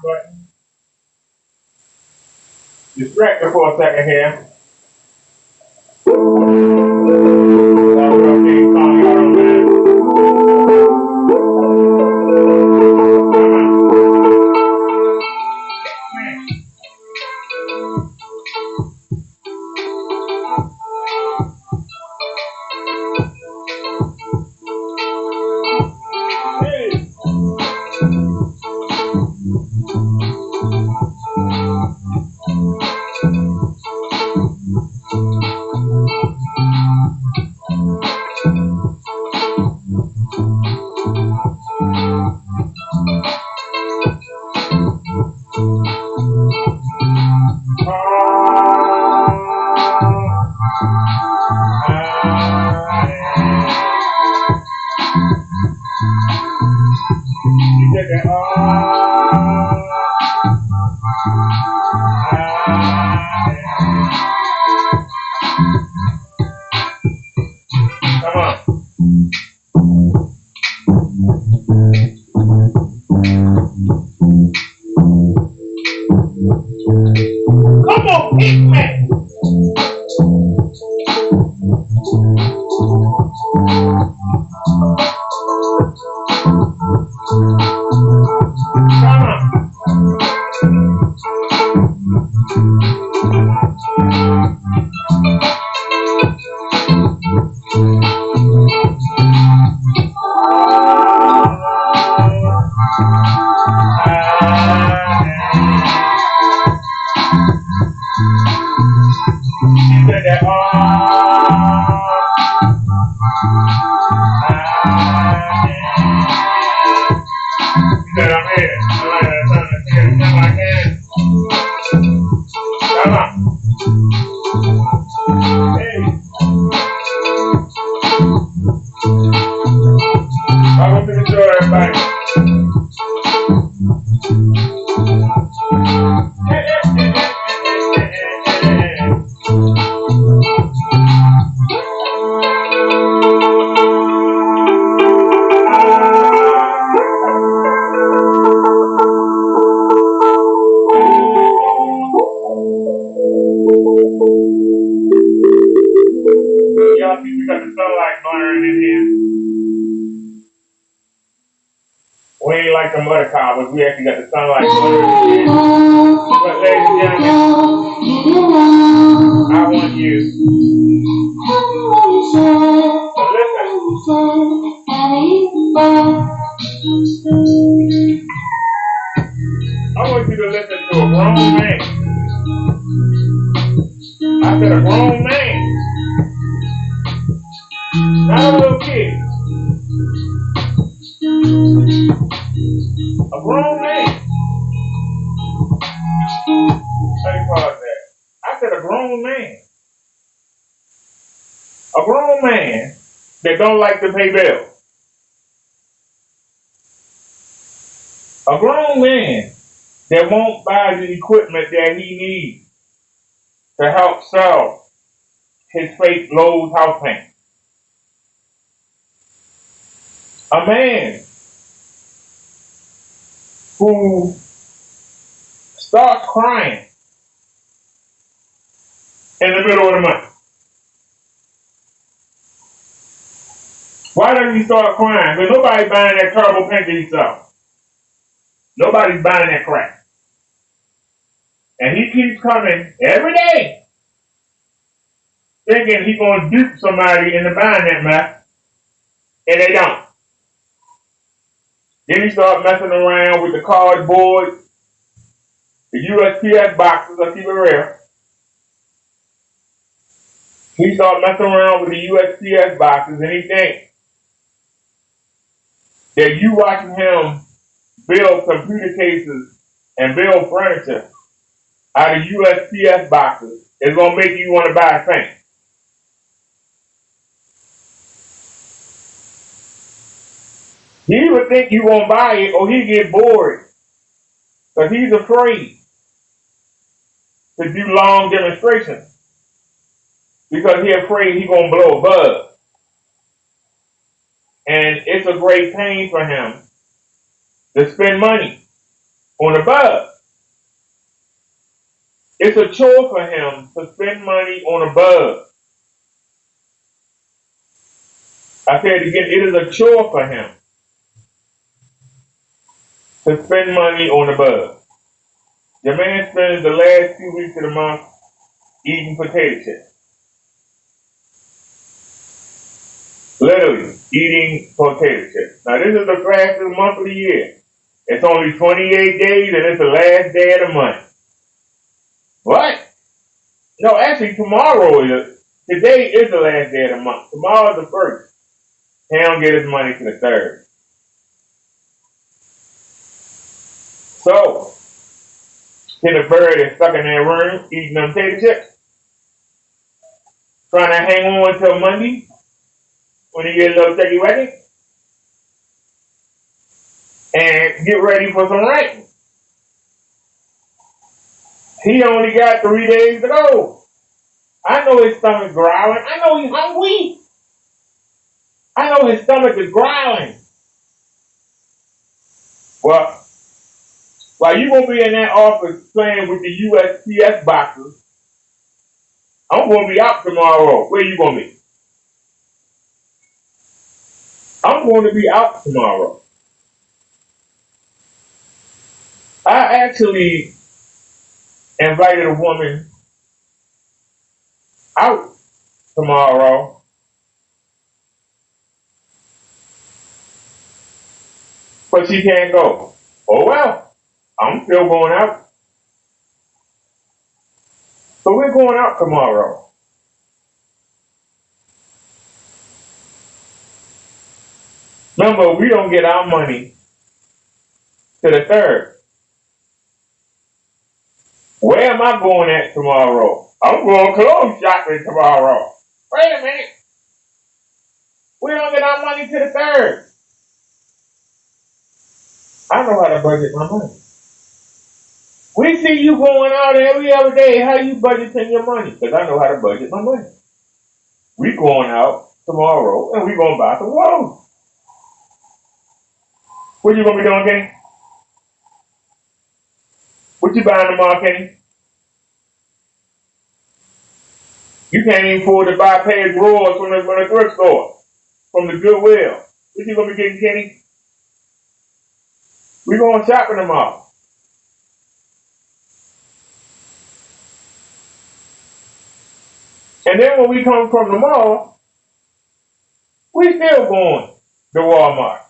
button. Distracted for a second here. We ain't like the mother cobbles. We actually got the sunlight. But ladies and gentlemen, I want you to listen. I want you to listen to a grown man. I said a grown man. Not a little kid. A grown man. Let me pause that. I said a grown man. A grown man that don't like to pay bills. A grown man that won't buy the equipment that he needs to help sell his fake Lowe's house paint. A man who starts crying in the middle of the month. Why doesn't he start crying? Because nobody's buying that terrible paint that he sells. Nobody's buying that crap. And he keeps coming every day thinking he's going to dupe somebody into buying that mess, and they don't. Then he starts messing around with the cardboard, the USPS boxes, let's keep it real. He starts messing around with the USPS boxes, and he thinks that you watching him build computer cases and build furniture out of USPS boxes is going to make you want to buy a paint. He would think you won't buy it or he get bored because he's afraid to do long demonstrations because he's afraid he's going to blow a buzz. And it's a great pain for him to spend money on a bug. It's a chore for him to spend money on a bug. I said it again, it is a chore for him to spend money on a bug. The man spends the last 2 weeks of the month eating potato chips. Literally, eating potato chips. Now, this is the fastest month of the year. It's only 28 days, and it's the last day of the month. What? No, actually, today is the last day of the month. Tomorrow is the 1st. He don't get his money to the 3rd. So, then the bird is stuck in that room, eating them potato chips, trying to hang on until Monday, when he get a little turkey wagon, and get ready for some rain. He only got 3 days to go. I know his stomach growling. I know he's hungry. I know his stomach is growling. Well, while you gonna be in that office playing with the USPS boxes, I'm gonna be out tomorrow. Where you gonna be? I'm going to be out tomorrow. I actually invited a woman out tomorrow, but she can't go. Oh well, I'm still going out. So we're going out tomorrow. Remember, we don't get our money to the 3rd. Where am I going at tomorrow? I'm going clothes shopping tomorrow. Wait a minute. We don't get our money to the 3rd. I know how to budget my money. We see you going out every other day. How you budgeting your money? Because I know how to budget my money. We going out tomorrow and we going to buy some clothes. What you going to be doing, Kenny? What you buying tomorrow, Kenny? You can't even afford to buy a pair of drawers from the thrift store, from the Goodwill. What you going to be getting, Kenny? We going shopping tomorrow. And then when we come from the mall, we still going to Walmart.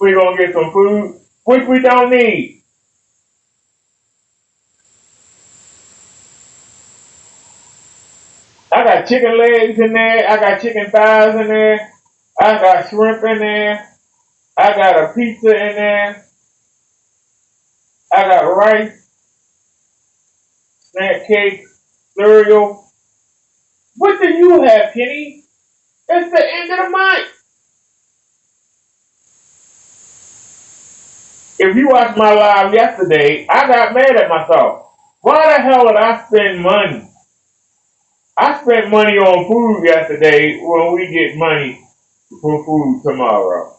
We going to get some food, which we don't need. I got chicken legs in there. I got chicken thighs in there. I got shrimp in there. I got a pizza in there. I got rice, snack cakes, cereal. What do you have, Kenny? It's the end of the month. If you watched my live yesterday, I got mad at myself. Why the hell did I spend money? I spent money on food yesterday when we get money for food tomorrow.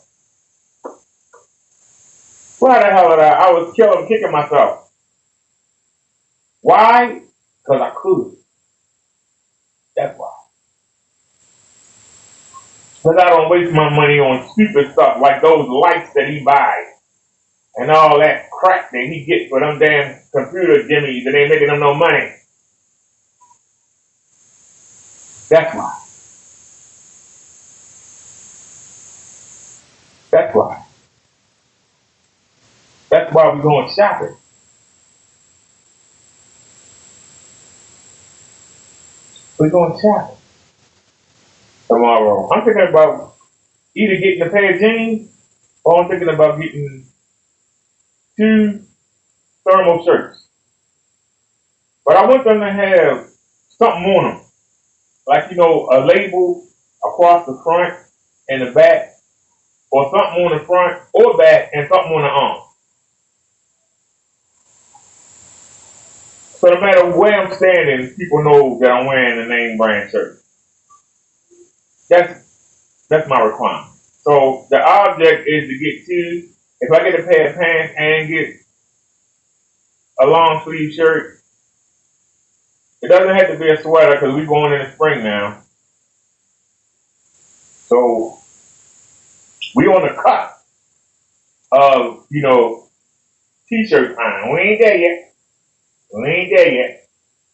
Why the hell did I was kicking myself. Why? Because I could. That's why. Because I don't waste my money on stupid stuff like those lights that he buys and all that crap that he gets for them damn computer jimmies and ain't making them no money. That's why. That's why. That's why we're going shopping. We're going shopping tomorrow. I'm thinking about either getting a pair of jeans or I'm thinking about getting 2 thermal shirts. But I want them to have something on them. Like, a label across the front and the back, or something on the front or back and something on the arm. So no matter where I'm standing, people know that I'm wearing a name brand shirt. That's my requirement. So the object is to get 2 If I get a pair of pants and get a long sleeve shirt, it doesn't have to be a sweater because we're going in the spring now. So we on the cusp of, t-shirt time. We ain't there yet.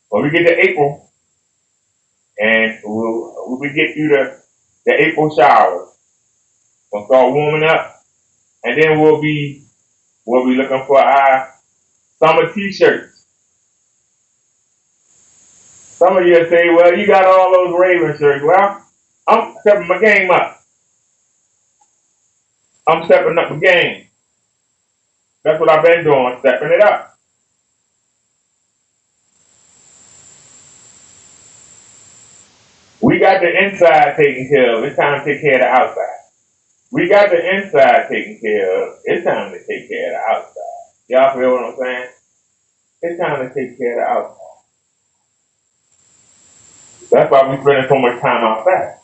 But we get to April and we get through the April showers. We'll start warming up and then we'll be looking for our summer t-shirts. Some of you say, well, you got all those Raven shirts. Well, I'm stepping my game up. I'm stepping up the game. That's what I've been doing, stepping it up. We got the inside taken care of. It's time to take care of the outside. We got the inside taken care of. It's time to take care of the outside. Y'all feel what I'm saying? It's time to take care of the outside. That's why we spending so much time outside.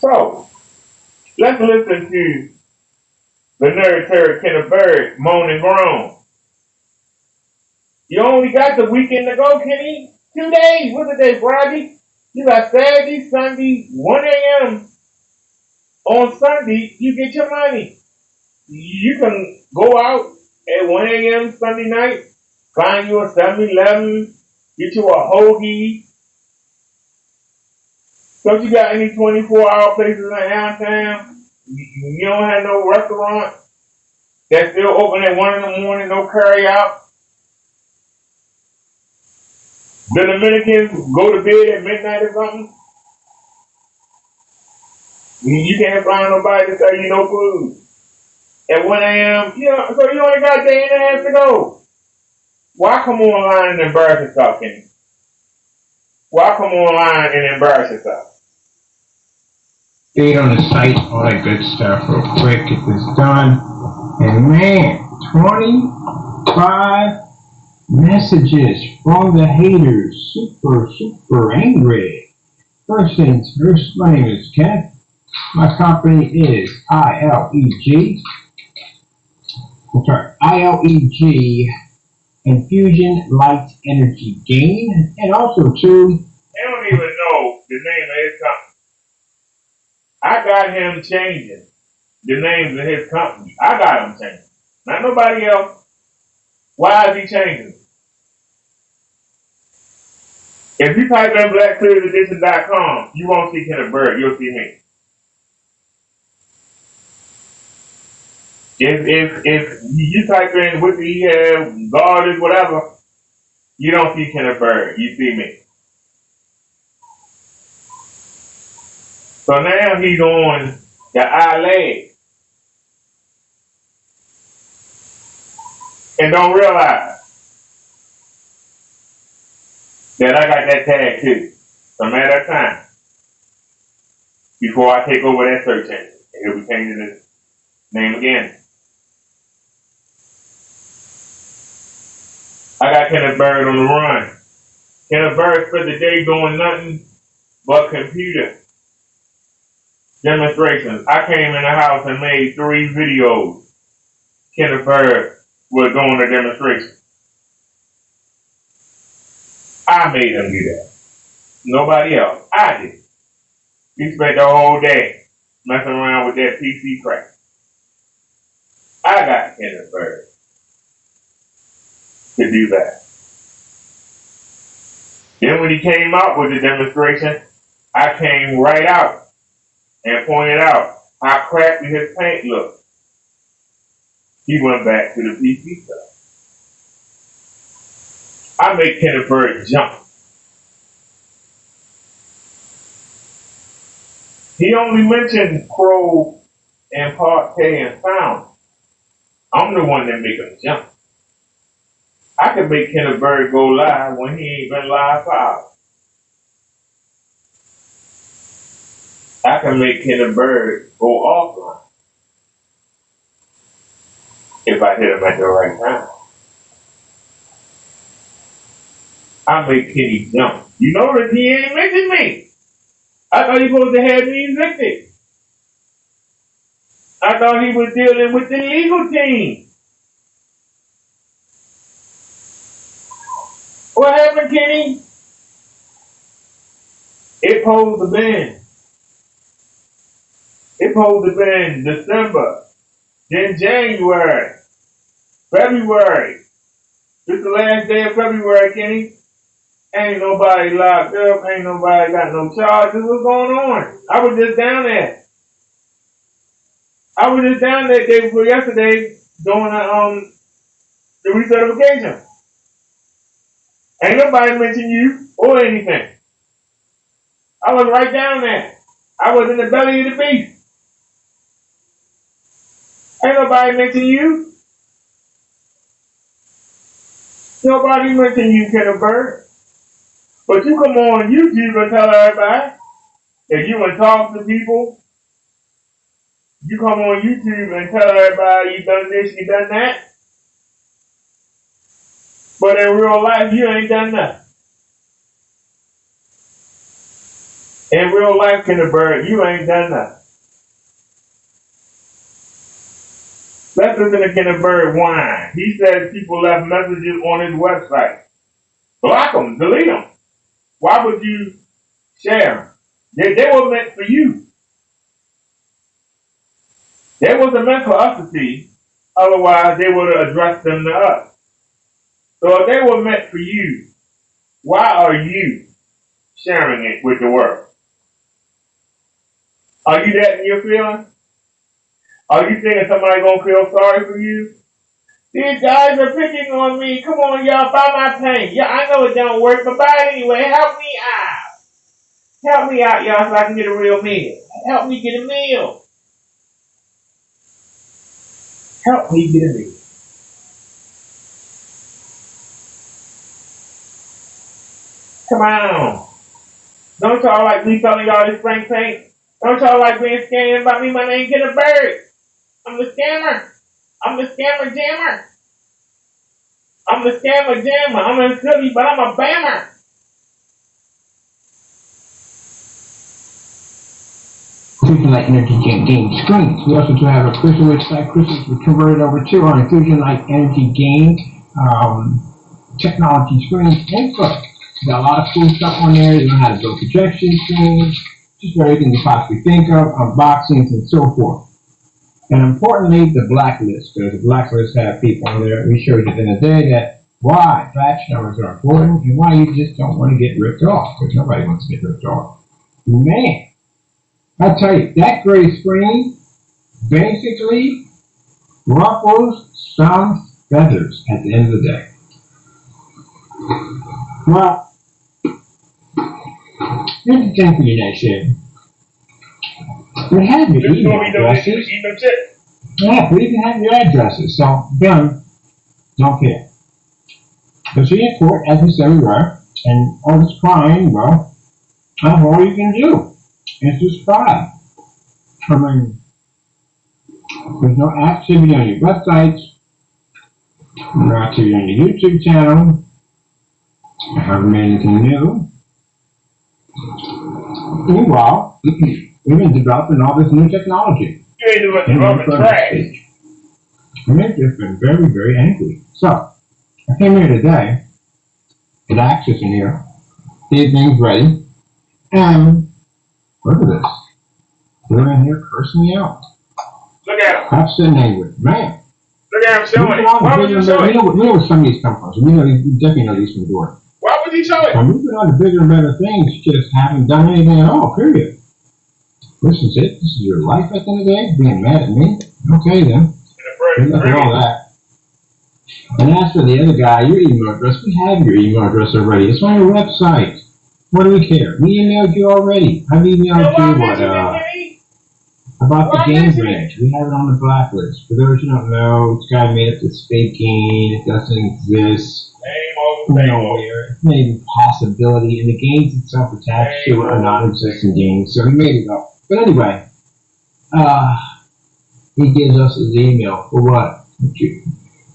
So, let's listen to the nerd terror Kenneth Bird moan and groan. You only got the weekend to go, Kenny. 2 days. What's the day, Friday? You got Saturday, Sunday, 1 a.m. On Sunday, you get your money. You can go out at 1 a.m. Sunday night, find you a 7-Eleven, get you a hoagie. Don't you got any 24-hour places in downtown? You don't have no restaurant that's still open at 1 in the morning, no carry out? The Dominicans go to bed at midnight or something? You can't find nobody to sell you no food. At 1 a.m., so you only got a day and a half to go. Why come online and embarrass yourself, Kenny? Why come online and embarrass yourself? Stayed on the site, all that good stuff real quick, get this done. And man, 25 messages from the haters. Super angry. First things first, my name is Kenneth. My company is ILEG. ILEG Infusion Light Energy Gain. And also too, They don't even know the name of his company. I got him changing the names of his company. I got him changing. Not nobody else. Why is he changing? If you type in blackclearsedition.com, you won't see Kenneth Bird. You'll see me. If you type in what he have, God is whatever, you don't see Kenneth Bird. You see me. So now he's on the ILEG. And don't realize that I got that tag too. So matter of time before I take over that search engine. And he'll be changing his name again. I got Kenneth Bird on the run. Kenneth Bird spent the day doing nothing but computer demonstrations. I came in the house and made 3 videos. Kenneth Bird was doing a demonstration. I made him do that. Nobody else. I did. He spent the whole day messing around with that PC crap. I got Kenneth Bird to do that. Then when he came out with the demonstration, I came right out and pointed out how crappy his paint looked. He went back to the PC stuff. I make Kenneth Bird jump. He only mentioned Crow and Parquet and Found. I'm the one that make him jump. I can make Kenneth Bird go live when he ain't been live for hours. I can make Kenneth Bird go offline if I hit him at the right time. I make Kenny jump. You notice he ain't mentioned me. I thought he was supposed to have me evicted. I thought he was dealing with the legal team. What happened, Kenny? It posed to been. It posed to been December, then January, February. This is the last day of February, Kenny. Ain't nobody locked up. Ain't nobody got no charges. What's going on? I was just down there. I was just down there day before yesterday doing the recertification. Ain't nobody mention you or anything. I was right down there. I was in the belly of the beast. Ain't nobody mention you. Nobody mention you, Kenneth Bird. But you come on YouTube and tell everybody that you and talk to people. You come on YouTube and tell everybody you done this, you done that. But in real life, you ain't done nothing. In real life, Kenneth Bird, you ain't done nothing. Let's listen to Kenneth Bird whine. He says people left messages on his website. Block them, delete them. Why would you share them? They were meant for you. They wasn't meant for us to see. Otherwise, they would have addressed them to us. So if they were meant for you, why are you sharing it with the world? Are you that in your feelings? Are you thinking somebody gonna feel sorry for you? These guys are picking on me. Come on, y'all, buy my paint. Yeah, I know it don't work, but buy it anyway. Help me out. Help me out, y'all, so I can get a real meal. Help me get a meal. Help me get a meal. Come on. Don't y'all like me selling y'all this spray paint? Don't y'all like being scammed by me? My name Kenneth Bird. I'm the scammer. I'm the scammer jammer. I'm the scammer jammer. I'm in Philly, but I'm a bammer. Fusion Light Energy Game screens. We also do have a crystal website. Crystals were converted over to our Fusion Light Energy Game technology screens input. Got a lot of cool stuff on there. You learn how to build projection screens, just everything you possibly think of, unboxings and so forth. And importantly, the blacklist. Because the blacklist have people on there. We showed you at the end of the day that why batch numbers are important and why you just don't want to get ripped off. Because nobody wants to get ripped off. Man, I tell you, that gray screen basically ruffles some feathers at the end of the day. Well, here's the thing for you next year. We have your email addresses. Yeah, we even have your addresses. So, again, don't care. But see in court, as we said we were, and all this crying, well, that's all you can do. It's just cry. I mean, there's no activity on your websites, no activity on your YouTube channel. I haven't made anything new. Meanwhile, we've been developing all this new technology. You ain't doing developing trash. And they've just been very, very angry. So, I came here today, get access in here, get things ready, and look at this. They're in here cursing me out. Look at them. I'm sitting angry. Man. Look at him showing it. Why would you show it? You know where some of these come from. So you definitely know these from the door. Why would you show it? I'm moving on to bigger and better things, just haven't done anything at all, period. This is it. This is your life at the end of the day, being mad at me. Okay, then. Good luck with all that. And as for the other guy, your email address, we have your email address already. It's on your website. What do we care? We emailed you already. I've emailed you about the game branch. We have it on the blacklist. For those who don't know, this guy made up this fake game. It doesn't exist. Nowhere. It's maybe a possibility. And the games itself attached to it are non-existent games. So he made it up. But anyway, he gives us his email. For what?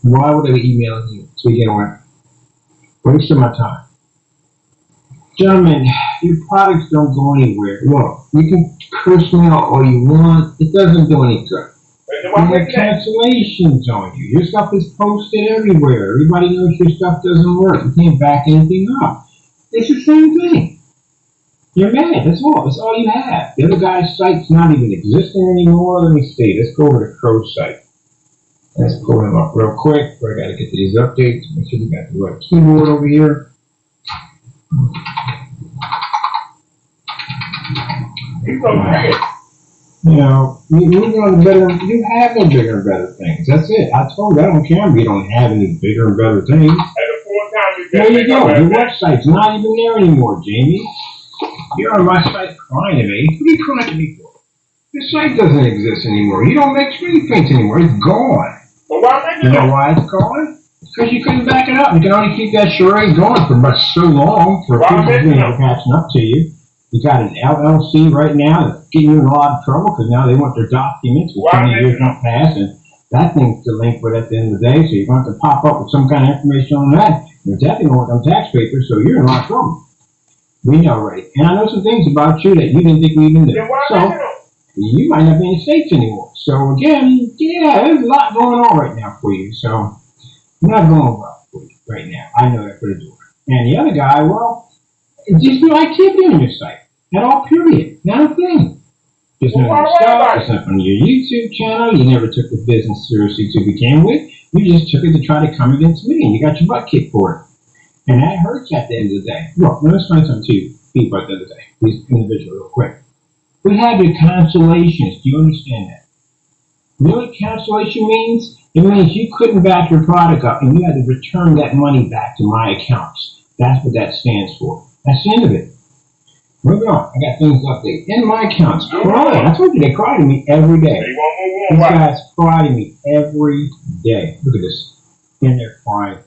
Why would I be emailing you to begin with? Wasting my time. Gentlemen, your products don't go anywhere. Look, you can curse me all you want. It doesn't do any good. have cancellations on you. Your stuff is posted everywhere. Everybody knows your stuff doesn't work. You can't back anything up. It's the same thing. You're mad. That's all. That's all you have. The other guy's site's not even existing anymore. Let me see. Let's go over to Crow's site. Let's pull him up real quick. I got to get these updates. Make sure we got the right keyboard over here. He's okay. You know, moving on to better, you have no bigger and better things. That's it. I told you, I don't care if you don't have any bigger and better things. And the fourth time you there you go. Your website's not even there anymore, Jamie. You're on my site crying to me. What are you crying to me for? Your site doesn't exist anymore. You don't make screen prints anymore. It's gone. Well, why you know why it's gone? Because you couldn't back it up. You can only keep that charade going for so long for people catching up to you. You got an LLC right now that's getting you in a lot of trouble because now they want their documents with 20 years not passed, and that thing's delinquent at the end of the day, so you're going to have to pop up with some kind of information on that. You're definitely going to want them tax papers, so you're in a lot of trouble. We know, right? And I know some things about you that you didn't think we even knew. So you might not be in the States anymore. So again, yeah, there's a lot going on right now for you. So not going well for you right now. I know that for the door. And the other guy, well, just no activity on your site at all, period. Not a thing. Just no new stuff. There's nothing on your YouTube channel. You never took the business seriously to begin with. You just took it to try to come against me, and you got your butt kicked for it. And that hurts at the end of the day. Look, let me explain something to you, people, at the end of the day. These individuals, real quick. We have your cancellations. Do you understand that? You know what cancellation means? It means you couldn't back your product up, and you had to return that money back to my accounts. That's what that stands for. That's the end of it. Moving on. I got things to update. In my accounts, crying. I told you they cry to me every day. These guys cry to me every day. Look at this. In there crying.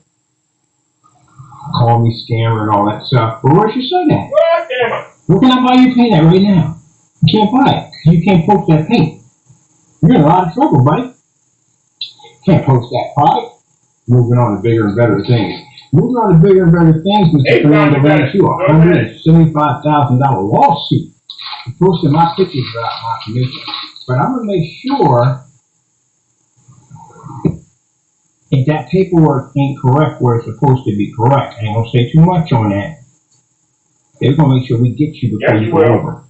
Call me scammer and all that stuff. But where's your site at? Where can I buy your paint at right now? You can't buy it because you can't post that paint. You're in a lot of trouble, buddy. Can't post that product. Moving on to bigger and better things. Moving on to bigger and better things, Mr. Fernando ran you a $175,000 lawsuit for posting my pictures without my permission. But I'm going to make sure if that paperwork ain't correct where it's supposed to be correct. I ain't going to say too much on that. They're going to make sure we get you before you go over.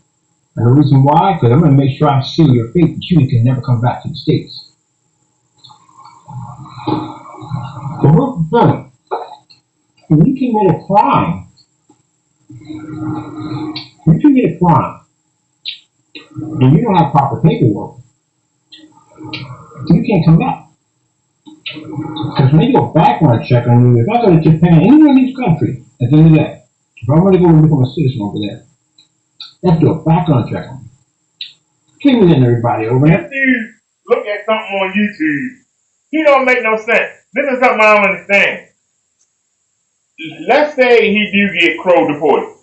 And the reason why, because I'm going to make sure I seal your fate that you can never come back to the States. So here's the thing. When you commit a crime, and you don't have proper paperwork, you can't come back. Because when they do a background check on you, if I go to Japan, anywhere in this country, at the end of the day, if I want to go and become a citizen over there, they have to do a background check on me. Can't be letting everybody over there. If you look at something on YouTube, he don't make no sense. This is something I don't understand. Let's say he do get Crow deported.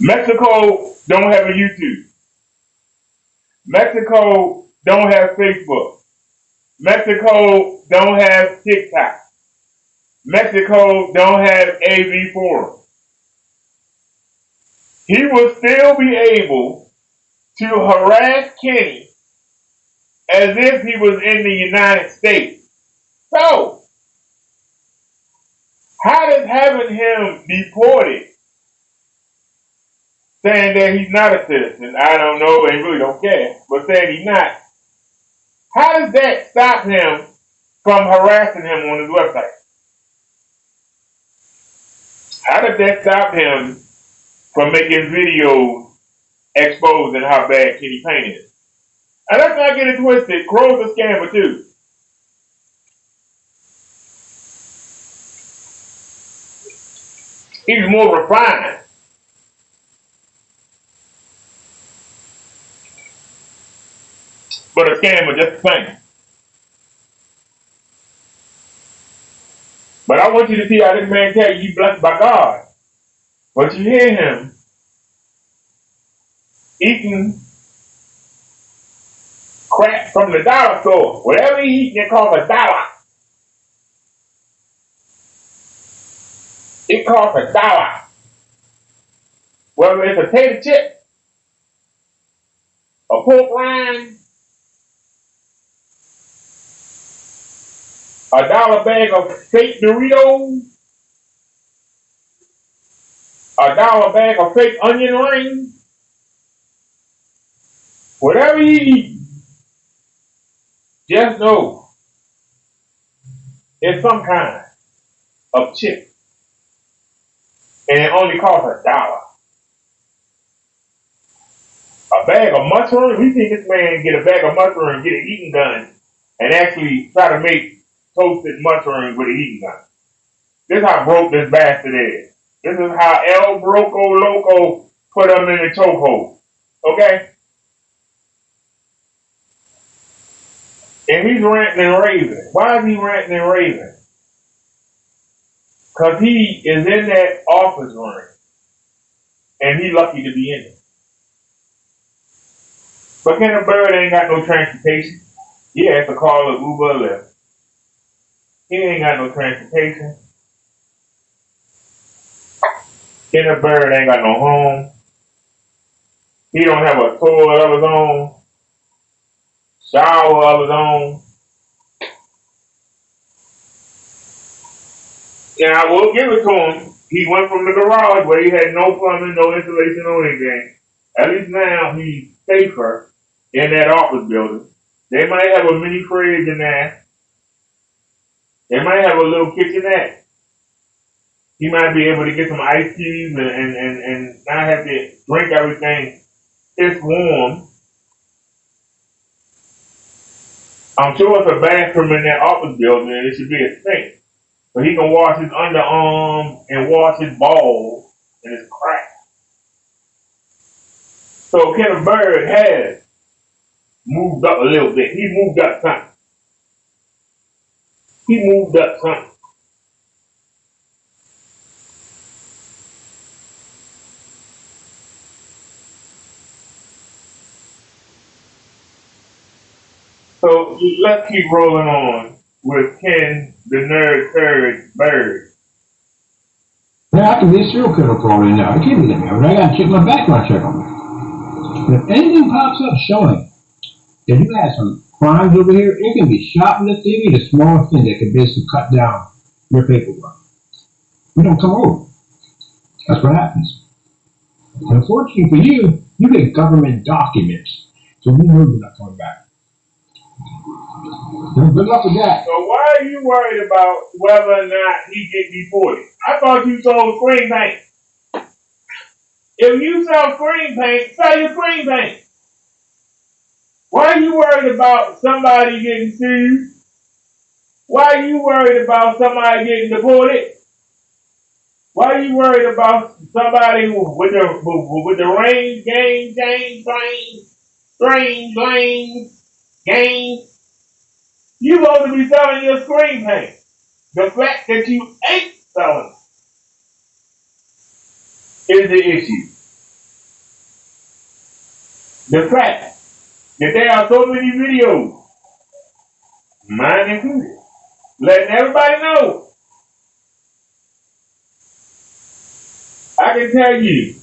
Mexico don't have a YouTube. Mexico don't have Facebook. Mexico don't have TikTok. Mexico don't have AV Forum. He will still be able to harass Kenny as if he was in the United States. So, how does having him deported, saying that he's not a citizen, I don't know, they really don't care, but saying he's not, how does that stop him from harassing him on his website? How does that stop him from making videos exposing how bad Kenny Payne is? And let's not get it twisted, Crow's a scammer too. He's more refined. But a scammer just the same. But I want you to see how this man tell you blessed by God. But you hear him eating crap from the dollar store. Whatever he eats, they call a dollar. It costs $1. Whether it's a potato chip a pork rind, $1 bag of fake Doritos, $1 bag of fake onion rings, whatever you eat, just know it's some kind of chip. And it only costs $1. A bag of mushrooms, we see this man get a bag of mushrooms, get a heating gun, and actually try to make toasted mushrooms with a heating gun. This is how broke this bastard is. This is how El Broco Loco put him in the chokehold. Okay? And he's ranting and raving. Why is he ranting and raving? Because he is in that office room. And he's lucky to be in it. But Kenneth Bird ain't got no transportation. He has to call an Uber or Lyft. He ain't got no transportation. Kenneth Bird ain't got no home. He don't have a toilet of his own, shower of his own. And I will give it to him. He went from the garage where he had no plumbing, no insulation, no anything. At least now he's safer in that office building. They might have a mini fridge in there. They might have a little kitchenette. He might be able to get some ice cubes and not have to drink everything. It's warm. I'm sure it's a bathroom in that office building and it should be a sink. So he can wash his underarm and wash his balls and his crack. So Kenneth Bird has moved up a little bit. He moved up something. He moved up something. So let's keep rolling on with Ken the Nerd Third Bird. Now I can be a serial killer for in there. I can't be that man, but I gotta check my background check on that. If anything pops up showing that you had some crimes over here, it can be shoplifting, the smallest thing that can basically cut down your paperwork. We don't come over. That's what happens. Unfortunately for you, you get government documents, so we know you're not coming back. Good luck with that. So why are you worried about whether or not he get deported? I thought you sold screen paint. If you sell screen paint, sell your screen paint. Why are you worried about somebody getting sued? Why are you worried about somebody getting deported? Why are you worried about somebody with the range, strange lanes, game? You supposed to be selling your screen paint. The fact that you ain't selling is the issue. The fact that there are so many videos, mine included, letting everybody know. I can tell you,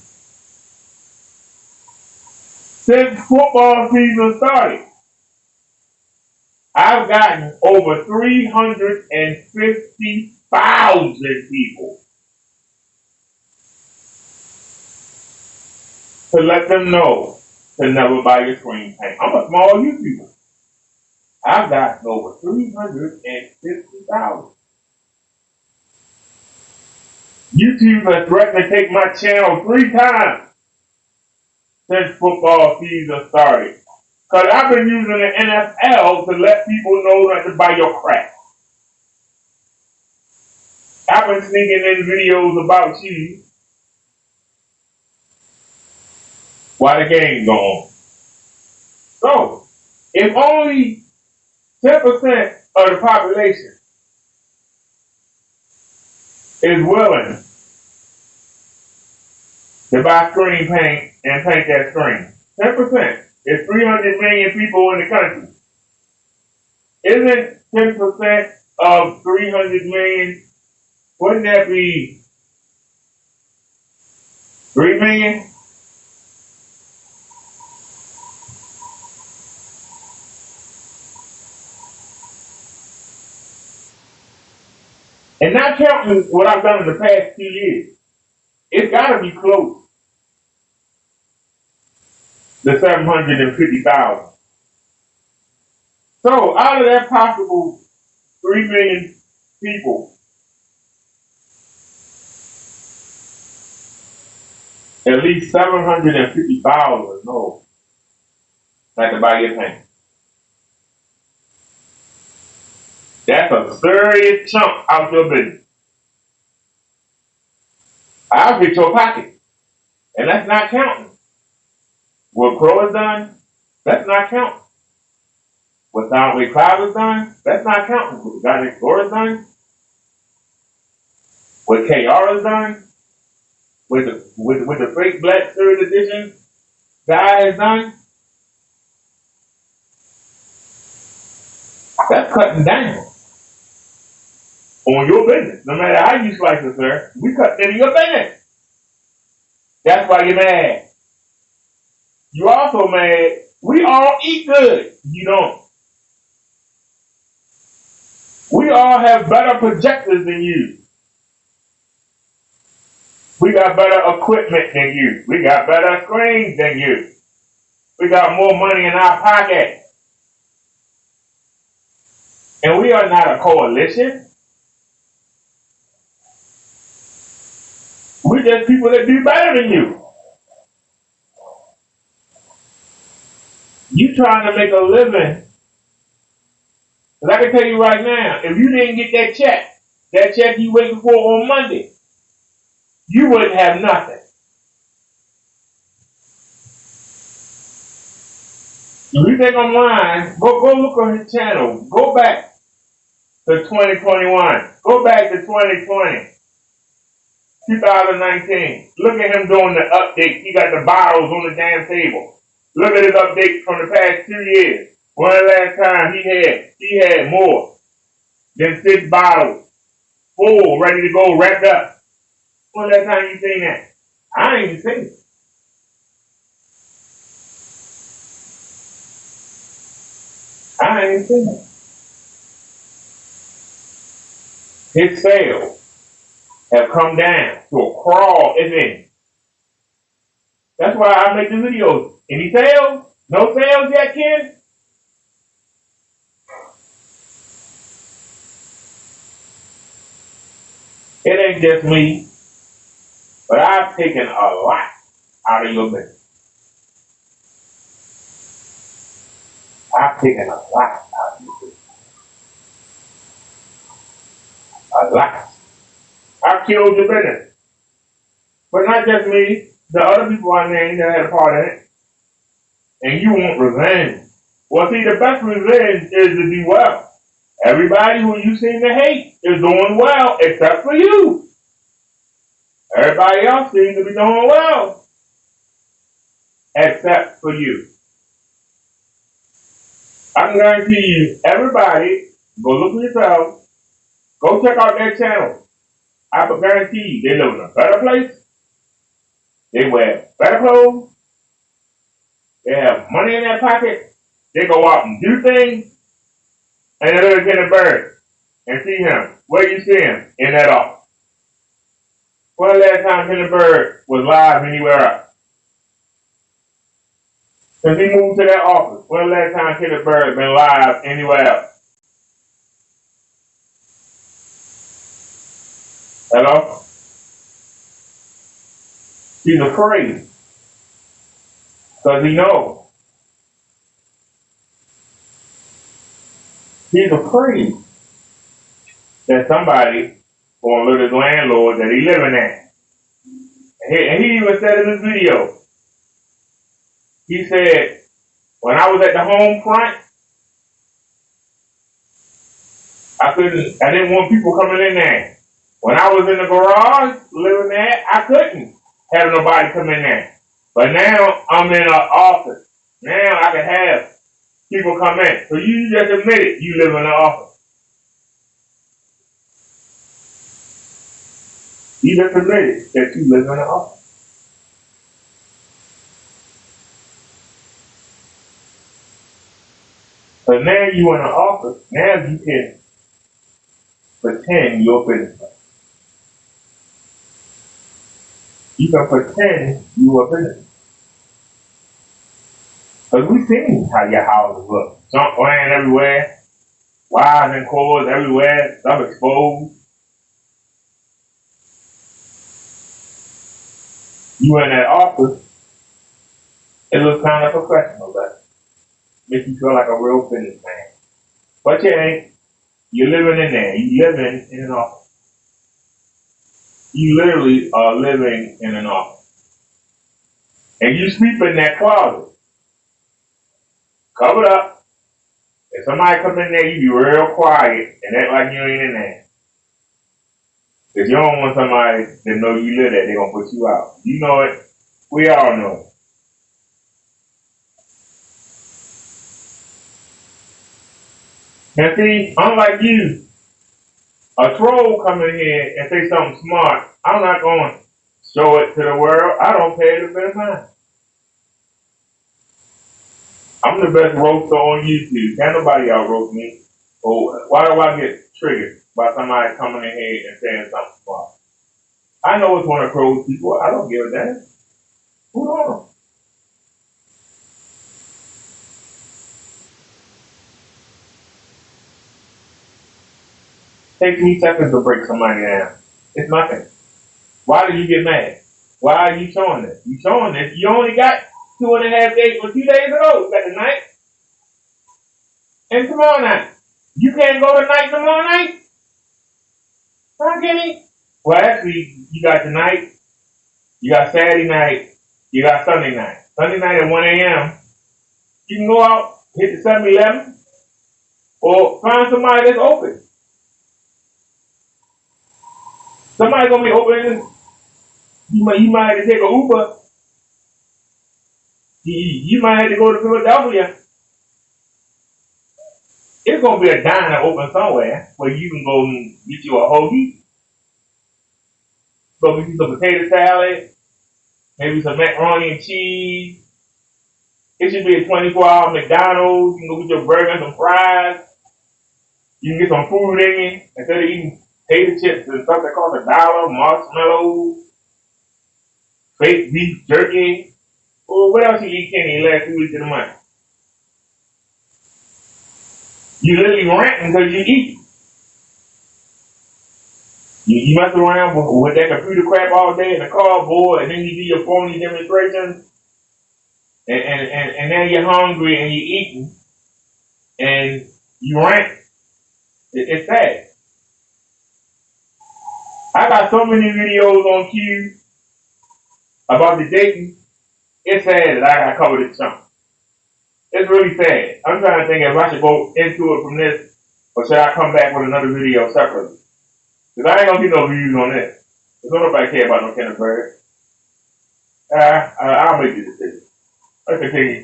since football season started, I've gotten over 350,000 people to let them know to never buy your screen paint. I'm a small YouTuber. I've gotten over 350,000. YouTube has threatened to take my channel 3 times since football season started. Because I've been using the NFL to let people know not to buy your crap. I've been sneaking in videos about you while the game's on. So, if only 10% of the population is willing to buy screen paint and paint that screen, 10%. It's 300 million people in the country. Isn't 10% of 300 million, wouldn't that be 3 million? And not counting what I've done in the past 2 years, it's got to be close to 750,000. So out of that possible 3 million people, at least 750,000 know not to buy your thing. That's a serious chunk out your business. I'll get your pocket. And that's not counting. What Crow has done, that's not counting. What Soundwave Cloud has done, that's not counting. What God Next Door has done, what KR has done, with the fake Black Spirit Edition guy has done, that's cutting down on your business. No matter how you slice it, sir, we cut into your business. That's why you're mad. You also mad. We all eat good. You don't. We all have better projectors than you. We got better equipment than you. We got better screens than you. We got more money in our pocket. And we are not a coalition. We're just people that do better than you. You trying to make a living. Because I can tell you right now, if you didn't get that check you waiting for on Monday, you wouldn't have nothing. If you think I'm lying, go look on his channel. Go back to 2021. Go back to 2020, 2019. Look at him doing the updates. He got the bottles on the damn table. Look at his updates from the past 2 years. When the last time he had more than 6 bottles full, ready to go, wrapped up. When the last time you seen that? I ain't even seen it. I ain't seen it. His sales have come down to a crawl, if any. That's why I make the videos. Any sales? No sales yet, Ken? It ain't just me, but I've taken a lot out of your business. I've taken a lot out of your business. A lot. I've killed your business. But not just me, the other people I named that had a part in it. And you want revenge. Well, see, the best revenge is to do well. Everybody who you seem to hate is doing well, except for you. Everybody else seems to be doing well, except for you. I can guarantee you, everybody, go look for yourself, go check out their channel. I can guarantee you, they live in a better place, they wear better clothes, they have money in their pocket, they go out and do things, and they look at Kenny Bird and see him. Where you see him? In that office. When the last time Kenny Bird was live anywhere else? Since he moved to that office, when the last time Kenny Bird been live anywhere else? Hello? He's afraid. Because he knows. He's afraid that somebody going to look at his landlord that he living at. And he even said in this video, he said, when I was at the home front, I didn't want people coming in there. When I was in the garage living there, I couldn't have nobody come in there. But now I'm in an office. Now I can have people come in. So you just admitted you live in an office. You just admitted that you live in an office. So now you in an office. Now you can pretend you're a businessman. You can pretend you're a businessman. Because we seen how your houses look. Junk laying everywhere, wires and cords everywhere, stuff exposed. You in that office, it looks kind of professional, but makes you feel like a real businessman. But you ain't. You're living in there. You living in an office. You literally are living in an office. And you sleep in that closet, covered up. If somebody come in there, you be real quiet and act like you ain't in there. Because you don't want somebody to know you live there, they're going to put you out. You know it. We all know it. And see, unlike you, a troll come in here and say something smart, I'm not going to show it to the world. I don't pay it a bit of mind. I'm the best roaster on YouTube. Can't nobody out roast me. Oh, why do I get triggered by somebody coming in here and saying something smart? I know it's one of Crow's people. I don't give a damn. Who knows? Takes me seconds to break somebody down. It's nothing. Why do you get mad? Why are you showing this? You showing this? You only got 2.5 days or 2 days ago. You got tonight and tomorrow night. You can't go tonight, tomorrow night? How can he? Well, actually, you got tonight, you got Saturday night, you got Sunday night. Sunday night at 1 a.m., you can go out, hit the 7-Eleven, or find somebody that's open. Somebody gonna be open. You might have to take an Uber. You might have to go to Philadelphia. It's gonna be a diner open somewhere where you can go and get you a hoagie. Go get you some potato salad, maybe some macaroni and cheese. It should be a 24-hour McDonald's. You can go get your burger and some fries. You can get some food in you instead of eating potato chips and stuff that costs $1, marshmallows, fake beef jerky. Well, what else you eat, Kenny, last 2 weeks of the month? You literally ranting because you eat. You mess around with that computer crap all day in the cardboard, and then you do your phony demonstrations, and now you're hungry and you're eating, and you rant. It's sad. I got so many videos on Q about the dating. It's sad that I got covered this chunk. It's really sad. I'm trying to think if I should go into it from this, or should I come back with another video separately? Because I ain't gonna get no views on this. Because don't nobody care about no Kenneth Bird. I'll make the decision. Let's continue.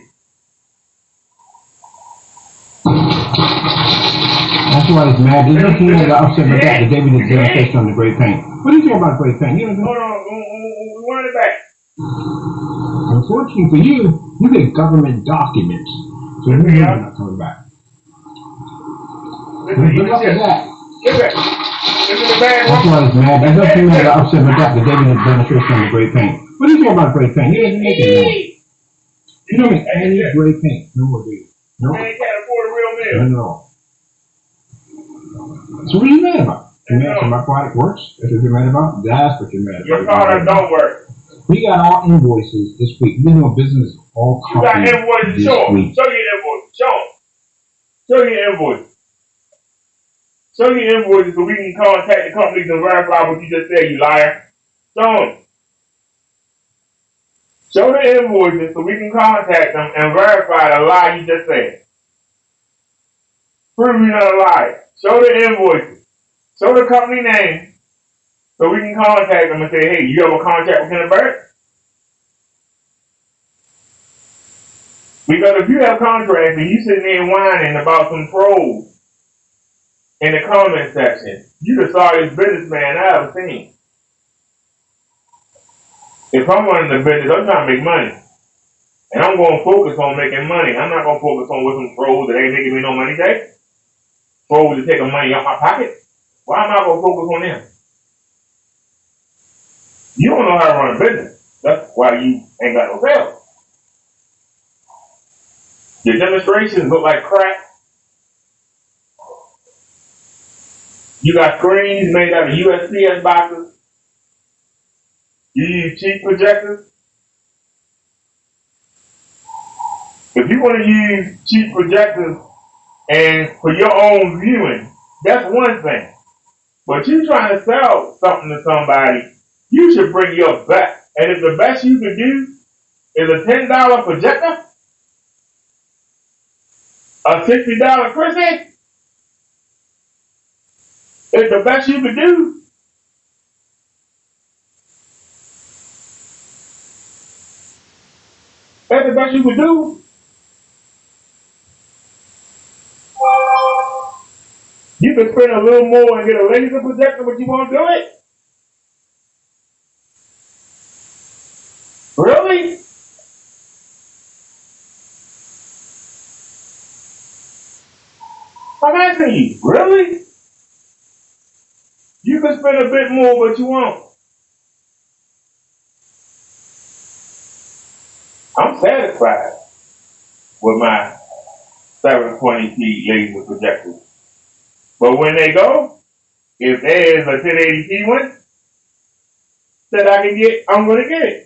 That's why he's mad. There's nothing that upset with that. The David is demonstration on the great paint. What do you think about great paint? You know, hold on, we want it back. Unfortunately for you, you get government documents. So you're not coming back. Look up at that. Look at that. That's why he's mad. There's nothing that upset with that. The David is demonstration on the great paint. What do you think about great paint? You don't make it anymore. You don't make any great paint. No more, do you? No. Man can't afford a real meal. No. So what are you mad about? You're mad because my product works? That's what you're mad about? That's what you're mad about. Your product don't work. We got all invoices this week. We know business all companies. You got invoices. Show your invoices. Show your invoices. Show your invoices so we can contact the companies and verify what you just said, you liar. Show them. Show the invoices so we can contact them and verify the lie you just said. Prove you're not a liar. Show the invoices. Show the company name so we can contact them and say, hey, you have a contract with Kenneth Bird? Because if you have contracts and you sitting there whining about some trolls in the comment section, you the sorriest businessman I ever seen. If I'm running the business, I'm trying to make money. And I'm going to focus on making money. I'm not going to focus on with some trolls that ain't making me no money today. Trolls are taking money out my pocket. Why am I going to focus on them? You don't know how to run a business. That's why you ain't got no sales. Your demonstrations look like crap. You got screens made out of USPS boxes. You use cheap projectors. If you want to use cheap projectors and for your own viewing, that's one thing. But you trying to sell something to somebody, you should bring your best. And if the best you can do is a $10 projector, a $60 Chrissy, if the best you can do, that's the best you can do, you can spend a little more and get a laser projector, but you won't do it? Really? I'm asking you, really? You can spend a bit more, but you won't. I'm satisfied with my 720p laser projector. But when they go, if there's a 1080p one that I can get, I'm going to get it.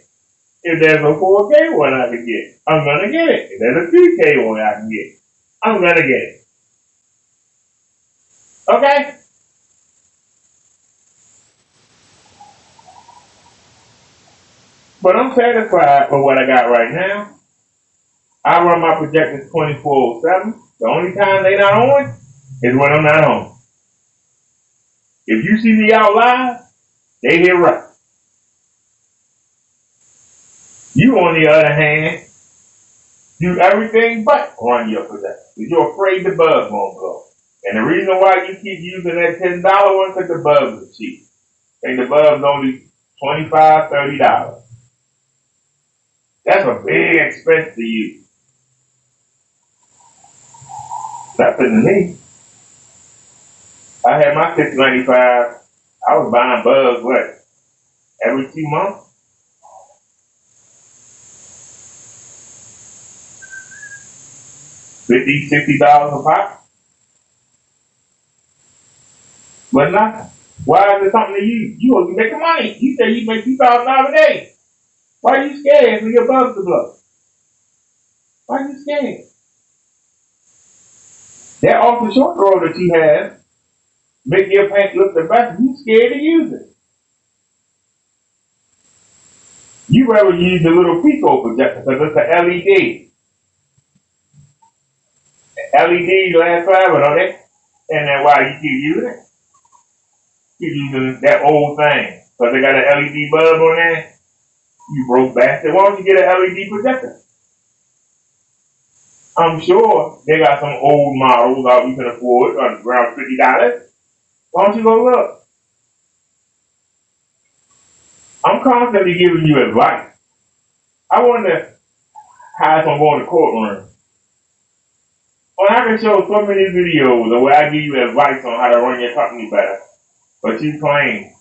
If there's a 4K one I can get, I'm going to get it. If there's a 2K one I can get, I'm going to get it. Okay? But I'm satisfied with what I got right now. I run my projectors 24/7. The only time they not on is when I'm not home. If you see me out live, they hear right. You, on the other hand, do everything but run your projector. Because you're afraid the bulb won't blow. And the reason why you keep using that $10 one, because the bulbs are cheap. And the bulb's only $25, $30. That's a big expense to you. Nothing to me. I had my $6.95. I was buying bulbs, what, every 2 months? $50, $60 a pop? But nothing. Why is it something to you? You want to make money. You say you make $2,000 a day. Why are you scared for your bulbs to blow? Why are you scared? That off the short roll that you have make your paint look the best. You scared to use it. You rather use the little Pico projector because it's an LED. LEDs last forever, don't they? And that's why you keep using it. Keep using that old thing. Because they got an LED bulb on there. You broke bastard. Why don't you get an LED projector? I'm sure they got some old models out you can afford around $50. Why don't you go look? I'm constantly giving you advice. I wonder how it's going to go in the courtroom. Well, I can show so many videos where I give you advice on how to run your company better. But you claim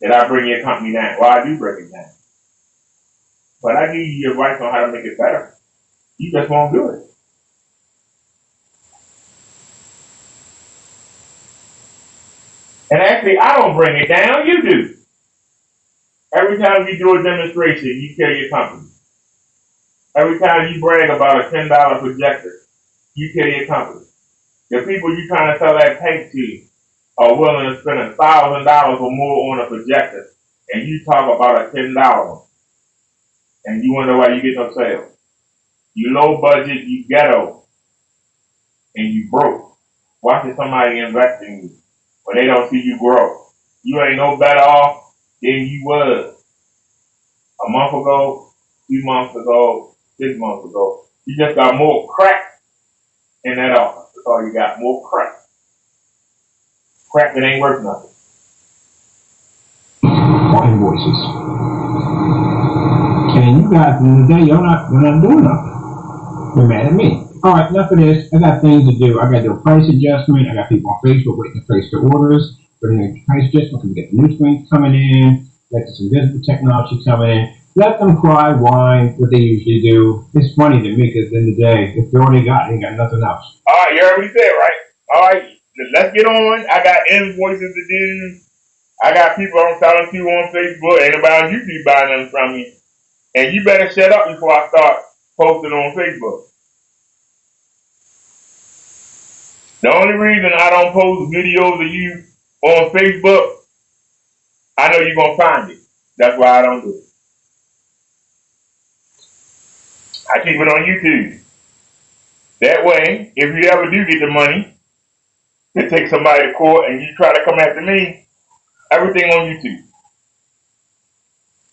that I bring your company down. Well, I do bring it down. But I give you advice on how to make it better. You just won't do it. And actually, I don't bring it down. You do. Every time you do a demonstration, you tell your company. Every time you brag about a $10 projector, you tell your company. The people you're trying to sell that paint to are willing to spend $1,000 or more on a projector, and you talk about a $10, and you wonder why you get no sales. You low budget, you ghetto, and you broke. Why should somebody invest in you when they don't see you grow? You ain't no better off than you was a month ago, 2 months ago, 6 months ago. You just got more crack in that office. That's all you got, more crack. Crack that ain't worth nothing. Invoices. And you guys, in the day, you're not doing nothing. You're mad at me. All right, enough of this. I got things to do. I got to do a price adjustment. I got people on Facebook waiting to place their orders. We're doing a price adjustment because we get the new screens coming in. We got this invisible technology coming in. Let them cry, whine, what they usually do. It's funny to me because at the end of the day, if they already got, they ain't got nothing else. All right, you heard what he said, right? All right, let's get on. I got invoices to do. I got people I'm selling to on Facebook. Ain't nobody on YouTube buying them from me. And you better shut up before I start posting on Facebook. The only reason I don't post videos of you on Facebook, I know you're going to find it. That's why I don't do it. I keep it on YouTube. That way, if you ever do get the money to take somebody to court and you try to come after me, everything on YouTube.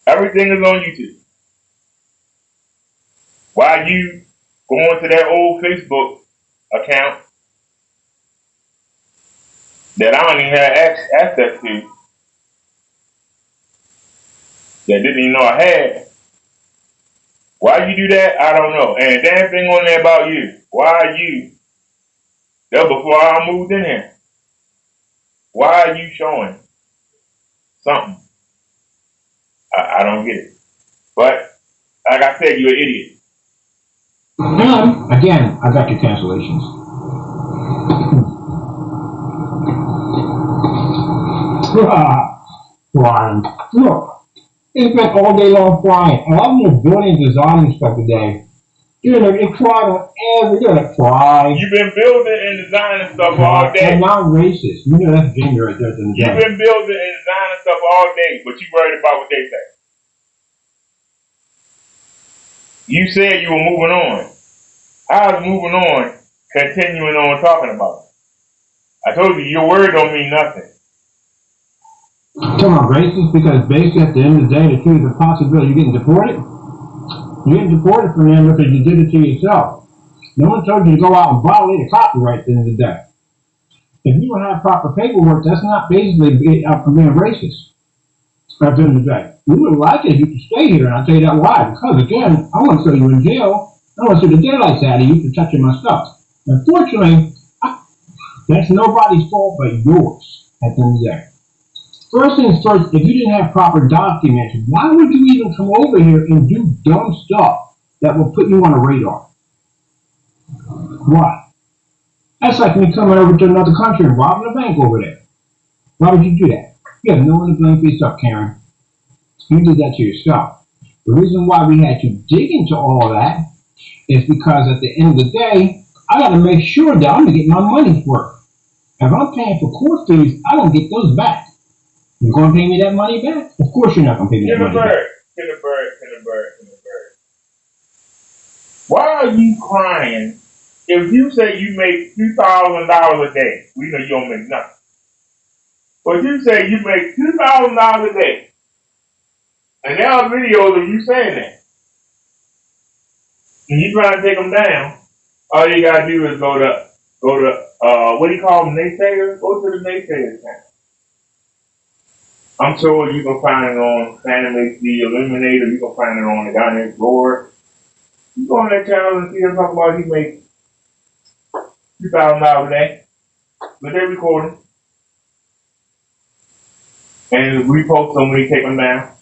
Everything is on YouTube. Why you going to that old Facebook account that I don't even have access to, that didn't even know I had. Why you do that? I don't know. And damn thing on there about you. Why you? That was before I moved in here. Why are you showing something? I don't get it. But like I said, you're an idiot. And again, I got your cancellations. Flying. Look, it's been all day long flying. And I'm just building and designing stuff today. You're gonna cry on every, you're gonna cry. You've been building and designing stuff all day. I'm not racist. You know that's gender right there at the end of the day. You've been building and designing stuff all day, but you worried about what they say. You said you were moving on. I was moving on, continuing on talking about it. I told you, your word don't mean nothing. Talking about racist because basically at the end of the day, the truth is a possibility you're getting deported. You're getting deported from them because you did it to yourself. No one told you to go out and violate a copyright at the end of the day. If you don't have proper paperwork, that's not basically being racist. At the end of the day, we would like it if you could stay here, and I'll tell you that why. Because again, I want to throw you in jail. I want to see the daylights out of you for touching my stuff. Unfortunately, that's nobody's fault but yours at the end of the day. First things first, if you didn't have proper documents, why would you even come over here and do dumb stuff that will put you on a radar? Why? That's like me coming over to another country and robbing a bank over there. Why would you do that? You have no one to blame for yourself, Karen. You did that to yourself. The reason why we had to dig into all that is because at the end of the day, I got to make sure that I'm going to get my money's worth. If I'm paying for court fees, I don't get those back. You going to pay me that money back? Of course you're not going to pay me that money back. Kill a bird. Why are you crying if you say you make $2,000 a day? We know you don't make nothing. But you say you make $2,000 a day. And there are videos of you saying that. And you trying to take them down. All you got to do is go to what do you call them, naysayers? Go to the naysayers channel. I'm sure you can find it on Fanime the Eliminator. You can find it on the guy next door. You go on that channel and see them talk about he make $2,000 a day. But they record them. And repost them when you take them down.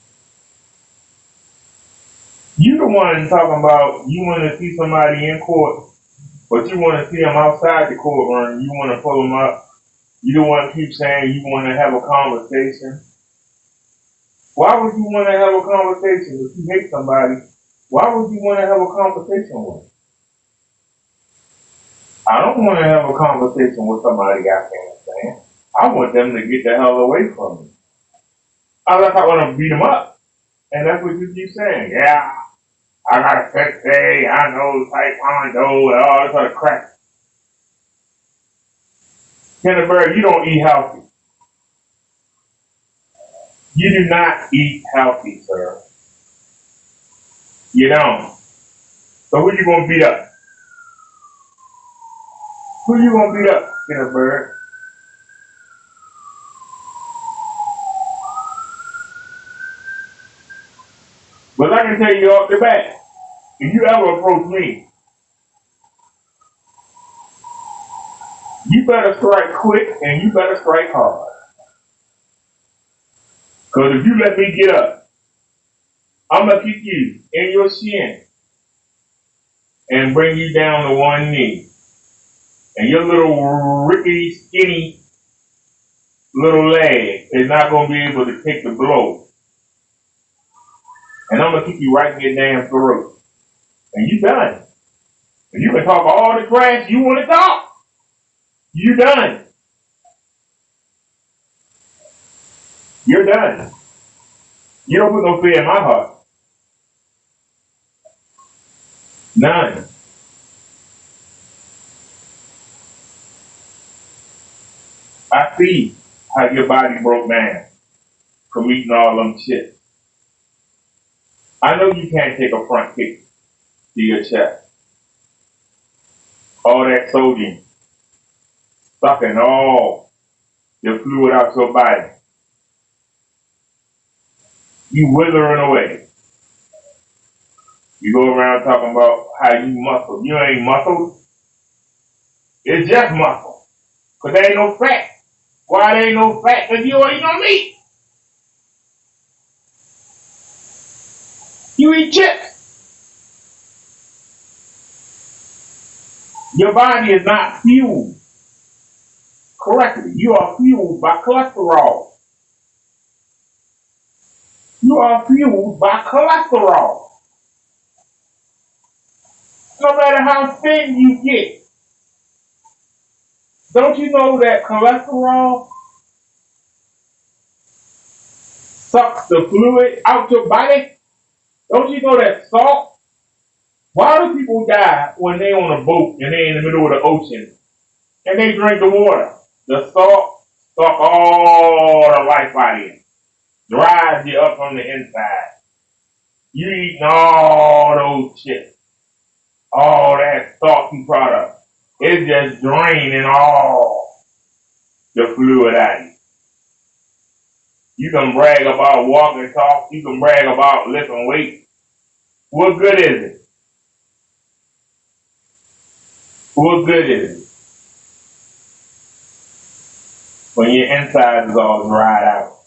You the one talking about you want to see somebody in court, but you want to see them outside the courtroom. You want to pull them up. You don't want to keep saying you want to have a conversation. Why would you want to have a conversation if you hate somebody? Why would you want to have a conversation with them? I don't want to have a conversation with somebody I can't stand. I want them to get the hell away from me. I want to beat them up. And that's what you keep saying. Yeah, I got a sex day, I know Taekwondo, and all this other crap. Kenneth Bird, you don't eat healthy. You do not eat healthy, sir. You don't. So who you gonna beat up? Who you gonna beat up, Kenneth Bird? But I can tell you off the bat, if you ever approach me You better strike quick and you better strike hard. Because if you let me get up, I'm going to kick you in your shin and bring you down to one knee. And your little rickety, skinny little leg is not going to be able to take the blow. And I'm going to kick you right in your damn throat. And you done. And you can talk all the trash you want to talk. You done. You're done. You don't put no fear in my heart. None. I see how your body broke down from eating all them shit. I know you can't take a front kick to your chest. All that sodium sucking all the fluid out your body. You withering away. You go around talking about how you muscle. You ain't muscle. It's just muscle. Because there ain't no fat. Why there ain't no fat? Because you ain't no meat. You eat chips. Your body is not fueled correctly. You are fueled by cholesterol. You are fueled by cholesterol. No matter how thin you get, don't you know that cholesterol sucks the fluid out your body? Don't you know that salt? Why do people die when they on a boat and they in the middle of the ocean and they drink the water? The salt suck all the life out of you. Dries you up from the inside. You eating all those chips. All that salty product. It's just draining all the fluid out of you. You can brag about walk and talk. You can brag about lifting weight. What good is it? What good is it when your insides is all dried out?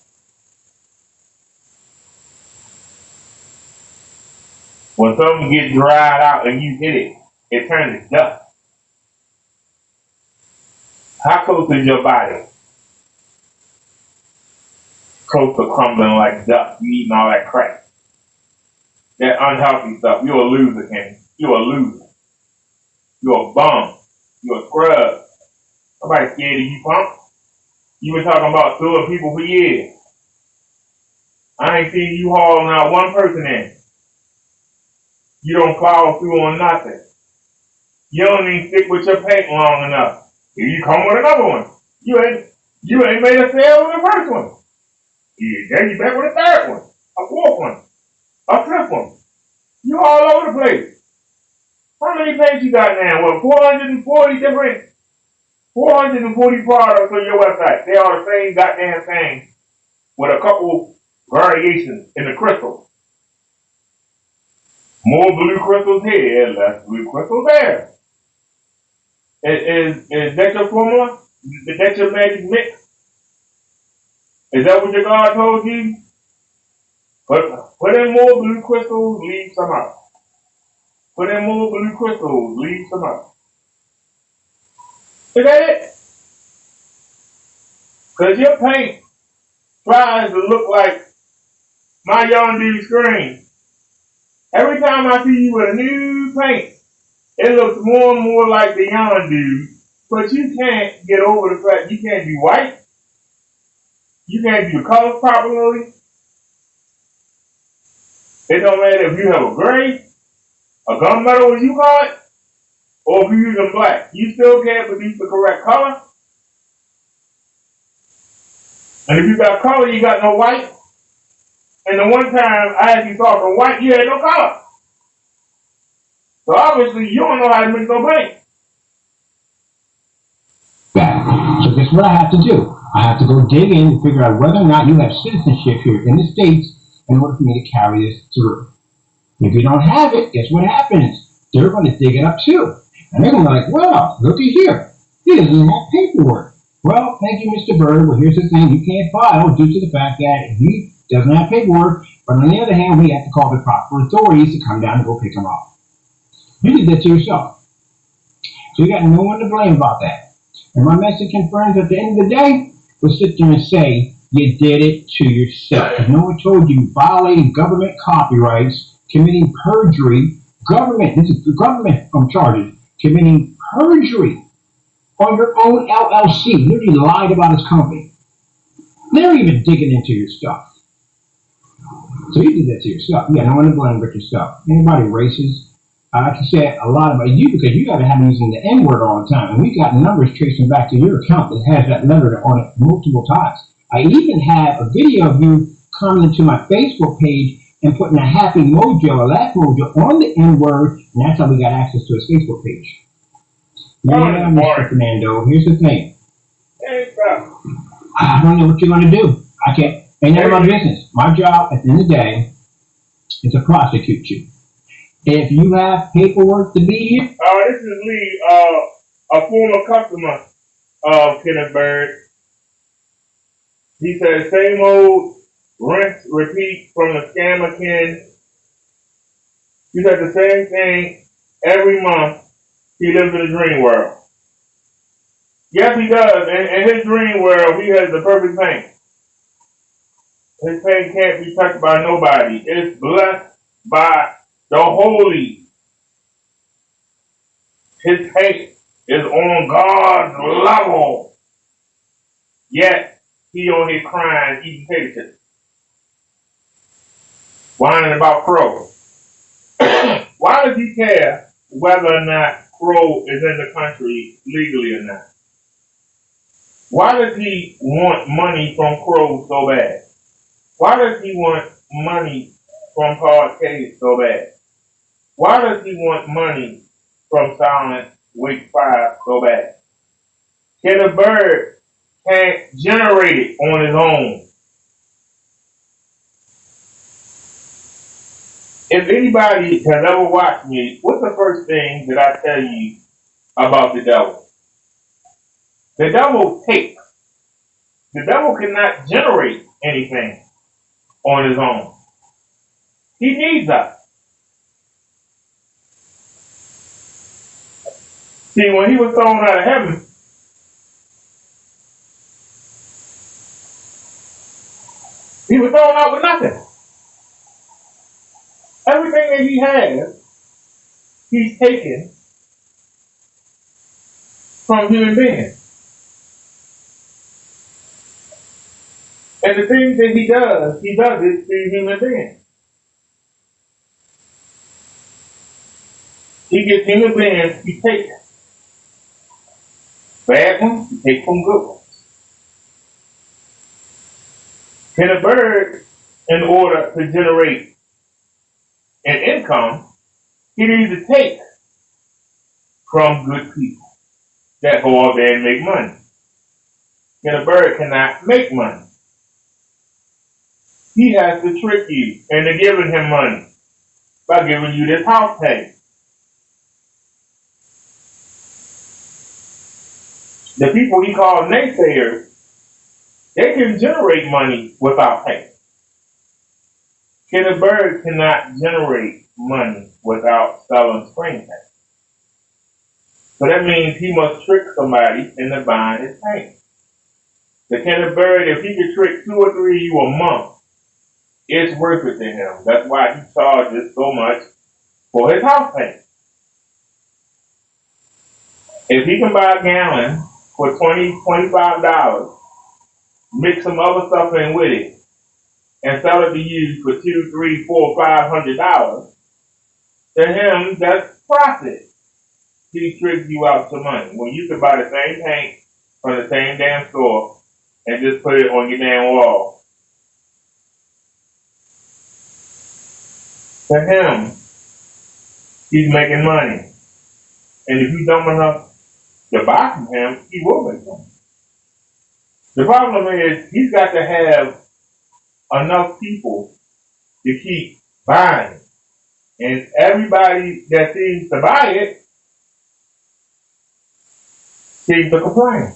When something gets dried out and you hit it, it turns to dust. How close is your body? Close to crumbling like dust. You eating all that crap. That unhealthy stuff. You're a loser, Kenny. You're a loser. You're a bum. You're a scrub. Nobody's scared of you, punk. You been talking about suing people for years. I ain't seen you haul not one person in. You don't follow through on nothing. You don't even stick with your paint long enough. If you come with another one, you ain't made a sale with the first one. Then you back with a third one, a fourth one, a fifth one. You all over the place. How many paints you got now? Well, 440 products on your website. They are the same goddamn thing with a couple variations in the crystal. More blue crystals here, less blue crystals there. Is that your formula? Is that your magic mix? Is that what your God told you? Put in more blue crystals, leave some out. Put in more blue crystals, leave some out. Is that it? Because your paint tries to look like my young dude screen. Every time I see you with a new paint, it looks more and more like the young dude. But you can't get over the fact you can't do white. You can't do the colors properly. It don't matter if you have a gray, a gunmetal as you call it, or if you're using black. You still can't produce the correct color. And if you got color, you got no white. And the one time I had you talk from white, you had no color. So obviously you don't know how to mix no paint. So guess what I have to do? I have to go dig in and figure out whether or not you have citizenship here in the States in order for me to carry this through. If you don't have it, guess what happens? They're going to dig it up too. And they're going to be like, well, looky here. He doesn't even have paperwork. Well, thank you, Mr. Bird. Well, here's the thing. You can't file due to the fact that he doesn't have paperwork. But on the other hand, we have to call the proper authorities to come down and go pick him up. You did that to yourself. So you got no one to blame about that. And my Mexican friends at the end of the day will sit there and say, you did it to yourself. If no one told you violating government copyrights, committing perjury, this is the government charges, committing perjury on your own LLC, literally lied about his company. They're even digging into your stuff. So you did that to yourself. You got no one to blame but yourself. Anybody racist? I can say a lot about you because you got to have using the N word all the time. And we got numbers tracing back to your account that has that letter on it multiple times. I even have a video of you coming to my Facebook page and putting a happy mojo, a laugh mojo on the N word, and that's how we got access to his Facebook page. Yeah, Mr. Fernando, here's the thing. I don't know what you're going to do. I can't. Ain't none of my business. My job at the end of the day is to prosecute you. If you have paperwork to be here. This is Lee, a former customer of Kenneth Bird. He said, same old rinse, repeat from the scammer Ken. He said the same thing every month. He lives in a dream world. Yes, he does. In his dream world, he has the perfect paint. His paint can't be touched by nobody. It's blessed by the holy. His paint is on God's level. Yet, he on here crying, eating potato chips. Whining about Crow. Why does he care whether or not Crow is in the country legally or not? Why does he want money from Crow so bad? Why does he want money from Parquet so bad? Why does he want money from Silent Wake 5 so bad? Kenneth Bird can't generate it on his own. If anybody has ever watched me, what's the first thing that I tell you about the devil? The devil takes. The devil cannot generate anything on his own. He needs us. See, when he was thrown out of heaven, he was thrown out with nothing. Everything that he has, he's taken from human beings. And the things that he does it to human beings. He gets human beings, he takes bad ones, he takes from good ones. Kenneth Bird, in order to generate an income, he needs to take from good people that go out there and make money. Kenneth Bird cannot make money. He has to trick you into giving him money by giving you this house pay. The people he calls naysayers, they can generate money without pay. Kenneth Bird cannot generate money without selling screen paint. So that means he must trick somebody into buying his paint. The Kenneth Bird, if he could trick 2 or 3 of you a month, it's worth it to him. That's why he charges so much for his house paint. If he can buy a gallon for $20, $25, mix some other stuff in with it, and sell it to you for $200, $300, $400, $500, to him, that's profit. He tricks you out to money. When you can buy the same paint from the same damn store and just put it on your damn wall. To him, he's making money. And if you're dumb enough to buy from him, he will make money. The problem is, he's got to have enough people to keep buying. And everybody that seems to buy it Seems to complain.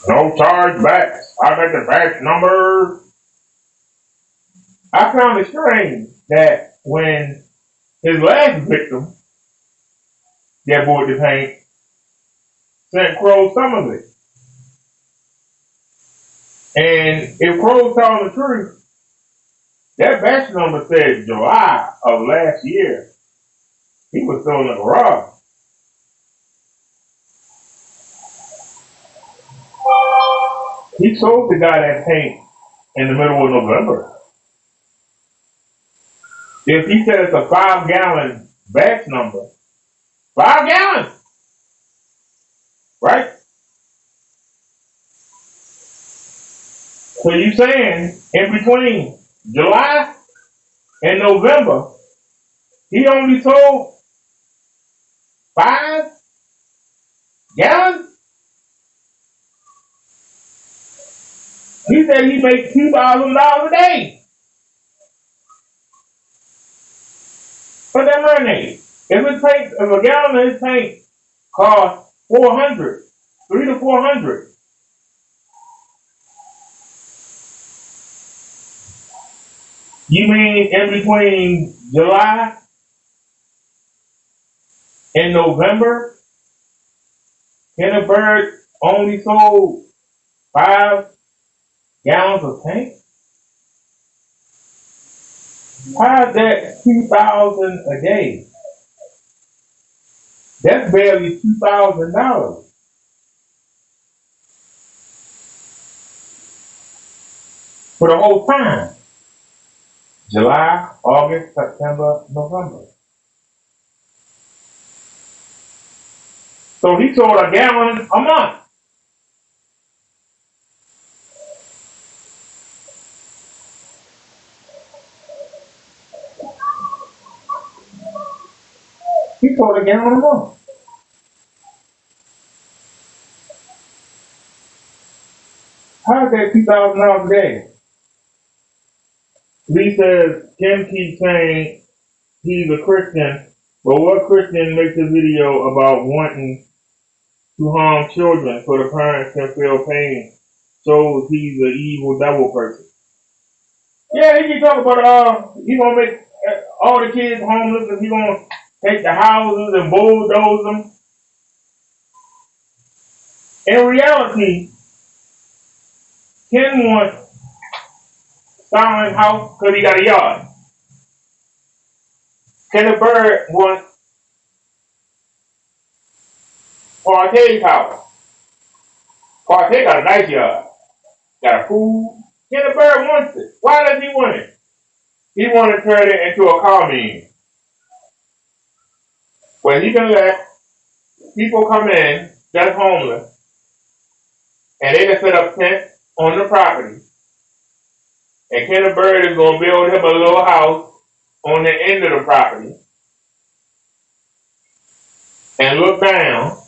No chargebacks. I got the batch number. I found it strange that when his last victim that bought the paint sent Crow some of it. And if Crow's telling the truth, that batch number said July of last year. He was still in the garage. He sold the guy that paint in the middle of November. If he said it's a 5-gallon batch number, 5 gallons, right? So you saying in between July and November, he only sold 5 gallons? He said he makes $2,000 a day for that marinade. If a gallon of his paint costs 400, 300 to 400. You mean in between July and November, Kenneth Bird only sold 5 gallons of paint? How's that 2,000 a day? That's barely $2,000 for the whole time. July, August, September, November. So he sold a gallon a month. He sold a gallon a month. How's that $2,000 a day? Lee says, Kim keeps saying he's a Christian, but what Christian makes a video about wanting to harm children so the parents can feel pain? Shows he's an evil devil person. Yeah, he can talk about he gonna make all the kids homeless and he gonna take the houses and bulldoze them. In reality, Ken wants Stalin house because he got a yard. Kenneth Bird wants Partay's house. Partay got a nice yard. Got a pool. Kenneth Bird wants it. Why does he want it? He wants to turn it into a commune where he can let people come in that's homeless and they can set up tents on the property. And Kenneth Bird is going to build him a little house on the end of the property and look down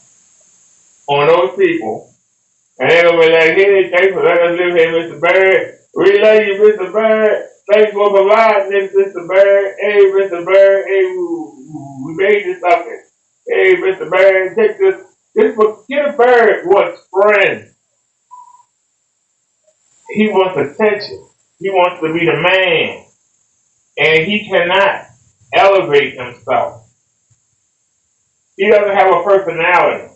on those people. And they're going to be like, hey, thanks for letting us live here, Mr. Bird. We love you, Mr. Bird. Thanks for providing this, Mr. Bird. Hey, Mr. Bird. Hey, we made this something. Hey, Mr. Bird, take this. Kenneth Bird wants friends. He wants attention. He wants to be the man. And he cannot elevate himself. He doesn't have a personality.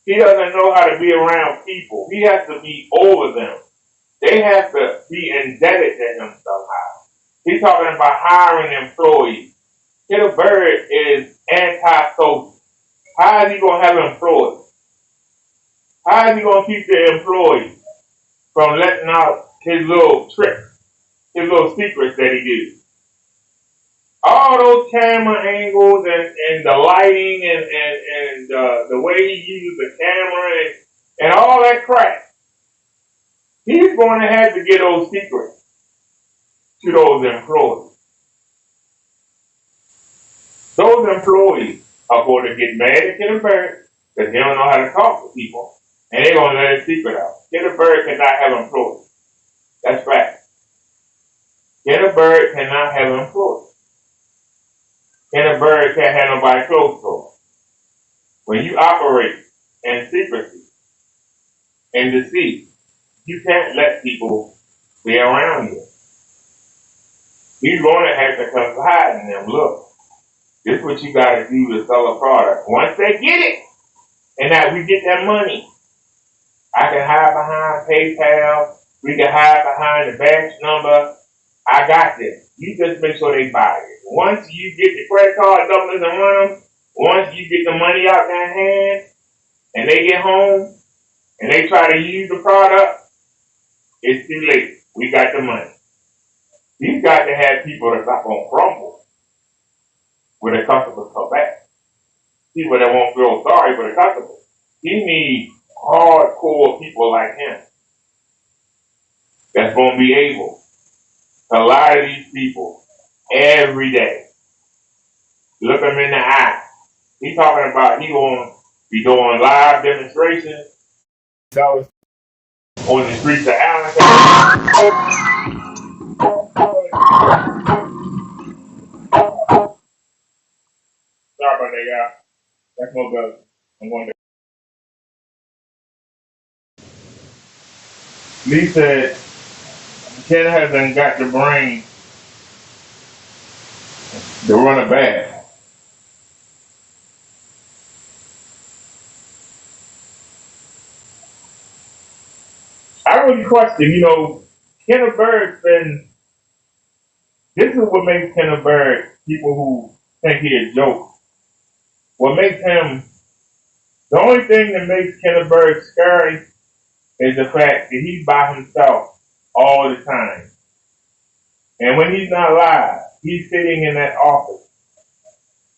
He doesn't know how to be around people. He has to be over them. They have to be indebted to him somehow. He's talking about hiring employees. Kenneth Bird is anti-social. How is he going to have employees? How is he going to keep the employees from letting out his little tricks, his little secrets that he did? All those camera angles and the lighting and the way he uses the camera and all that crap, he's going to have to get those secrets to those employees. Those employees are going to get mad at Kenneth Bird because they don't know how to talk to people, and they're going to let his secret out. Kenneth Bird cannot have employees. That's fact. Kenneth Bird cannot have employees. Kenneth Bird can't have nobody close to him. When you operate in secrecy and deceit, you can't let people be around you. You're going to have to confide in them. Look, this is what you got to do to sell a product. Once they get it, and that we get that money, I can hide behind PayPal. We can hide behind the batch number. I got this. You just make sure they buy it. Once you get the credit card numbers and run them, once you get the money out their hand, and they get home, and they try to use the product, it's too late. We got the money. You got to have people that's not going to crumble when the customers come back. People that won't feel sorry for the customers. He needs hardcore people like him that's going to be able to lie to these people every day. Look them in the eye. He's talking about he going to be doing live demonstrations on the streets of Allentown. Sorry about that, y'all. That's no good. I'm going to. Lee said, Ken hasn't got the brain to run a bad. I really question, Kenneth Bird's been, this is what makes Kenneth Bird, people who think he a joke, what makes him, the only thing that makes Kenneth Bird scary is the fact that he's by himself all the time. And when he's not live, he's sitting in that office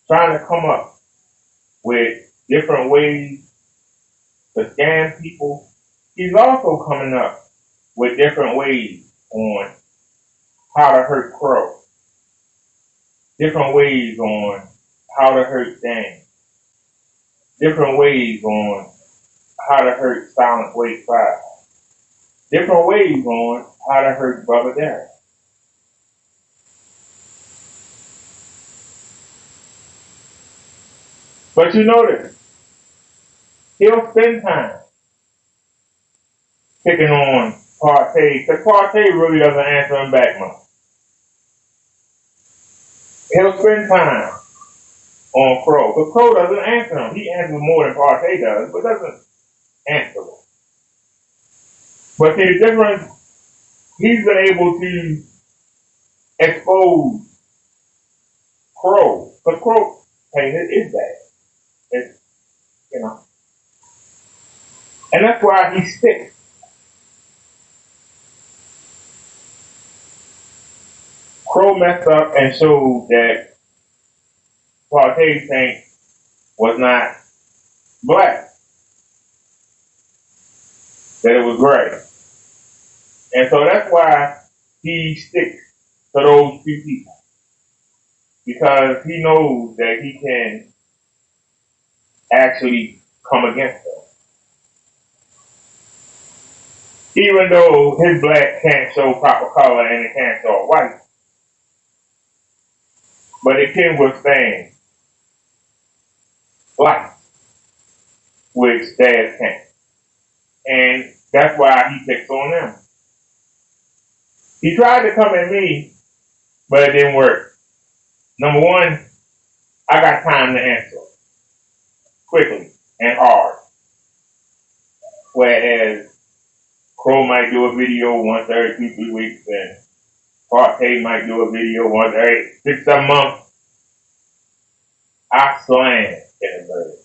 trying to come up with different ways to scam people. He's also coming up with different ways on how to hurt Crow, different ways on how to hurt Dan, different ways on how to hurt Silent Wake 5, different ways on how to hurt Brother Derek. But you notice, he'll spend time picking on Partey, because Partey really doesn't answer him back much. He'll spend time on Crow, because Crow doesn't answer him. He answers more than Partey does, but doesn't answer him. But see, the difference, he's been able to expose Crow, because Crow, hey, it is bad. It's, and that's why he sticks. Crow messed up and showed that Partey Saint was not black, that it was gray. And so that's why he sticks to those two people. Because he knows that he can actually come against them. Even though his black can't show proper color and it can't show white. But it can withstand light, which theirs can't. And that's why he picks on them. He tried to come at me, but it didn't work. Number one, I got time to answer quickly and hard. Whereas Crow might do a video once every 2-3 weeks, and Partey might do a video once every 6-7 months. I slam Kenneth Bird.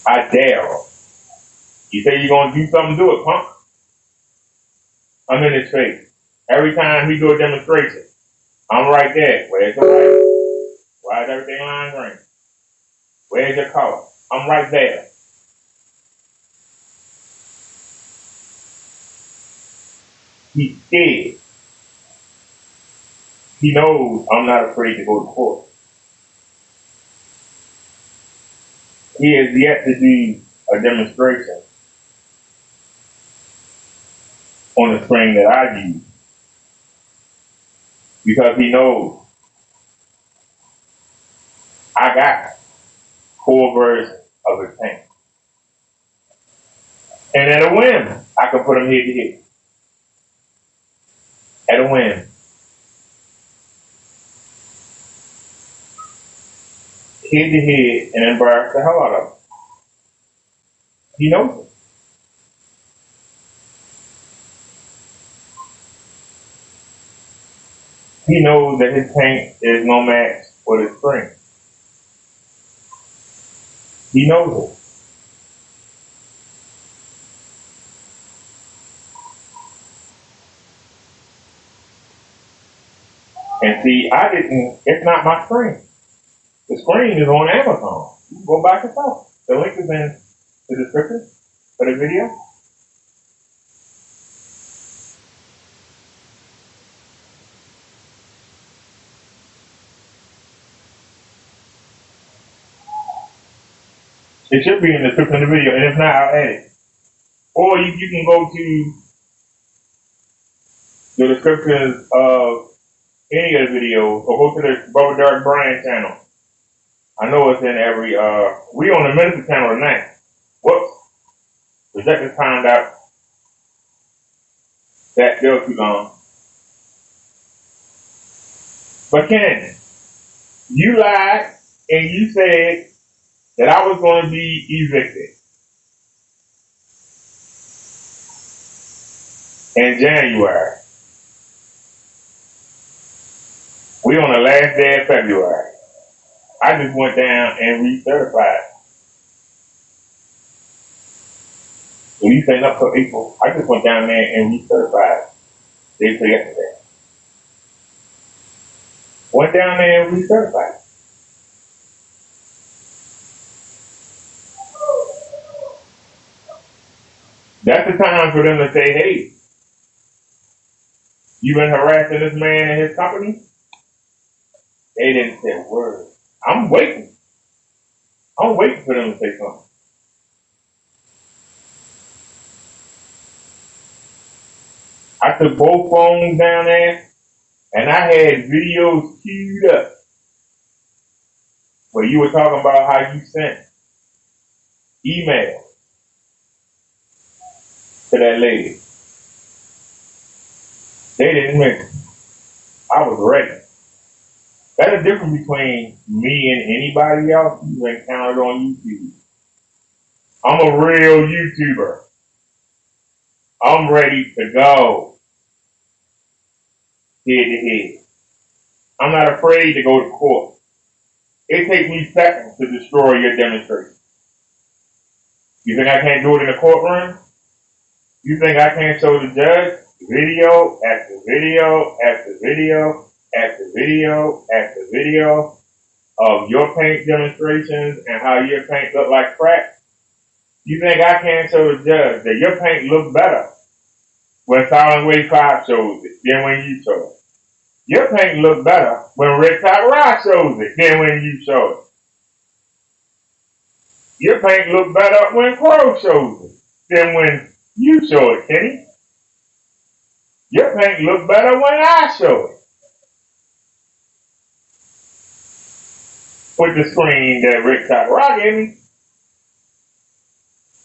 I dare. You say you're going to do something, do it, punk. I'm in his face. Every time he do a demonstration, I'm right there. Where's the light? Why is everything lime green? Where's your color? I'm right there. He's scared. He knows I'm not afraid to go to court. He has yet to do a demonstration on the screen that I use because he knows I got it. full version of his paint. And at a whim, I can put them head to head. At a whim. Head to head and embarrass the hell out of him. He knows it. He knows that his paint is no match for his spring. He knows it. And see, it's not my screen. The screen is on Amazon. You can go back and forth. The link is in the description for the video. It should be in the description of the video, and if not, I'll add it. Or you can go to the descriptions of any of the videos, or go to the Revbrothaderr brand channel. I know it's in every, we on the minister channel tonight. Whoops. Projectors timed out. That still too long. But Ken, you lied and you said that I was going to be evicted in January. We on the last day of February. I just went down and recertified. So you saying up to April, I just went down there and recertified. Day till yesterday. Went down there and recertified. That's the time for them to say, hey, you been harassing this man and his company? They didn't say a word. I'm waiting. I'm waiting for them to say something. I took both phones down there and I had videos queued up where you were talking about how you sent email to that lady. They didn't mention. I was ready. That's the difference between me and anybody else you've encountered on YouTube. I'm a real YouTuber. I'm ready to go head to head. I'm not afraid to go to court. It takes me seconds to destroy your demonstration. You think I can't do it in the courtroom? You think I can't show the judge video after video after video after video after video of your paint demonstrations and how your paint look like crap? You think I can't show the judge that your paint looks better when Silent Wave 5 shows it than when you show it? Your paint look better when Revbrothaderr shows it than when you show it. Your paint look better when Crow shows it than when you show it, Kenny. Your paint look better when I show it. With the screen that Revbrothaderr gave me.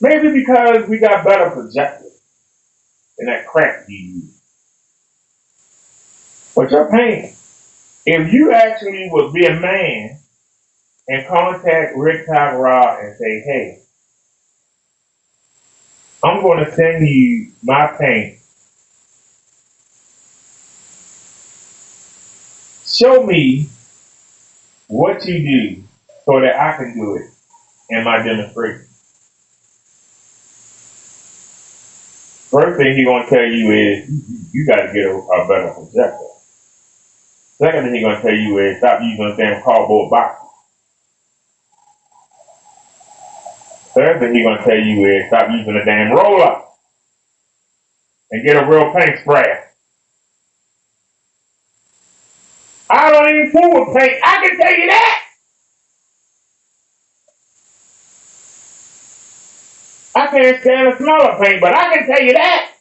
Maybe because we got better projectors than that crap you use. But your paint, if you actually would be a man and contact Revbrothaderr and say, hey, I'm going to send you my paint. Show me what you do so that I can do it in my demonstration. First thing he's going to tell you is you got to get a better projector. Second thing he's going to tell you is stop using a damn cardboard box. Third thing he's going to tell you is stop using a damn roller and get a real paint sprayer. I don't even fool with paint. I can tell you that. I can't stand the smell of paint, but I can tell you that.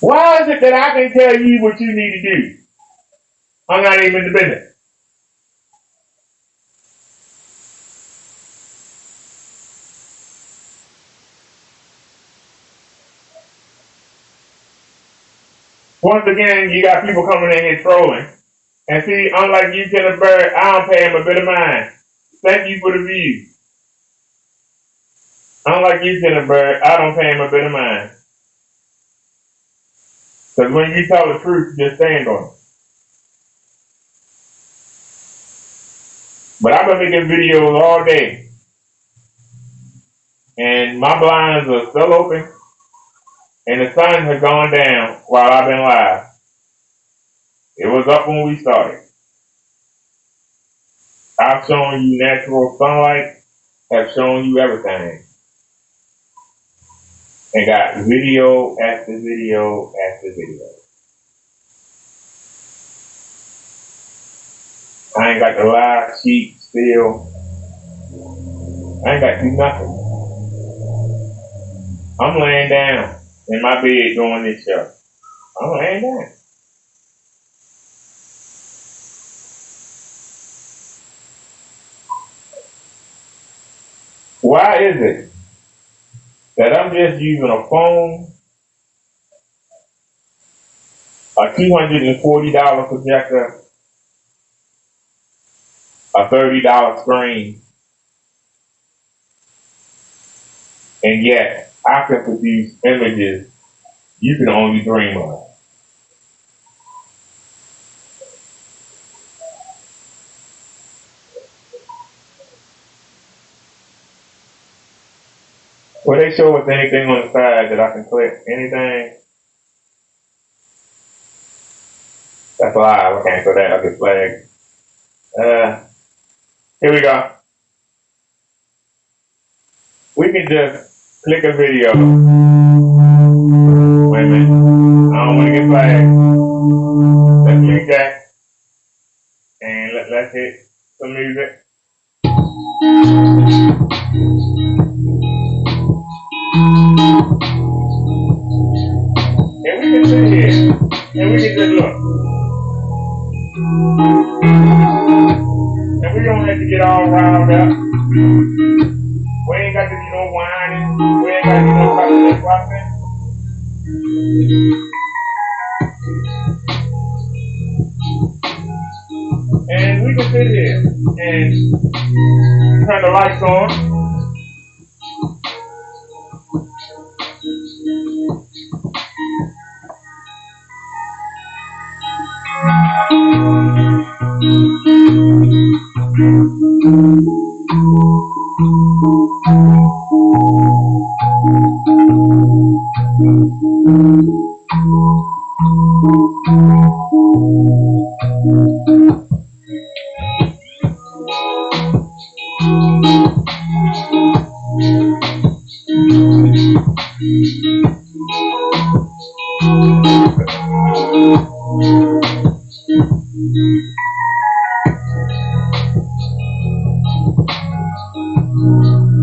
Why is it that I can tell you what you need to do? I'm not even in the business. Once again, you got people coming in here trolling. And see, unlike you, Kenneth Bird, I don't pay him a bit of mind. Thank you for the view. Unlike you, Kenneth Bird, I don't pay him a bit of mind. Because when you tell the truth, just stand on it. But I've been making videos all day. And my blinds are still open. And the sun has gone down while I've been live. It was up when we started. I've shown you natural sunlight. Have shown you everything. And got video after video after video. I ain't got the live sheet still. I ain't got to do nothing. I'm laying down in my bed doing this show. I'm laying down. Why is it that I'm just using a phone, a $240 projector, a $30 screen, and yet I can produce images you can only dream of? Will they show us anything on the side that I can click? Anything? That's live. I can't put that up the flag. Here we go. We can just click a video. Wait a minute. I don't want to get flagged. Let's click that. And let's hit some music. And we can sit here. And we can just look. And we don't have to get all riled up. We ain't got to do no whining. We ain't got to do no fucking and fussing. And we can sit here and turn the lights on.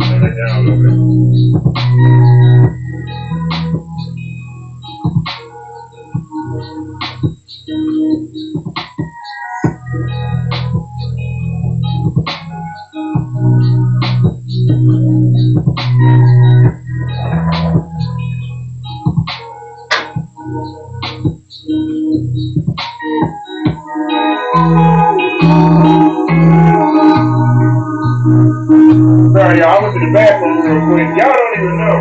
Turn it down a little bit. Sorry, y'all. I went to the bathroom real quick. Y'all don't even know.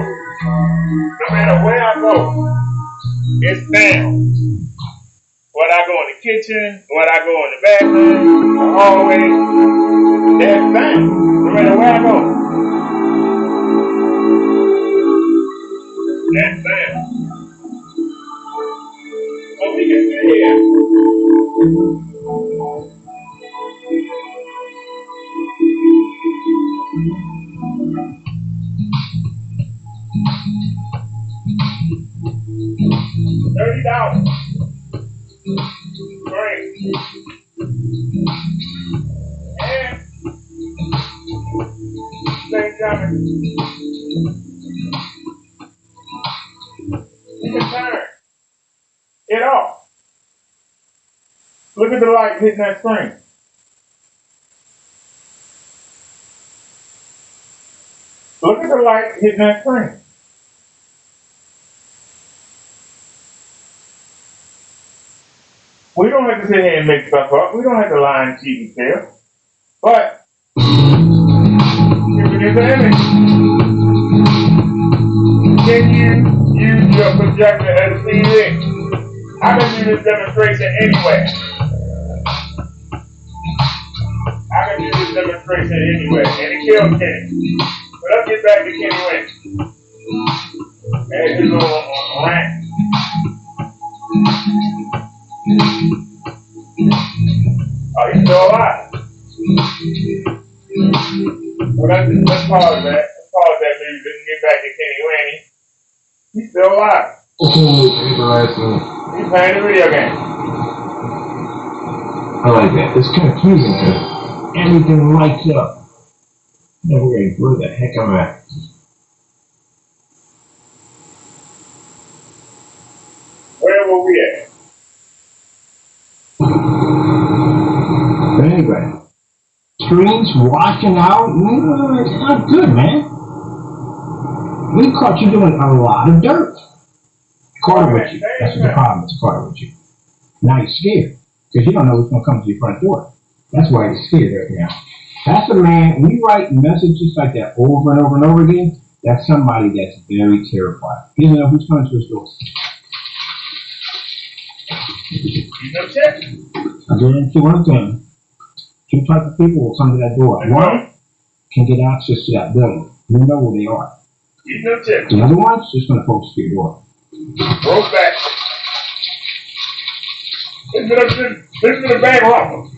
No matter where I go, it's down. Whether I go in the kitchen, whether I go in the bathroom, the hallway, that's down. No matter where I go, that's down. Oh, we can sit here. $30. Great. And same time, you can turn it off. Look at the light hitting that screen. Look at the light hitting that screen. We don't have to sit here and make stuff up. We don't have to lie and cheat and tell. But if it is an image, can you use your projector as TV? I can do this demonstration anywhere. And it kills Kenny. But let's get back to Kenny Wynn. And his little rant. Oh, he's still alive. Well, let's pause that. Let's pause that music and get back to Kenny Wynn. He's still alive. He's playing the video game. I like that. It's confusing because everything lights up. Never really where the heck am I at? Where were we at? But anyway, screens washing out. It's not good, man. We caught you doing a lot of dirt. Caught it with you. That's what the problem is. Caught it with you. Now you're scared because you don't know what's going to come to your front door. That's why you're scared right now. That's a man. When you write messages like that over and over and over again, that's somebody that's very terrified. He doesn't know who's coming to his door. I guarantee one thing. Two types of people will come to that door. One can get access to that building. You know where they are. The other one's just going to focus to your door. Roll back. Listen to the bad rumble.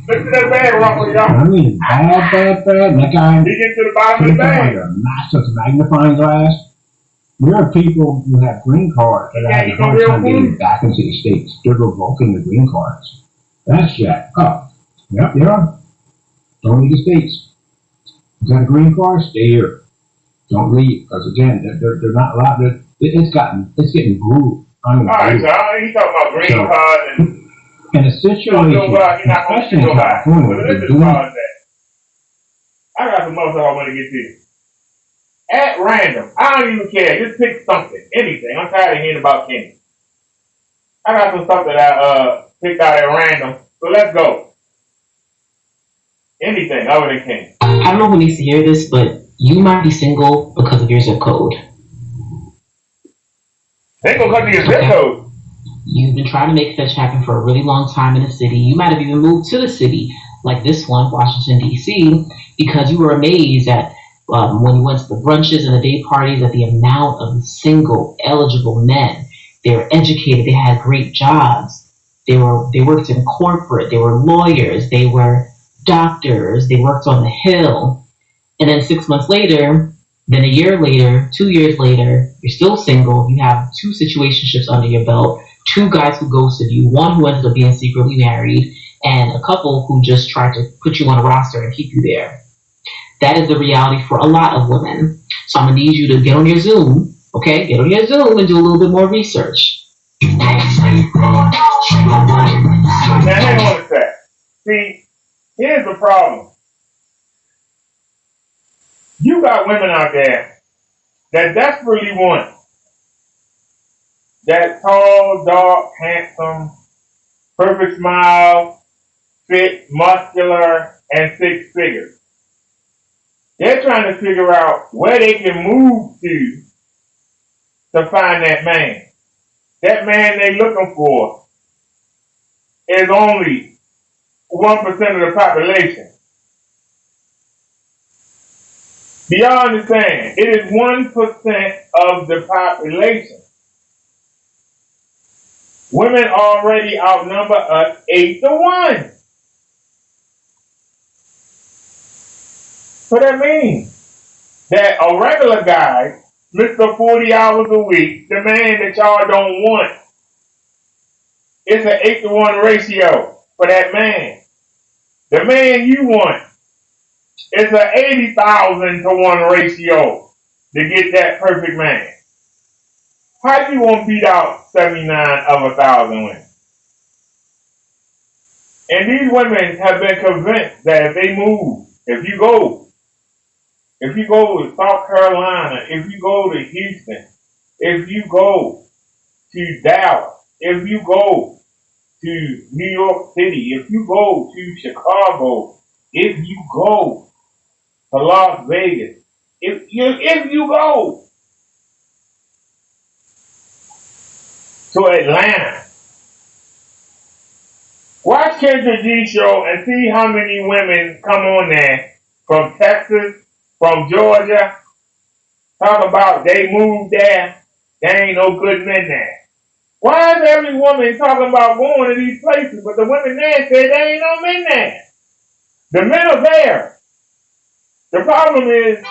Listen to that bad rumble, y'all. I mean, bad. That guy. He gets to the bottom of the bag. A massive magnifying glass. There are people who have green cards that have a hard time getting back into the States. They're revoking the green cards. That's jacked up. Yep, they are. Don't leave the States. You got a green card? Stay here. Don't leave, because again, they're not allowed to. It's getting brutal. I mean, all right, so he's talking about green cards and a situation, especially in California, I got some more stuff I want to get to. At random, I don't even care. Just pick something, anything. I'm tired of hearing about Kenny. I got some stuff that I picked out at random. So let's go. Anything other than Kenny. I don't know who needs to hear this, but you might be single because of your zip code. Single because of your zip code? You've been trying to make fetch happen for a really long time in the city. You might have even moved to the city, like this one, Washington, D.C., because you were amazed at when you went to the brunches and the day parties at the amount of single, eligible men. They were educated. They had great jobs. They worked in corporate. They were lawyers. They were doctors. They worked on the Hill. And then 6 months later, then a year later, 2 years later, you're still single. You have 2 situationships under your belt, 2 guys who ghosted you, 1 who ended up being secretly married, and a couple who just tried to put you on a roster and keep you there. That is the reality for a lot of women. So I'm going to need you to get on your Zoom, okay? Get on your Zoom and do a little bit more research. Now, hang on a sec. See, here's the problem. You got women out there that desperately want that tall, dark, handsome, perfect smile, fit, muscular, and 6 figures. They're trying to figure out where they can move to find that man. That man they're looking for is only 1% of the population. Do y'all understand? It is 1% of the population. Women already outnumber us 8-1. So that means that a regular guy, Mr. 40 hours a week, the man that y'all don't want, it's an 8-1 ratio for that man. The man you want, it's an 80,000-to-1 ratio to get that perfect man. How you want to beat out 79 of 1,000 women? And these women have been convinced that if they move, if you go to South Carolina, if you go to Houston, if you go to Dallas, if you go to New York City, if you go to Chicago, if you go to Las Vegas, if you go to Atlanta, watch Kendra G show and see how many women come on there from Texas, from Georgia, talk about they moved there, there ain't no good men there. Why is every woman talking about going to these places, but the women there say there ain't no men there? The men are there. The problem is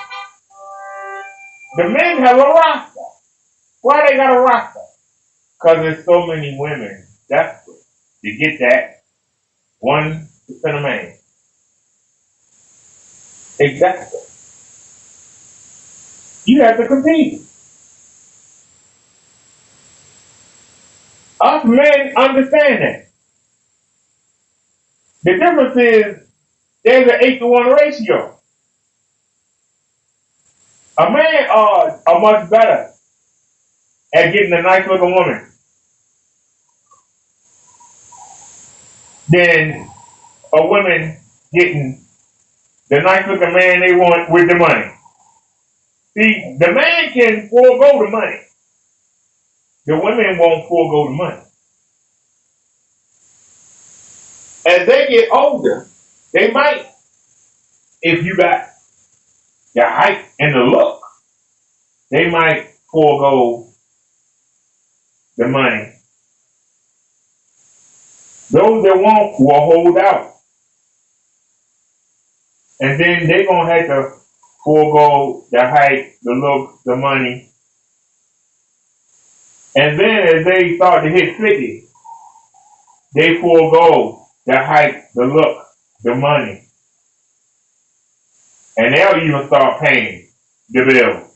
the men have a roster. Why they got a roster? Because there's so many women desperate to get that 1% of man. Exactly. You have to compete. Us men understand that. The difference is there's an 8-to-1 ratio. A man are much better at getting a nice looking woman than a woman getting the nice looking man they want with the money. See, the man can forego the money. The women won't forego the money. As they get older, they might, if you got the height and the look, they might forego the money. Those that won't will hold out. And then they're going to have to forego the height, the look, the money. And then as they start to hit 50, they forego the height, the look, the money. And they'll even start paying the bill.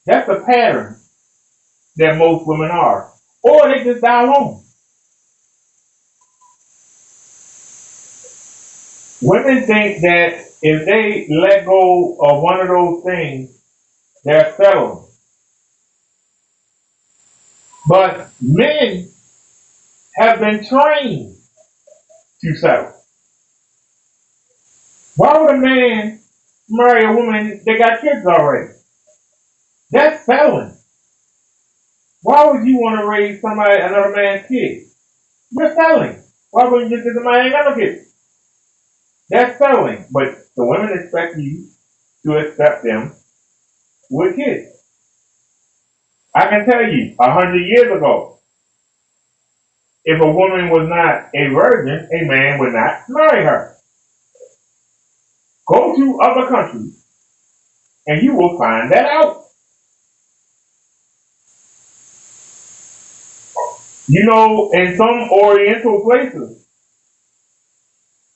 That's the pattern that most women are. Or they just die alone. Women think that if they let go of one of those things, they're settled. But men have been trained to settle. Why would a man marry a woman that got kids already? That's settling. Why would you want to raise another man's kids? You're settling. Why wouldn't you just get somebody ain't got no kids? That's settling. But the women expect you to accept them with kids. I can tell you, 100 years ago, if a woman was not a virgin, a man would not marry her. Go to other countries and you will find that out. You know, in some Oriental places,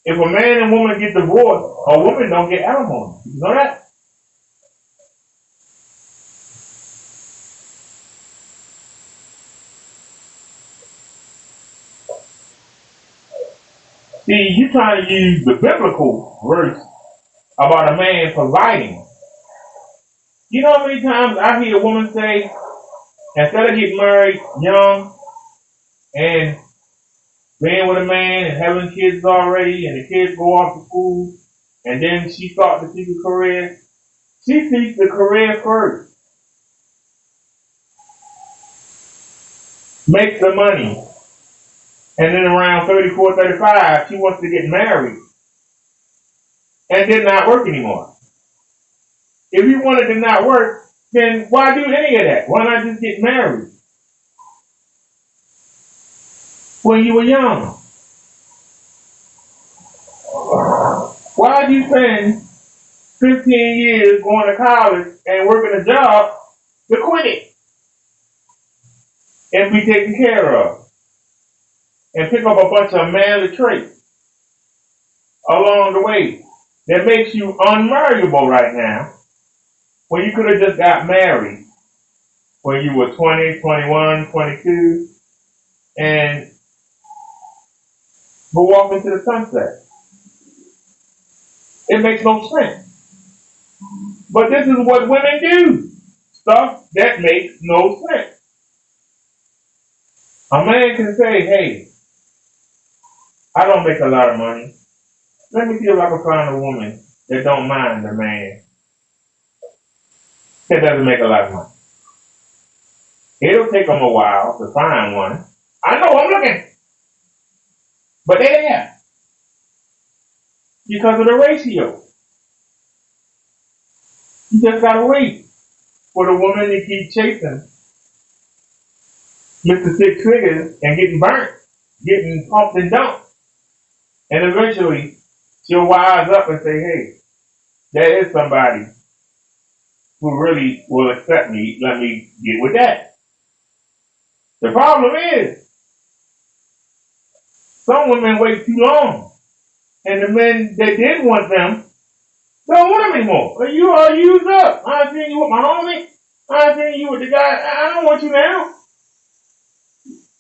if a man and woman get divorced, a woman don't get alimony. You know that? See, you trying to use the biblical verse about a man providing. You know how many times I hear a woman say, instead of getting married young and being with a man and having kids already and the kids go off to school and then she starts to seek a career, she seeks the career first. Makes the money. And then around 34, 35, she wants to get married and then not work anymore. If you wanted to not work, then why do any of that? Why not just get married when you were young? Why do you spend 15 years going to college and working a job to quit it and be taken care of and pick up a bunch of manly traits along the way that makes you unmarriable right now when you could have just got married when you were 20, 21, 22, and go off into the sunset. It makes no sense. But this is what women do. Stuff that makes no sense. A man can say, hey, I don't make a lot of money. Let me see if I can find a woman that don't mind a man that doesn't make a lot of money. It'll take them a while to find one. I know, I'm looking. But they're there because of the ratio. You just gotta wait for the woman to keep chasing Mr. Six Figures and getting burnt, getting pumped and dumped. And eventually, she'll wise up and say, hey, there is somebody who really will accept me. Let me get with that. The problem is, some women wait too long. And the men that did want them don't want them anymore. You are used up. I seen you with my homie. I seen you with the guy. I don't want you now.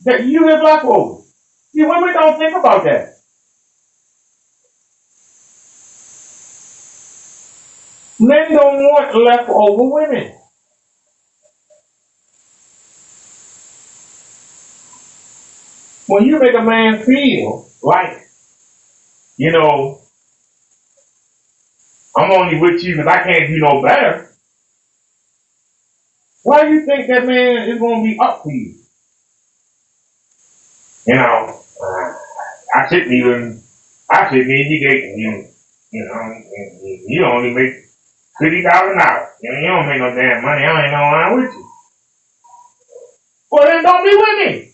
That you have leftovers. See, women don't think about that. Men don't want leftover women. When you make a man feel like, you know, I'm only with you because I can't do no better, why do you think that man is going to be up for you? You know, I shouldn't even be dating you. You know, you only make $50,000. You don't make no damn money. I ain't no line with you. Well, then don't be with me.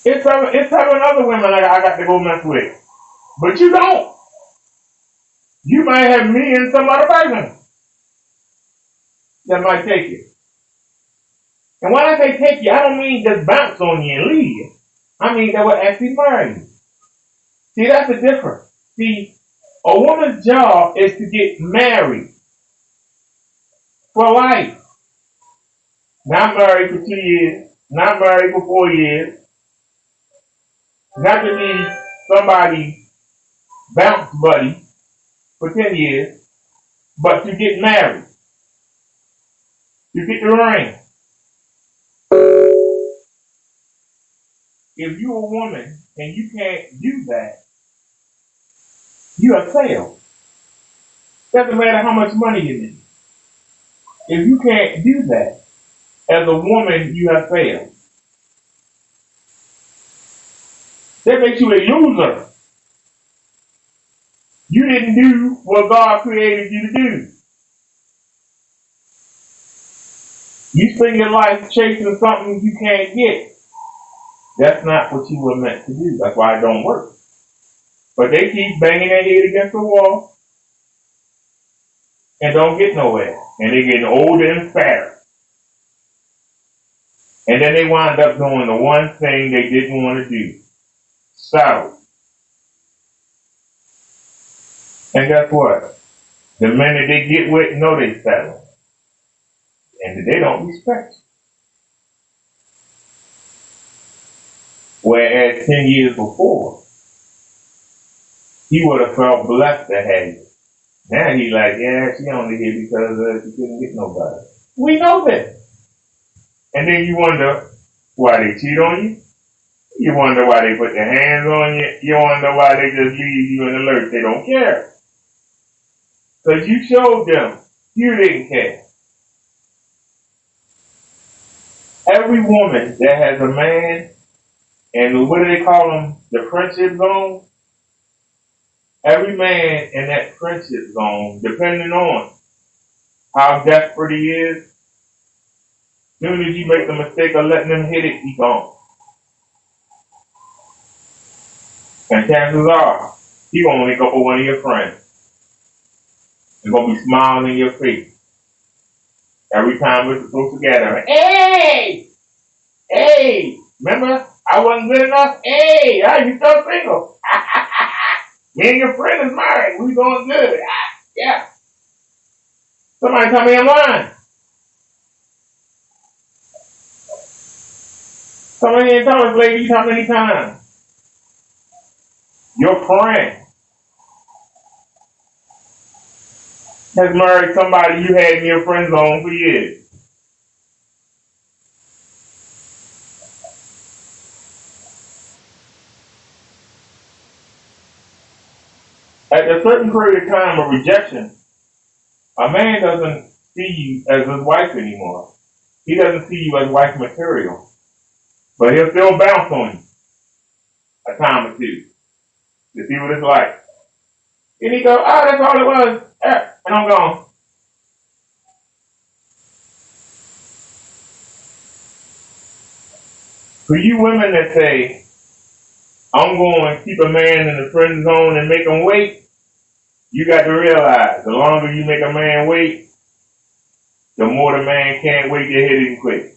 It's seven other women I got to go mess with. But you don't. You might have me and some other person that might take you. And when I say take you, I don't mean just bounce on you and leave you. I mean that will actually marry you. See, that's the difference. See, a woman's job is to get married for life. Not married for 2 years, not married for 4 years, not to be somebody's bounce buddy for 10 years, but to get married, to get the ring. If you're a woman and you can't do that, you have failed. Doesn't matter how much money you need. If you can't do that, as a woman, you have failed. That makes you a loser. You didn't do what God created you to do. You spend your life chasing something you can't get. That's not what you were meant to do. That's why it don't work. But they keep banging their head against the wall and don't get nowhere. And they're getting older and fatter. And then they wind up doing the one thing they didn't want to do. Settle. And guess what? The men that they get with know they settle. And they don't respect you. Whereas 10 years before, he would have felt blessed to have you. Now he's like, yeah, she only here because she couldn't get nobody. We know that. And then you wonder why they cheat on you. You wonder why they put their hands on you. You wonder why they just leave you in the lurch. They don't care. Because you showed them you didn't care. Every woman that has a man, and what do they call them? The friendship zone. Every man in that friendship zone, depending on how desperate he is, as soon as you make the mistake of letting him hit it, he's gone. And chances are, he gonna link up with one of your friends. They're gonna be smiling in your face every time we're supposed to gather. Hey! Hey! Remember, I wasn't good enough? Hey! You still single? Me and your friend is married. We doing good. Yeah. Somebody tell me I'm lying. Come in here and tell us, ladies, how many times your friend has married somebody you had in your friend zone for years. At a certain period of time of rejection, a man doesn't see you as his wife anymore. He doesn't see you as wife material. But he'll still bounce on you a time or two to see what it's like. And he goes, oh, that's all it was. And I'm gone. For you women that say, I'm going to keep a man in the friend zone and make him wait, you got to realize the longer you make a man wait, the more the man can't wait to hit him quick.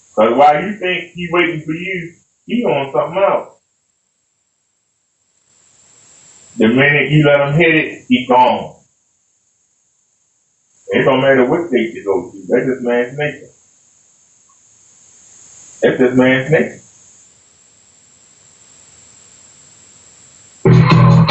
Because while you think he's waiting for you, he on something else. The minute you let him hit it, he gone. It don't matter what state you go to. That's this man's nature. That's this man's nature.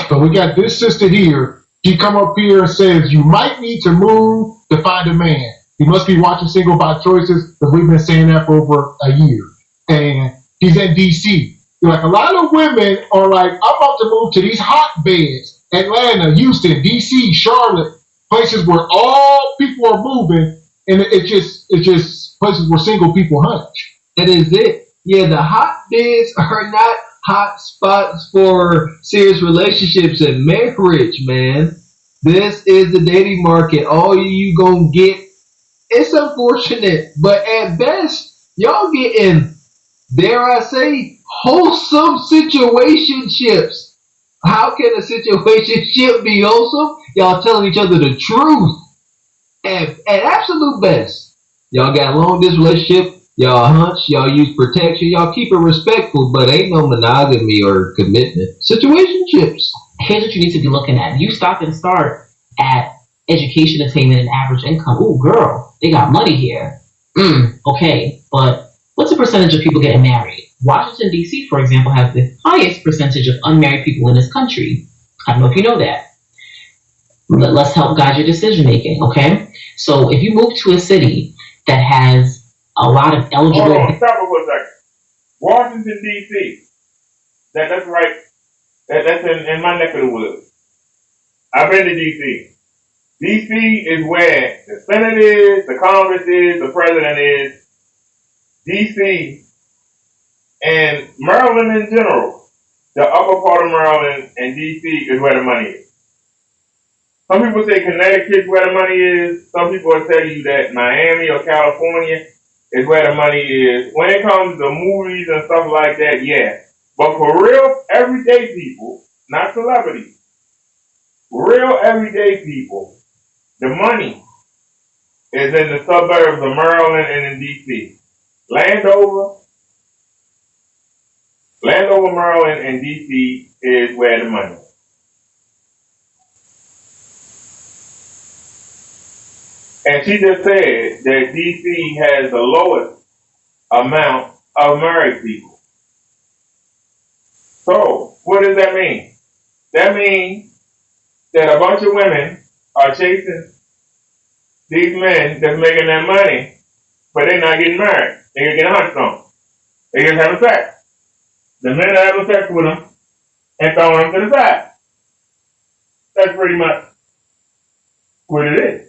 So we got this sister here. She come up here and says, you might need to move to find a man. You must be watching Single by Choices, because we've been saying that for over a year. And he's in D.C. Like, a lot of women are like, I'm about to move to these hotbeds. Atlanta, Houston, D.C., Charlotte, places where all people are moving, and it's just places where single people hunch. That is it. Yeah, the hotbeds are not hot spots for serious relationships and marriage, man. This is the dating market. All you gonna get, it's unfortunate, but at best, y'all getting, dare I say, wholesome situationships. How can a situationship be wholesome? Y'all telling each other the truth. At absolute best, y'all got a long distance relationship. Y'all hunch, y'all use protection, y'all keep it respectful, but ain't no monogamy or commitment. Situationships. Here's what you need to be looking at. You stop and start at education attainment and average income. Ooh, girl, they got money here. Okay, but what's the percentage of people getting married? Washington, D.C., for example, has the highest percentage of unmarried people in this country. I don't know if you know that. Let's help guide your decision making, okay? So if you move to a city that has a lot of eligible... Hold on, stop it for a second. Washington, D.C., that's right. That's in my neck of the woods. I've been to D.C. D.C. is where the Senate is, the Congress is, the President is. D.C. and Maryland in general, the upper part of Maryland and D.C. is where the money is. Some people say Connecticut's where the money is. Some people will tell you that Miami or California is where the money is. When it comes to movies and stuff like that, yeah. But for real everyday people, not celebrities, real everyday people, the money is in the suburbs of Maryland and in D.C. Landover, Maryland, and D.C. is where the money is. And she just said that D.C. has the lowest amount of married people. So, what does that mean? That means that a bunch of women are chasing these men that's making that money, but they're not getting married. They're getting hunched on. They just having sex. The men are having sex with them and throwing them to the side. That's pretty much what it is.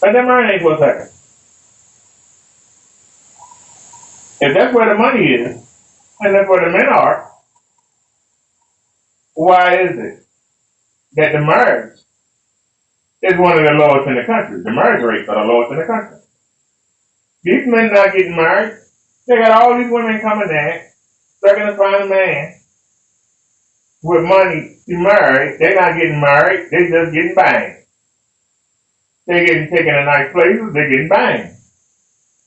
Let them marinate for a second. If that's where the money is, and that's where the men are, why is it that the marriage is one of the lowest in the country? The marriage rates are the lowest in the country. These men not getting married. They got all these women coming there, struggling to find a man with money to marry. They're not getting married. They're just getting banged. They're getting taken to nice places. They're getting banged.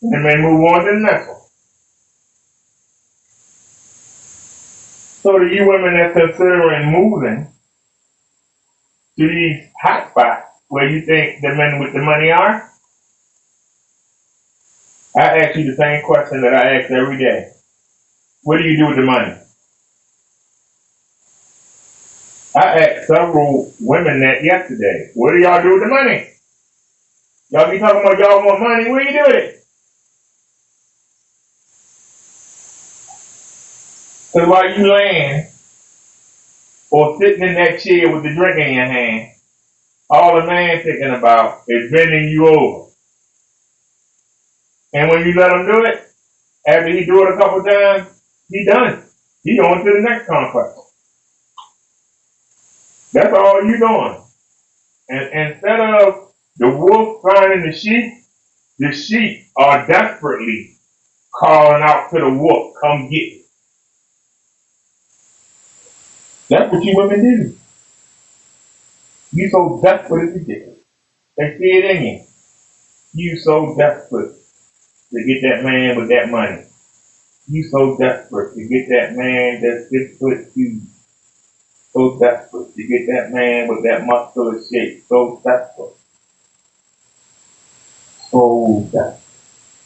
And then they move on to the next one. So to you women that's considering moving to these hot spots where you think the men with the money are, I ask you the same question that I ask every day. What do you do with the money? I asked several women that yesterday. What do y'all do with the money? Y'all be talking about y'all want money. What do you do with it? So while you laying or sitting in that chair with the drink in your hand, all the man thinking about is bending you over. And when you let him do it, after he do it a couple times, he done. He on to the next conquest. That's all you doing. And instead of the wolf finding the sheep are desperately calling out to the wolf, come get me. That's what you women do. You so desperate to get it. They see it in you. You so desperate to get that man with that money. You so desperate to get that man that's 6'2". So desperate to get that man with that muscular shape. So desperate. So desperate.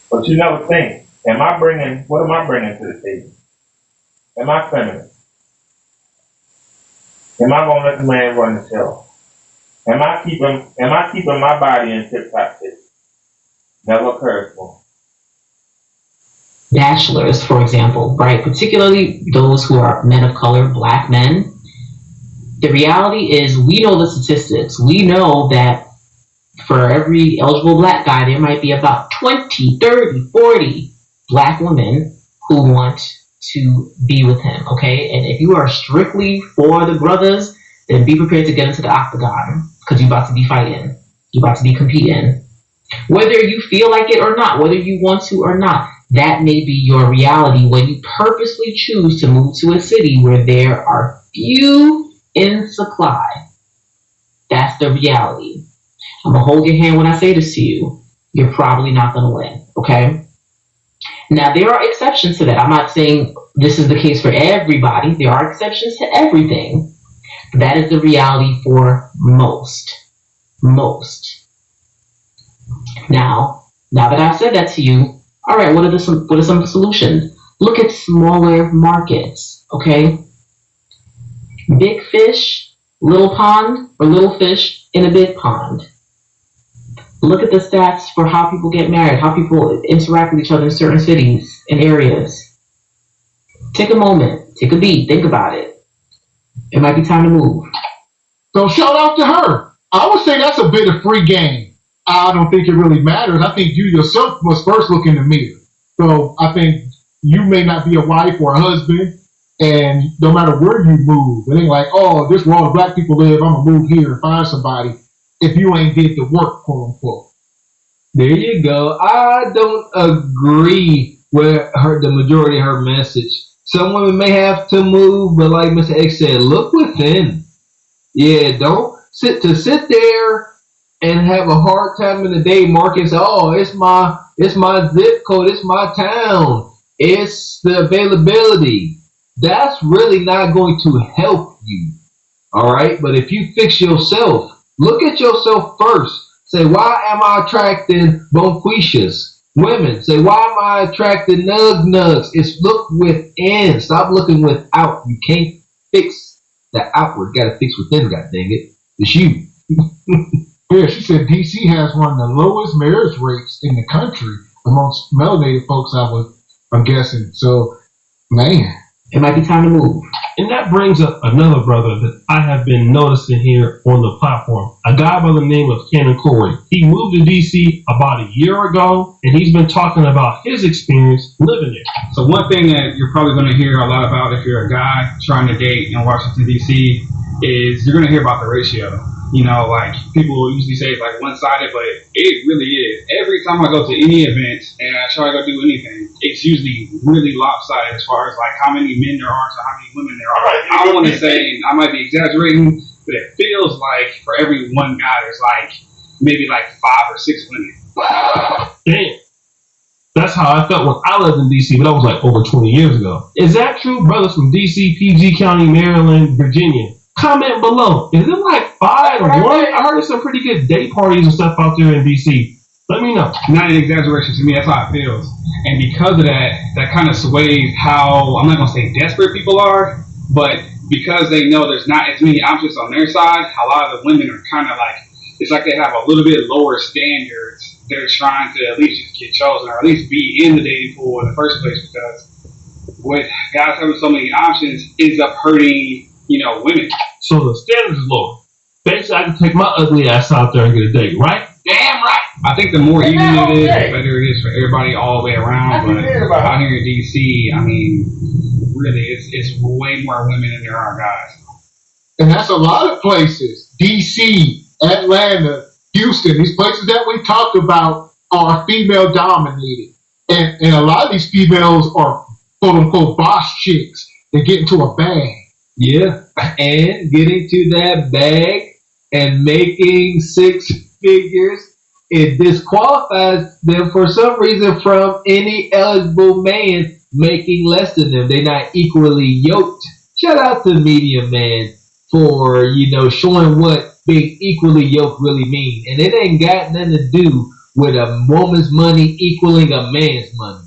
But you never think, what am I bringing to the table? Am I feminine? Am I gonna let the man run the show? Am I keeping my body in tip-top shape? Never occurs for me. Bachelors, for example, right? Particularly those who are men of color, black men. The reality is we know the statistics. We know that for every eligible black guy, there might be about 20, 30, 40 black women who want to be with him, okay? And if you are strictly for the brothers, then be prepared to get into the octagon because you're about to be fighting. You're about to be competing. Whether you feel like it or not, whether you want to or not, that may be your reality when you purposely choose to move to a city where there are few in supply. That's the reality. I'm going to hold your hand when I say this to you. You're probably not going to win, okay? Now, there are exceptions to that. I'm not saying this is the case for everybody. There are exceptions to everything. But that is the reality for most. Most. Now that I've said that to you, all right, what are some solutions? Look at smaller markets, okay? Big fish, little pond, or little fish in a big pond. Look at the stats for how people get married, how people interact with each other in certain cities and areas. Take a moment, take a beat, think about it. It might be time to move. So shout out to her. I would say that's a bit of free game. I don't think it really matters. I think you yourself must first look in the mirror. So I think you may not be a wife or a husband, and no matter where you move, it ain't like, oh, this is where all the black people live, I'm gonna move here and find somebody. If you ain't did the work, quote unquote. There you go. I don't agree with the majority of her message. Some women may have to move, but like Mr. X said, look within. Yeah, don't sit there and have a hard time in the day, Marcus. Oh, it's my zip code, it's my town, it's the availability. That's really not going to help you. All right, but if you fix yourself, look at yourself first. Say, why am I attracting bonquishas? Women, say, why am I attracting nugs? It's look within. Stop looking without. You can't fix the outward. You gotta fix within, god dang it. It's you. Yeah, she said DC has one of the lowest marriage rates in the country amongst melanated folks, I'm guessing. So, man. It might be time to move. And that brings up another brother that I have been noticing here on the platform. A guy by the name of Cannon Corey. He moved to DC about a year ago, and he's been talking about his experience living there. So one thing that you're probably going to hear a lot about if you're a guy trying to date in Washington, D.C. is you're going to hear about the ratio. You know, like people usually say it's like one-sided, but it really is. Every time I go to any event and I try to go do anything, it's usually really lopsided as far as like how many men there are to how many women there are. I don't want to say, I might be exaggerating, but it feels like for every one guy, there's like maybe like 5 or 6 women. Damn. That's how I felt when I lived in D.C., but that was like over 20 years ago. Is that true, brothers from D.C., PG County, Maryland, Virginia? Comment below. Is it like 5 to 1? I heard some pretty good day parties and stuff out there in DC. Let me know. Not an exaggeration to me. That's how it feels. And because of that, that kind of sways how, I'm not going to say desperate people are, but because they know there's not as many options on their side, a lot of the women are kind of like, it's like they have a little bit lower standards. They're trying to at least just get chosen or at least be in the dating pool in the first place, because with guys having so many options ends up hurting, women. So the standard is lower. Basically, I can take my ugly ass out there and get a date, right? Damn right. I think the more even it is, the better it is for everybody all the way around. But out here in DC, I mean, really, it's way more women than there are guys. And that's a lot of places. DC, Atlanta, Houston, these places that we talked about are female dominated. And a lot of these females are quote unquote boss chicks. They get into a bag. Yeah, and getting to that bag and making six figures, it disqualifies them for some reason from any eligible man making less than them. They're not equally yoked. Shout out to Medium Man for, showing what being equally yoked really means. And it ain't got nothing to do with a woman's money equaling a man's money.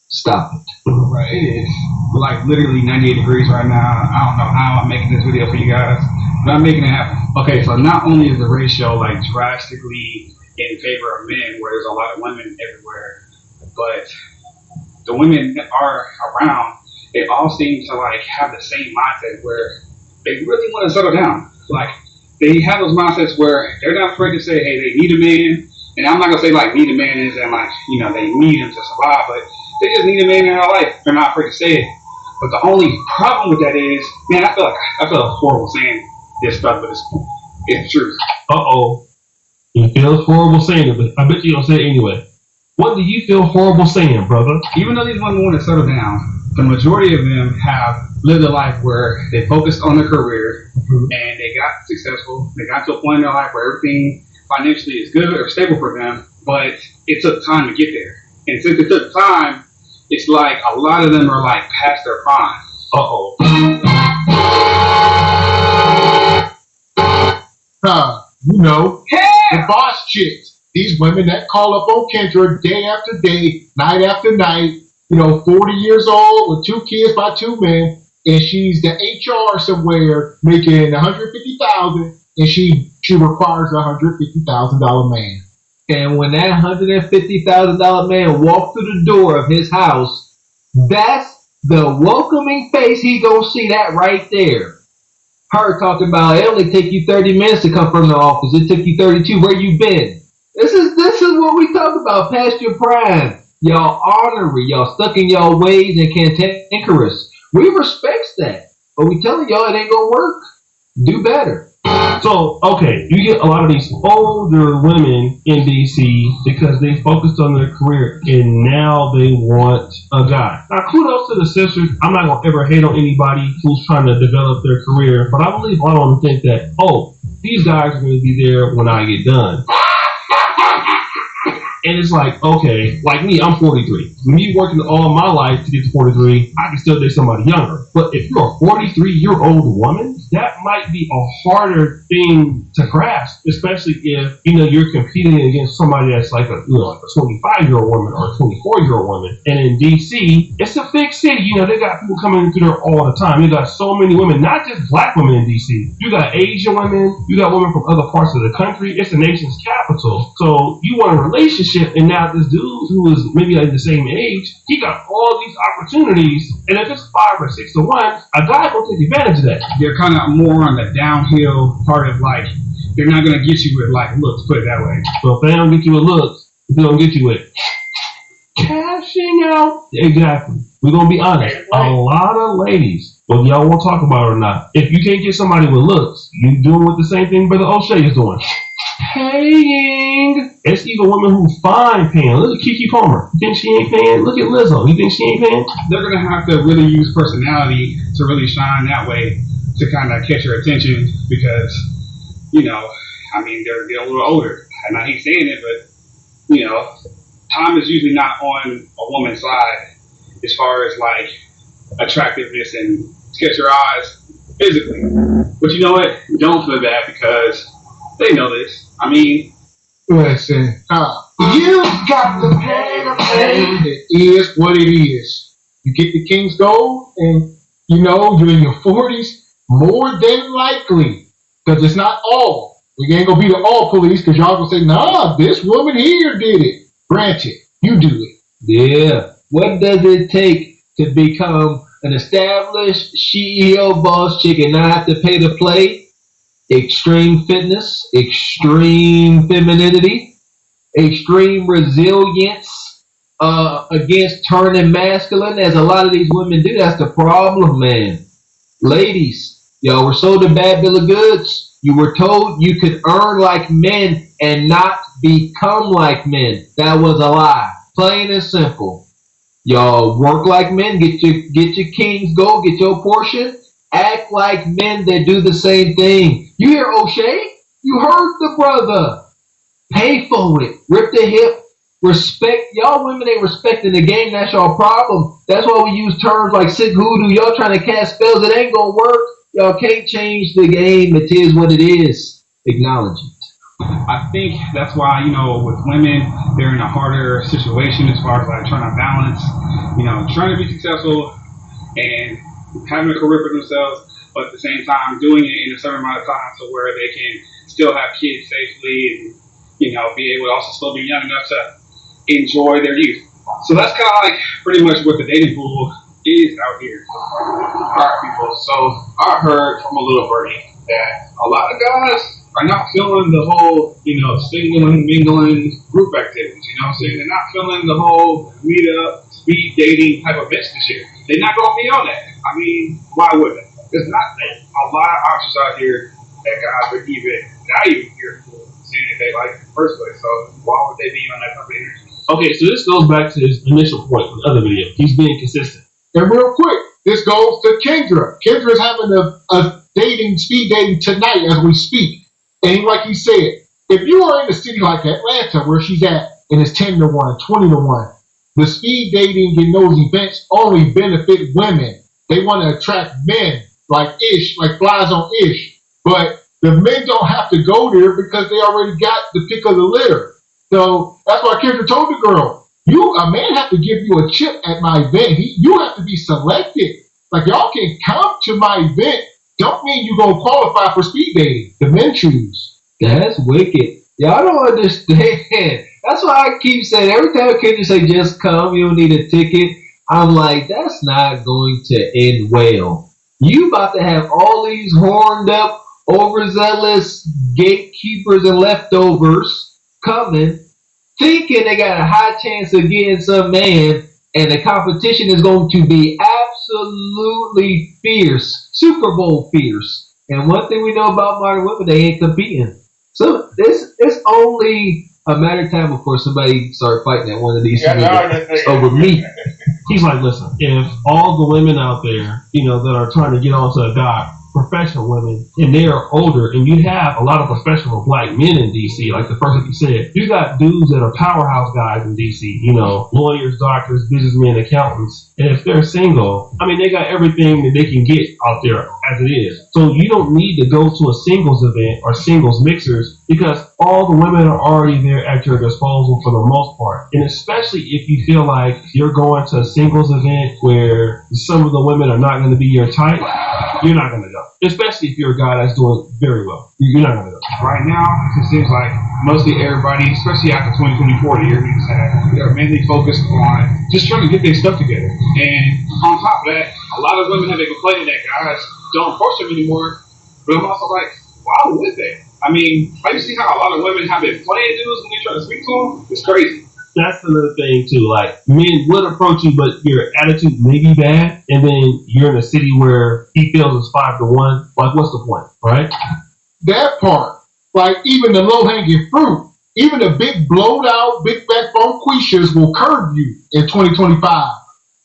Stop it. Right. It is like literally 98 degrees right now. I don't know how I'm making this video for you guys, but I'm making it happen. Okay, so not only is the ratio like drastically in favor of men, where there's a lot of women everywhere, but the women that are around, they all seem to like have the same mindset where they really want to settle down. Like they have those mindsets where they're not afraid to say, hey, they need a man. And I'm not gonna say like need a man is and like, they need him to survive, but they just need a man in their life. They're not afraid to say it. But the only problem with that is, man, I feel horrible saying this stuff, but it's the truth. Uh-oh. You feel horrible saying it, but I bet you don't say it anyway. What do you feel horrible saying, brother? Even though these women want to settle down, the majority of them have lived a life where they focused on their career and they got successful. They got to a point in their life where everything financially is good or stable for them, but it took time to get there. And since it took time, it's like a lot of them are like past their prime. Uh-oh. The boss chicks. These women that call up on Kendra day after day, night after night, 40 years old with 2 kids by 2 men, and she's the HR somewhere making $150,000, and she requires a $150,000 man. And when that $150,000 man walked through the door of his house, that's the welcoming face he gonna see that right there. Her talking about it only take you 30 minutes to come from the office. It took you 32. Where you been? This is what we talk about past your prime. Y'all ornery, y'all stuck in y'all ways and cantankerous. We respect that, but we telling y'all it ain't gonna work. Do better. So, okay, you get a lot of these older women in DC because they focused on their career and now they want a guy. Now, kudos to the sisters. I'm not going to ever hate on anybody who's trying to develop their career, but I believe a lot of them think that, these guys are going to be there when I get done. And it's like, okay, like me, I'm 43. Me working all my life to get to 43, I can still date somebody younger. But if you're a 43-year-old woman, that might be a harder thing to grasp, especially if, you're competing against somebody that's like a 25-year-old woman or a 24-year-old woman. And in DC, it's a big city. They got people coming through there all the time. You got so many women, not just black women in DC. You got Asian women. You got women from other parts of the country. It's the nation's capital. So you want a relationship. And now this dude who is maybe like the same age, he got all these opportunities. And if it's 5 or 6 to 1, a guy will take advantage of that. They're kind of more on the downhill part of like, they're not going to get you with like looks, put it that way. So if they don't get you with looks, they're going to get you with cashing out. Exactly. We're going to be honest. A lot of ladies, whether y'all want to talk about it or not, if you can't get somebody with looks, you're doing what the same thing Brother O'Shea is doing. Paying. It's even women who fine paying. Look at Keke Palmer. You think she ain't paying? Look at Lizzo. You think she ain't paying? They're going to have to really use personality to really shine that way to kind of catch your attention because, they're a little older. And I hate saying it, but, time is usually not on a woman's side as far as like attractiveness and catch your eyes physically. But you know what? Don't feel bad because they know this. Listen, you got to pay to play. It is what it is. You get the King's Gold, and you're in your 40s, more than likely, because it's not all. We ain't gonna be the all police, because y'all gonna say, nah, this woman here did it. Granted, you do it. Yeah. What does it take to become an established CEO boss chick and not have to pay to play? Extreme fitness, extreme femininity, extreme resilience against turning masculine, as a lot of these women do. That's the problem, man. Ladies, y'all were sold a bad bill of goods. You were told you could earn like men and not become like men. That was a lie. Plain and simple. Y'all work like men, get your King's Gold, get your portion. Act like men that do the same thing. You hear O'Shea? You heard the brother. Pay for it. Rip the hip. Respect. Y'all women ain't respecting the game. That's y'all problem. That's why we use terms like sick hoodoo. Y'all trying to cast spells. It ain't gonna work. Y'all can't change the game. It is what it is. Acknowledge it. I think that's why, with women, they're in a harder situation as far as like trying to balance, trying to be successful and having a career for themselves, but at the same time doing it in a certain amount of time so where they can still have kids safely and, be able to also still be young enough to enjoy their youth. So that's kind of like pretty much what the dating pool is out here. All right, people. So I heard from a little birdie that a lot of guys are not feeling the whole, singling, mingling group activities. You know what I'm saying? They're not feeling the whole meet up, speed dating type of events this year. They're not going to be on that. I mean, why would they? There's not a lot of options out here that guys are even here for seeing if they like in the first place. So why would they be on that type of energy? Okay, so this goes back to his initial point in the other video. He's being consistent. And real quick, this goes to Kendra. Kendra's having a speed dating tonight as we speak. And like he said, if you are in a city like Atlanta where she's at, and it's 10 to 1, 20 to 1, the speed dating in those events only benefit women. They want to attract men like flies on ish. But the men don't have to go there because they already got the pick of the litter. So that's why Kendra told the girl, a man have to give you a chip at my event. You have to be selected. Like, y'all can come to my event. Don't mean you're going to qualify for speed dating. The men choose. That's wicked. Y'all don't understand. That's why I keep saying, every time Kendra say just come, you don't need a ticket, I'm like, that's not going to end well. You about to have all these horned up, overzealous gatekeepers and leftovers coming, thinking they got a high chance of getting some man, and the competition is going to be absolutely fierce, Super Bowl fierce. And one thing we know about modern women, they ain't competing. So it's only a matter of time before somebody start fighting at one of these over me. He's like, listen, if all the women out there, that are trying to get onto a guy, professional women, and they are older, and you have a lot of professional black men in DC, like the first thing you said, you got dudes that are powerhouse guys in DC, lawyers, doctors, businessmen, accountants, and if they're single, I mean, they got everything that they can get out there as it is. So you don't need to go to a singles event or singles mixers because all the women are already there at your disposal for the most part. And especially if you feel like you're going to a singles event where some of the women are not going to be your type, you're not going to go. Especially if you're a guy that's doing very well. You're not going to go. Right now, it seems like mostly everybody, especially after 2024, the year we just had, they're mainly focused on just trying to get their stuff together. And on top of that, a lot of women have been complaining that guys don't approach them anymore. But I'm also like, why would they? I mean, you see how a lot of women have been playing dudes when they try to speak to them? It's crazy. That's another thing too. Like, men would approach you, but your attitude may be bad, and then you're in a city where he feels it's 5 to 1. Like, what's the point, right? That part, like even the low hanging fruit, even the big blowed out, big backbone quishas will curb you in 2025.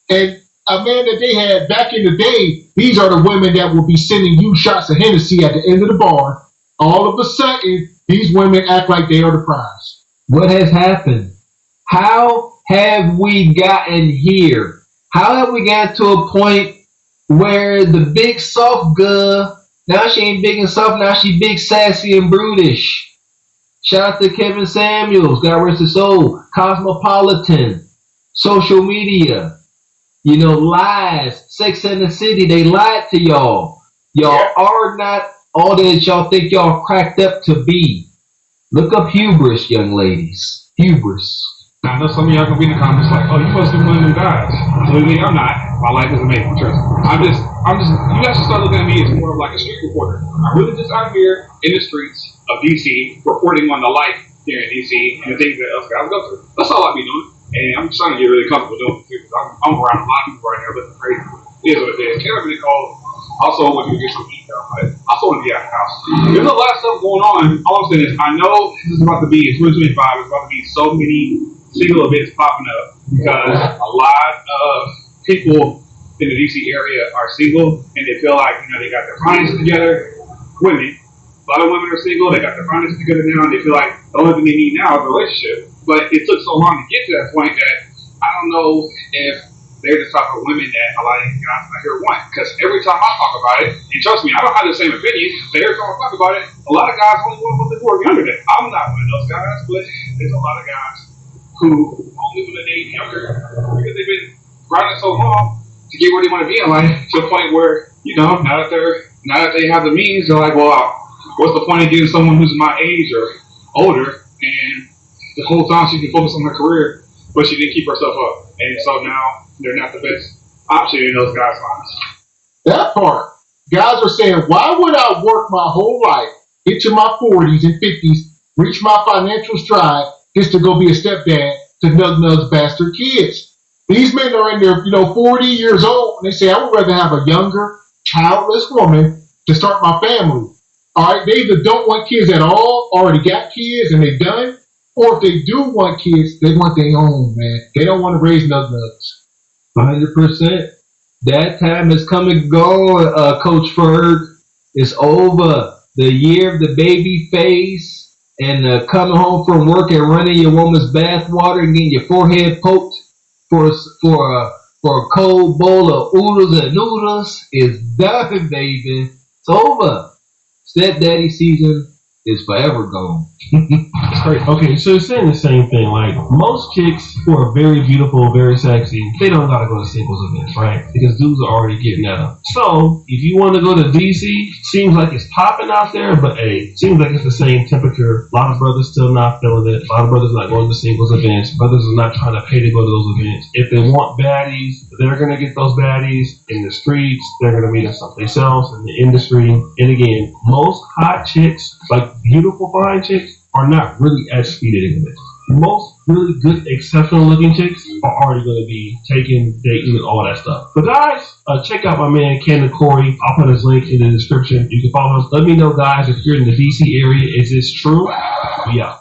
And a man that they had back in the day, these are the women that will be sending you shots of Hennessy at the end of the bar. All of a sudden, these women act like they are the prize. What has happened? How have we gotten here? How have we got to a point where the big soft girl, now she ain't big and soft, now she big, sassy, and brutish. Shout out to Kevin Samuels, God rest his soul. Cosmopolitan, social media, lies, Sex and the City, they lied to y'all. Y'all are not all that y'all think y'all cracked up to be. Look up hubris, young ladies. Hubris. I know some of y'all gonna be in the comments like, oh, you must be one of them guys. Clearly, I'm not. My life is amazing. Trust me. I'm just. You guys should start looking at me as more of like a street reporter. I'm really just out here in the streets of DC, reporting on the life here in DC and the things that us guys go through. That's all I be doing, and I'm just trying to get really comfortable doing it too. Because I'm around a lot of people right now looking crazy. It is what it is. Can't really call. Also, want you to get some heat though, but I also want to be out of the house. There's a lot of stuff going on. All I'm saying is, I know this is about to be in 2025. It's about to be so many single events popping up because a lot of people in the DC area are single and they feel like they got their finances together. Women, a lot of women are single. They got their finances together now, and they feel like the only thing they need now is a relationship. But it took so long to get to that point that I don't know if they're the type of women that a lot of guys out here want. Because every time I talk about it, and trust me, I don't have the same opinion, but every time I talk about it, a lot of guys only want women who are younger than. I'm not one of those guys, but there's a lot of guys who only want to date younger because they've been grinding so long to get where they want to be in life to a point where, now that they have the means, they're like, well, what's the point of getting someone who's my age or older and the whole time she can focus on her career, but she didn't keep herself up. And so now they're not the best option in those guys' minds. That part. Guys are saying, why would I work my whole life, get to my 40s and 50s, reach my financial stride, just to go be a stepdad to Nug's bastard kids? These men are in their, 40 years old, and they say, I would rather have a younger, childless woman to start my family. All right, they either don't want kids at all, already got kids, and they're done, or if they do want kids, they want their own, man. They don't want to raise Nugs. 100%. That time is come and go, Coach Ferg. It's over. The year of the baby face and coming home from work and running your woman's bath water and getting your forehead poked for a cold bowl of oodles and noodles is done, baby. It's over. Stepdaddy season is forever gone. It's great. Okay, so you're saying the same thing. Like, most chicks who are very beautiful, very sexy, they don't gotta go to singles events, right? Because dudes are already getting at them. So, if you want to go to DC, seems like it's popping out there, but hey, seems like it's the same temperature. A lot of brothers still not feeling it. A lot of brothers not going to singles events. Brothers are not trying to pay to go to those events. If they want baddies, they're gonna get those baddies in the streets. They're gonna meet them someplace else in the industry. And again, most hot chicks, like beautiful fine chicks, are not really as speeded into this. Most really good, exceptional looking chicks are already going to be taking, dating, and all that stuff. But guys, check out my man Ken Corey. I'll put his link in the description. You can follow him. Let me know, guys, if you're in the DC area, is this true? Yeah.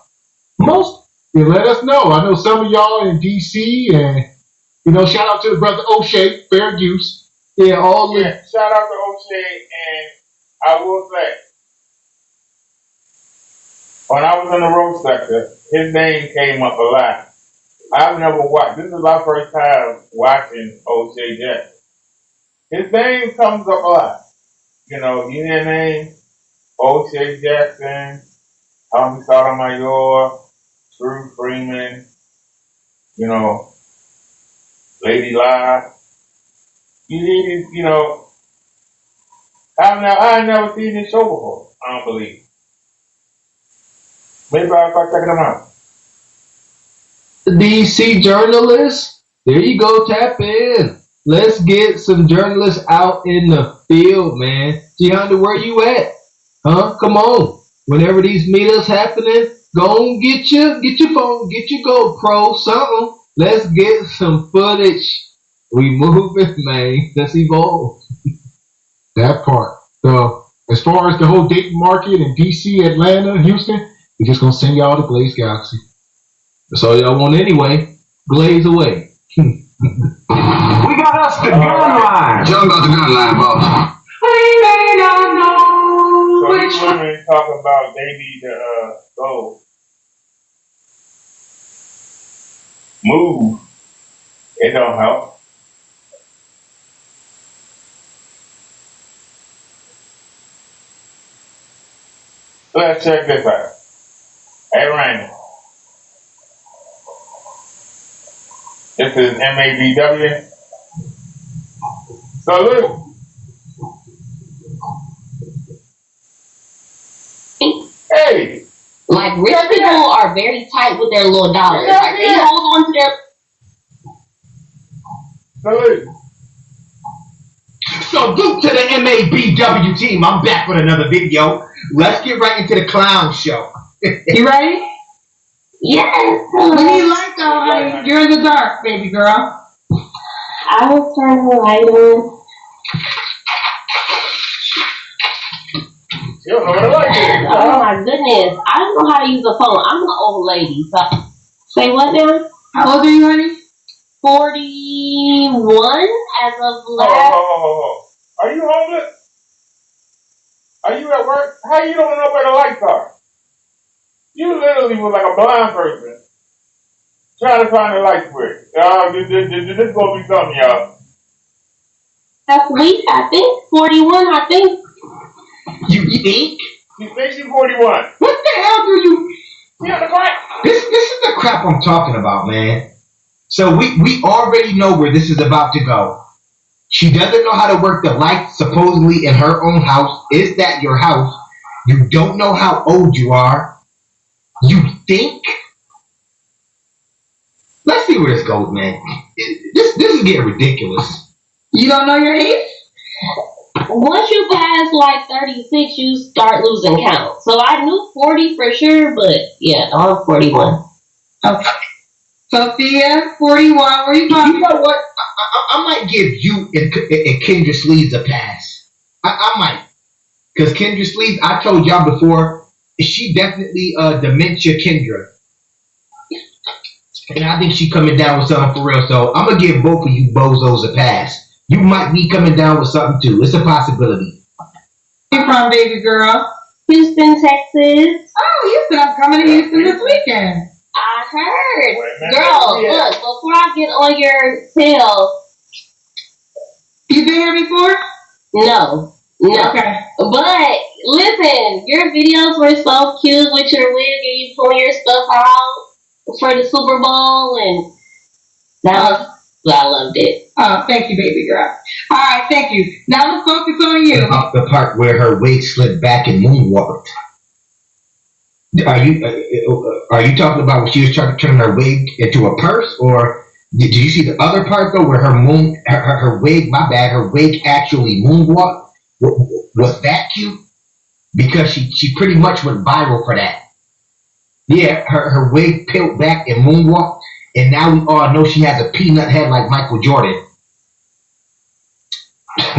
Let us know. I know some of y'all in DC, and shout out to the brother O'Shea, fair use. Shout out to O'Shea, and I will say, when I was in the road sector, his name came up a lot. I've never watched. This is my first time watching O'Shea Jackson. His name comes up a lot. You hear name, O'Shea Jackson, Tommy Sotomayor, Drew Freeman, Lady Live. You need, I've never seen this show before. I don't believe. Maybe I'll start checking them out. DC journalists, there you go, tap in. Let's get some journalists out in the field, man. Gianna, where you at? Huh? Come on. Whenever these meetups happening, go and get your phone, get your GoPro, something. Let's get some footage. We moving, man. Let's evolve. That part. So, as far as the whole dating market in DC, Atlanta, Houston, we're just going to send y'all to Glaze Galaxy. That's all y'all want anyway. Glaze away. We got us the gun line. Tell them about the gun line, boss. We may not know So which these one. women talk about they need to go move. It don't help. Let's check this out. Hey, Randy. This is MABW. Salute. Hey. Like rich people are very tight with their little dollars. Like they hold on to their. Salute. Salute to the MABW team. I'm back with another video. Let's get right into the clown show. You ready? Yes. We need light though, honey. You're in the dark, baby girl. I will turn the light on. You don't know what I like here. Oh my goodness. I don't know how to use a phone. I'm an old lady. So say what now? How old are you, honey? 41 as of last. Are you homeless? Are you at work? How you don't know where the lights are? You literally was like a blind person trying to find the light switch. This gonna be something, y'all. That's week, I think. 41, I think. You think? You think she's 41? What the hell do you? You on the crack? This is the crap I'm talking about, man. So we already know where this is about to go. She doesn't know how to work the lights supposedly in her own house. Is that your house? You don't know how old you are. You think? Let's see where this goes, man. This is getting ridiculous. You don't know your age? Once you pass like 36, you start losing count. So I knew 40 for sure, but yeah, I'm 41. Okay. Sophia, 41. Where you from? You know what? I might give you and Kendra Sleeves a pass. I might. Because Kendra Sleeves, I told y'all before, she definitely dementia Kendra. And I think she coming down with something for real. So I'm going to give both of you bozos a pass. You might be coming down with something too. It's a possibility. Where you from, baby girl? Houston, Texas. Oh, Houston. I'm coming to Houston this weekend. I heard. Girl, look, before I get on your tail. You been here before? No. Okay. But listen, your videos were so cute with your wig and you pulling your stuff out for the Super Bowl, and I loved it. Oh, thank you, baby girl. All right, thank you. Now let's focus on you. The part where her wig slid back and moonwalked. Are you talking about when she was trying to turn her wig into a purse, or did you see the other part though where her wig? My bad. Her wig actually moonwalked. Was that cute? Because she pretty much went viral for that. Yeah, her wig peeled back and moonwalked, and now we all know she has a peanut head like Michael Jordan.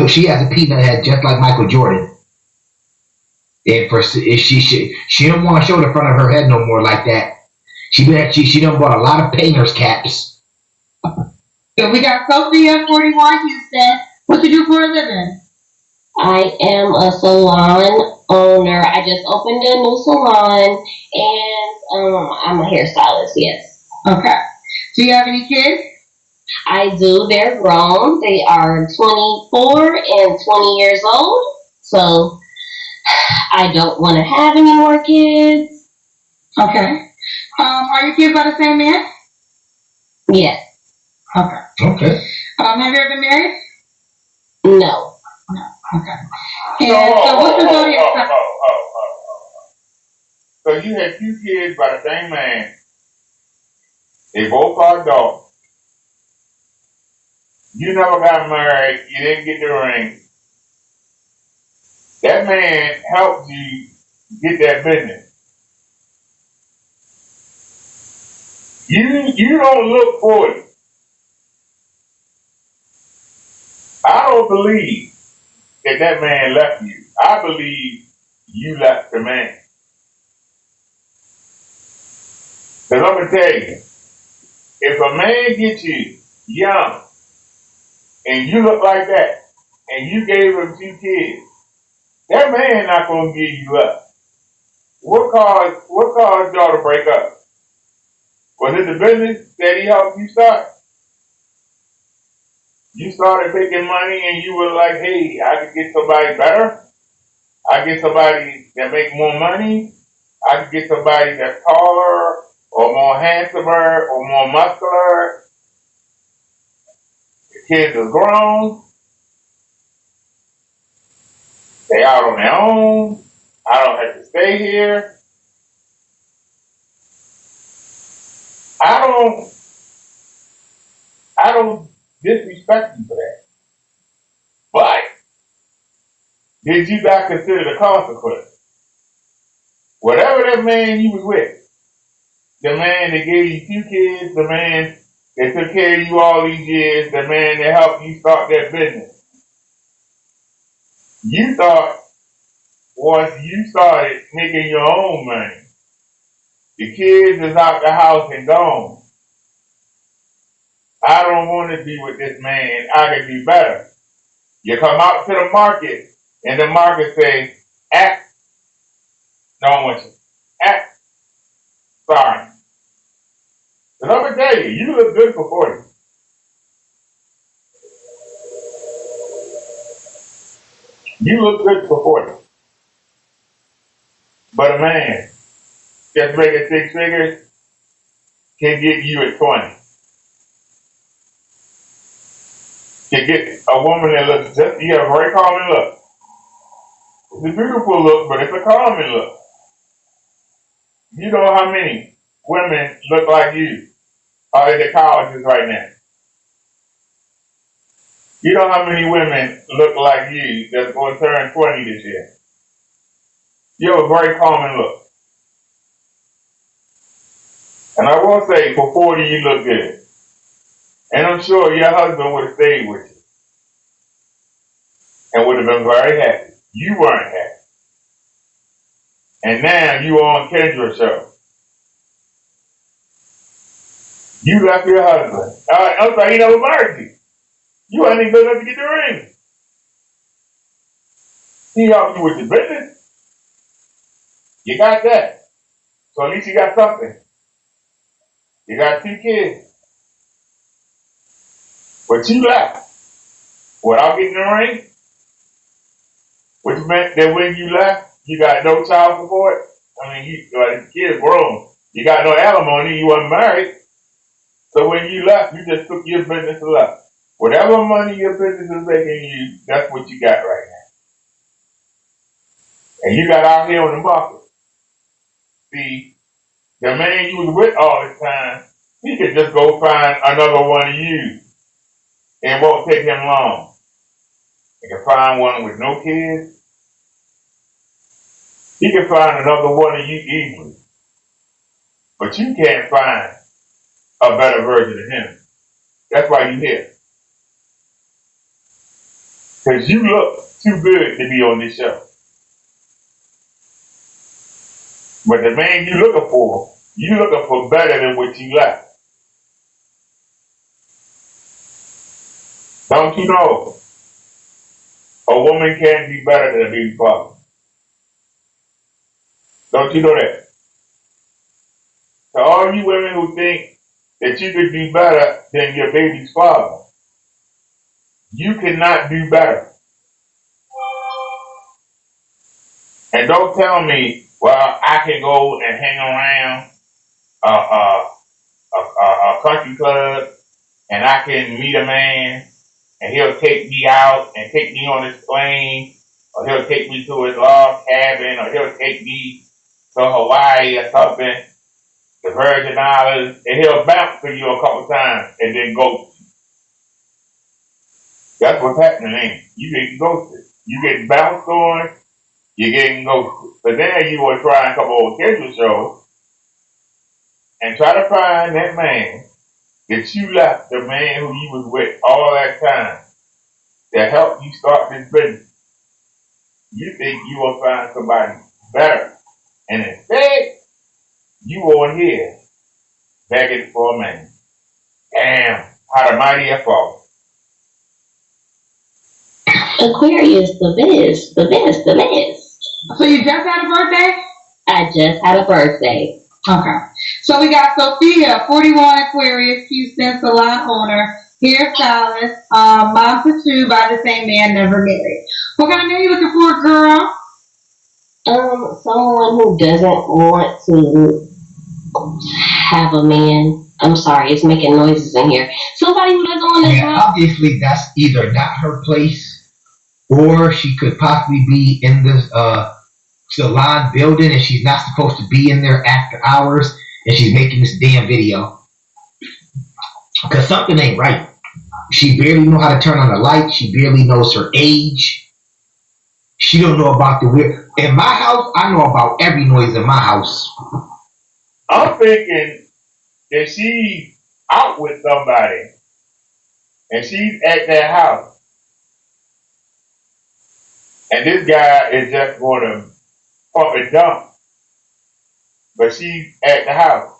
She has a peanut head just like Michael Jordan. And she don't want to show the front of her head no more like that. She done bought a lot of painters caps. So we got Sophia, 41, Houston. What you do for a living? I am a salon owner. I just opened a new salon, and I'm a hairstylist. Yes. Okay. Do you have any kids? I do. They're grown. They are 24 and 20 years old. So I don't want to have any more kids. Okay. Are your kids by the same man? Yes. Okay. Have you ever been married? No. No. Okay. And so what's your zodiac sign? So you had 2 kids by the same man. They both are adults. You never got married. You didn't get the ring. That man helped you get that business. You don't look 40. I don't believe that man left you. I believe you left the man. Because I'm going to tell you, if a man gets you young and you look like that and you gave him 2 kids, that man not going to give you up. What caused y'all to break up? Was it the business that he helped you start? You started making money and you were like, hey, I could get somebody better. I get somebody that make more money. I could get somebody that's taller or more handsomer or more muscular. The kids are grown. They out on their own. I don't have to stay here. I don't disrespect you for that. But did you not consider the consequence? Whatever that man you was with, the man that gave you 2 kids, the man that took care of you all these years, the man that helped you start that business, you thought once you started making your own money, the kids is out the house and gone. I don't want to be with this man. I can do better. You come out to the market, and the market say, act. No, I want you. Act. Sorry. But I'm going to tell you, you look good for 40. You look good for 40. But a man that's making 6 figures can get you at 20. Can get a woman that looks just, you have a very common look. It's a beautiful look, but it's a common look. You know how many women look like you are in the colleges right now. You know how many women look like you that's going to turn 20 this year. You have a very common look. And I will say, for 40, you look good. And I'm sure your husband would have stayed with you. And would have been very happy. You weren't happy. And now you on Kendra's show. You left your husband. I'm sorry, he never married you. You ain't even good enough to get the ring. He helped you with your business. You got that. So at least you got something. You got 2 kids. But you left without getting the ring, which meant that when you left, you got no child support. I mean, the kid's grown. You got no alimony. You weren't married. So when you left, you just took your business and left. Whatever money your business is making you, that's what you got right now. And you got out here on the market. See, the man you was with all this time, he could just go find another one of you. It won't take him long. He can find one with no kids. He can find another one of you easily. But you can't find a better version of him. That's why you're here. Because you look too good to be on this show. But the man you're looking for better than what you left. Don't you know? A woman can't be better than a baby father. Don't you know that? To all you women who think that you could do better than your baby's father, you cannot do better. And don't tell me, well, I can go and hang around a country club and I can meet a man and he'll take me out and take me on his plane, or he'll take me to his log cabin, or he'll take me to Hawaii or something, the Virgin Islands, and he'll bounce for you a couple times and then ghost you. That's what's happening, ain't it? You getting ghosted. You getting bounced on, you're getting ghosted. But then you will try and come over Kendra show and try to find that man that you left, the man who you was with all that time, that helped you start this business. You think you will find somebody better. And instead, you on here begging for a man. Damn, how the mighty have fallen. Aquarius, the best. So you just had a birthday? I just had a birthday. Okay. So we got Sophia, 41, Aquarius, Houston, salon owner, hairstylist, mom to 2 by the same man, never married. What kind of man you looking for, girl? Someone who doesn't want to have a man. I'm sorry, it's making noises in here. Somebody who doesn't want to Yeah, have. obviously that's either not her place, or she could possibly be in this salon building and she's not supposed to be in there after hours, and she's making this damn video because something ain't right. She barely know how to turn on the light. She barely knows her age. She don't know about the weird. In my house, I know about every noise in my house. I'm thinking that she's out with somebody and she's at their house, and this guy is just going to pump and dump, but she's at the house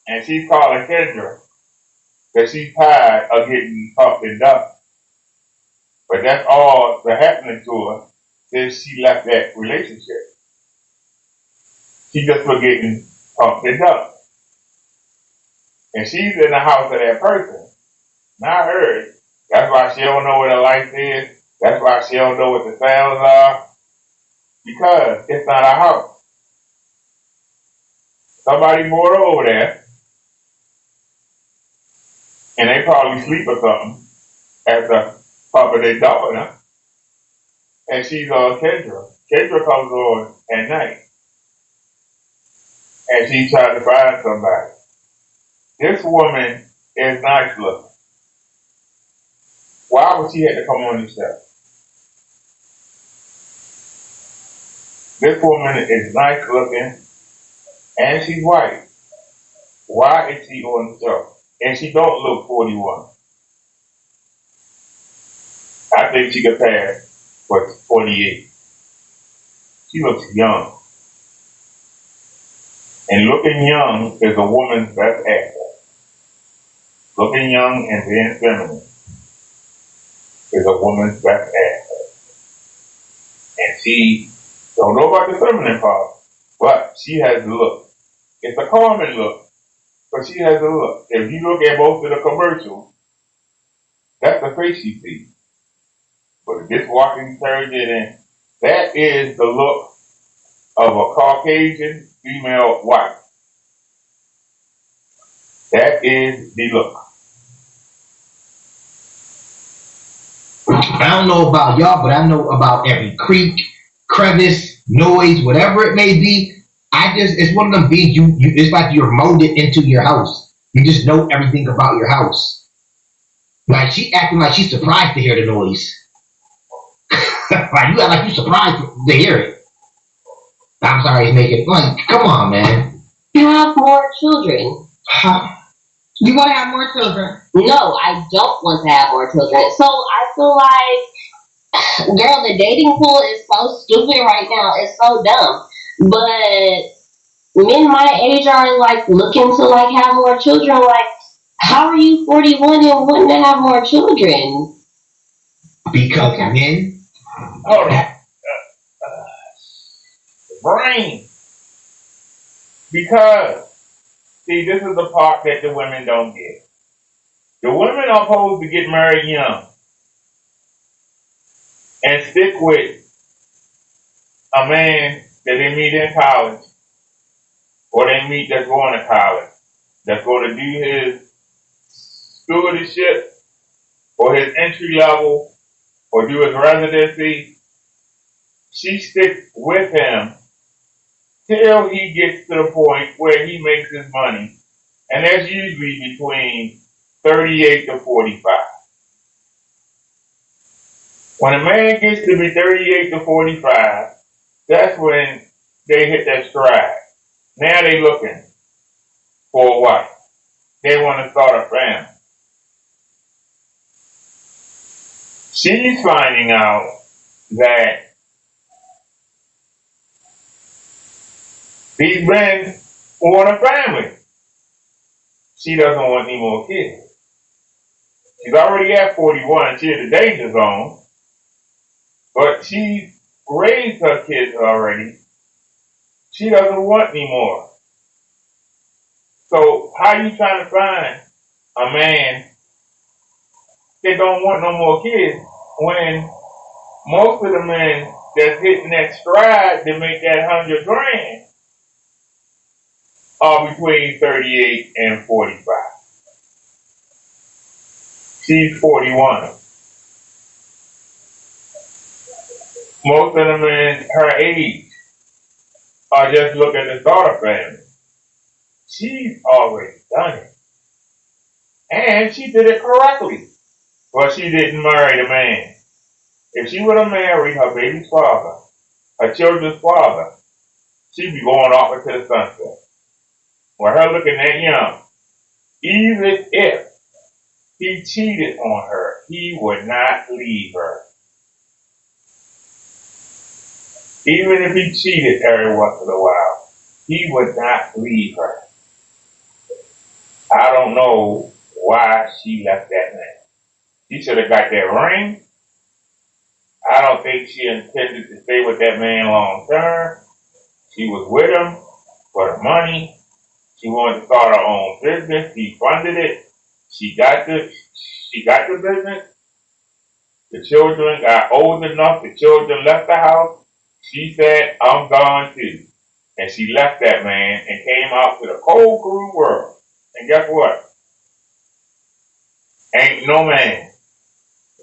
and she's calling Kendra that she's tired of getting pumped and dumped. But that's all that's happening to her since she left that relationship. She just was getting pumped and dumped. And she's in the house of that person, not hers. That's why she don't know where the lights is. That's why she don't know what the sounds are. Because it's not her house. Somebody moved over there, and they probably sleep or something after pumping and dumping her. And she's on Kendra. Kendra comes on at night, and she's trying to find somebody. This woman is nice looking. Why would she have to come on the show? This woman is nice looking, and she's white. Why is she on the show? And she don't look 41. I think she could pass for 48. She looks young. And looking young is a woman's best asset. Looking young and being feminine is a woman's best asset. And she don't know about the feminine part, but she has the look. It's a common look, but she has a look. If you look at most of the commercials, that's the face she sees. But this walking detergent, and that is the look of a Caucasian female wife. That is the look. I don't know about y'all, but I know about every creek, crevice, noise, whatever it may be. It's one of them things it's like you're molded into your house. You just know everything about your house. Like she acting like she's surprised to hear the noise. Like you act like you surprised to hear it. I'm sorry, like, come on, man. Have more children. You want to have more children? No, I don't want to have more children. So I feel like, girl, the dating pool is so stupid right now. It's so dumb. But men my age are like looking to like have more children. Like, how are you 41 and wanting to have more children? Because men. Hold on. Brain. Because, see, this is the part that the women don't get. The women are supposed to get married young and stick with a man that they meet in college, or they meet that's going to college, that's going to do his stewardship or his entry level or do his residency. She sticks with him till he gets to the point where he makes his money, and that's usually between 38 to 45. When a man gets to be 38 to 45, that's when they hit their stride. Now they looking for a wife. They want to start a family. She's finding out that these men want a family. She doesn't want any more kids. She's already at 41. She's in the danger zone. But she raised her kids already. She doesn't want any more. So how you trying to find a man that don't want no more kids when most of the men that's hitting that stride to make that 100 grand are between 38 and 45. She's 41. Most of them in her age are just looking to start a family. She's already done it. And she did it correctly. But she didn't marry the man. If she would have married her baby's father, her children's father, she'd be going off into the sunset. With her looking that young, even if he cheated on her, he would not leave her. Even if he cheated every once in a while, he would not leave her. I don't know why she left that man. She should have got that ring. I don't think she intended to stay with that man long term. She was with him for the money. She wanted to start her own business. He funded it. She got the business. The children got old enough. The children left the house. She said, I'm gone too. And she left that man and came out to the cold, cruel world. And guess what? Ain't no man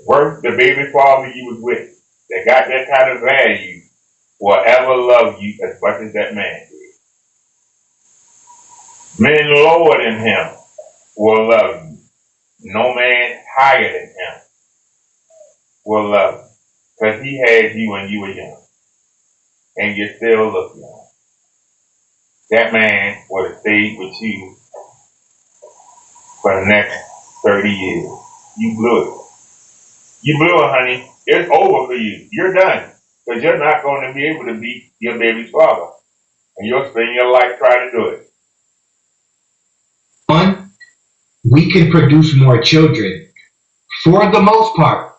worth the baby father you was with that got that kind of value will ever love you as much as that man did. Men lower than him will love you. No man higher than him will love you. Because he had you when you were young. And you still look young. That man would have stayed with you for the next 30 years. You blew it. You blew it, honey. It's over for you. You're done. Because you're not going to be able to be your baby's father. And you'll spend your life trying to do it. One, we can produce more children. For the most part,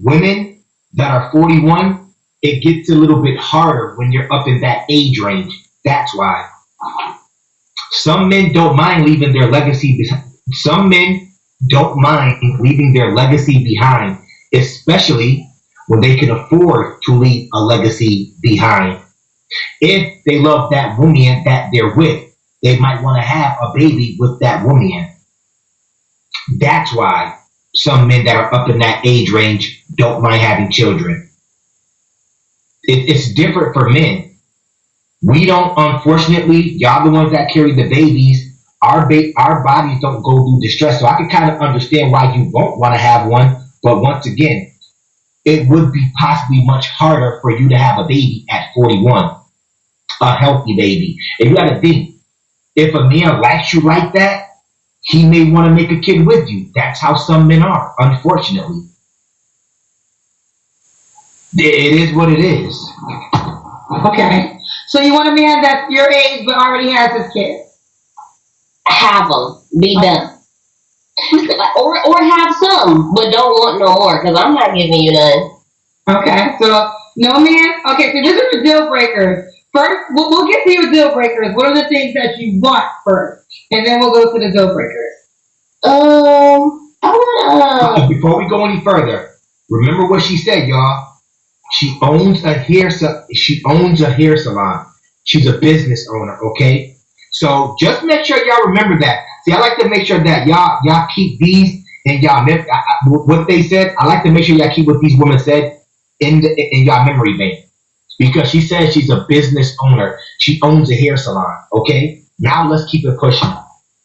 women that are 41, it gets a little bit harder when you're up in that age range. That's why. Some men don't mind leaving their legacy behind. Some men don't mind leaving their legacy behind, especially when they can afford to leave a legacy behind. If they love that woman that they're with, they might want to have a baby with that woman. That's why some men that are up in that age range don't mind having children. It's different for men. We don't, unfortunately, y'all the ones that carry the babies, our bodies don't go through distress. So I can kind of understand why you won't want to have one. But once again, it would be possibly much harder for you to have a baby at 41, a healthy baby. And you got to think, if a man likes you like that, he may want to make a kid with you. That's how some men are, unfortunately. It is what it is. Okay. So you want a man that's your age but already has his kids? Have them. Be done. Or have some, but don't want no more, because I'm not giving you none. Okay. So no man. Okay. So these are the deal breakers. First, we'll get to your deal breakers. What are the things that you want first? And then we'll go to the deal breakers. Before we go any further, remember what she said, y'all. She owns a hair salon. She's a business owner, okay? So just make sure y'all remember that. See, I like to make sure that y'all keep these and y'all what they said. I like to make sure y'all keep what these women said in y'all memory bank. Because she says she's a business owner. She owns a hair salon, okay? Now let's keep it pushing. I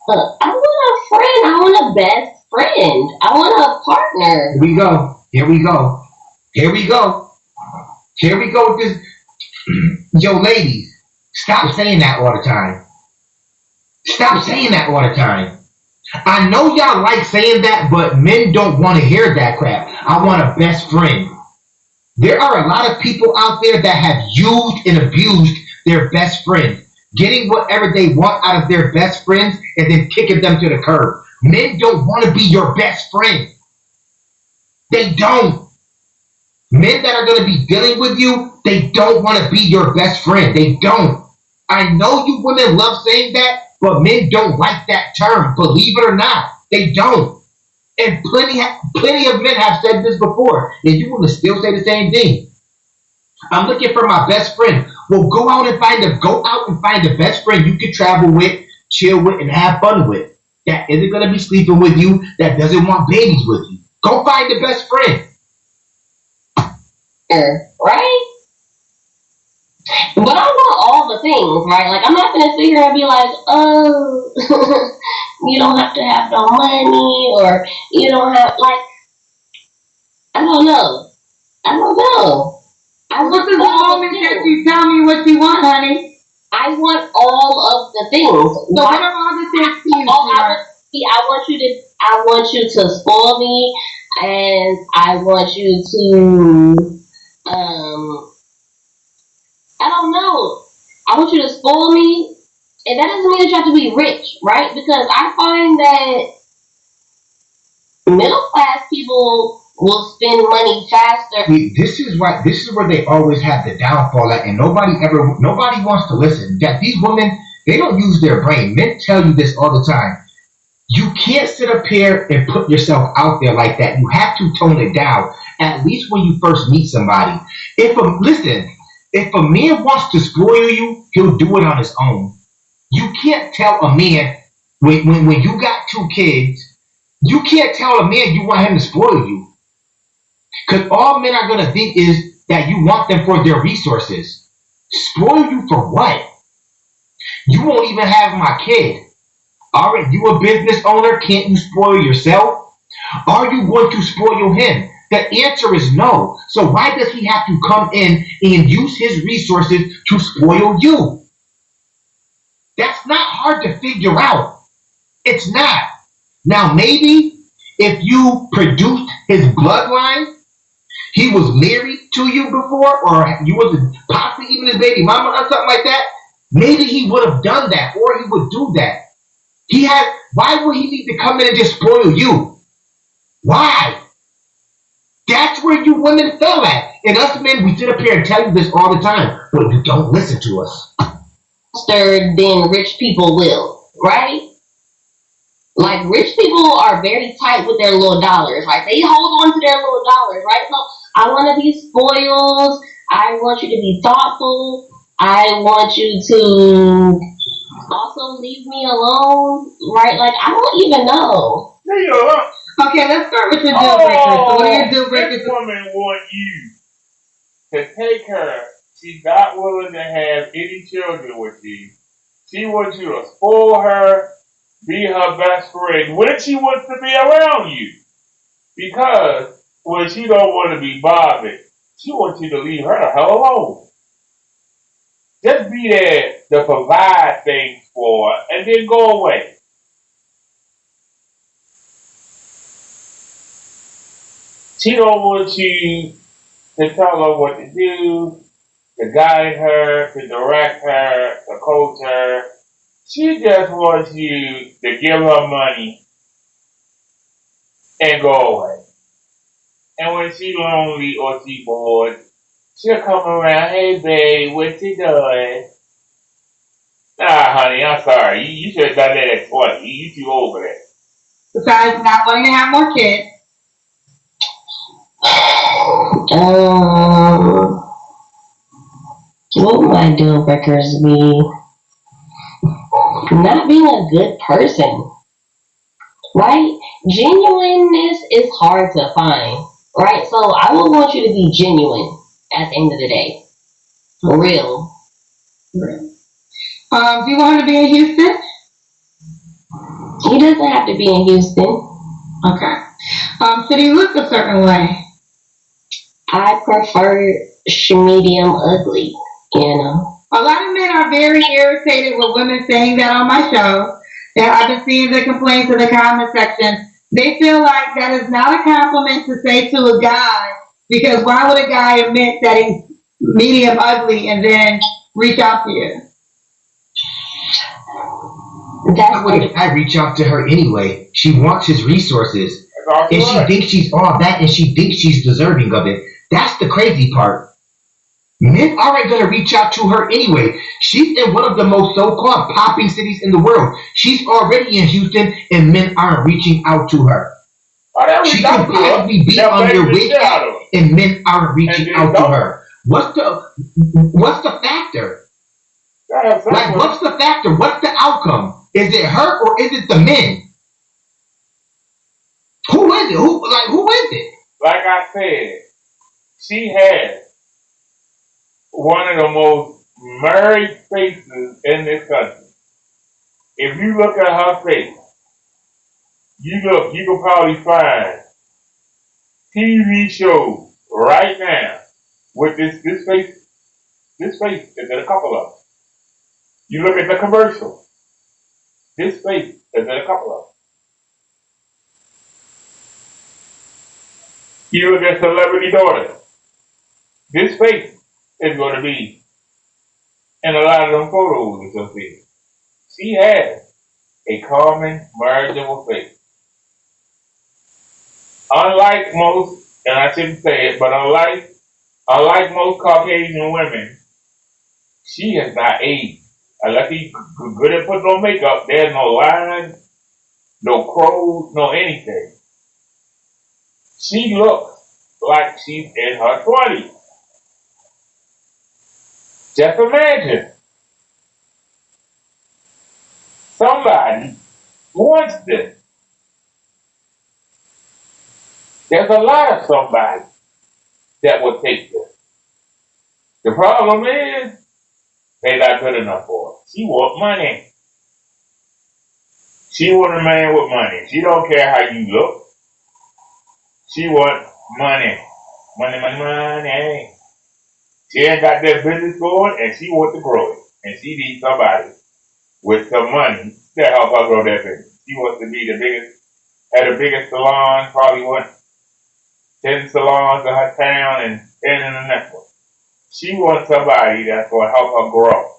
want a friend. I want a best friend. I want a partner. Here we go. Here we go. Here we go. Here we go with this. Yo, ladies, stop saying that all the time. Stop saying that all the time. I know y'all like saying that, but men don't want to hear that crap. I want a best friend. There are a lot of people out there that have used and abused their best friend, getting whatever they want out of their best friends and then kicking them to the curb. Men don't want to be your best friend. They don't. Men that are going to be dealing with you, they don't want to be your best friend. They don't. I know you women love saying that, but men don't like that term. Believe it or not, they don't. And plenty of men have said this before, and you want to still say the same thing. I'm looking for my best friend. Well, go out and find the best friend you can travel with, chill with, and have fun with. That isn't gonna be sleeping with you. That doesn't want babies with you. Go find the best friend. Right? But I want all the things, right? Like, I'm not gonna sit here and be like, oh, you don't have to have no money, or you don't have, like, I don't know. I This is the moment that you tell me what you want, honey. I want all of the things. So what are all the things you want? I want you to spoil me, and I want you to, I don't know. I want you to spoil me, and that doesn't mean that you have to be rich, right? Because I find that middle class people will spend money faster. This is where they always have the downfall at, and nobody wants to listen. That these women, they don't use their brain. Men tell you this all the time. You can't sit up here and put yourself out there like that. You have to tone it down, at least when you first meet somebody. If a man wants to spoil you, he'll do it on his own. You can't tell a man when you got 2 kids, you can't tell a man you want him to spoil you. Because all men are going to think is that you want them for their resources. Spoil you for what? You won't even have my kid. All right, you a business owner, can't you spoil yourself? Are you going to spoil him? The answer is no. So why does he have to come in and use his resources to spoil you? That's not hard to figure out. It's not. Now, maybe if you produced his bloodline, he was married to you before, or you was possibly even his baby mama or something like that, maybe he would have done that, or he would do that. Why would he need to come in and just spoil you? Why? That's where you women fell at. And us men, we sit up here and tell you this all the time, but you don't listen to us. Faster than rich people will, right? Like, rich people are very tight with their little dollars, right? They hold on to their little dollars, right? So, I want to be spoiled. I want you to be thoughtful. I want you to also leave me alone, right? Like, I don't even know. Okay, let's start with your deal breakers. So what are your deal breakers? This woman want you to take her. She's not willing to have any children with you. She wants you to spoil her, be her best friend when she wants to be around you. Because when she don't want to be bothered, she wants you to leave her the hell alone. Just be there to provide things for her and then go away. She don't want you to tell her what to do, to guide her, to direct her, to coach her. She just wants you to give her money and go away. And when she's lonely or she's bored, she'll come around, hey babe, what you doing? Nah, honey, I'm sorry. You should have done that at 20. You too old for that. Besides not wanting to have more kids. What would my deal breakers be? Not being a good person, right? Genuineness is hard to find, right? So I would want you to be genuine at the end of the day. Real. Do you want him to be in Houston? He doesn't have to be in Houston. Okay. Should he look a certain way? I prefer medium ugly, you know. A lot of men are very irritated with women saying that on my show. And I've been seeing the complaints in the comment section. They feel like that is not a compliment to say to a guy, because why would a guy admit that he's medium ugly and then reach out to you? I reach out to her anyway. She wants his resources. And she thinks she's all that, and she thinks she's deserving of it. That's the crazy part. Men aren't going to reach out to her anyway. She's in one of the most so-called popping cities in the world. She's already in Houston, and men aren't reaching out to her. She could probably be on their way out, and men aren't reaching out to her. What's the factor? Like, what's the factor? What's the outcome? Is it her or is it the men? Who is it? Who is it? Like I said, she has one of the most married faces in this country. If you look at her face, you can probably find TV shows right now with this face. This face is in a couple of them. You look at the commercial. This face is in a couple of them. You look at Celebrity Daughters. This face is going to be in a lot of them photos that you'll see. She has a common, marriageable face. Unlike most, and I shouldn't say it, but unlike most Caucasian women, she has not aged. Unless she's good at putting on makeup, there's no lines, no crows, no anything. She looks like she's in her 20s. Just imagine. Somebody wants this. There's a lot of somebody that would take this. The problem is, they're not good enough for her. She want money. She want a man with money. She don't care how you look. She want money. Money, money, money. She ain't got that business going, and she wants to grow it. And she needs somebody with some money to help her grow that business. She wants to be at the biggest salon, probably want 10 salons in her town and 10 in the next one. She wants somebody that's going to help her grow.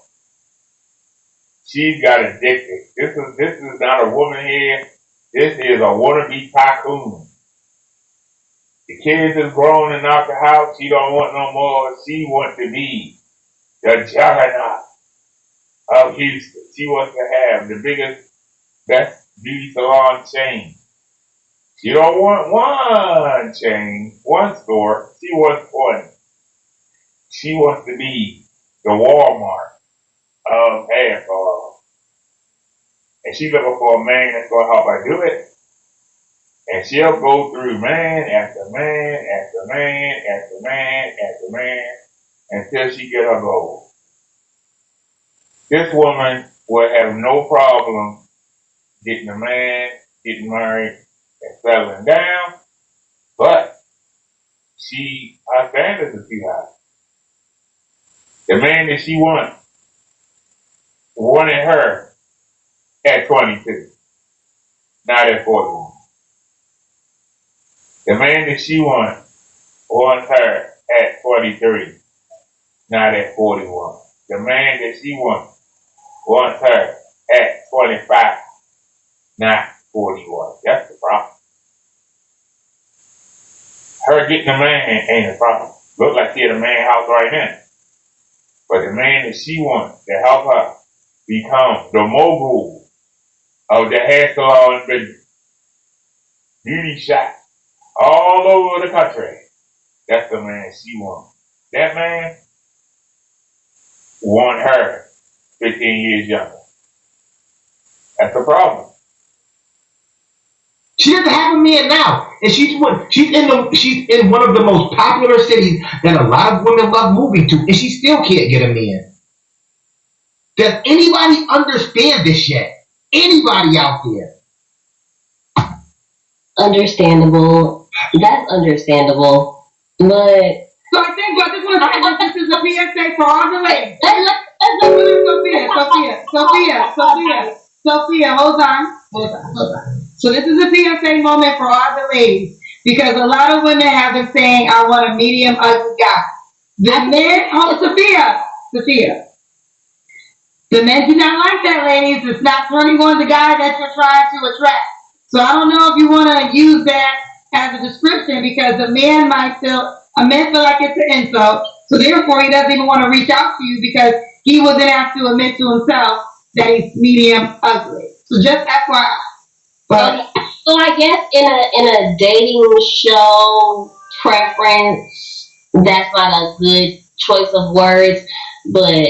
She's got addicted. This is not a woman here. This is a wannabe tycoon. The kids is grown and out the house. She don't want no more. She wants to be the juggernaut of Houston. She wants to have the biggest, best beauty salon chain. She don't want one chain, one store. She wants 20. She wants to be the Walmart of hair salons. And she's looking for a man that's going to help her do it. And she'll go through man after man after man after man after man until she get her goal. This woman will have no problem getting a man, getting married, and settling down, but her standards are too high. The man that she wanted her at 22, not at 41. The man that she wants her at 43, not at 41. The man that she wants her at 25, not 41. That's the problem. Her getting a man ain't a problem. Look like she at a man house right now. But the man that she wants to help her become the mogul of the hair salon business, beauty shop, all over the country, that's the man she wants. That man want her 15 years younger. That's the problem. She doesn't have a man now, and she's in one of the most popular cities that a lot of women love moving to, and she still can't get a man. Does anybody understand this yet? Anybody out there? Understandable. That's understandable. But so I think I just want to say that this is a PSA for all the ladies. Sophia, hold on. So this is a PSA moment for all the ladies, because a lot of women have been saying, I want a medium ugly guy. The men, Sophia. The men do not like that, ladies. It's not turning on the guy that you're trying to attract. So I don't know if you want to use that as a description, because a man feel like it's an insult. So therefore, he doesn't even want to reach out to you because he wasn't asked to admit to himself that he's medium ugly. So just FYI. But so I guess in a dating show preference, that's not a good choice of words, but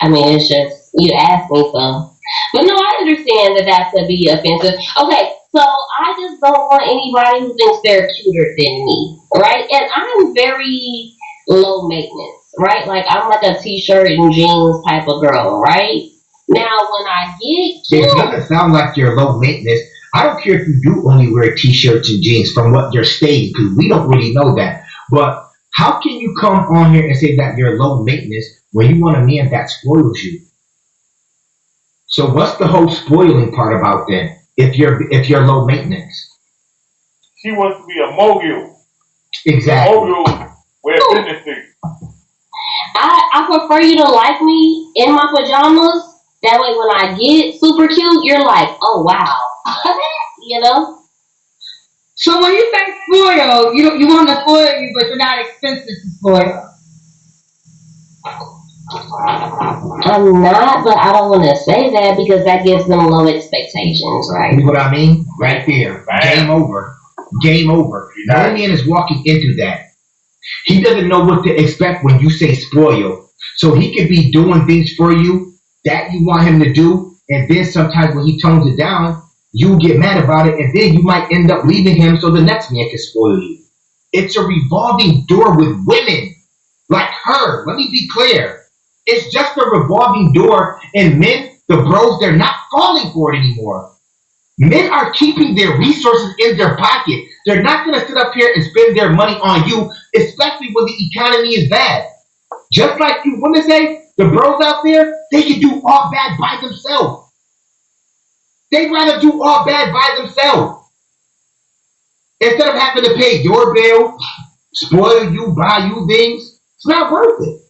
I mean, it's just you asked me so. But no, I understand that that could be offensive. Okay, so I just don't want anybody who thinks they're cuter than me, right? And I'm very low maintenance, right? Like I'm like a t-shirt and jeans type of girl, right? Now, when I get It cute, doesn't sound like you're low maintenance. I don't care if you do only wear t-shirts and jeans from what you're stating, because we don't really know that. But how can you come on here and say that you're low maintenance when you want a man that spoils you? So what's the whole spoiling part about then? If you're low maintenance, She wants to be a mogul. exactly. Mogul with business things. I prefer you to like me in my pajamas. That way, when I get super cute, you're like, oh wow, you know. So when you say spoil, you want to spoil you, but you're not expensive to spoil. I'm not, but I don't want to say that because that gives them low expectations, right? You know what I mean? Right there. Game over. Game over. No man is walking into that. He doesn't know what to expect when you say spoil. So he could be doing things for you that you want him to do, and then sometimes when he tones it down, you get mad about it, and then you might end up leaving him so the next man can spoil you. It's a revolving door with women like her. Let me be clear. It's just a revolving door, and men, the bros, they're not falling for it anymore. Men are keeping their resources in their pocket. They're not going to sit up here and spend their money on you, especially when the economy is bad. Just like you women say, the bros out there, they can do all bad by themselves. They'd rather do all bad by themselves. Instead of having to pay your bill, spoil you, buy you things, it's not worth it.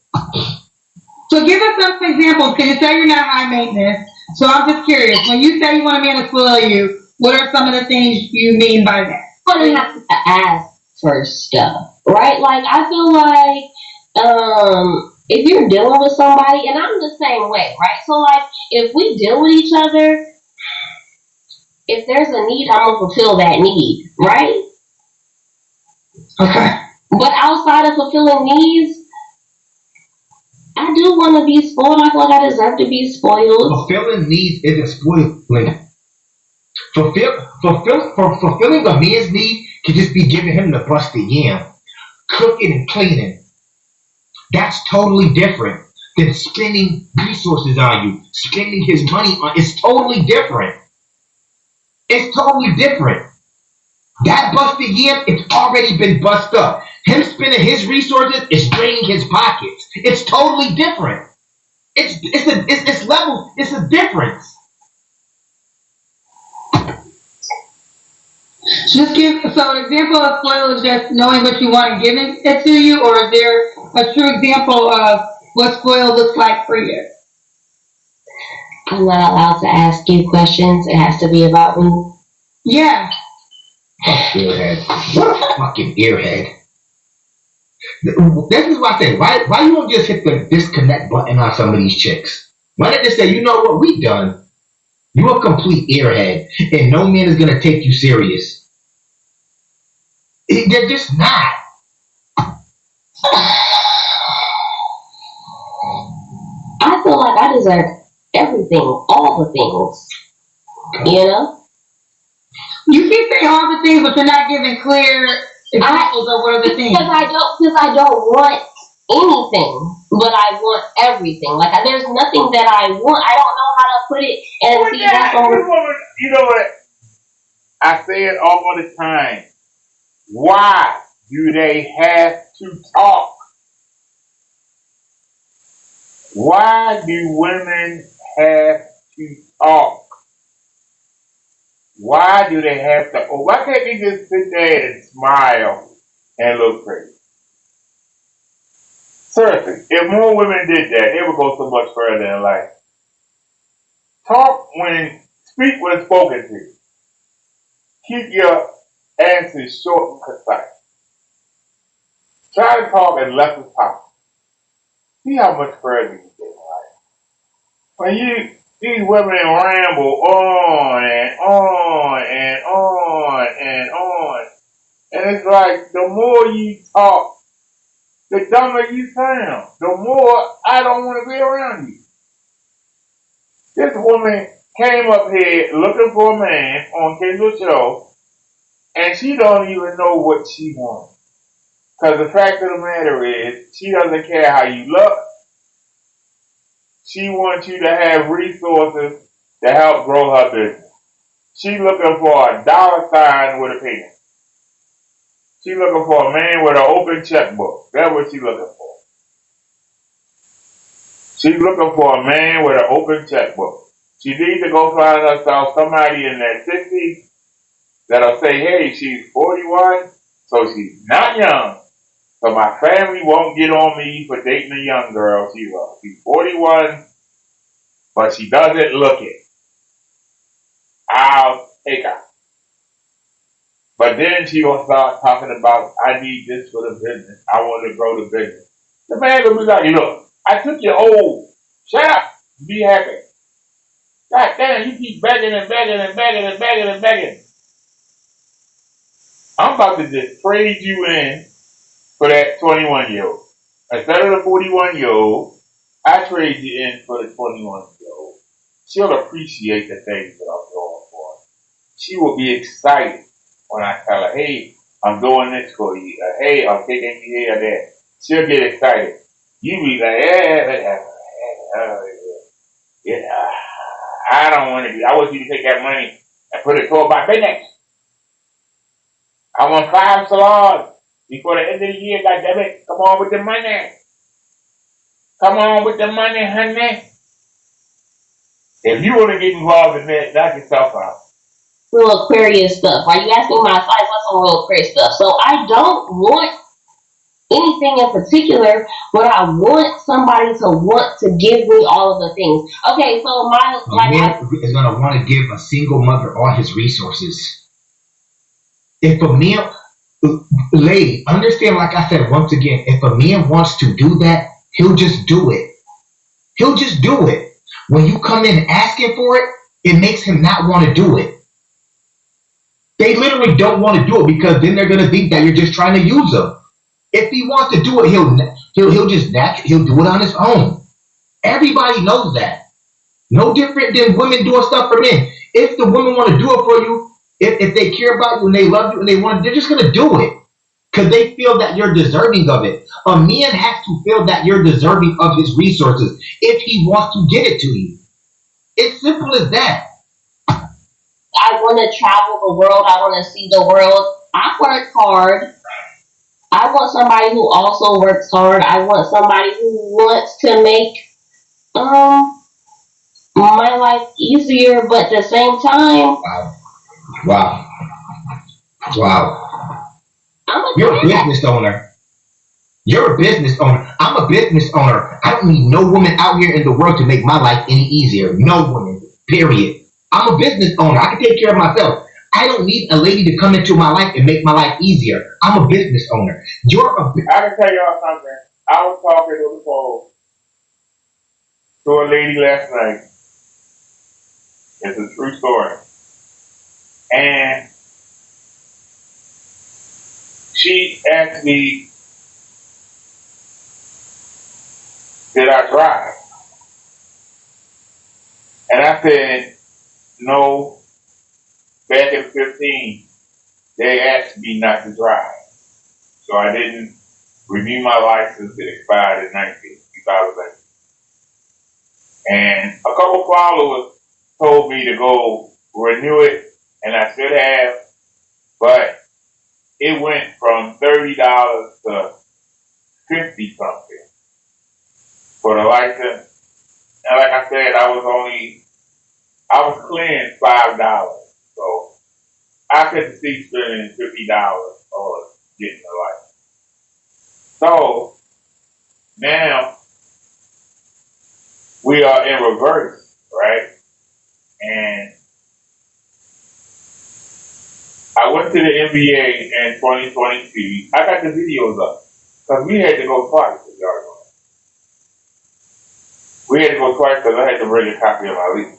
So give us some examples. Can you say you're not high maintenance? So I'm just curious. When you say you want a man to spoil you, what are some of the things you mean by that? I don't have to ask for stuff, right? Like I feel like if you're dealing with somebody, and I'm the same way, right? So like if we deal with each other, if there's a need, I'm gonna fulfill that need, right? Okay. But outside of fulfilling needs, I do want to be spoiled. I feel like I deserve to be spoiled. Fulfilling needs isn't spoiling. Fulfilling a man's need could just be giving him the busted yam, cooking and cleaning. That's totally different than spending resources on you, spending his money on. It's totally different. It's totally different. That busted yam, it's already been bust up. Him spending his resources is draining his pockets. It's totally different. It's level. It's a difference. Just give so an example of spoil is just knowing what you want and giving it to you, or is there a true example of what spoil looks like for you? I'm not allowed to ask you questions. It has to be about me. Yeah. Fuck earhead. What a fucking earhead. This is what I say. Why you don't just hit the disconnect button on some of these chicks? Why not just say, you know what, we done. You a complete earhead, and no man is gonna take you serious. They're just not. I feel like I deserve everything, all the things. You know? You keep saying all the things, but you're not giving clear examples of what are the things. Because I don't want anything, but I want everything. Like there's nothing that I want. I don't know how to put it. And see, that's you know what? I say it all the time. Why do they have to talk? Why do women have to talk? Why do they have to? Why can't they just sit there and smile and look pretty? Seriously, if more women did that, they would go so much further in life. Speak when spoken to. Keep your answers short and concise. Try to talk as less as possible. See how much further you get in life. When these women ramble on and on and on and on, and it's like the more you talk, the dumber you sound, the more I don't want to be around you. This woman came up here looking for a man on Kendall's show, and she don't even know what she wants. Because the fact of the matter is, she doesn't care how you look. She wants you to have resources to help grow her business. She's looking for a dollar sign with a pen. She's looking for a man with an open checkbook. That's what she's looking for. She's looking for a man with an open checkbook. She needs to go find herself somebody in their 60s that'll say, hey, she's 41, so she's not young. So my family won't get on me for dating a young girl. She's 41, but she doesn't look it. I'll take her. But then she gonna start talking about, I need this for the business. I want to grow the business. The man gonna be like, look, I took your old. Shut up. Be happy. God damn, you keep begging and begging and begging and begging and begging. I'm about to just trade you in for that 21-year-old. Instead of the 41-year-old, I trade you in for the 21-year-old. She'll appreciate the things that I'm going for. She will be excited when I tell her, hey, I'm doing this for you. Hey, I'm taking you here or there. She'll get excited. You be like, yeah, I don't want to be. I want you to take that money and put it toward my business. I want 5 salons before the end of the year, goddammit. Come on with the money. Come on with the money, honey. If you want to get involved in that, knock yourself out. Real Aquarius stuff. Why you asking my advice? What's some real Aquarius stuff? So I don't want anything in particular, but I want somebody to want to give me all of the things. Okay, so a man is gonna want to give a single mother all his resources. If a man, lady, understand, like I said once again, if a man wants to do that, he'll just do it. He'll just do it. When you come in asking for it, it makes him not want to do it. They literally don't want to do it because then they're gonna think that you're just trying to use them. If he wants to do it, he'll just he'll do it on his own. Everybody knows that. No different than women doing stuff for men. If the women want to do it for you, if they care about you and they love you and they want, they're just gonna do it because they feel that you're deserving of it. A man has to feel that you're deserving of his resources if he wants to give it to you. It's simple as that. I want to travel the world. I want to see the world. I work hard. I want somebody who also works hard. I want somebody who wants to make my life easier, but at the same time, Wow. You're a business owner. You're a business owner. I'm a business owner. I don't need no woman out here in the world to make my life any easier. No woman. Period. I'm a business owner. I can take care of myself. I don't need a lady to come into my life and make my life easier. I'm a business owner. I can tell y'all something. I was talking on the phone to a lady last night. It's a true story. And she asked me, did I drive? And I said, no. Back in 15, they asked me not to drive. So I didn't renew my license. It expired in 2019. And a couple followers told me to go renew it, and I should have, but it went from $30 to 50 something for the license. And like I said, I was clearing $5. So I couldn't see spending $50 on getting a license. So now we are in reverse, right? And I went to the NBA in 2022. I got the videos up because we had to go twice, if y'all know. We had to go twice because I had to bring a copy of my lease.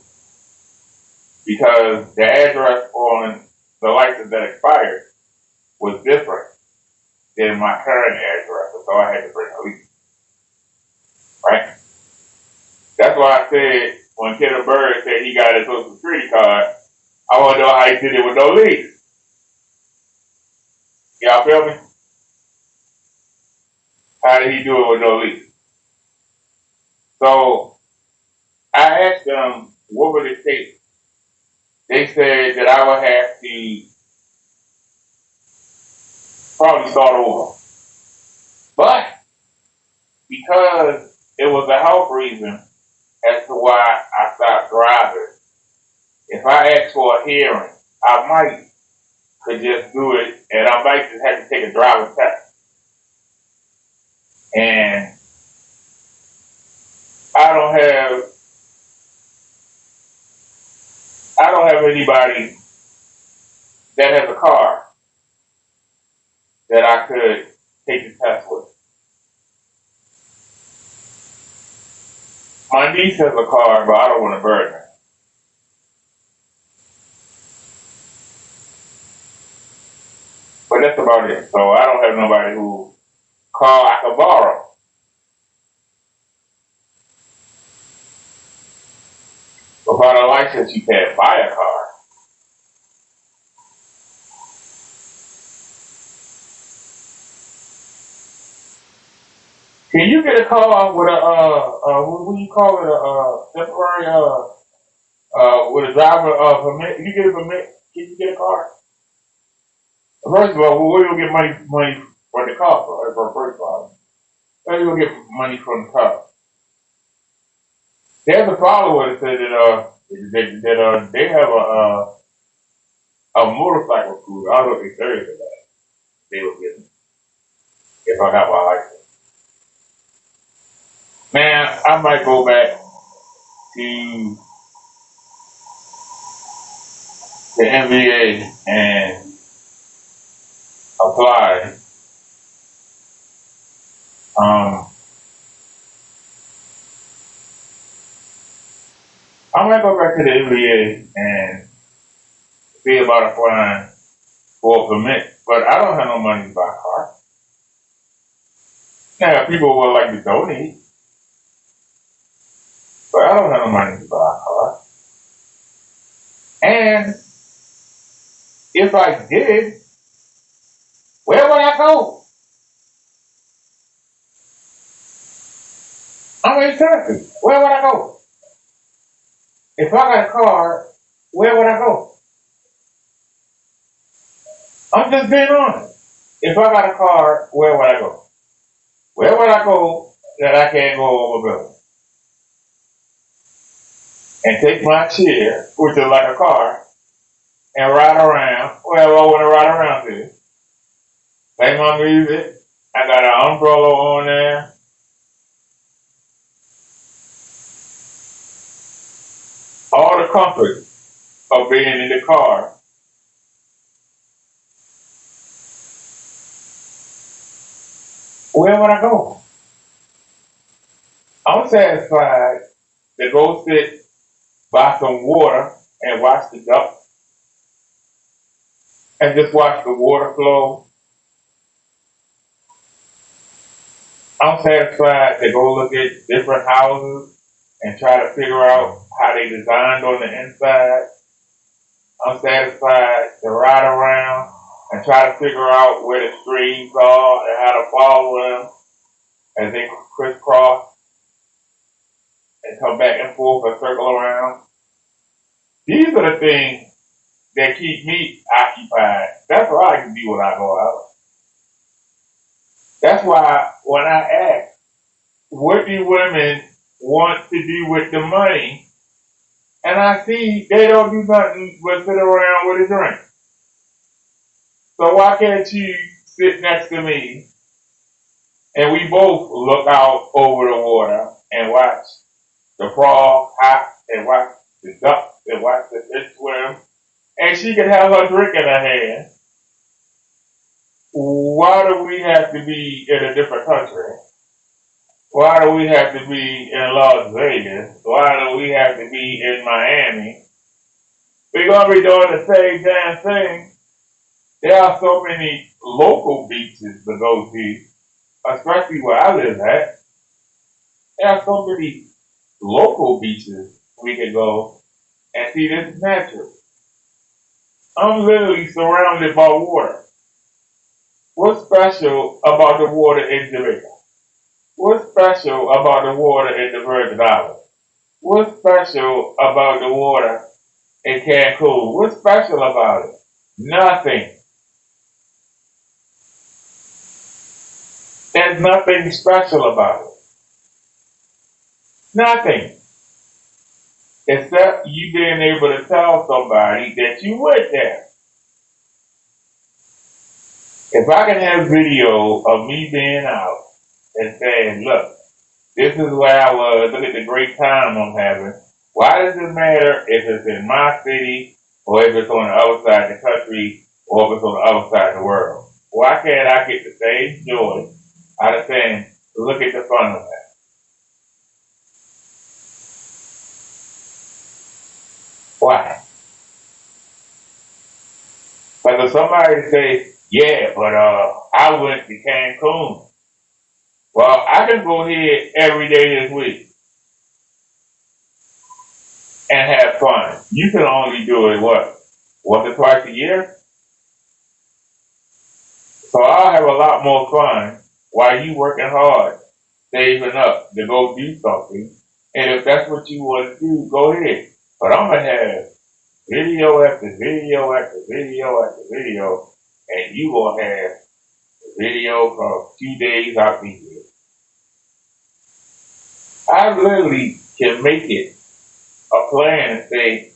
Because the address on the license that expired was different than my current address. so I had to bring a lease. Right? That's why I said when Kenneth Bird said he got his Social Security card, I want to know how he did it with no lease. Y'all feel me? How did he do it with no lease? So I asked them, what would it take? They said that I would have to probably start over. But because it was a health reason as to why I stopped driving, if I asked for a hearing, I might could just do it, and I might just have to take a driver's test. And I don't have anybody that has a car that I could take the test with. My niece has a car, but I don't want to burden her. But that's about it. So I don't have nobody who car I can borrow. Without a license, you can't buy a car. Can you get a car with what do you call it, temporary, with a driver, permit? Can you get a permit? Can you get a car? First of all, where you get money for the car for first of all? Where you get money from the car? There's a follower that said that they have a motorcycle school. I don't know if they're serious about that. They will get me if I got my license. Man, I might go back to the NBA and apply. I might go back to the NBA and see about applying for a permit, but I don't have no money to buy a car. Now, people would like to donate, but I don't have no money to buy a car. And if I did, where would I go? I'm in Turkey. Where would I go? If I got a car, where would I go? I'm just being honest. If I got a car, where would I go? Where would I go that I can't go over building? And take my chair, which is like a car, and ride around wherever I want to ride around to. Play my music. I got an umbrella on there. All the comfort of being in the car. Where would I go? I'm satisfied to go sit by some water and watch the ducks and just watch the water flow. I'm satisfied to go look at different houses and try to figure out how they designed on the inside. I'm satisfied to ride around and try to figure out where the streams are and how to follow them as they crisscross and come back and forth and circle around. These are the things that keep me occupied. That's why I can do when I go out. That's why when I ask, what do women want to do with the money? And I see they don't do nothing but sit around with a drink. So why can't you sit next to me and we both look out over the water and watch the frogs hop and watch the ducks and watch the fish swim, and she can have her drink in her hand? Why do we have to be in a different country? Why do we have to be in Las Vegas? Why do we have to be in Miami? We're going to be doing the same damn thing. There are so many local beaches to go to especially where I live at, there are so many local beaches we can go and see this is natural. I'm literally surrounded by water. What's special about the water in Jamaica? What's special about the water in the Virgin Islands? What's special about the water in Cancun? What's special about it? Nothing. There's nothing special about it. Nothing. Except you being able to tell somebody that you went there. If I can have video of me being out and saying, look, this is where I was, look at the great time I'm having. Why does it matter if it's in my city or if it's on the other side of the country or if it's on the other side of the world? Why can't I get the same joy out of saying, look at the fun of that? Why? Like if somebody say, yeah, but I went to Cancun. Well, I can go here every day this week and have fun. You can only do it, what, once or twice a year? So I'll have a lot more fun while you working hard, saving up to go do something. And if that's what you want to do, go ahead. But I'm going to have video after video after video after video, and you going to have video for 2 days out the year. I literally can make it a plan and say,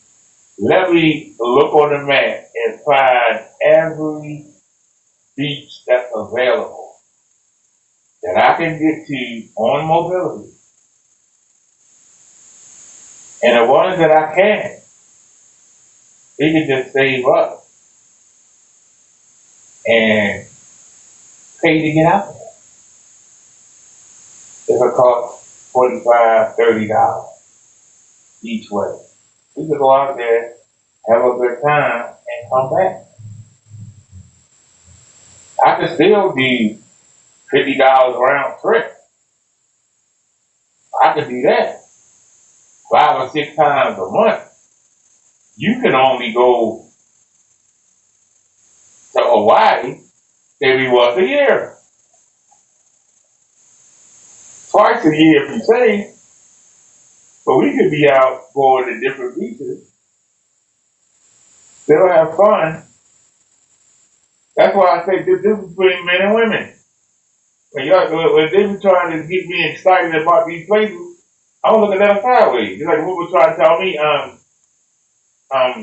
let me look on the map and find every beach that's available that I can get to on mobility. And the ones that I can, we can just save up and pay to get out there. If it costs $25, $30 each way, we can go out there, have a good time, and come back. I can still do $50 round trip. I can do that 5 or 6 times a month. You can only go to Hawaii maybe once a year. Twice a year if you say, but we could be out going to different beaches, still have fun. That's why I say the difference between men and women. When they be trying to get me excited about these places, I'm looking at them sideways. It's like people trying to tell me,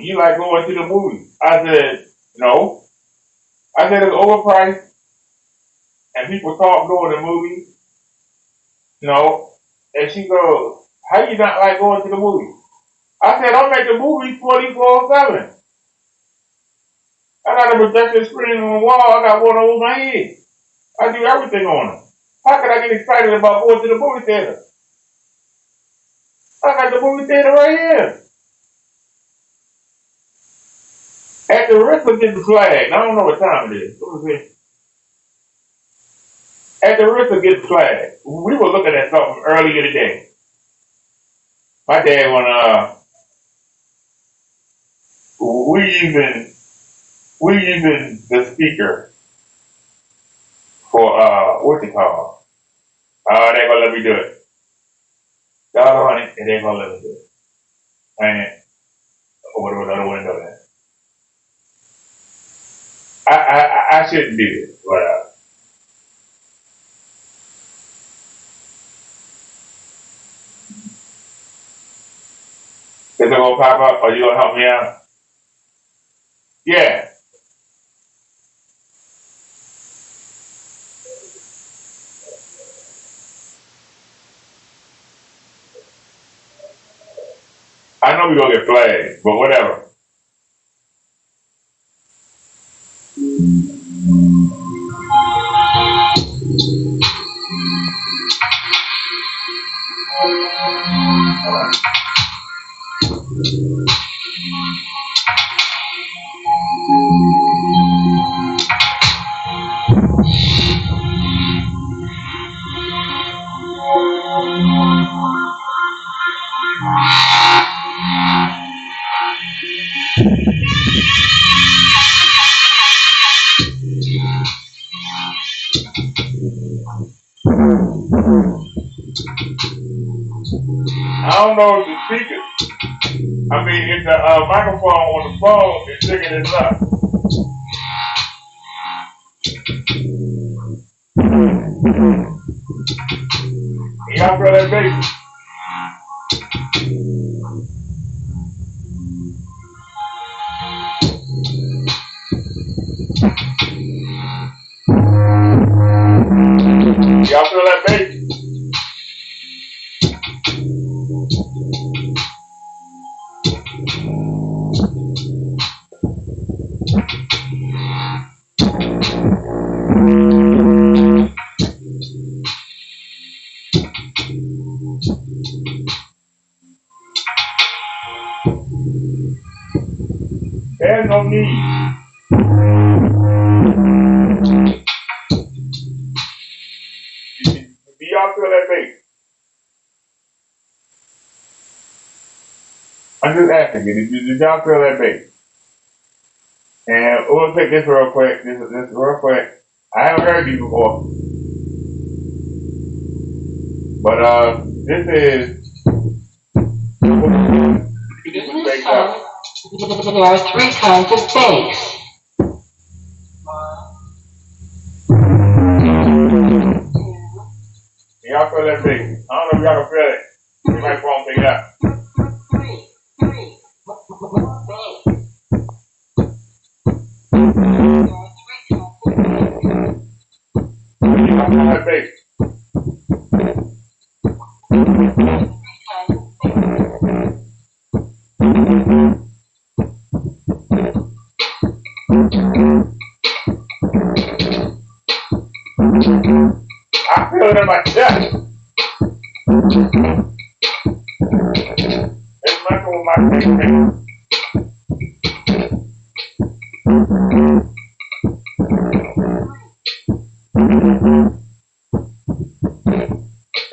you like going to the movies. I said, no. I said it's overpriced and people talk going to movies. No. And she goes, how you not like going to the movies? I said, I'm at the movies 24/7. I got a projector screen on the wall. I got one over my head. I do everything on it. How could I get excited about going to the movie theater? I got the movie theater right here. At the risk of getting flagged, I don't know what time it is. Let me see. At the risk of getting flagged, we were looking at something earlier today. My dad we using the speaker for what's it called? They ain't gonna let me do it. Doggone it, they ain't gonna let me do it. Hang it. Over the other window there. I shouldn't do this, but is it gonna pop up or you gonna help me out? Yeah. I know we're gonna get flagged, but whatever. I don't know if the speaker, if the microphone on the phone is picking this up. Y'all feel that bass? Y'all feel that bass? There's no need. Do y'all feel that bass? I'm just asking you, did y'all feel that bass? And we'll take this real quick. This real quick. I haven't heard these before. But this is There are three kinds of bass. Y'all feel that bass? I don't know if y'all can feel it. You might want to pick it up. Y'all feel that bass? I feel it in my chest. It's messing with my thinking.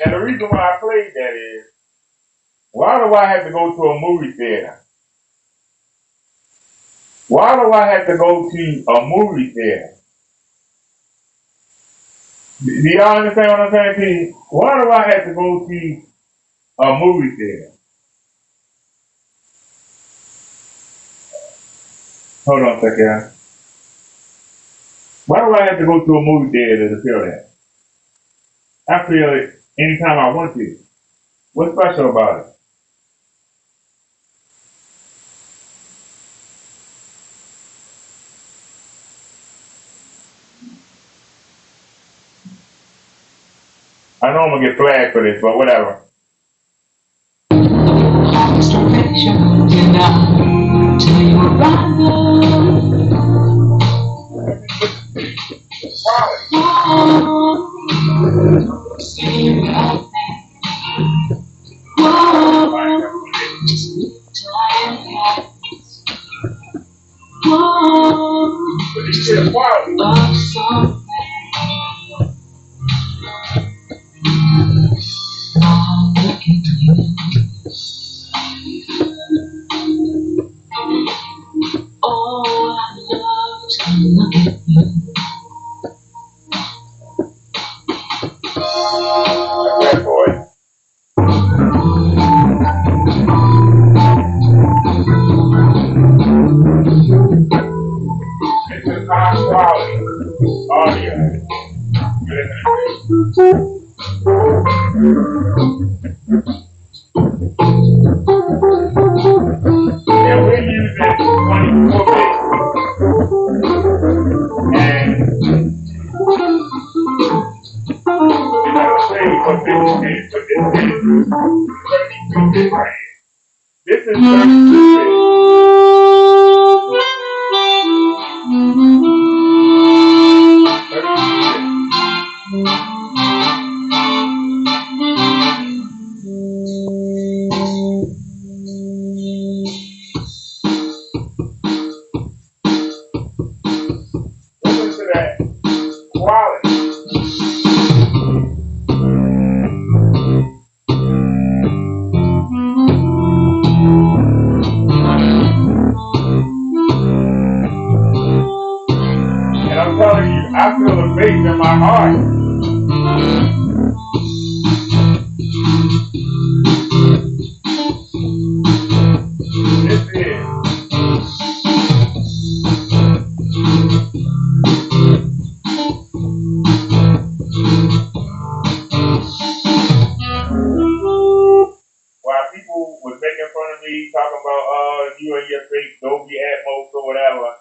And the reason why I played that is, why do I have to go to a movie theater? Why do I have to go to a movie theater? Do y'all understand what I'm saying to you? Why do I have to go see a movie theater? Hold on a second. Why do I have to go to a movie theater to feel that? I feel it anytime I want to. What's special about it? I know I'm gonna get flagged for this, but whatever. And we're using 24 bits. And it doesn't say what 50 bits, but this is 32 bits right here. This is 32 bits. Listen to that quality. And I'm telling you, I feel the bass in my heart. people was making fun of me, talking about, you and your fake Dolby Atmos or whatever.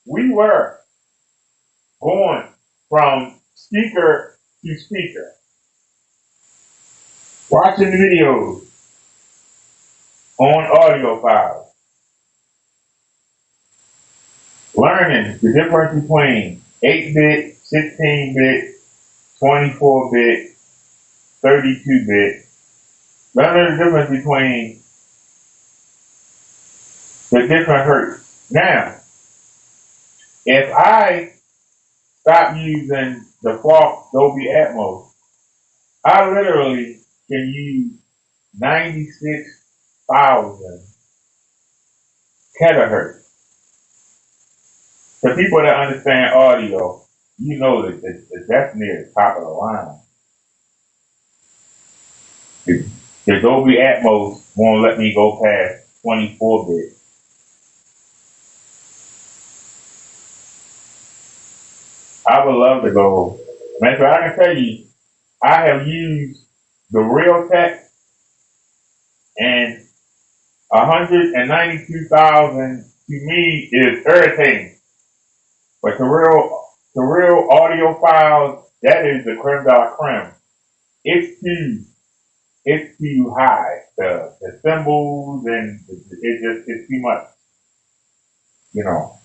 We were going from speaker to speaker, watching videos on audio files, learning the difference between 8-bit, 16-bit, 24-bit, 32-bit, learning the difference between the different hertz. Now, if I stop using the false Dolby Atmos, I literally can use 96,000 kilohertz. For people that understand audio, you know that that's near the top of the line. The Dolby Atmos won't let me go past 24-bit. I would love to go. Man, so I can tell you, I have used the Realtek, and 192,000 to me is irritating. But the real audio files, that is the creme de la creme. It's too high. The symbols and it's too much. You know,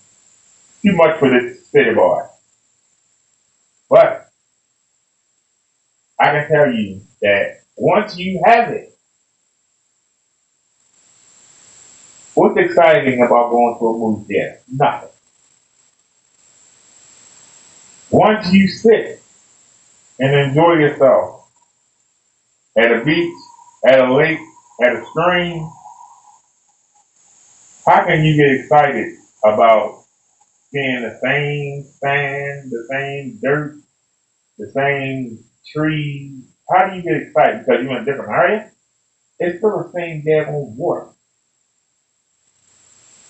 too much for this city boy. But I can tell you that once you have it, what's exciting about going to a movie theater? Nothing. Once you sit and enjoy yourself at a beach, at a lake, at a stream, how can you get excited about seeing the same sand, the same dirt, the same trees? How do you get excited? Because you're in a different area? It's still the same damn water.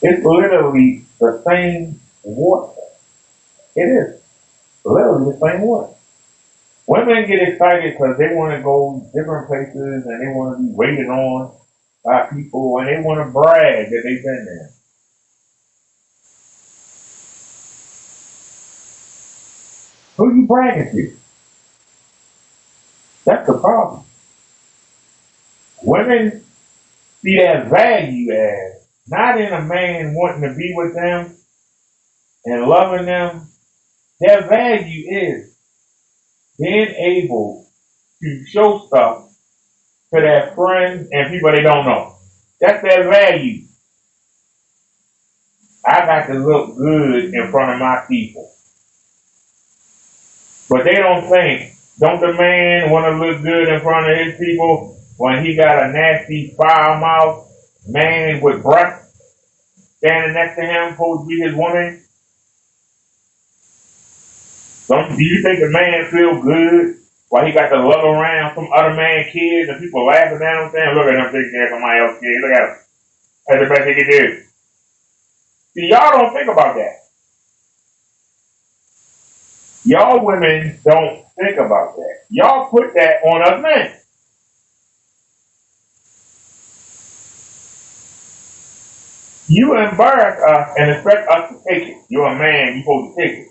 It's literally the same water. It is literally the same water. Women get excited because they want to go different places and they want to be waited on by people and they want to brag that they've been there. Who you bragging to? That's the problem. Women see that value as not in a man wanting to be with them and loving them. Their value is being able to show stuff to their friends and people they don't know. That's their value. I got to look good in front of my people. But they don't the man want to look good in front of his people when he got a nasty foul mouth man with breasts standing next to him supposed to be his woman? Do you think the man feel good while he got to love around some other man's kids and people laughing at him saying, look at him taking care of somebody else's kids, look at him. That's the best he can do. See, y'all don't think about that. Y'all women don't think about that. Y'all put that on us men. You embarrass us and expect us to take it. You're a man, you're supposed to take it.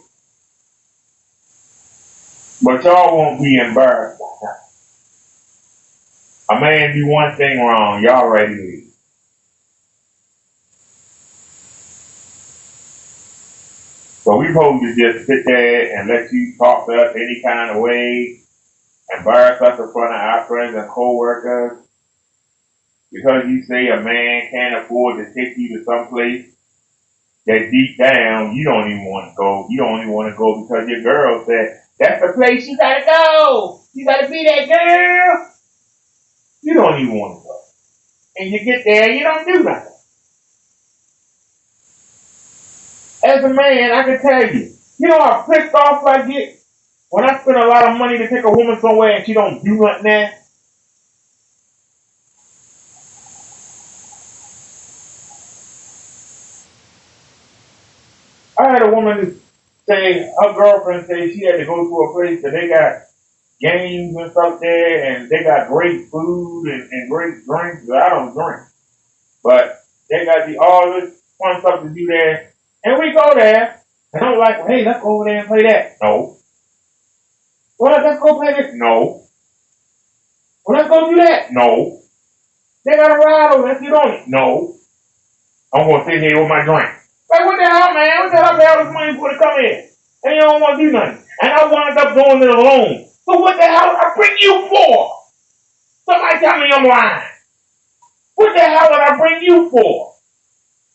But y'all won't be embarrassed by that. A man do one thing wrong, y'all ready to leave. So we supposed to just sit there and let you talk to us any kind of way, embarrass us in front of our friends and co-workers, because you say a man can't afford to take you to some place that deep down you don't even want to go. You don't even want to go because your girl said, that's the place you gotta go. You gotta be that girl. You don't even want to go. And you get there and you don't do nothing. As a man, I can tell you, you know how pissed off I get when I spend a lot of money to take a woman somewhere and she don't do nothing there? I had a woman say, her girlfriend say she had to go to a place that they got games and stuff there, and they got great food and great drinks. I don't drink, but they got all this fun stuff to do there. And we go there, and I'm like, hey, let's go over there and play that. No. Well, let's go play this. No. Well, let's go do that. No. They got a ride over. Let's get on it. No. I'm going to sit here with my drink. Like, what the hell, man? What the hell pay all this money for to come in? And you don't want to do nothing. And I wound up doing it alone. So what the hell did I bring you for? Somebody tell me I'm lying. What the hell did I bring you for?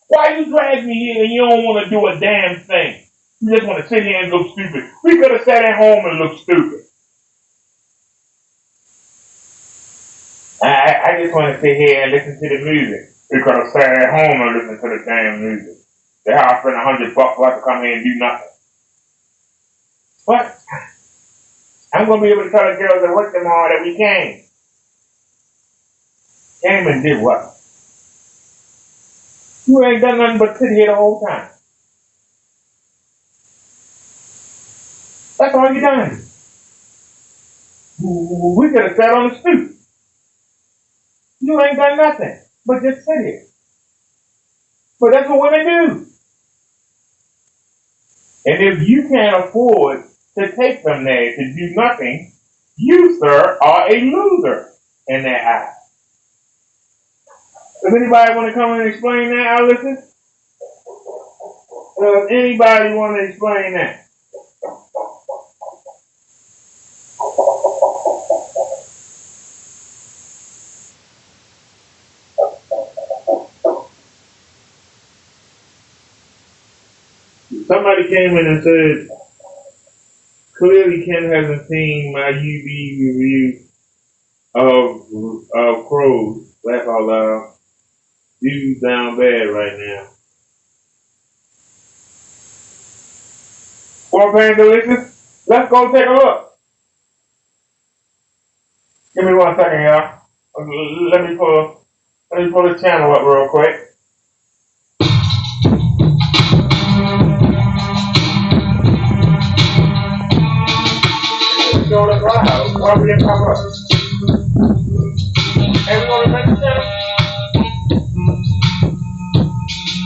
Why you drag me here and you don't want to do a damn thing? You just want to sit here and look stupid. We could have sat at home and looked stupid. I just want to sit here and listen to the music. We could have sat at home and listened to the damn music. The hell I spent $100 for us to come here and do nothing. But I'm going to be able to tell the girls that work tomorrow that we came. Came and did what? You ain't done nothing but sit here the whole time. That's all you done. We could have sat on the stoop. You ain't done nothing but just sit here. But that's what women do. And if you can't afford to take them there to do nothing, you, sir, are a loser in their eyes. Does anybody want to come and explain that, Allison? Does anybody want to explain that? Somebody came in and said, clearly Ken hasn't seen my UV review of Crows. Laugh out loud. Dude's down bad right now. Well, Pan Delicious, let's go take a look. Give me 1 second, y'all. Let me pull the channel up real quick. Show the crowd. Why we didn't pop up? Everyone in the channel?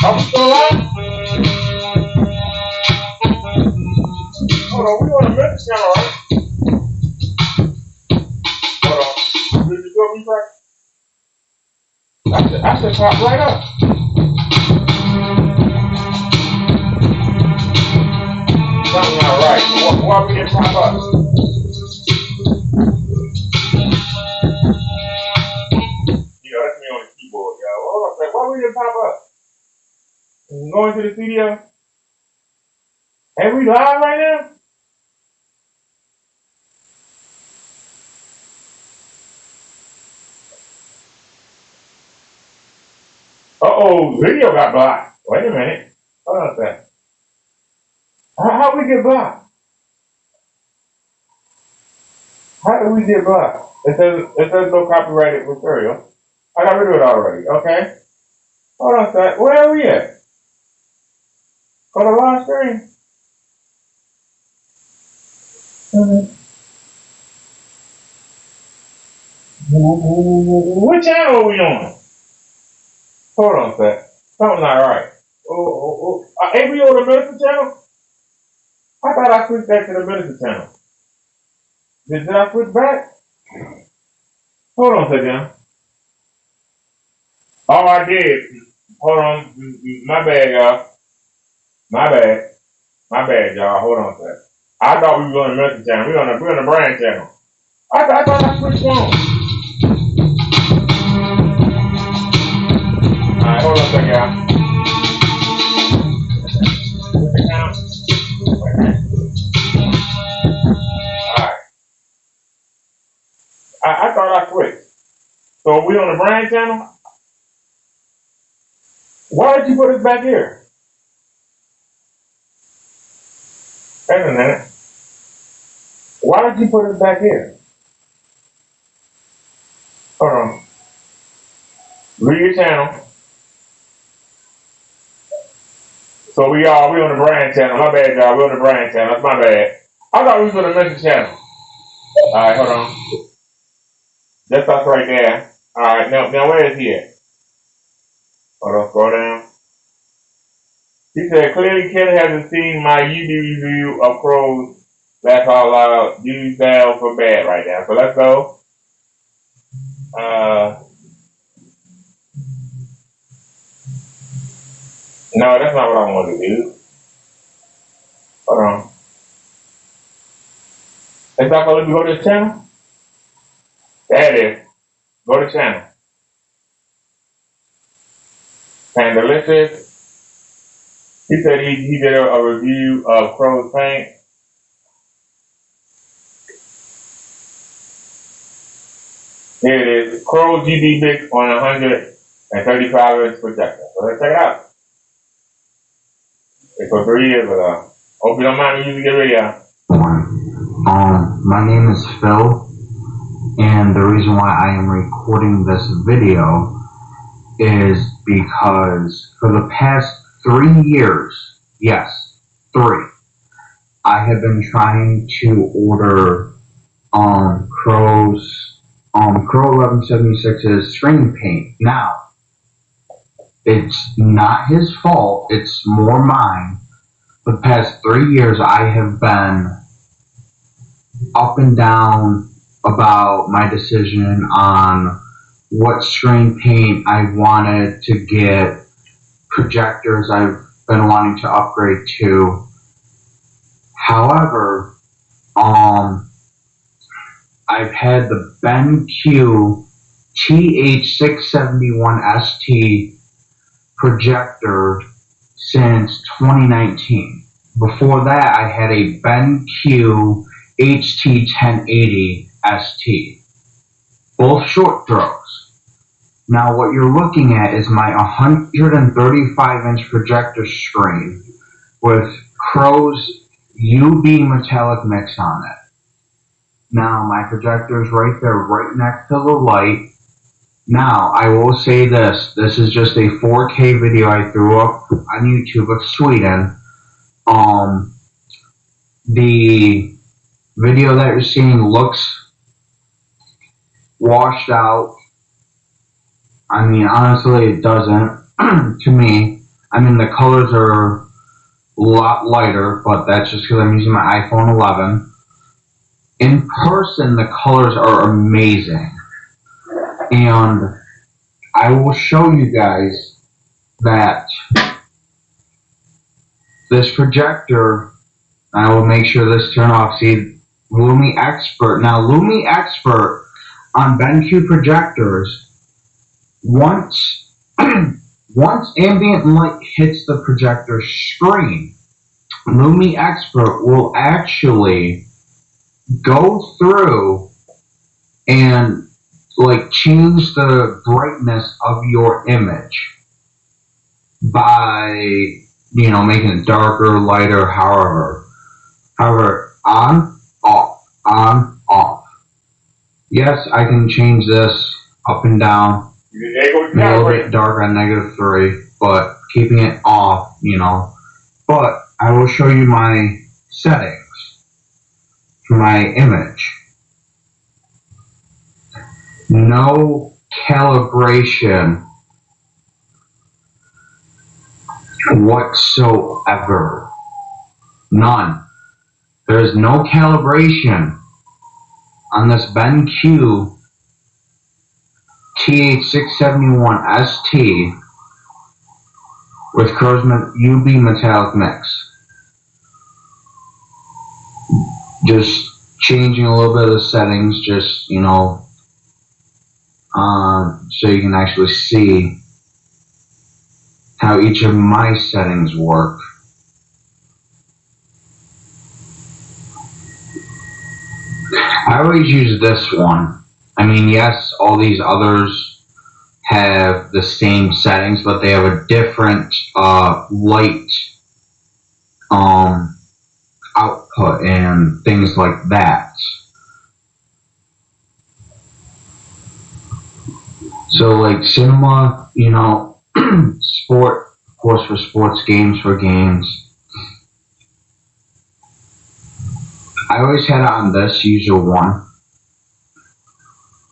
Are we still live? Hold on, we on the message channel, right? Hold on. Did you go refresh? I should pop right up. Something not right. Why we didn't pop up? That's me on the keyboard, y'all. Hold on a second. Why we didn't pop up? Going to the studio? Are we live right now? Uh-oh, video got blocked. Wait a minute. Hold on a second. How we get blocked? How did we get blocked? It says no copyrighted material. I got rid of it already. Okay. Hold on a second. Where are we at? On the live screen? What channel are we on? Hold on a sec. Something not right. Ain't we on the Minister channel? I thought I switched back to the Minister channel. Did I switch back? Hold on a second. Oh, I did. Hold on. My bad, y'all. My bad, y'all. Hold on a sec. I thought we were on the Minister channel. We're on the brand channel. I thought I switched on. Alright, hold on a second, y'all. Alright. I thought I switched. So are we on the brand channel? Why did you put us back here? Wait a minute. Why did you put us back here? Hold on. Read your channel. So we on the brand channel. My bad, y'all. We're on the brand channel. That's my bad. I thought we was on the message channel. Alright, hold on. That's us right there. Alright, now where is he at? Hold on, scroll down. He said, clearly Ken hasn't seen my YouTube review of Crow's Laugh Out Loud. Do sound for bad right now. So let's go. No, that's not what I want to do. Hold on. It's not going to let me go to the channel? There it is. Go to channel. And delicious. He said he did a review of Crow's Paint. Here it is. Crow's GD Mix on 135-inch projector. So let's check it out. It's for 3 years ago. Hope you don't mind me using your video. My name is Phil, and the reason why I am recording this video is because for the past 3 years, yes, 3, I have been trying to order Crow's Crow 1176's screen paint. Now, it's not his fault, it's more mine. For the past 3 years, I have been up and down about my decision on what screen paint I wanted to get, projectors I've been wanting to upgrade to. However, I've had the BenQ TH671ST projector since 2019. Before that, I had a BenQ HT1080 ST, both short throws. Now what you're looking at is my 135-inch projector screen with Crow's UB metallic mix on it. Now my projector is right there, right next to the light. Now I will say this is just a 4K video I threw up on YouTube of Sweden. The video that you're seeing looks washed out. I mean, honestly, it doesn't to me. I mean, the colors are a lot lighter, but that's just because I'm using my iPhone 11. In person, the colors are amazing. And I will show you guys that this projector, I will make sure this turn off. See, Lumi Expert. Now, Lumi Expert on BenQ projectors, once ambient light hits the projector screen, Lumi Expert will actually go through and like change the brightness of your image by, you know, making it darker, lighter, however, on, off. Yes, I can change this up and down, a little bit darker on -3, but keeping it off, you know. But I will show you my settings for my image. No calibration whatsoever. None. There is no calibration on this BenQ TH671ST with Crow's UB metallic mix. Just changing a little bit of the settings, just, you know, so you can actually see how each of my settings work. I always use this one. I mean, yes, all these others have the same settings, but they have a different light output and things like that. So like cinema, you know, sport, of course, for sports, games for games. I always had it on this user one.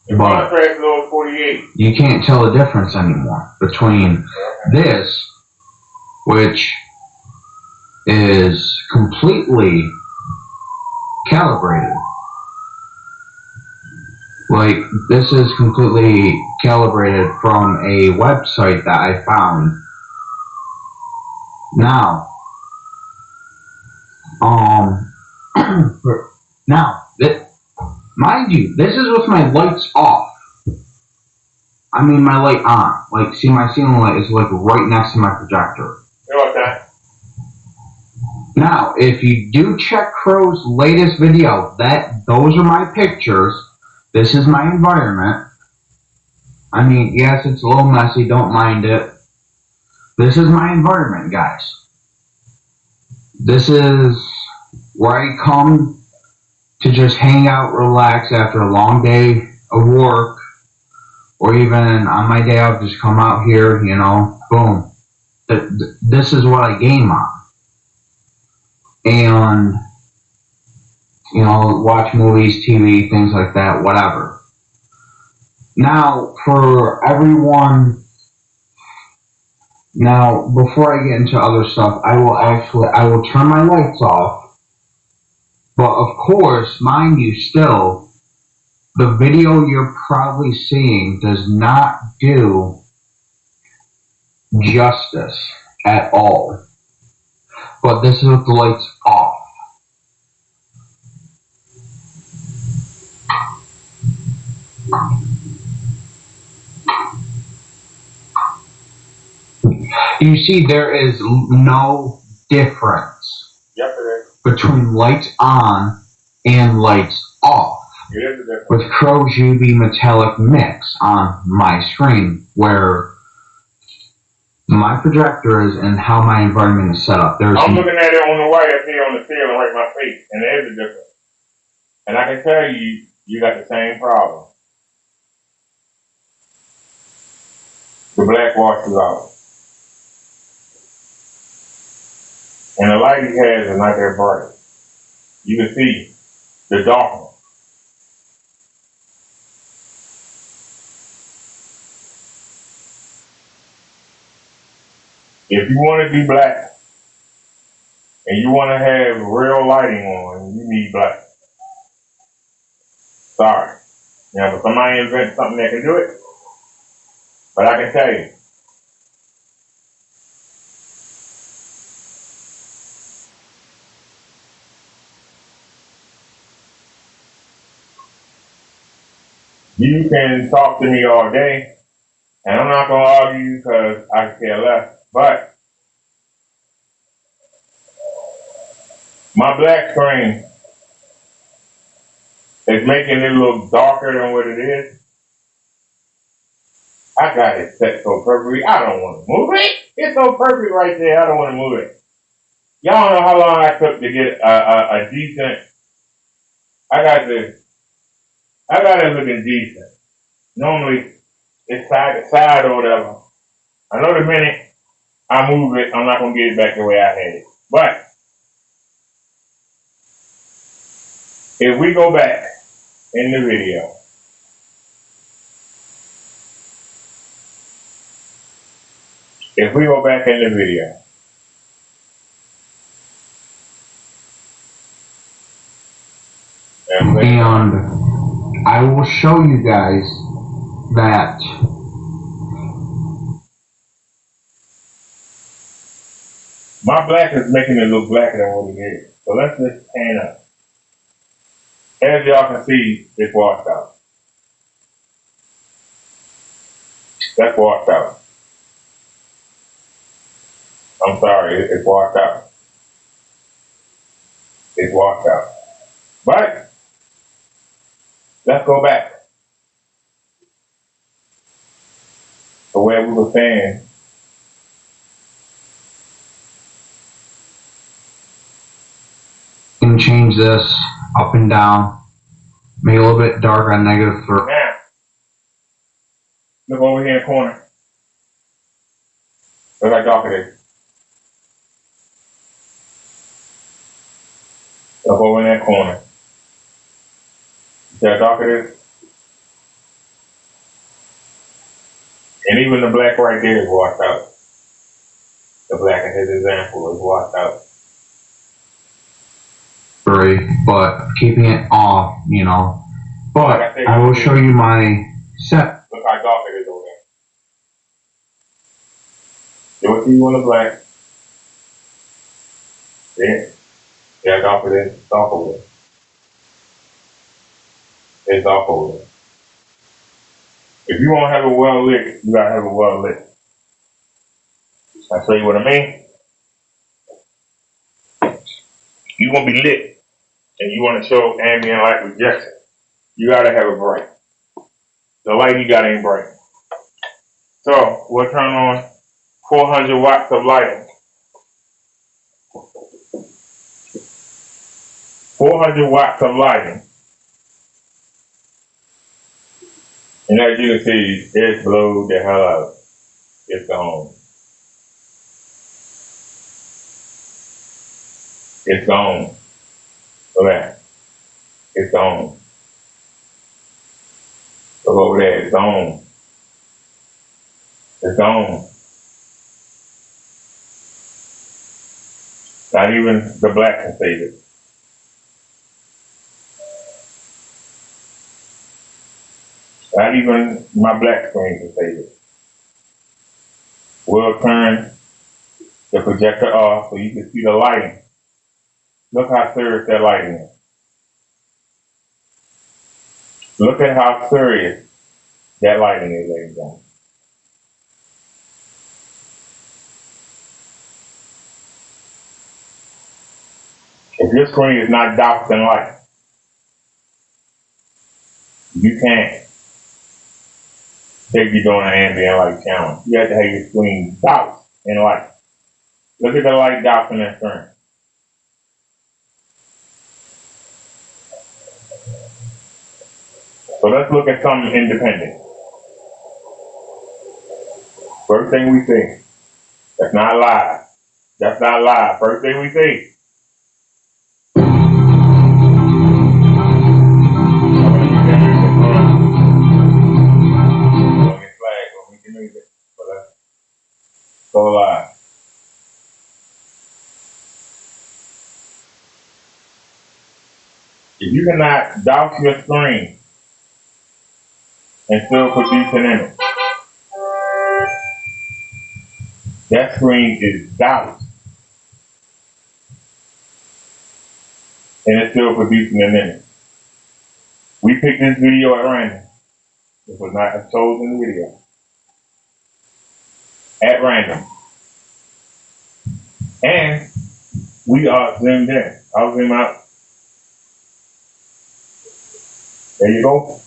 The contrast is over 48. You can't tell the difference anymore between this, which is completely calibrated. Like, this is completely calibrated from a website that I found. Now, mind you, this is with my lights off. I mean, my light on. Like, see, my ceiling light is like right next to my projector. Okay. Now, if you do check Crow's latest video, those are my pictures. This is my environment. I mean, yes, it's a little messy. Don't mind it. This is my environment, guys. This is where I come to just hang out, relax after a long day of work, or even on my day off, just come out here, you know, boom. This is what I game on. And, you know, watch movies, TV, things like that, whatever. Now, for everyone, now, before I get into other stuff, I will turn my lights off. But of course, mind you, still, the video you're probably seeing does not do justice at all. But this is with the lights off. You see, there is no difference between lights on and lights off. With Crow's UV metallic mix on my screen, where my projector is and how my environment is set up. I'm looking at it on the white up here on the ceiling right in my face, and there's a difference. And I can tell you, you got the same problem. The black washes out. And the light he has is not that bright. You can see the darkness. If you want to be black and you want to have real lighting on, you need black. Sorry. Now, but somebody invent something that can do it. But I can tell you, you can talk to me all day, and I'm not going to argue because I care less. But my black screen is making it look darker than what it is. I got it set so perfectly, I don't want to move it. It's so perfect right there, I don't want to move it. Y'all know how long I took to get a decent, I got it looking decent. Normally, it's side to side or whatever. I know the minute I move it, I'm not going to get it back the way I had it. But, if we go back in the video, And I will show you guys that my black is making it look blacker than what it is. So let's just pan up. As y'all can see, it's washed out. That's washed out. I'm sorry, it's washed out. It's washed out. But, let's go back to where we were saying, you can change this up and down, make it a little bit darker on -3. now, look over here in the corner. Look how dark it is. Look over in that corner. See how dark it is? And even the black right there is washed out. The black in his example is washed out. Right, but keeping it off, you know. But Like I said, I will show you my set. Look how dark it is over there. You'll see you in the black. Yeah. Yeah, dark it is. It's dark over there. It's dark over there. If you want to have it well lit, you gotta have it well lit. I show you what I mean. You gonna be lit, and you want to show ambient light rejection. You gotta have it bright. The light you got ain't bright. So we'll turn on 400 watts of lighting. 400 watts of lighting. And as you can see, it blew the hell out. It's gone. It's gone. Look at that. It's gone. Look over there. It's gone. It's gone. Not even the black can save it. Not even my black screen can save it. We'll turn the projector off so you can see the lighting. Look how serious that lighting is. Look at how serious that lighting is, ladies and gentlemen. If your screen is not doused in light, you can't say you're doing an ambient light challenge. You have to have your screen doused in light. Look at the light doused in that screen. So let's look at something independent. First thing we see. That's not live. That's not live. First thing we see. Go live. If you cannot douse your screen and still produce an image, that screen is doused and it's still producing an image. We picked this video at random. This was not a chosen video. At random. And we are zoomed in. I'll zoom out. There you go.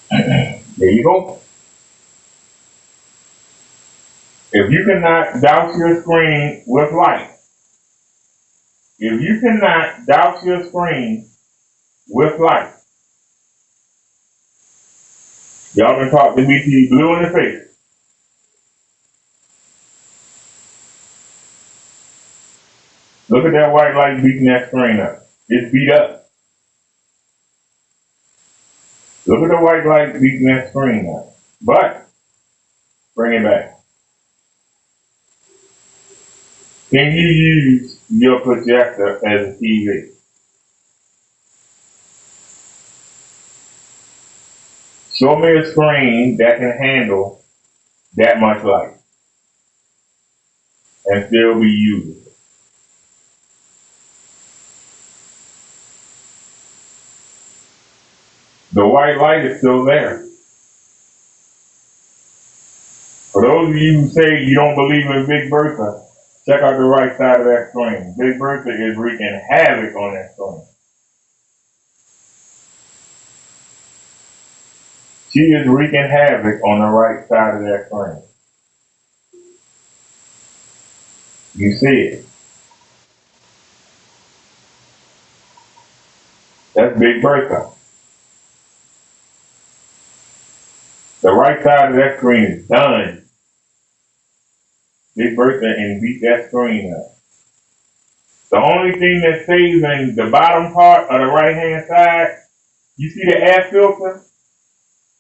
There you go. If you cannot douse your screen with light, if you cannot douse your screen with light, y'all can talk to me till you blue in the face. Look at that white light beating that screen up. It's beat up. Look at the white light beating that screen up. But, bring it back. Can you use your projector as a TV? Show me a screen that can handle that much light and still be usable. The white light is still there. For those of you who say you don't believe in Big Bertha, check out the right side of that screen. Big Bertha is wreaking havoc on that screen. She is wreaking havoc on the right side of that screen. You see it. That's Big Bertha. The right side of that screen is done. Big Bertha and beat that screen up. The only thing that's saving the bottom part of the right hand side, you see the air filter?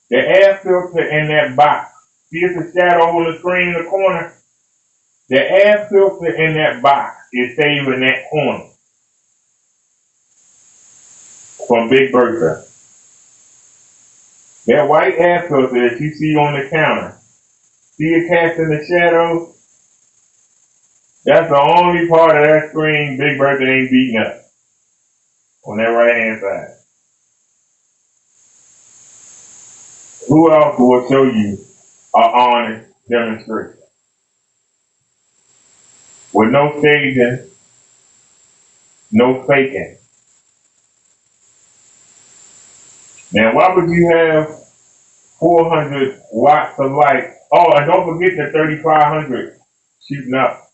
The air filter in that box. See, it's a shadow on the screen in the corner. The air filter in that box is saving that corner from Big Bertha. That white air filter that you see on the counter, see it casting the shadow? That's the only part of that screen Big Bertha ain't beating up on that right hand side. Who else will show you an honest demonstration? With no staging, no faking. Now, why would you have 400 watts of light? Oh, and don't forget the 3500 shooting up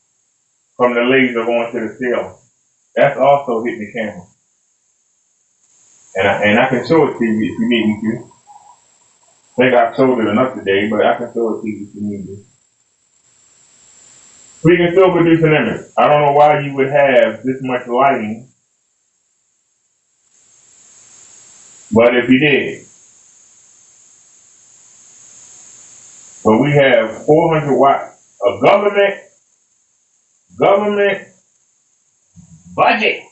from the laser onto the ceiling. That's also hitting the camera. And I can show it to you if you need me to. I think I've showed it enough today, but I can show it to you if you need me. We can still produce an image. I don't know why you would have this much lighting, but if you did. But we have 400 watts of government budget.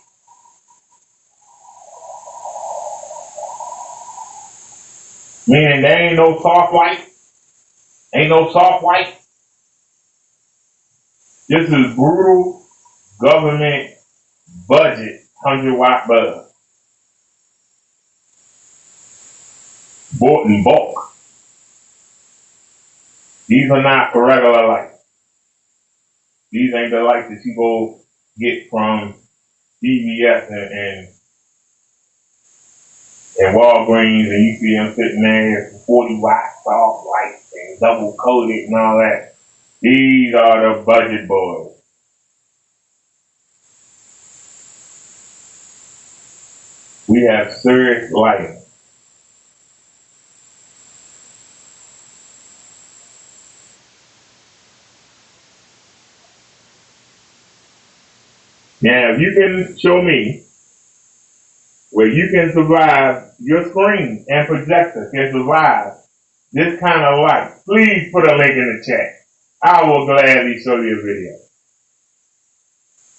Meaning there ain't no soft light. Ain't no soft white. This is brutal government budget 100-watt bulb. Bought in bulk. These are not regular lights. These ain't the lights that you go get from CVS and Walgreens and you see them sitting there for 40 watts soft lights and double coated and all that. These are the budget boys. We have serious lighting. Now, if you can show me where you can survive, your screen and projector can survive this kind of light, please put a link in the chat. I will gladly show you a video.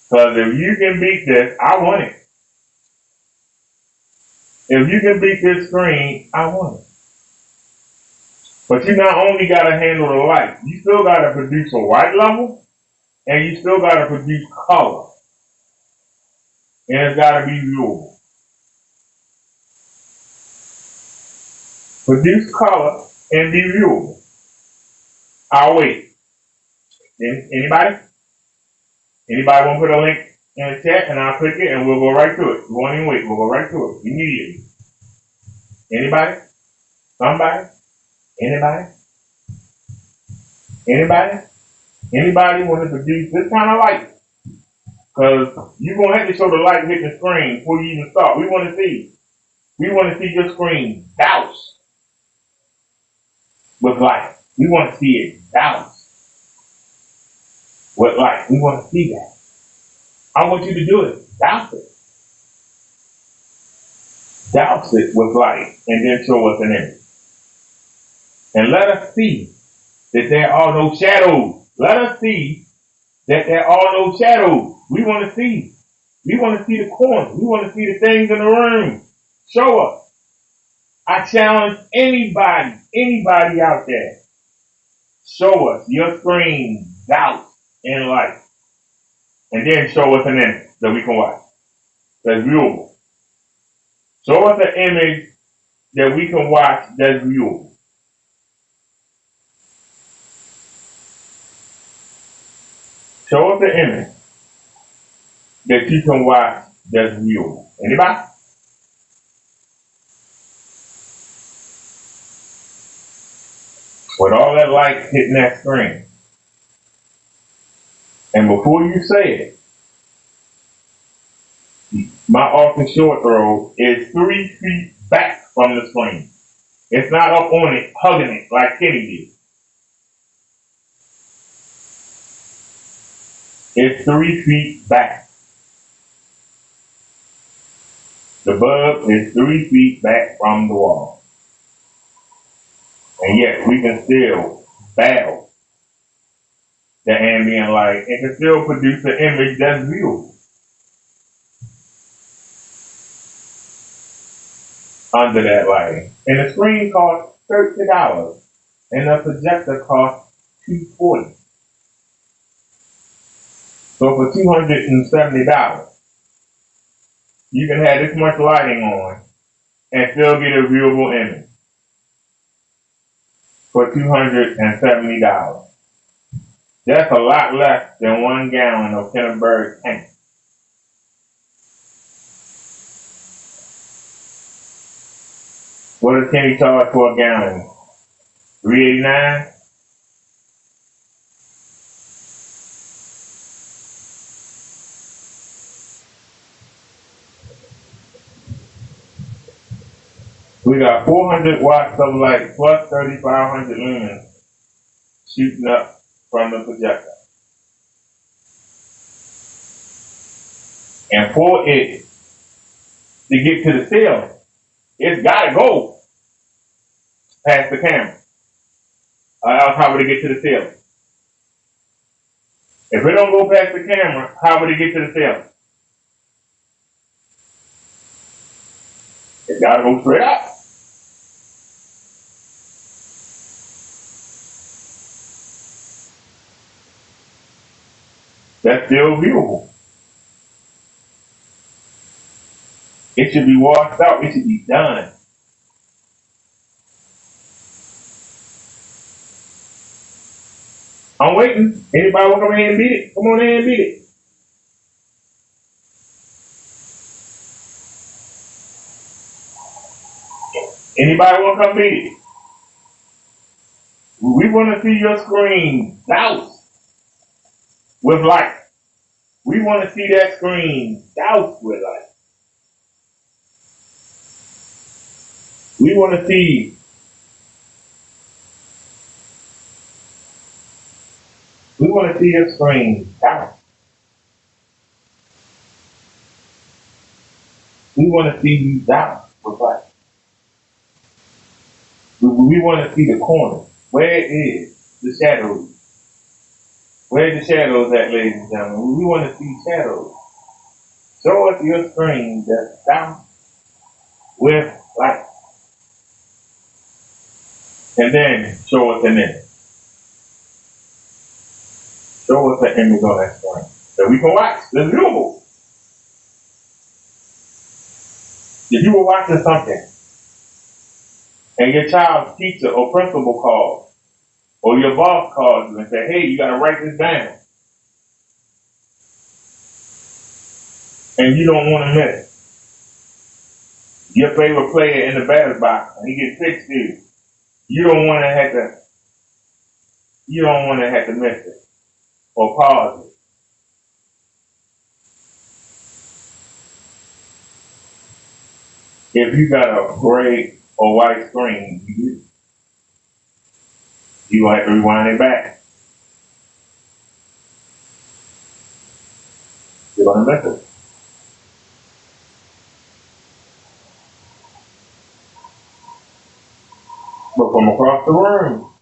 Because if you can beat this, I want it. If you can beat this screen, I want it. But you not only got to handle the light, you still got to produce a white level, and you still got to produce color. And it's got to be viewable. Produce color and be viewable. I'll wait. Anybody? Anybody want to put a link in the chat and I'll click it and we'll go right to it. We won't even wait. We'll go right to it immediately. Anybody? Somebody? Anybody? Anybody? Anybody want to produce this kind of light? Because you're going to have to show the light hitting the screen before you even start. We want to see. We want to see your screen doused with light. We want to see it doused with light. We want to see that. I want you to do it. Douse it. Douse it with light and then show us an image. And let us see that there are no shadows. Let us see that there are no shadows. We want to see. We want to see the corners. We want to see the things in the room. Show us. I challenge anybody out there. Show us your screen doused in light. And then show us an image that we can watch. That's viewable. Show us an image that we can watch that's viewable. Show us an image that you can watch that's viewable. Anybody? With all that light hitting that screen. And before you say it, my often short throw is 3 feet back from the screen. It's not up on it, hugging it like Kenny did. It's 3 feet back. The bulb is 3 feet back from the wall. And yet we can still battle the ambient light and can still produce an image that's viewable under that lighting. And the screen costs $30 and the projector costs $240. So for $270, you can have this much lighting on and still get a viewable image for $270. That's a lot less than 1 gallon of Kenneberg tank. What does Kenny charge for a gallon? $3.89? We got 400 watts of light plus 3,500 lumens shooting up from the projector. And for it to get to the ceiling, it's got to go past the camera. Or else how would it get to the ceiling? If it don't go past the camera, how would it get to the ceiling? It's got to go straight up. That's still viewable. It should be washed out. It should be done. I'm waiting. Anybody want to come in and beat it? Come on in and beat it. Anybody want to come beat it? We want to see your screen doused with light. We want to see that screen doused with light. We want to see your screen doused. We want to see you doused with light. We want to see the corner. Where is the shadows? Where's the shadows at, ladies and gentlemen? We want to see shadows. Show us your screen that's doused with light. And then show us an image. Show us an image on that screen that we can watch. It's viewable. If you were watching something and your child's teacher or principal calls, or your boss calls you and say, hey, you got to write this down, and you don't want to miss your favorite player in the batter's box and he gets 6 you don't want to have to miss it or pause it. If you got a gray or white screen, you have to rewind it back. You're going to miss it. But from across the room,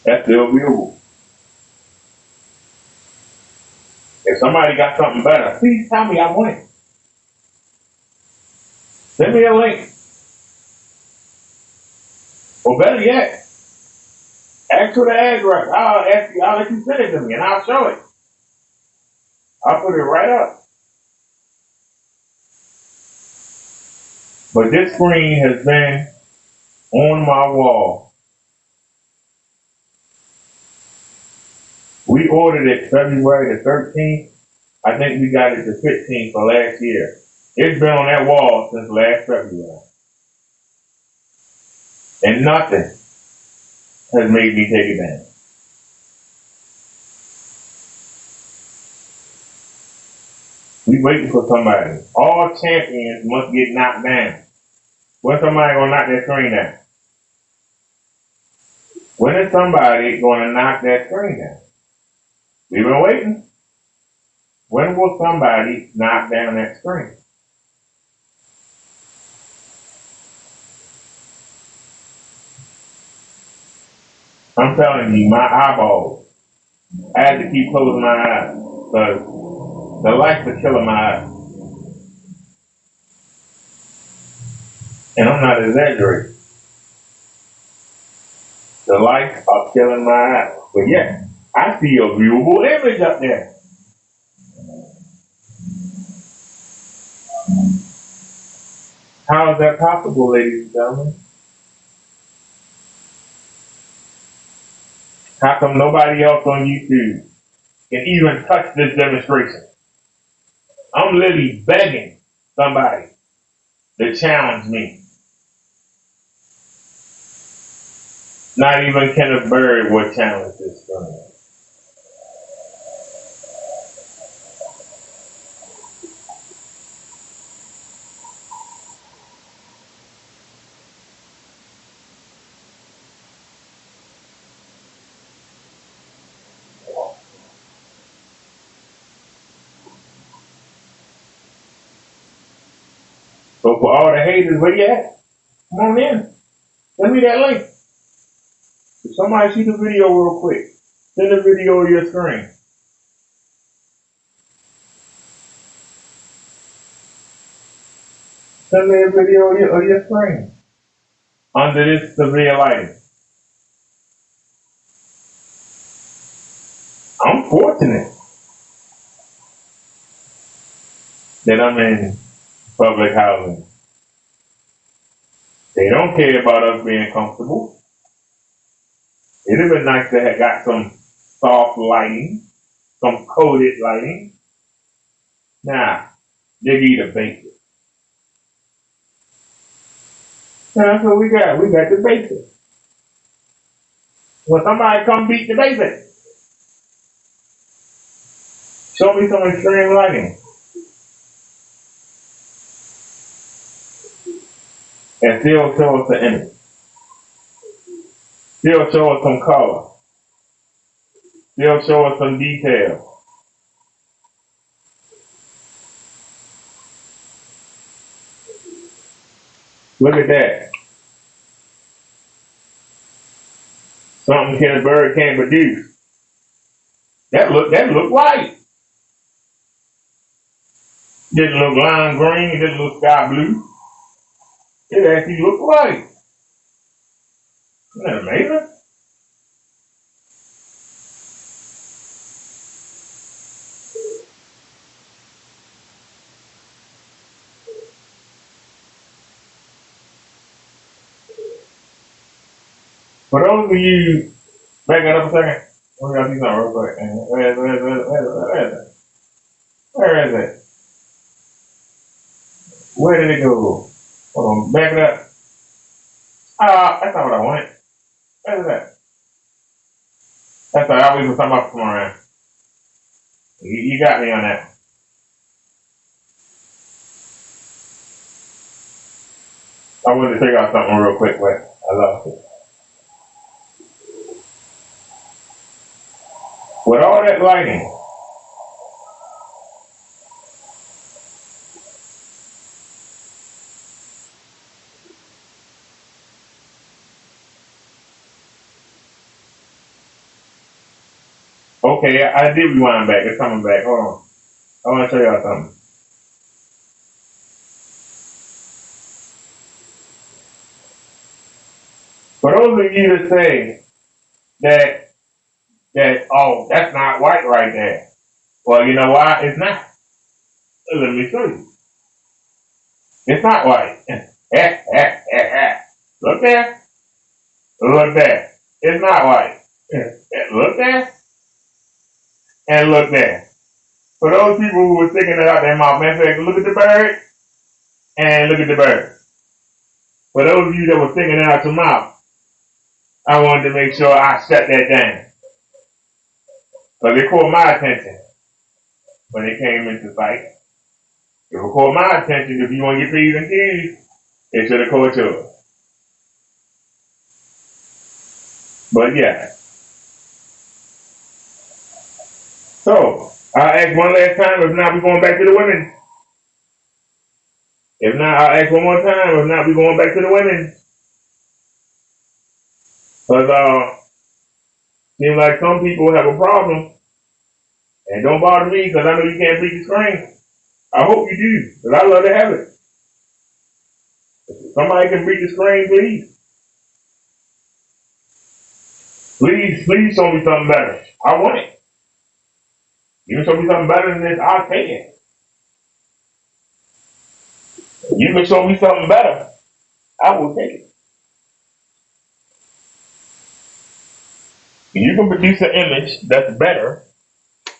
that's still viewable. If somebody got something better, please tell me I want it. Send me a link. Or better yet, ask for the address. I'll let you send it to me and I'll show it. I'll put it right up. But this screen has been on my wall. We ordered it February the 13th. I think we got it the 15th for last year. It's been on that wall since last February. And nothing has made me take it down. We waiting for somebody. All champions must get knocked down. When somebody gonna knock that screen down? When is somebody gonna knock that screen down? We've been waiting. When will somebody knock down that screen? I'm telling you, my eyeballs. I had to keep closing my eyes because the lights are killing my eyes. And I'm not exaggerating. The lights are killing my eyes. But yeah, I see a viewable image up there. How is that possible, ladies and gentlemen? How come nobody else on YouTube can even touch this demonstration? I'm literally begging somebody to challenge me. Not even Kenneth Bird would challenge this screen. So for all the haters, where you at? Come on in. Send me that link. If somebody see the video real quick, send the video to your screen. Send me a video of your screen under this severe lighting. I'm fortunate that I'm in public housing. They don't care about us being comfortable. It'd have been nice to have got some soft lighting, some coated lighting. Nah, they need a basic. That's what we got. We got the basic. Well, somebody come beat the basic. Show me some extreme lighting. And still show us the image. Still show us some color. Still show us some detail. Look at that. Something Kenneth Bird can't produce. That look white. Didn't look lime green, it didn't look sky blue. It actually looked white. Isn't that amazing? For those of you, back it up a second. We're gonna do something real quick. Where is it? Where is it? Where did it go? Hold on, back it up. That's not what I wanted. Where is that? That's all right, I'll wait for something else to come around. You got me on that. I wanted to figure out something real quick, but I lost it. With all that lighting, okay, I did rewind back. It's coming back. Hold on. I want to show y'all something. For those of you that say that oh, that's not white right there. Well, you know why? It's not. Let me show you. It's not white. Look there. Look there. It's not white. Look there. And look there. For those people who were sticking it out their mouth, man, say, look at the bird and look at the bird. For those of you that were sticking it out your mouth, I wanted to make sure I shut that down. Because it caught my attention when it came into sight. It caught my attention. If you want to get P's and Q's, it should have caught yours. But yeah. So, I'll ask one last time. If not, we're going back to the women. If not, I'll ask one more time. If not, we're going back to the women. Because Seems like some people have a problem, and don't bother me because I know you can't beat the screen. I hope you do, because I love to have it. If somebody can beat the screen, please. Please show me something better. I want it. You can show me something better than this, I'll take it. You can show me something better, I will take it. If you can produce an image that's better,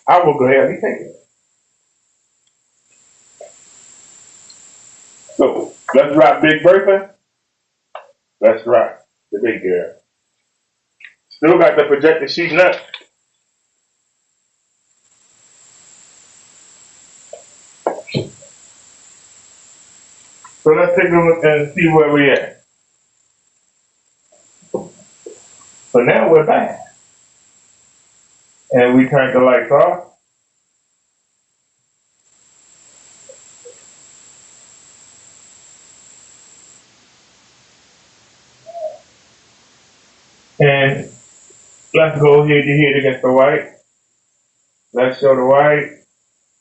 I will go ahead and take it. So, let's rock Big Bertha. Let's rock the big girl. Still got the projector sheet nut. So let's take a look and see where we at. So now we're back. And we turned the lights off. And let's go head to head against the white. Let's show the white.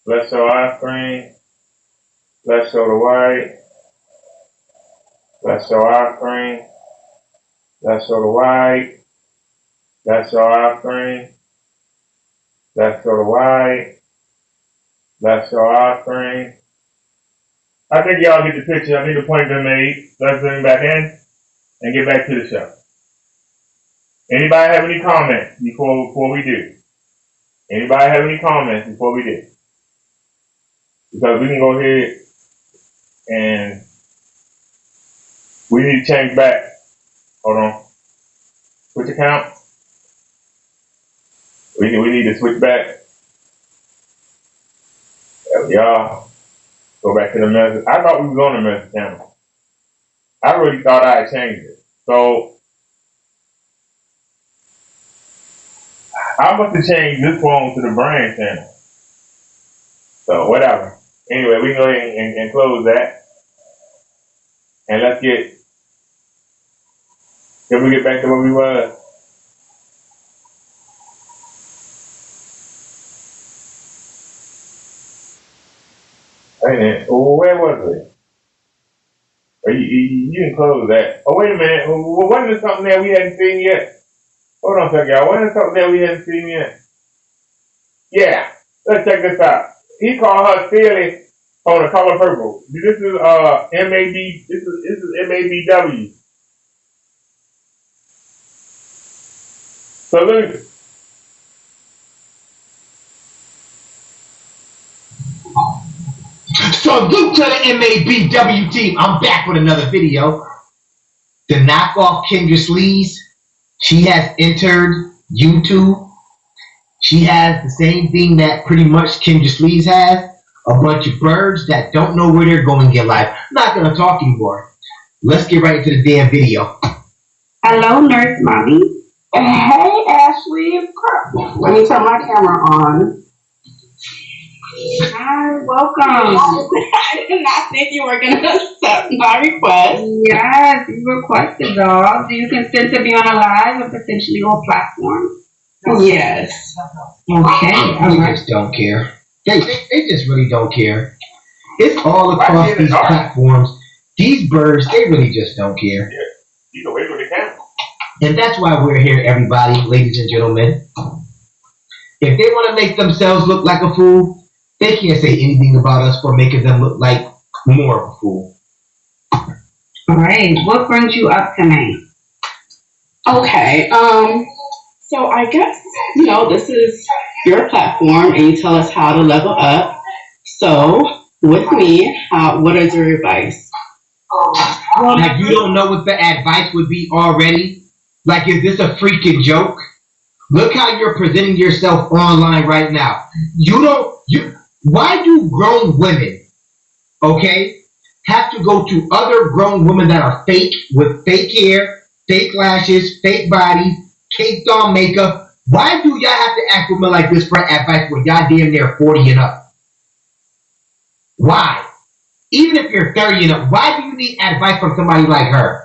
Let's show our screen. Let's show the white. Let's show our screen. Let's show the white. Let's show our screen. Let's show the white. Let's show our screen. I think y'all get the picture. I think the point been made. Let's bring back in and get back to the show. Anybody have any comments before we do? Anybody have any comments before we do? Because we can go ahead and we need to change back. Hold on. Switch account. We need to switch back. Y'all go back to the message. I thought we was on the message channel. I really thought I had changed it. So I must have changed this phone to the brand channel. So whatever. Anyway, we can go ahead and close that. And let's can we get back to where we was? Wait a minute. Where was it? You can close that. Oh, wait a minute. Wasn't there something that we hadn't seen yet? Hold on a second, y'all. Wasn't there something that we hadn't seen yet? Yeah. Let's check this out. He called her Silly on the color purple. This is MAB. This is MABW. Salute. Salute to the MABW team. I'm back with another video. The knockoff Kendra Sleaze. She has entered YouTube. She has the same thing that pretty much Kendra Sleaze has. A bunch of birds that don't know where they're going in life. I'm not going to talk anymore. Let's get right into the damn video. Hello, Nurse Mommy. Hey, Ashley. Let me turn my camera on. Hi, welcome. I did not think you were going to accept my request. Yes, you requested, dog. Do you consent to be on a live or potentially your platform? Yes. Okay. They just don't care. They just really don't care. It's all across these platforms. These birds, they really just don't care. Yeah. You can wait for the camera. And that's why we're here, everybody, ladies and gentlemen. If they want to make themselves look like a fool, they can't say anything about us for making them look like more of a fool. All right. What brings you up tonight? Okay. So I guess, this is your platform and you tell us how to level up. So with me, what is your advice? Like, you don't know what the advice would be already? Like, is this a freaking joke? Look how you're presenting yourself online right now. Why do grown women, okay, have to go to other grown women that are fake, with fake hair, fake lashes, fake bodies, caked on makeup? Why do y'all have to ask women like this for advice when y'all damn near 40 and up? Why? Even if you're 30 and up, why do you need advice from somebody like her?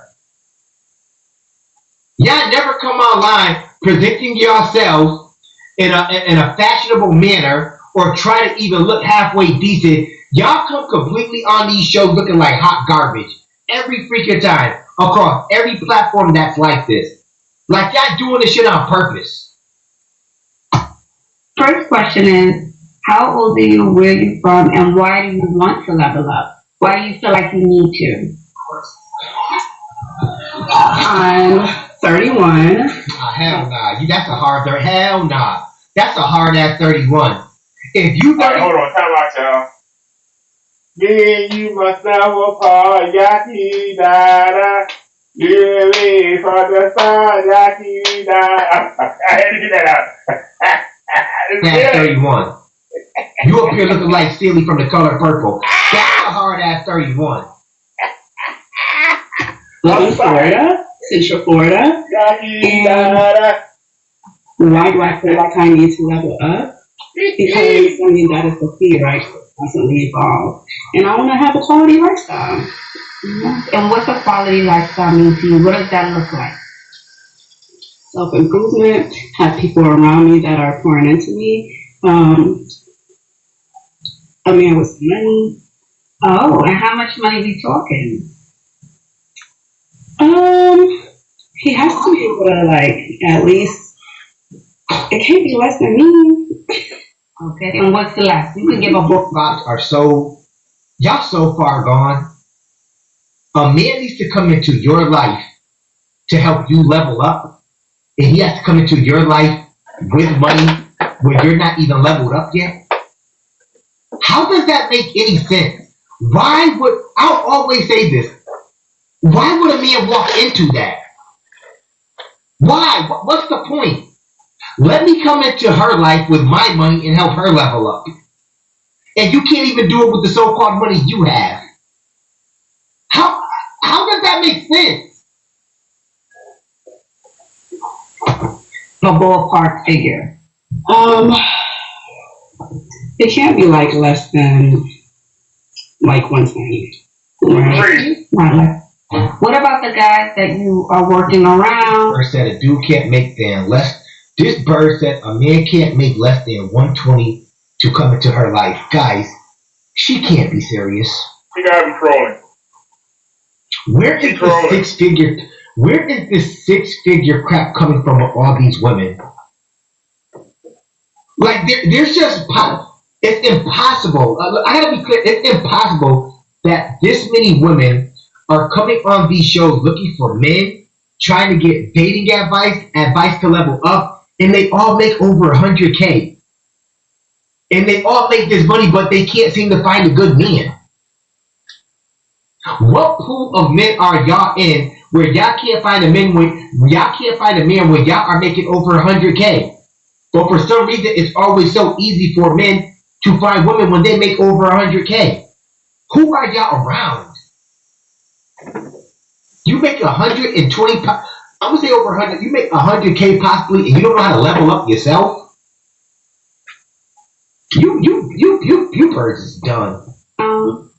Y'all never come online presenting yourselves in a fashionable manner or try to even look halfway decent. Y'all come completely on these shows looking like hot garbage every freaking time across every platform that's like this. Like y'all doing this shit on purpose. First question is, how old are you, where are you from, and why do you want to level up? Why do you feel like you need to? I'm 31. Hell nah. That's a hard hell nah. That's a hard ass 31. If you Alright, hold on, time out, y'all. Yeah, you must know apart, yaki da. Yeah, me for the star, yaki da. I had to get that out. That's 31. You up here looking like Steely from The Color Purple. That's a hard ass 31. Live in Florida, Central Florida. And why do I feel like I need to level up? Because that is the key, right? Constantly evolve. And I want to have a quality lifestyle. And what's a quality lifestyle mean to you? What does that look like? Self-improvement, have people around me that are pouring into me. A man with some money. Oh, and how much money we talking? He has to be able to, like, at least, it can't be less than me. Okay, and what's the last? You can give a book. Y'all so far gone. A man needs to come into your life to help you level up, and he has to come into your life with money when you're not even leveled up yet. How does that make any sense? I'll always say this, why would a man walk into that? Why? What's the point? Let me come into her life with my money and help her level up. And you can't even do it with the so-called money you have. How does that make sense? A ballpark figure. It can't be like less than like 120. Right. What about the guys that you are working around? Bird said a dude can't make than less. This bird said a man can't make less than 120 to come into her life. Guys, she can't be serious. She gotta be trolling. Where is this six-figure crap coming from with all these women? Like, there's just, it's impossible. I gotta be clear, it's impossible that this many women are coming on these shows looking for men, trying to get dating advice to level up, and they all make over 100K. And they all make this money, but they can't seem to find a good man. What pool of men are y'all in where y'all can't find a man when y'all are making over 100K? But for some reason, it's always so easy for men to find women when they make over 100K. Who are y'all around? You make 120, I'm gonna say over 100. You make 100K possibly, and you don't know how to level up yourself. You birds is done.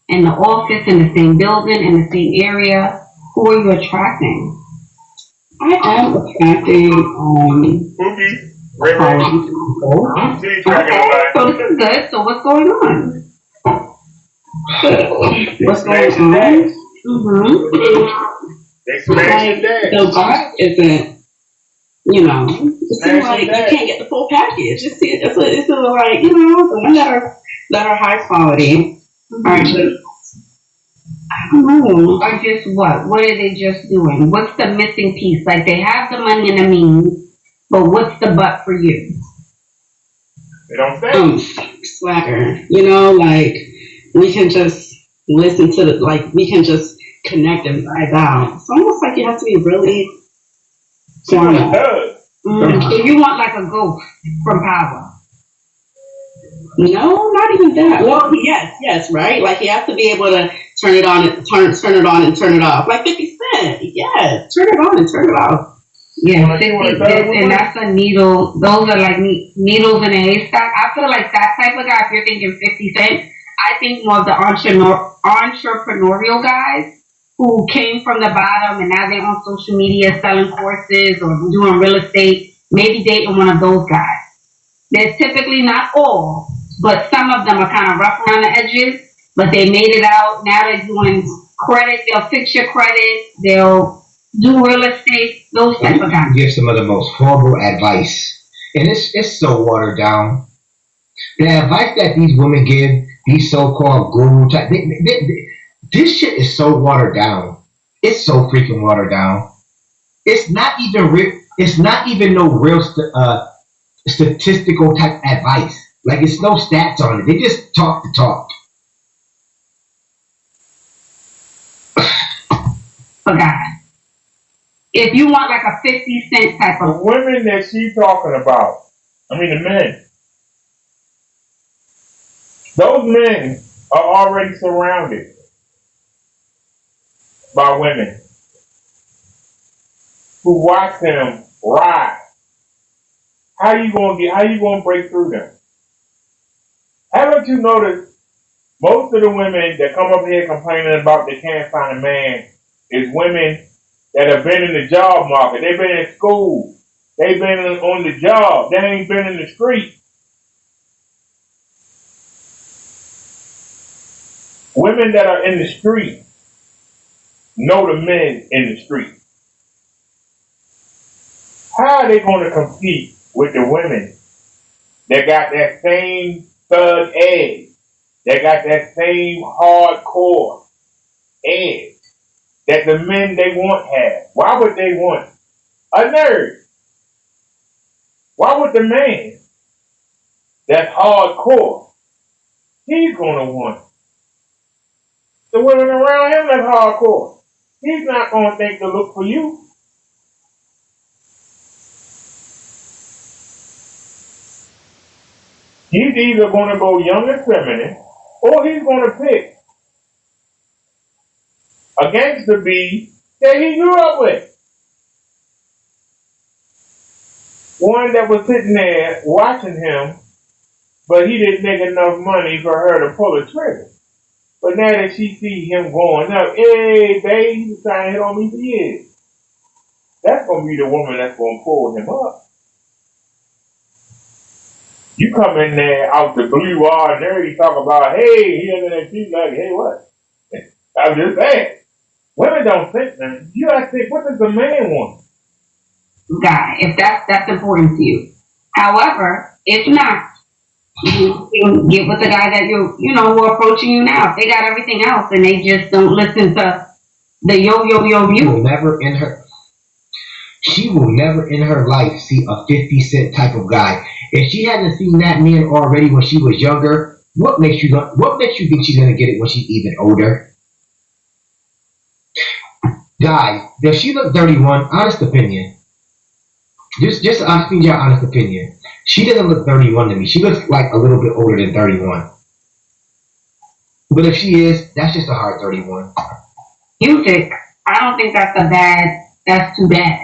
In the office, in the same building, in the same area, who are you attracting? I am attracting quality people. Okay, so this is good. So what's going on? What's going on? The vibe isn't, it seems like you can't get the full package. It's like, the ones that are high quality are just, I don't know. Or just what? What are they just doing? What's the missing piece? Like, they have the money and the means, but what's the but for you? They don't say. Swagger. Like, we can just listen to we can just connect and vibe out. It's almost like you have to be really formal. So you want like a ghost from Power? No, not even that. Well, yes, right? Like, you have to be able to turn it on and turn it off. Like 50 Cent. Yes, turn it on and turn it off. Yeah, and that's a needle. Those are like needles in a haystack. I feel like that type of guy, if you're thinking 50 Cent, I think more of the entrepreneurial guys who came from the bottom and now they're on social media selling courses or doing real estate, maybe dating one of those guys. There's typically not all, but some of them are kind of rough around the edges, but they made it out. Now they're doing credit. They'll fix your credit. They'll do real estate. Those type of guys. Give some of the most horrible advice, and it's so watered down. The advice that these women give, these so-called guru type, this shit is so watered down. It's so freaking watered down. It's not even real. It's not even no real statistical type advice. Like, it's no stats on it. They just talk the talk. For God. If you want like a 50-cent type of... The women that she's talking about, I mean the men, those men are already surrounded by women who watch them rise. How you gonna break through them? Haven't you noticed most of the women that come up here complaining about they can't find a man is women that have been in the job market. They've been in school. They've been on the job. They ain't been in the street. Women that are in the street know the men in the street. How are they going to compete with the women that got that same thug edge, that got that same hardcore edge that the men they want have? Why would they want a nerd? Why would the man that's hardcore, he's going to want the women around him that's hardcore? He's not going to think to look for you. He's either going to go young and feminine, or he's going to pick a gangster bee that he grew up with. One that was sitting there watching him, but he didn't make enough money for her to pull a trigger. But now that she sees him going up, hey, babe, he was trying to hit on me for years. That's going to be the woman that's going to pull him up. You come in there out the blue ordinary, talk about, hey, he under that tree, like, hey, what? I'm just saying. Women don't think that. You gotta think, what does the man want? Guy, if that's important to you. However, if not, you can get with the guy that who are approaching you now. If they got everything else and they just don't listen to the yo. She will never in her life see a 50 Cent type of guy. If she hasn't seen that man already when she was younger, what makes you think she's gonna get it when she's even older? Guys, does she look 31? Honest opinion. Just asking your honest opinion. She doesn't look 31 to me. She looks like a little bit older than 31. But if she is, that's just a hard 31. You think? I don't think that's too bad.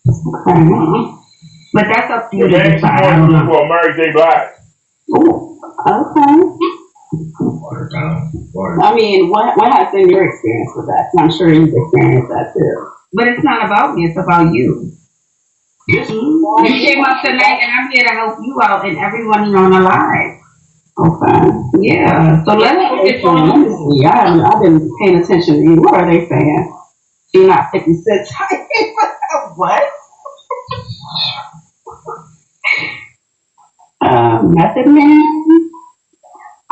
Okay. But that's up to you to decide. I don't know. For Mary J. Blige. Ooh, okay. Water down. I mean, what has been your experience with that? I'm sure you've experienced that too. But it's not about me, it's about you. You came up tonight and I'm here to help you out and everyone on the live. Okay. Yeah. So let's focus on this. I've been paying attention to you. What are they saying? You're not 56. What? Method Man.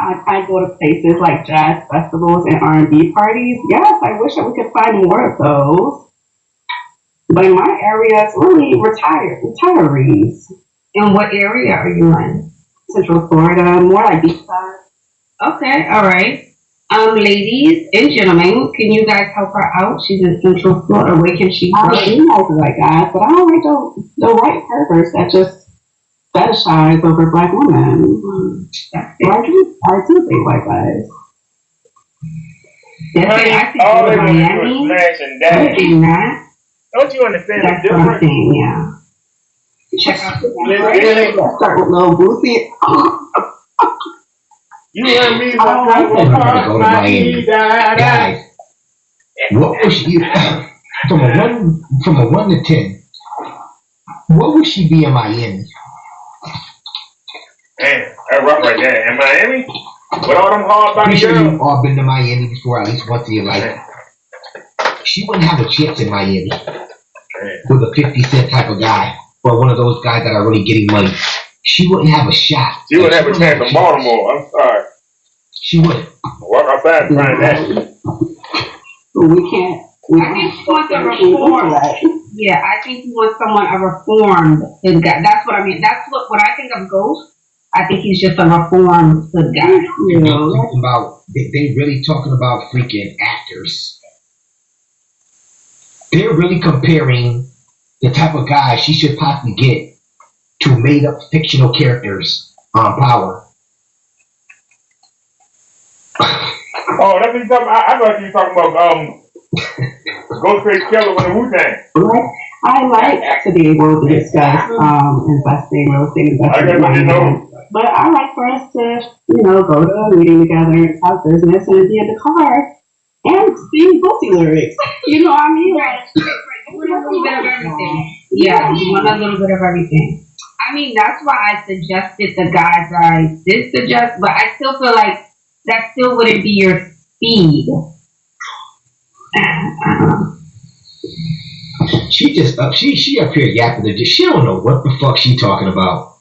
I go to places like jazz festivals and R&B parties. Yes, I wish that we could find more of those. But in my area, it's really retirees. In what area are you in? Central Florida, more like beachside. Okay, all right. Ladies and gentlemen, can you guys help her out? She's in Central Florida. Where can she go? I do like the right guys, but I don't like the right perverts that just fetishize over black women. I do think white guys. I see all they in want to do Miami. is smash and dash. Don't you understand the difference? Yeah. Check out the start with Lil Boosie. You heard me. Guys, What was she from a 1 to 10? What would she be in Miami? Man, that's rough right there. In Miami, with all them hard body Pretty sure girls. you've all been to Miami before at least once in your life. She wouldn't have a chance in Miami with a 50 Cent type of guy or one of those guys that are really getting money. She wouldn't have a shot. She wouldn't have a chance in Baltimore. I'm sorry. She wouldn't. Walk outside and find that. We can't. I think he wants a reform. Yeah, I think he wants someone a reformed good guy. That's what I mean. That's what when I think of Ghost, I think he's just a reformed good guy. You know, talking about they really talking about freaking actors. They're really comparing the type of guy she should possibly get to made up fictional characters on Power. Oh, that's what you talking about. I thought you were talking about Ghostface Killer with the Wu-Tang. I like to be able to discuss investing, real estate investing. But I like for us to, go to a meeting together and talk business and be in the car and sing Boosie lyrics. You know what I mean? Right. You want a little bit of everything. Yeah, you want a little bit of everything. I mean, that's why I suggested the guys I did suggest, but I still feel like that still wouldn't be your speed. She just up. She up here yapping. She don't know what the fuck she talking about.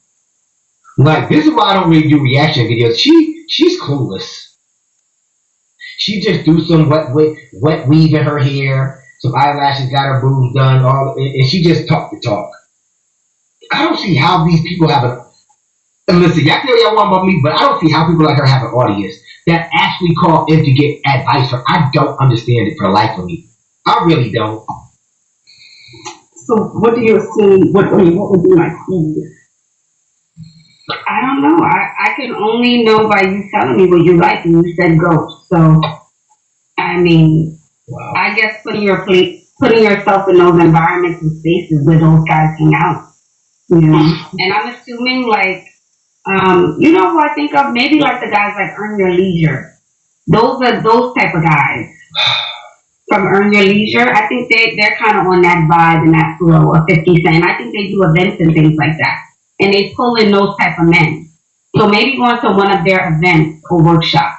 Like, this is why I don't really do reaction videos. She's clueless. She just do some wet weave in her hair, some eyelashes, got her boobs done, and she just talk the talk. I don't see how these people have a. And listen, y'all tell y'all want about me, but I don't see how people like her have an audience that actually call in to get advice from. I don't understand it for the life of me. I really don't. So, what do you assume? What would be my speed? I don't know. I can only know by you telling me what you like, and you said Ghost. So, I mean, wow. I guess putting yourself in those environments and spaces where those guys hang out. And I'm assuming like, who I think of? Maybe like the guys like Earn Your Leisure. Those are those type of guys. From Earn Your Leisure, I think they're kind of on that vibe and that flow of 50 Cent. I think they do events and things like that. And they pull in those type of men. So maybe going to one of their events or workshops.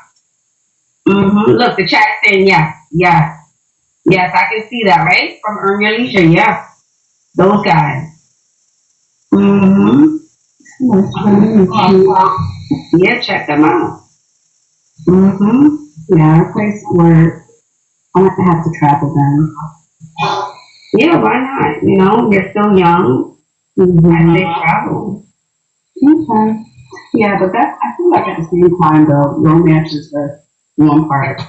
Look, the chat saying yes. Yes, I can see that, right? From Earn Your Leisure, yeah. Those guys. Yeah, check them out. Yeah, a place where I might have to travel then. Yeah, why not? You're still young. And they travel. Okay. Yeah, but I feel like at the same time though, romance is the one part of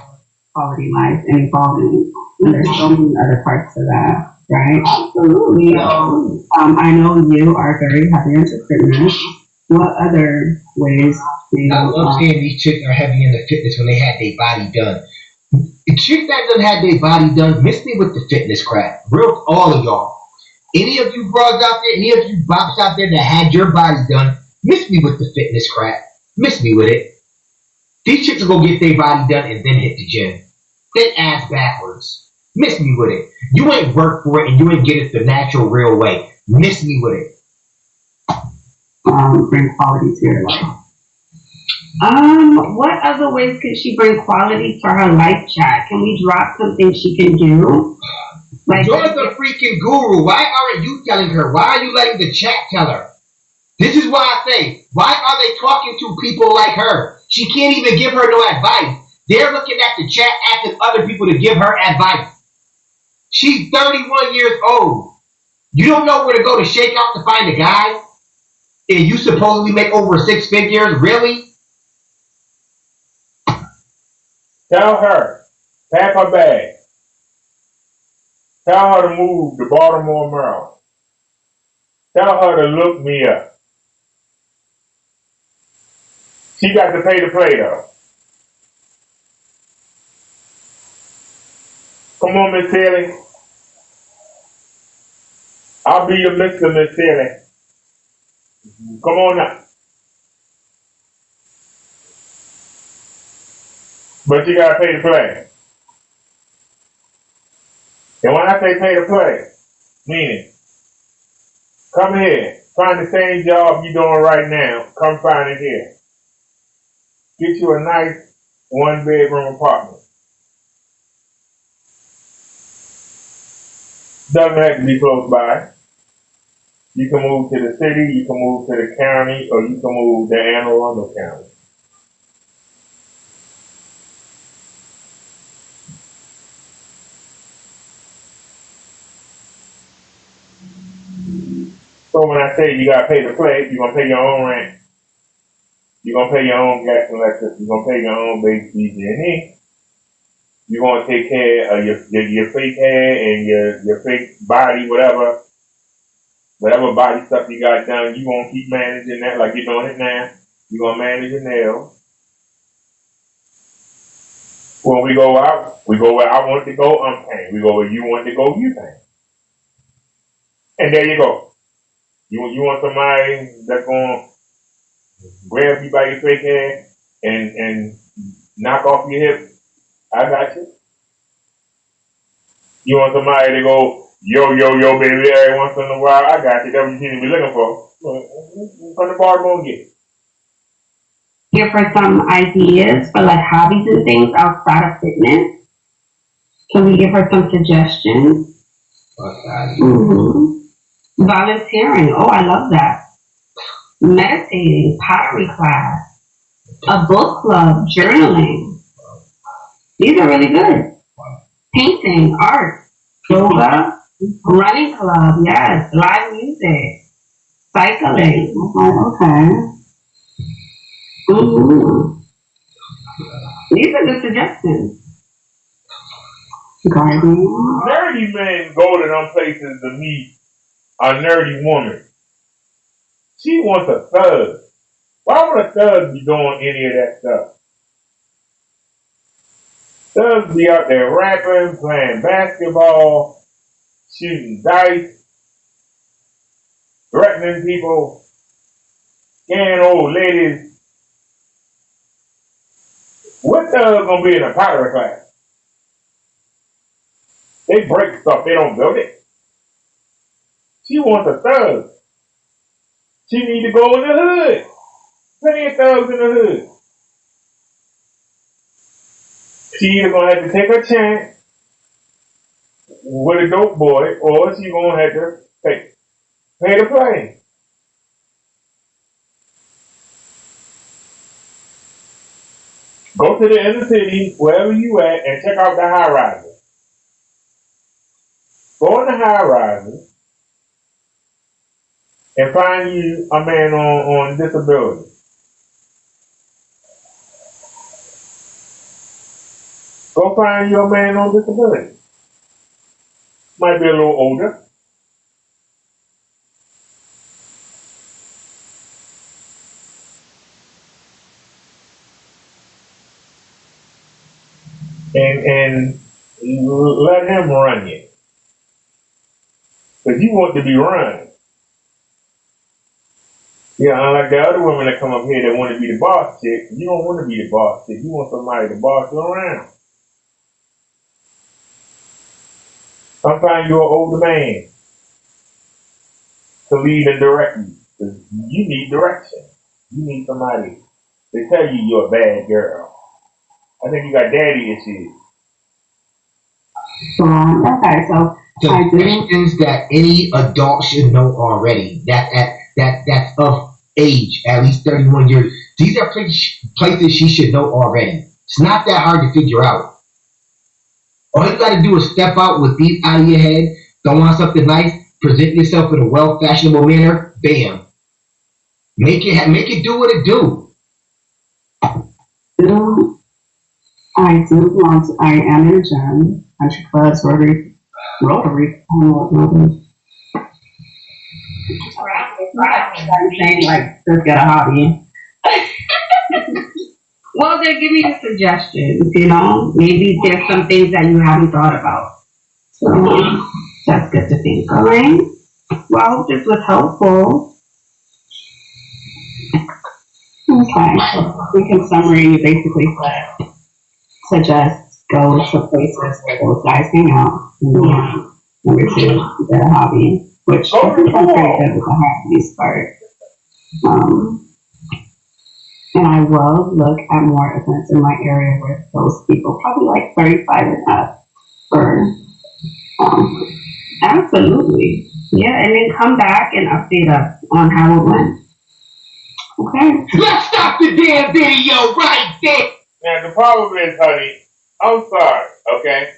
quality life and evolving. And there's so many other parts to that, right? Absolutely. I know you are very heavy into fitness. What other ways do you I love seeing these chicks are heavy into fitness when they had their body done. The chick that done had their body done, miss me with the fitness crap. Real, all of y'all. Any of you broads out there, any of you bops out there that had your body done, miss me with the fitness crap. Miss me with it. These chicks will go get their body done and then hit the gym. Then ass backwards. Miss me with it. You ain't work for it and you ain't get it the natural, real way. Miss me with it. Bring quality to your life. What other ways could she bring quality to her life, chat? Can we drop something she can do? Like, you're the freaking guru. Why aren't you telling her? Why are you letting the chat tell her? This is why I say, why are they talking to people like her? She can't even give her no advice. They're looking at the chat, asking other people to give her advice. She's 31 years old. You don't know where to go to shake out to find a guy? And you supposedly make over 6 figures? Really? Tell her, pack her bag. Tell her to move to Baltimore, Maryland. Tell her to look me up. She got to pay to play, though. Come on, Miss Taylor. I'll be your mixer, Miss Taylor. Come on now. But you got to pay to play. And when I say pay to play, meaning, come here, find the same job you're doing right now, come find it here. Get you a nice one-bedroom apartment. Doesn't have to be close by. You can move to the city, you can move to the county, or you can move to Anne Arundel County. So when I say you gotta pay to play, you're gonna pay your own rent. You're gonna pay your own gas and electricity. You're gonna pay your own base PG&E. You're gonna take care of your fake hair and your fake body, whatever body stuff you got done. You gonna keep managing that like you're doing it now. You're gonna manage your nails. When we go out, we go where I want to go, I'm paying. We go where you want to go, you paying. And there you go. You want somebody that's gonna grab you by your fake hair and knock off your hip? I got you. You want somebody to go, yo, baby, every once in a while? I got you. That's what you seem to be looking for. From the bar, go and get it. Here for some ideas for like hobbies and things outside of fitness. Can we give her some suggestions? Mm-hmm. Volunteering. Oh, I love that. Meditating, pottery class, a book club, journaling. These are really good. Painting, art, yoga, running club, yes, live music, cycling. Okay. Mm-hmm. These are good suggestions. Gardening. Nerdy men go to them places to meet a nerdy woman. She wants a thug. Why would a thug be doing any of that stuff? Thugs be out there rapping, playing basketball, shooting dice, threatening people, scaring old ladies. What thug gonna be in a pottery class? They break stuff, they don't build it. She wants a thug. She need to go in the hood. Plenty of thugs in the hood. She either gonna have to take a chance with a dope boy, or she gonna have to pay to play. Go to the inner city, wherever you at, and check out the high rises. Go in the high rises and find you a man on disability. Go find you a man on disability. Might be a little older. And let him run you. Because you want to be run. Yeah, unlike the other women that come up here that want to be the boss chick, you don't want to be the boss chick. You want somebody to boss you around. Sometimes you're an older man to lead and direct you. Because you need direction. You need somebody to tell you you're a bad girl. I think you got daddy issues. Okay, so the questions that any adult should know already. That's of age, at least 31 years. These are places she should know already. It's not that hard to figure out. All you got to do is step out with these out of your head, throw on something nice, present yourself in a well-fashionable manner. Bam, make it do what it do. I am in a gym, country clubs, Rotary. I don't know what it is. I'm saying like, just get a hobby. Well, then give me the suggestions, Maybe there's some things that you haven't thought about. So that's good to think, all right? Well, I hope this was helpful. Okay, so we can summary, you basically suggest go to places where those guys hang out. And number two, get a hobby, which I think I'm pretty good with the hobbies part. And I will look at more events in my area with those people, probably like 35 and up. For absolutely, yeah, and then come back and update us on how it went. Okay. Let's stop the damn video right there. Now the problem is, honey, I'm sorry, okay?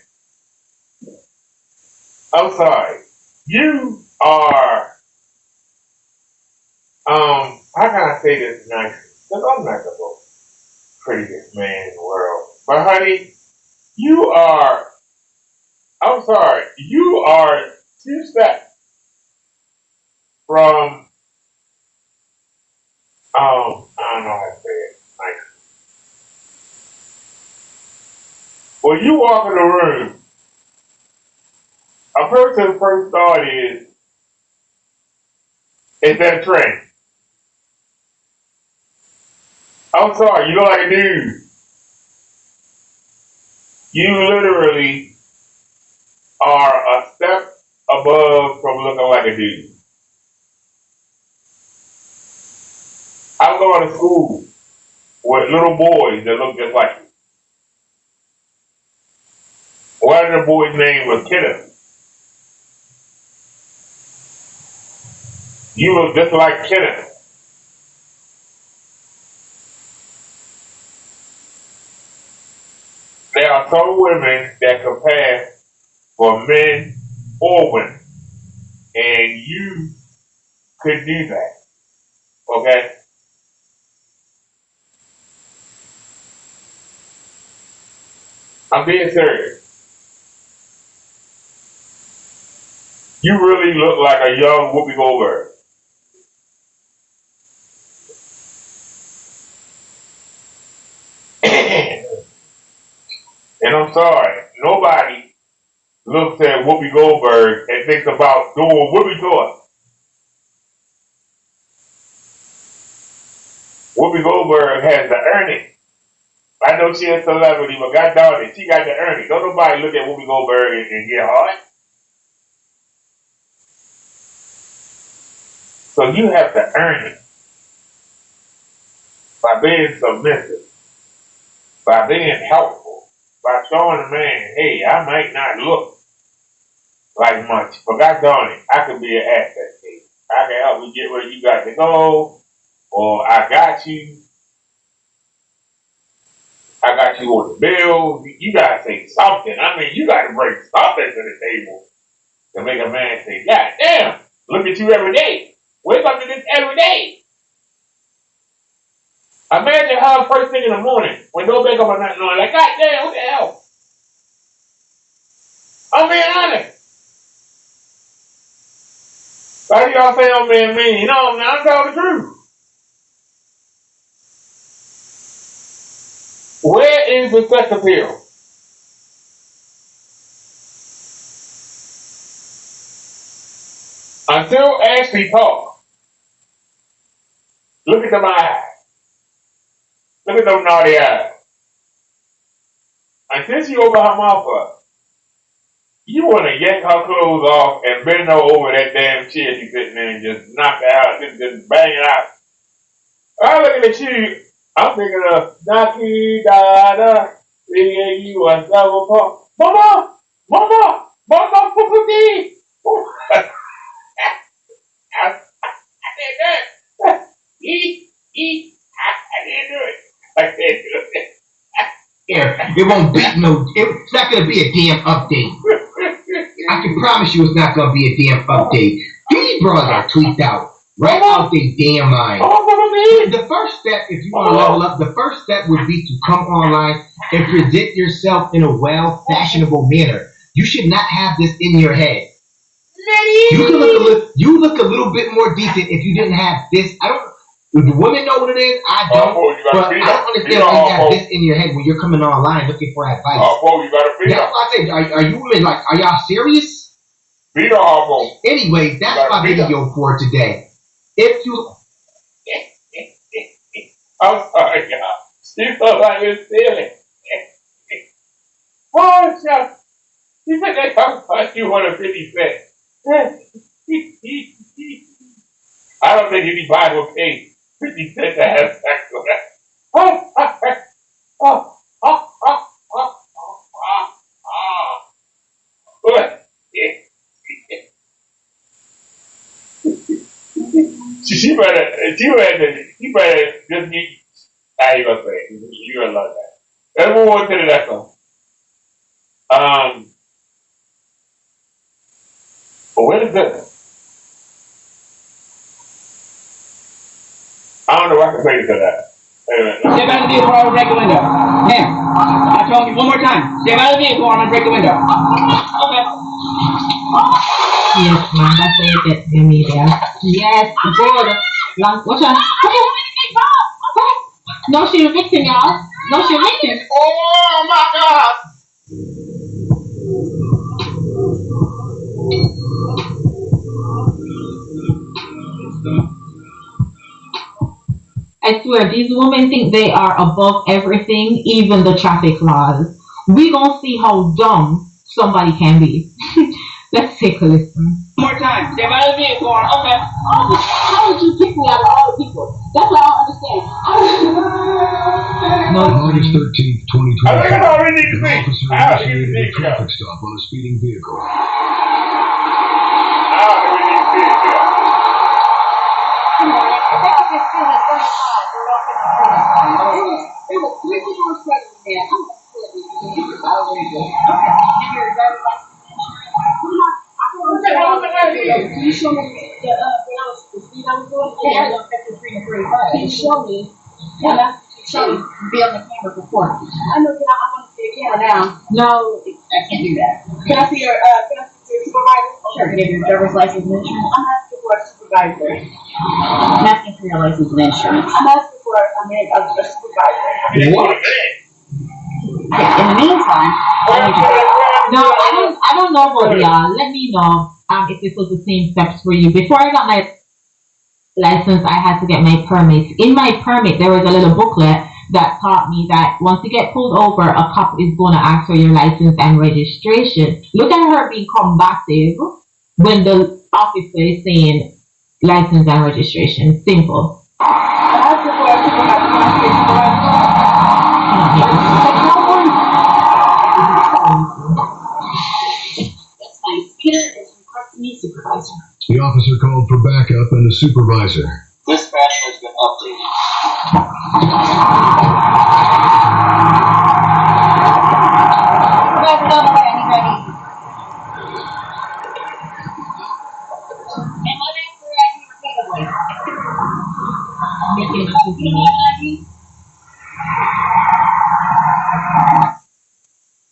I'm sorry. You are, how can I say this nicely? Because I'm not the most prettiest man in the world. But honey, you are, I'm sorry, you are 2 steps from, I don't know how to say it nicely. When you walk in the room, a person's first thought is that a trend? I'm sorry, you look like a dude. You literally are a step above from looking like a dude. I'm going to school with little boys that look just like you. One of the boys' name was Kenneth. You look just like Kenneth. There are some women that can pass for men or women. And you could do that. Okay? I'm being serious. You really look like a young Whoopi Goldberg. And I'm sorry, nobody looks at Whoopi Goldberg and thinks about doing Whoopi to her. Whoopi Goldberg has the earning. I know she's a celebrity, but God darn it, she got the earning. Don't nobody look at Whoopi Goldberg and get hard. So you have to earn it by being submissive, by being helpful, by showing a man, hey, I might not look like much, but God darn it, I can be an asset to you. I can help you get where you got to go, or I got you on the bill. You got to say something. I mean, you got to bring something to the table to make a man say, God damn, look at you every day. Wake up to this every day. Imagine how first thing in the morning, when don't wake up at night, knowing like, God damn, what the hell? I'm being honest. Why do y'all say I'm being mean? You know, I'm telling the truth. Where is the sex appeal? Until Ashley talks, look at them eyes. Look at them naughty eyes. Until she open her mouth up, you want to yank her clothes off and bend her over that damn chair she's sitting in and just knock it out, just bang it out. I'm looking at you, I'm thinking of Naki Dada, you a double pop. Mama, Puputi. I did that. I didn't do it. I can't do it. It won't be it's not gonna be a damn update. I can promise you it's not gonna be a damn update. These brothers are tweaked out. Right out their damn mind. The first step, if you want to level up, the first step would be to come online and present yourself in a fashionable manner. You should not have this in your head. You look a little bit more decent if you didn't have this. The women know what it is. I don't. But I don't understand why you have this in your head when you're coming online looking for advice. That's what I say. Are you women are y'all serious? Anyway, that's my video for today. If you, I'm sorry, y'all. You look like you're silly. Oh, shucks. He said they talking about you on a 50 cent. I don't think anybody will pay 50 cents to have sex with that. Oh, oh, oh, oh, oh, oh. She better just be, how you gonna say it? You gonna love that. Let's move on to the next one. But where is this? I don't know if I can say to that. Wait a minute. Step out of the vehicle or I'll break the window. Ma'am, I told you one more time. Step out of the vehicle or I'm gonna break the window. Okay. Yes, ma'am. That's what you get to me there. Yes, good. Watch out. Okay. No, she's evicting, y'all. No, she's evicting. Oh my God. I swear, these women think they are above everything, even the traffic laws. We gonna see how dumb somebody can be. Let's take a listen. One more time. Step out of the vehicle or okay. How would you pick me out of all the people? That's what I don't understand. On August 13th, 2020, I think I already need to an see. officer I already need to initiated a see. traffic stop on a speeding vehicle. There was 3 people who said there. I'm going to give your driver's license and insurance. Can you show me the speed I was going? Yeah, I was 53 and 35. Can you show me? Yeah, that's what you show me. Be on the camera before. I know that I want to see a camera now. No, I can't do that. Can I see your supervisor? Sure. Can I give your driver's license and insurance? I'm asking for a supervisor. I'm asking for your license and insurance. I'm asking for a supervisor. What? In the meantime, No, I don't know about y'all. Let me know if this was the same steps for you. Before I got my license, I had to get my permit. In my permit, there was a little booklet that taught me that once you get pulled over, a cop is going to ask for your license and registration. Look at her being combative when the officer is saying license and registration. Simple. Supervisor. The officer called for backup and a supervisor. Dispatch has been updated.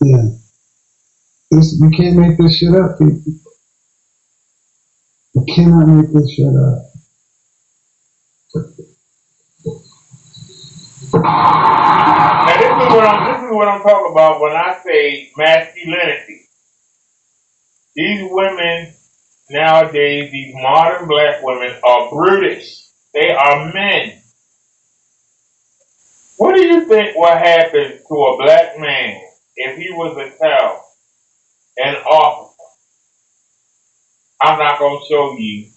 Yeah. You can't make this shit up, people. You cannot make this shit up. Now this is what I'm talking about when I say masculinity. These women nowadays, these modern black women are brutish. They are men. What do you think will happen to a black man if he was to tell an officer, I'm not going to show you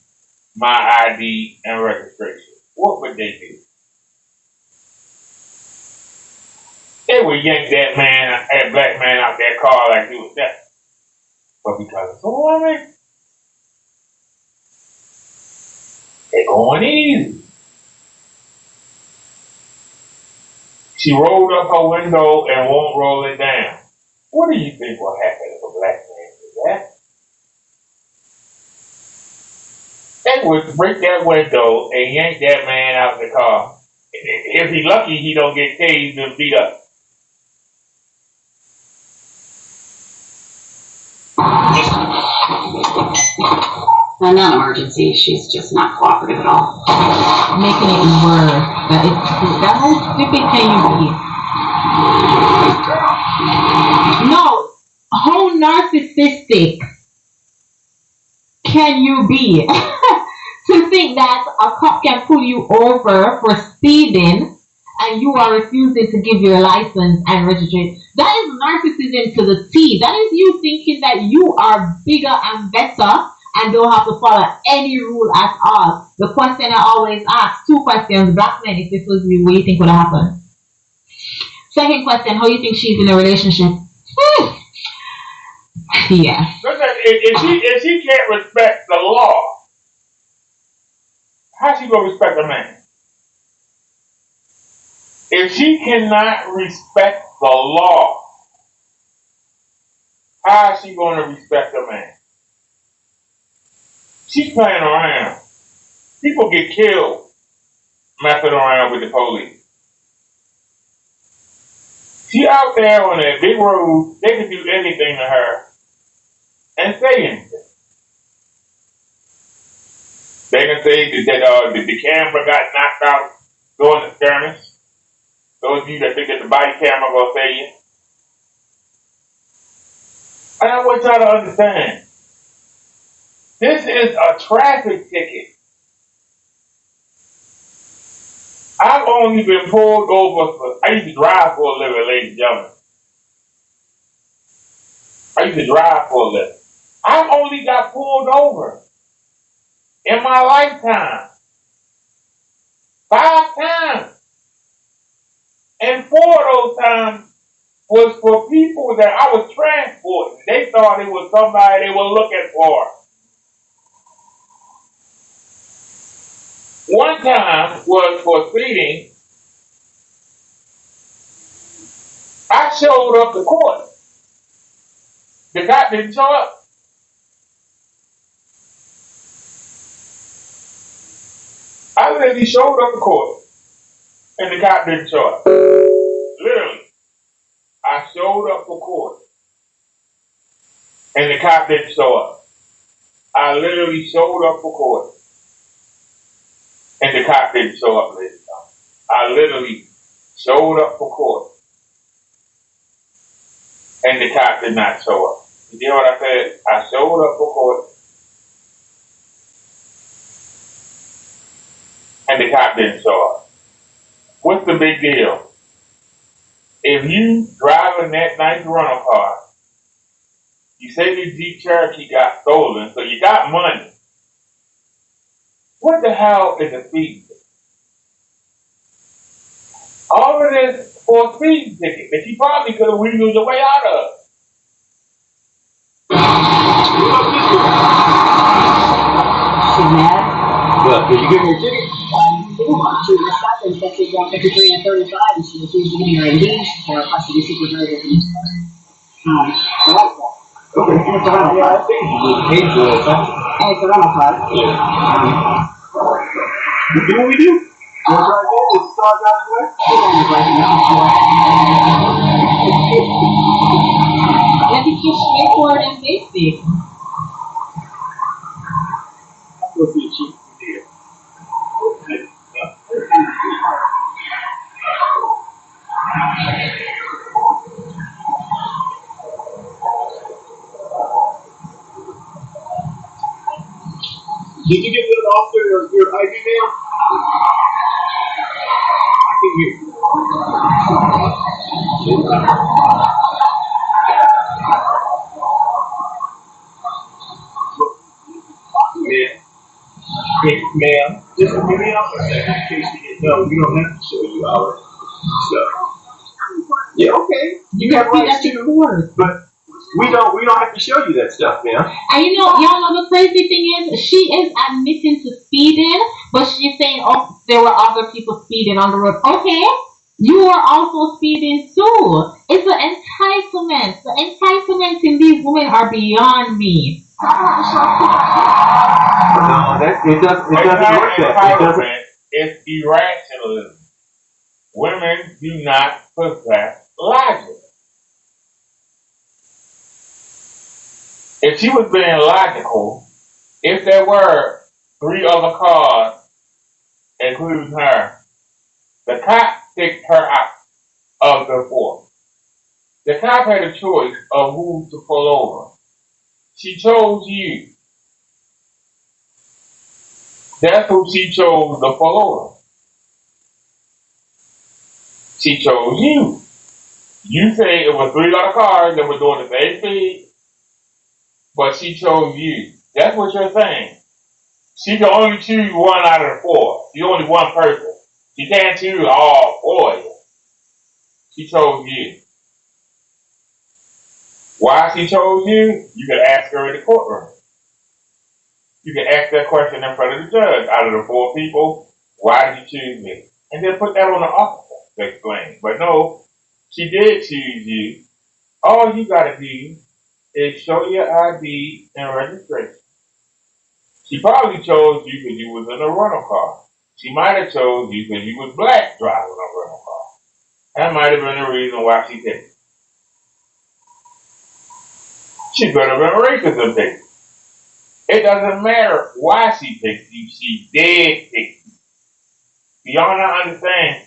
my ID and registration? What would they do? They would yank that black man out that car like he was that. But because it's a woman, they're going easy. She rolled up her window and won't roll it down. What do you think will happen if a black man did that? They would break that window and yank that man out the car. If he's lucky, he don't get tased and beat up. A non-emergency. She's just not cooperative at all. Making it worse. That how stupid can you be? No. How narcissistic can you be to think that a cop can pull you over for speeding and you are refusing to give your license and registration. That is narcissism to the T. That is you thinking that you are bigger and better and don't have to follow any rule at all. The question I always ask, two questions, black men, if this was you, what do you think would happen? Second question, how do you think she's in a relationship? Yeah. If she can't respect the law, how's she gonna respect a man? If she cannot respect the law, how is she gonna respect a man? She's playing around. People get killed messing around with the police. She out there on that big road, they can do anything to her and say anything. They can say that the camera got knocked out during the skirmish. Those of you that think that the body camera will say you. And I want y'all to understand, this is a traffic ticket. I've only been pulled over I used to drive for a living, ladies and gentlemen. I used to drive for a living. I've only got pulled over in my lifetime 5 times. And 4 of those times was for people that I was transporting. They thought it was somebody they were looking for. One time was for speeding. I showed up to court. The cop didn't show up. I literally showed up to court, and the cop didn't show up. Literally. I showed up for court, and the cop didn't show up. I literally showed up for court, and the cop didn't show up, ladies and gentlemen. I literally showed up for court, and the cop did not show up. You hear what I said? I showed up for court, and the cop didn't show up. What's the big deal? If you driving that nice rental car, you say your Jeep Cherokee got stolen, so you got money. What the hell is a speeding ticket? All of this for a speeding ticket that you probably could have wheeled your way out of. She's mad. What? Did you give her a ticket? She was stopped and said she was 53 and 35, and she refused to give me her ID for a custody supervisor. Okay. And it's a rental car. And it's a rental car. You do what we do? You want to try again? Is the car driving away? Let it get straightforward and basic. That's going to be a cheap deal. Okay. Did you get the officer your ID now? I can hear you. Ma'am, just give me off a second in case you didn't know. We don't have to show you our stuff. Yeah, okay. You have rights too, but we don't have to show you that stuff, ma'am. And y'all know the crazy thing is, she is admitting to speeding, but she's saying, oh, there were other people speeding on the road. Okay, you are also speeding too. It's an entitlement. The entitlements in these women are beyond me. No, it doesn't work that. It doesn't. It's irrationalism. Women do not possess logic. If she was being logical, if there were 3 other cars, including her, the cop picked her out of the 4. The cop had a choice of who to pull over. She chose you. That's who she chose to pull over. She chose you. You say it was 3 other cars that were doing the same speed, but she chose you. That's what you're saying. She can only choose one out of the 4. She's only one person. She can't choose all 4 of you. She chose you. Why she chose you? You can ask her in the courtroom. You can ask that question in front of the judge. Out of the 4 people, why did you choose me? And then put that on the officer to explain. But no, she did choose you. All you gotta do is show your ID and registration. She probably chose you because you was in a rental car. She might have chose you because you was black driving a rental car. That might have been the reason why she picked you. She could have been racist and picked you. It doesn't matter why she picked you. She did pick you. Do y'all not understand?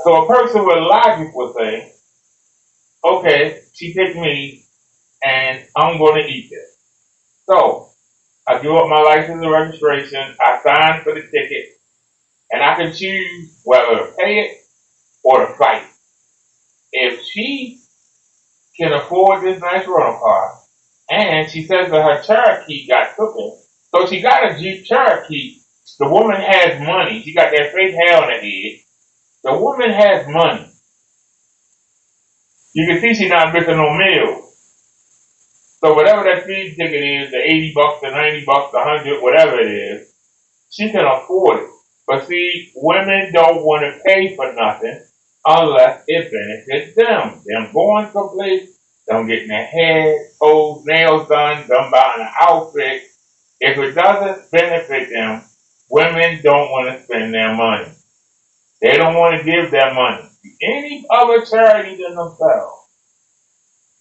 So a person with logic would say, okay, she picked me and I'm going to eat this. So I give up my license and registration. I sign for the ticket. And I can choose whether to pay it or to fight it. If she can afford this nice rental car, and she says that her Cherokee got taken, so she got a Jeep Cherokee. The woman has money. She got that fake hair on her head. The woman has money. You can see she's not missing no meals. So whatever that speed ticket is, the $80, the $90, the $100, whatever it is, she can afford it. But see, women don't want to pay for nothing unless it benefits them. Them going someplace, them getting their hair, toes, nails done, them buying an outfit. If it doesn't benefit them, women don't want to spend their money. They don't want to give their money to any other charity than themselves.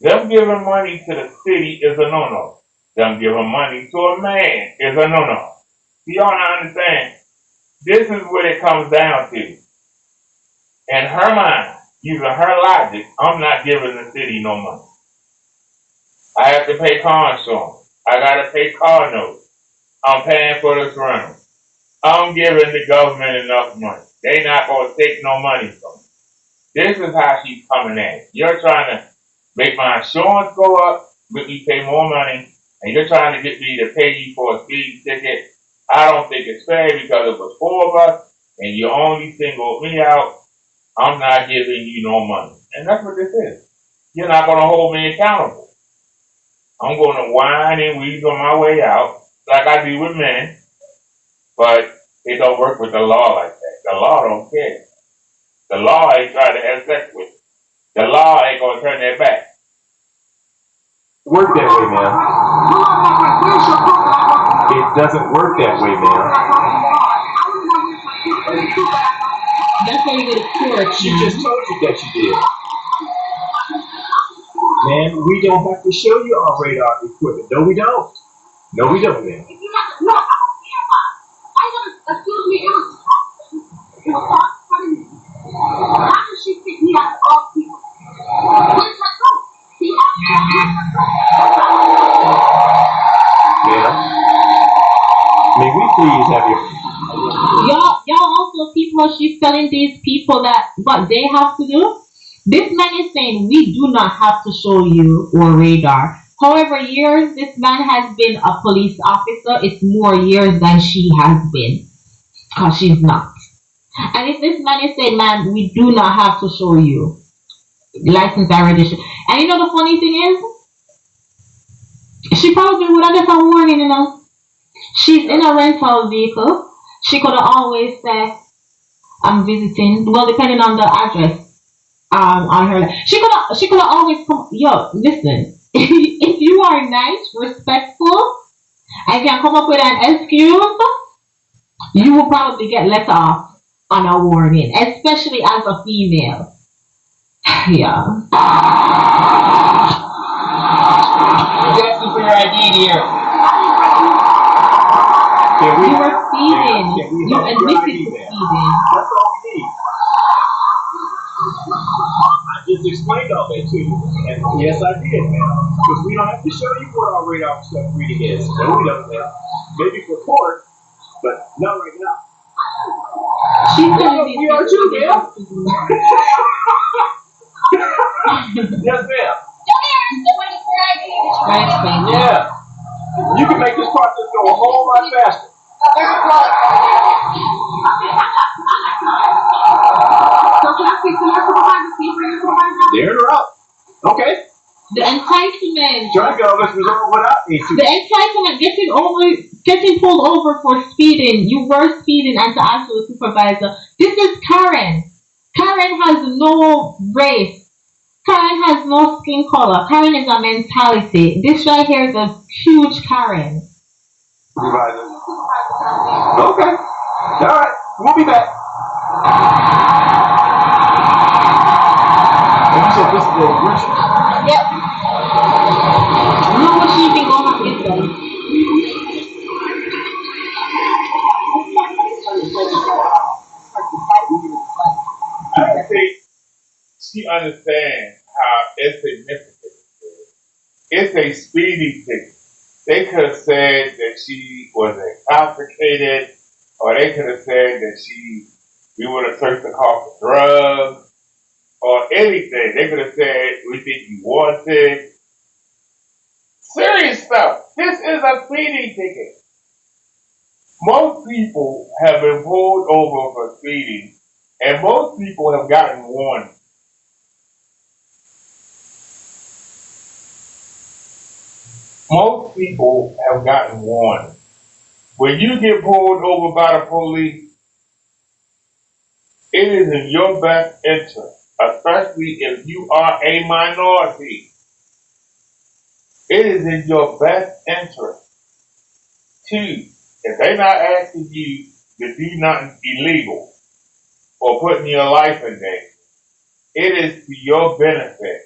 Them giving money to the city is a no-no. Them giving money to a man is a no-no. You all understand? This is what it comes down to. In her mind, using her logic, I'm not giving the city no money. I have to pay car insurance. I got to pay car notes. I'm paying for this rental. I'm giving the government enough money. They not going to take no money from me. This is how she's coming at. You're trying to make my insurance go up, make me pay more money, and you're trying to get me to pay you for a speeding ticket. I don't think it's fair because it was 4 of us, and you only singled me out. I'm not giving you no money. And that's what this is. You're not going to hold me accountable. I'm going to whine and weasel my way out like I do with men, but it don't work with the law like that. The law don't care. The law ain't trying to have sex with you. The law ain't going to turn their back. Work that way, man. It doesn't work that way, man. That's why you go to court. She just told you that she did. Man, we don't have to show you our radar equipment. No, we don't. No, we don't, man. Excuse me, it was how did she pick me out of all people? Where's her coat? May we please have your... Y'all also see how she's telling these people that what they have to do? This man is saying we do not have to show you our radar. However, years this man has been a police officer, it's more years than she has been. Because she's not. And if this man is saying, man, we do not have to show you license and registration. And you know the funny thing is, she probably would have got a warning, you know. She's in a rental vehicle. She could have always said, I'm visiting. Well, depending on the address on her. She could have always come. Yo, listen. If you are nice, respectful, and can come up with an excuse, you will probably get let off on a warning, especially as a female. Yeah. You're asking for your ID, dear. You were speeding. You admitted to speeding. That's all we need. I just explained all that to you. And yes, I did, man. Because we don't have to show you what our radar stuff reading is. No, we don't, man. Maybe for court, but not right now. She's We telling me are too, ma'am. Yes, ma'am. Yeah. You can make this process go a whole lot faster. So can I speak to my supervisor? Can you bring your supervisor? There or out. Okay. The entitlement. Try to go. Let's resolve without a The entitlement, getting pulled over for speeding. You were speeding, and to ask the supervisor. This is Karen. Karen has no race. Karen has no skin color. Karen is a mentality. This right here is a huge Karen. Supervisor. Okay. All right. We'll be back. And you said this is the original? Yep. No, what she think on my system. I don't think she understands how insignificant it is. It's a speeding ticket. They could have said that she was intoxicated, or they could have said that we would have searched the car for drugs, or anything. They could have said, we think you wanted. Serious stuff. This is a speeding ticket. Most people have been pulled over for speeding, and most people have gotten warnings. Most people have gotten warnings. When you get pulled over by the police, it is in your best interest, especially if you are a minority. It is in your best interest to, if they're not asking you to do nothing illegal or putting your life in danger, it is to your benefit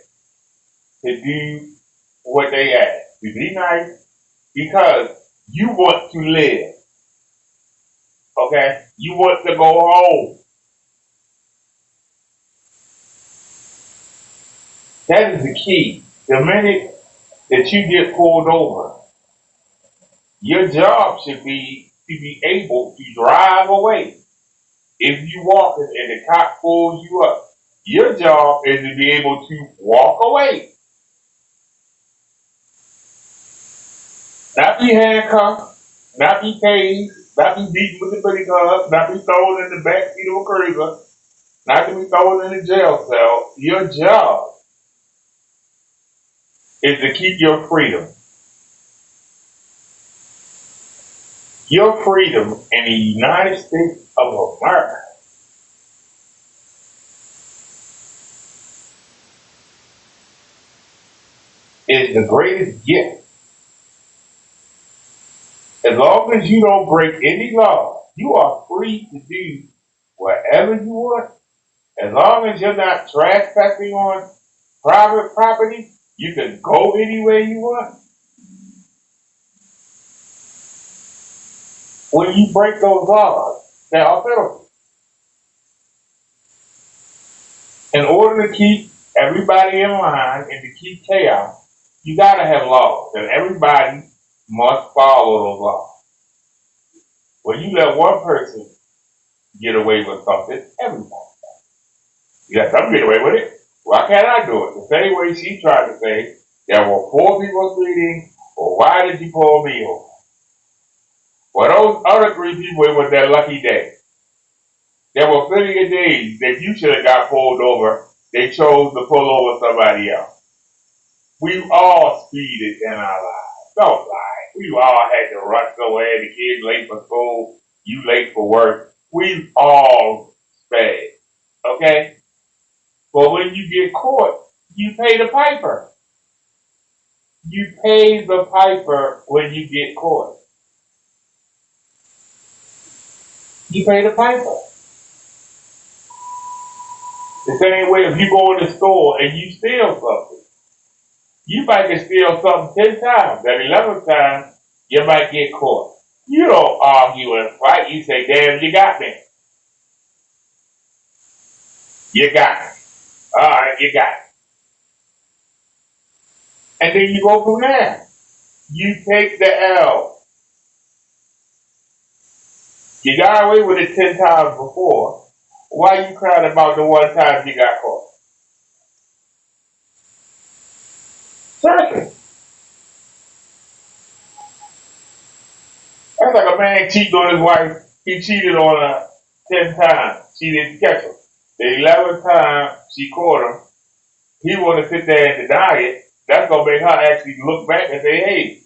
to do what they ask. To be nice because you want to live. Okay? You want to go home. That is the key. The minute that you get pulled over, your job should be to be able to drive away. If you walk and the cop pulls you up, your job is to be able to walk away. Not be handcuffed, not be tased, not be beaten with a billy club, not be thrown in the back seat of a cruiser, not to be thrown in a jail cell. Your job is to keep your freedom. Your freedom in the United States of America is the greatest gift. As long as you don't break any law, you are free to do whatever you want. As long as you're not trespassing on private property, you can go anywhere you want. When you break those laws, there are penalties. In order to keep everybody in line and to keep chaos, you gotta have laws, and everybody must follow those laws. When you let one person get away with something, everybody does. You let some get away with it. Why can't I do it? The same way she tried to say there were 4 people speeding, well, why did you pull me over? Well, those other 3 people, it was their lucky day. There were plenty of days that you should have got pulled over. They chose to pull over somebody else. We've all speeded in our lives. Don't lie. We've all had to rush somewhere. The kids late for school. You late for work. We've all sped. Okay? But when you get caught, you pay the piper. You pay the piper when you get caught. You pay the piper. The same way if you go in the store and you steal something, you might can steal something 10 times. That 11th time, you might get caught. You don't argue and fight. You say, damn, you got me. You got me. All right, you got me. And then you go from there. You take the L. You got away with it 10 times before. Why you crying about the one time you got caught? Seriously. That's like a man cheating on his wife. He cheated on her 10 times. She didn't catch him. The 11th time she caught him, he want to sit there and deny it. That's going to make her actually look back and say, hey,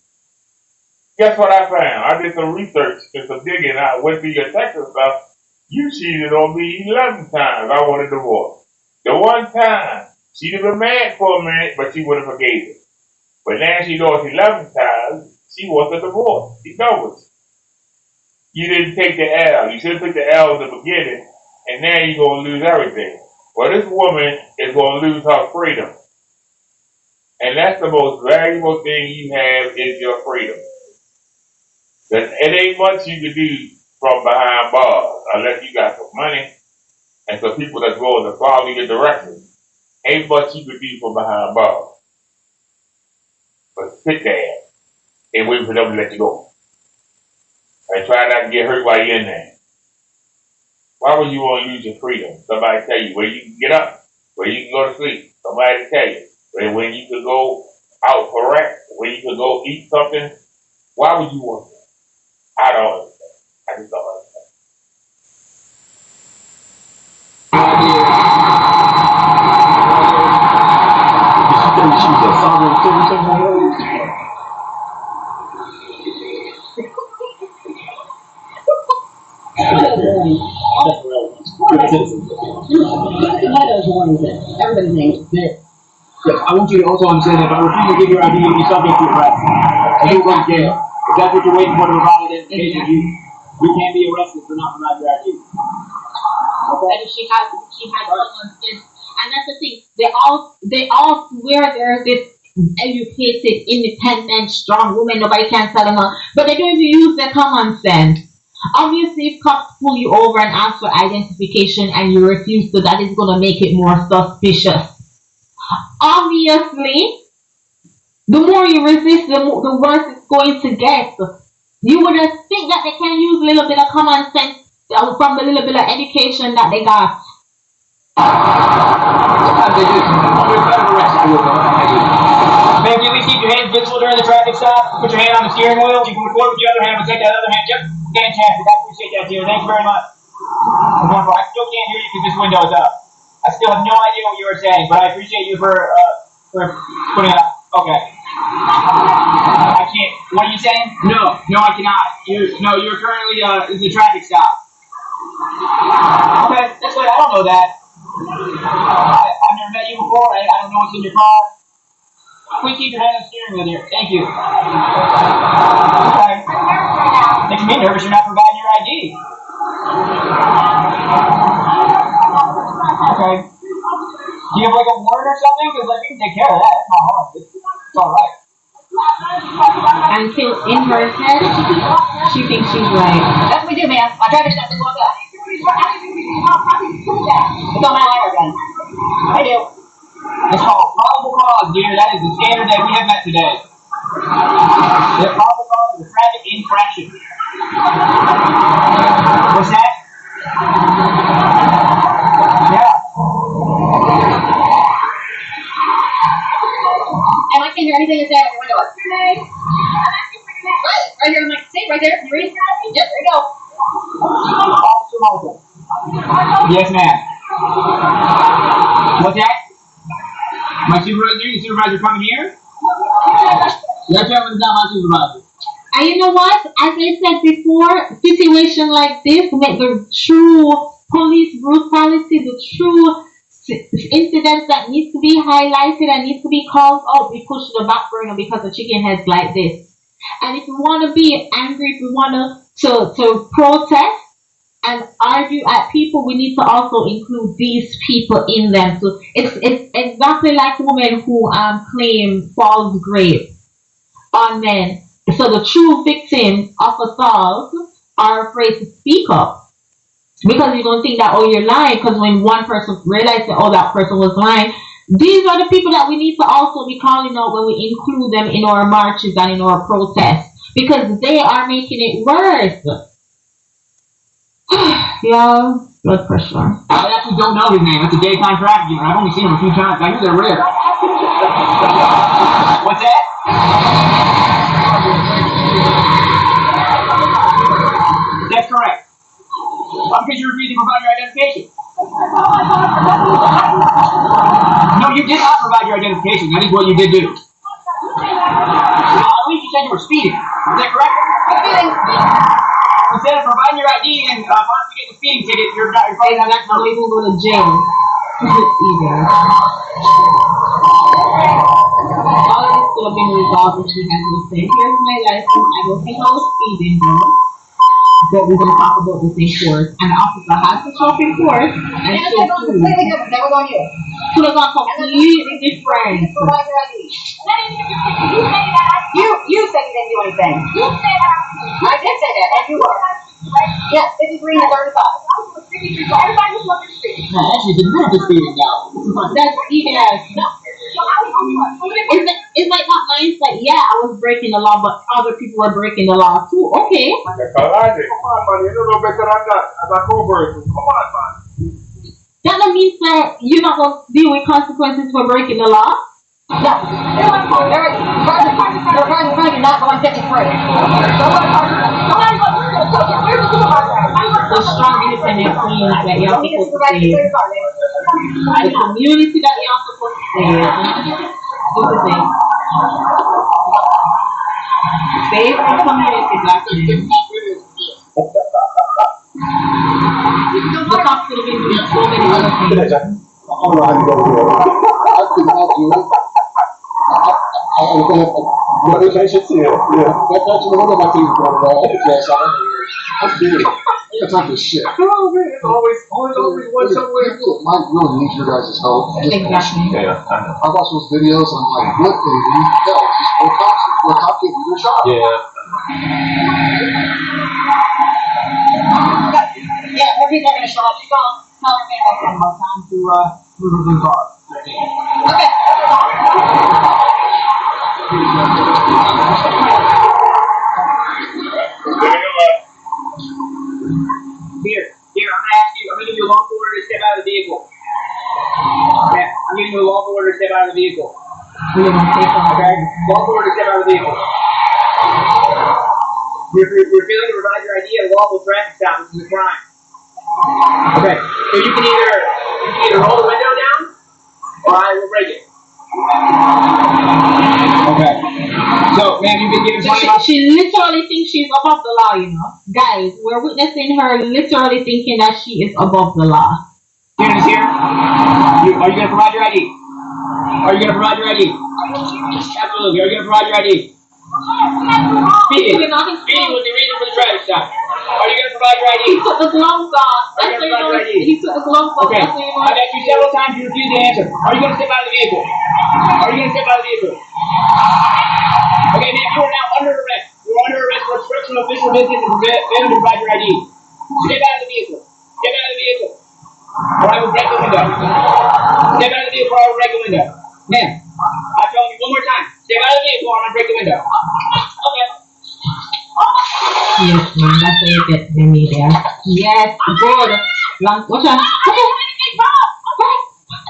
guess what I found? I did some research and some digging. I went through your text and stuff. You cheated on me 11 times. I want a divorce. The one time, she'd have been mad for a minute, but she would have forgave it. But now she knows 11 times, she wants a divorce. She knows. You didn't take the L. You should have took the L in the beginning, and now you're going to lose everything. Well, this woman is going to lose her freedom. And that's the most valuable thing you have is your freedom. It ain't much you can do from behind bars unless you got some money and some people that's willing to follow your directions. Ain't much you can do from behind bars. But sit there and wait for them to let you go. And try not to get hurt while you're in there. Why would you want to lose your freedom? Somebody tell you where you can get up, where you can go to sleep. Somebody tell you when you can go out for rest, where you can go eat something. Why would you want that? I don't understand. I just don't understand. She's a sovereign citizen. Everybody's name. Yes, I want you to also understand that if I refuse to give your ID, you'll be subject to arrest. And you'll go to jail. If that's what you're waiting for to provide identification, you can't be arrested for not providing your ID. Okay. She has someone since, and that's the thing. They all swear they're this educated, independent, strong woman. Nobody can tell them, but they're going to use their common sense. Obviously, if cops pull you over and ask for identification and you refuse to, that is going to make it more suspicious. Obviously, the more you resist, the worse it's going to get. You would think that they can use a little bit of common sense from the little bit of education that they got. Sometimes they do. Under threat of arrest, I will go. Ma'am, can you please keep your hands visible during the traffic stop? Put your hand on the steering wheel. You can record with your other hand, but take that other hand. Yep, fantastic. I appreciate that, dear. Thank you very much. I still can't hear you because this window is up. I still have no idea what you were saying, but I appreciate you for putting it up. Okay. I can't. What are you saying? No, I cannot. You're currently in the traffic stop. Okay, that's good. I don't know that. I've never met you before. I don't know what's in your car. Please keep your hand on the steering wheel, dear. Thank you. Okay. Makes me nervous you're not providing your ID. Okay. Do you have like a warrant or something? Because like we can take care of that. It's not hard. It's alright. Until in her head, she thinks she's right. That's what we do, man. My traffic stop didn't walk up. It's on my lighter gun. I do. It's called probable cause, dear. That is the standard that we have met today. The probable cause is a traffic infraction. What's that? Yeah. And I can't hear anything that's out of the window. Right here, like, see, right there. You ready? Yep, there you go. Officer Malcolm. Yes, ma'am. What's that? My supervisor? Your supervisor coming here? That gentleman's not my supervisor. And you know what? As I said before, situation like this make the true police brutality, the true incidents that needs to be highlighted and needs to be called out, be pushed to the back burner because of chicken heads like this. And if we want to be angry, if we want to protest and argue at people, we need to also include these people in them. So it's exactly like women who claim false grape on men. So the true victims of assault are afraid to speak up because you don't think that, oh, you're lying, because when one person realizes that, oh, that person was lying, these are the people that we need to also be calling out when we include them in our marches and in our protests, because they are making it worse. Yeah, blood pressure. I actually don't know his name. That's a daytime trafficking. I've only seen him a few times. I knew they're rare. What's that? That's correct. Because you refused to provide your identification. No, you did not provide your identification. That is what you did do. At least you said you were speeding. Is that correct? Instead of providing your ID and possibly getting a speeding ticket, you're probably not that Not even go to jail. Either. All of this could have been resolved if she had to say, here's my license. I don't think I was speeding though. But we're going to talk about this in court. And the officer has to show up in court. And show proof. Completely different. That was on you. It was on completely different. Provide your ID. You said you didn't do anything. You said I did say that, and you were. Yes, 53 and 35. Everybody was looking to see. No, actually, the group is speeding now. That's even as it's like not nice. Like, yeah, I was breaking the law, but other people were breaking the law too. Okay. Come on, man. You don't know better than that. As a co-person. Come on, man. That don't mean that you're not going to deal with consequences for breaking the law. No. They're trying to not go on 53. The strong independent claims that you're supposed to say. The community that you're supposed to say. This is it. Save the community, black men. The cops could have been doing so many other things. I don't know how you go through it. I could not do it. What is I should say? Yeah. That's actually one of my things going wrong. Yes, I'm doing it. I got time for shit. Oh, man. It's always one somewhere. Mike really needs your guys' help. Exactly. Yeah, I watch those videos and I'm like, what in the hell? Just what cop can't do their job. Yeah. Yeah, more people are going to show up. She's going to tell her family about time to move her car. Okay. Here, I'm gonna ask you. I'm gonna give you a lawful order to step out of the vehicle. Okay, I'm giving you a lawful order to step out of the vehicle. Okay, lawful order to step out of the vehicle. You're failing to provide your ID at a lawful traffic stop, which is a crime. Okay, so you can either roll the window down, or I will break it. Okay. So, ma'am, you've been given 20 bucks. She literally thinks she's above the law, you know. Guys, we're witnessing her literally thinking that she is above the law. Students here, are you going to provide your ID? Are you going to provide your ID? Absolutely. Are you going to provide your ID? Speeding was the reason for the traffic stop. Are you going to provide your ID? He took the gloves off. Are you going to provide your ID? He took the gloves off. Okay. I've asked you several times. You refuse to answer. Are you going to step out of the vehicle? Are you going to step out of the vehicle? Okay, ma'am, you are now under arrest. You're under arrest for obstruction of official business and failing to provide your ID. Step out of the vehicle. Step out of the vehicle. Or I will break the window. Step out of the vehicle or I will break the window. Ma'am, I'm telling you one more time. Step out of the vehicle or I'm going to break the window. Okay. Yes, man, that's what you get the media. Yes, good. Watch out. Okay.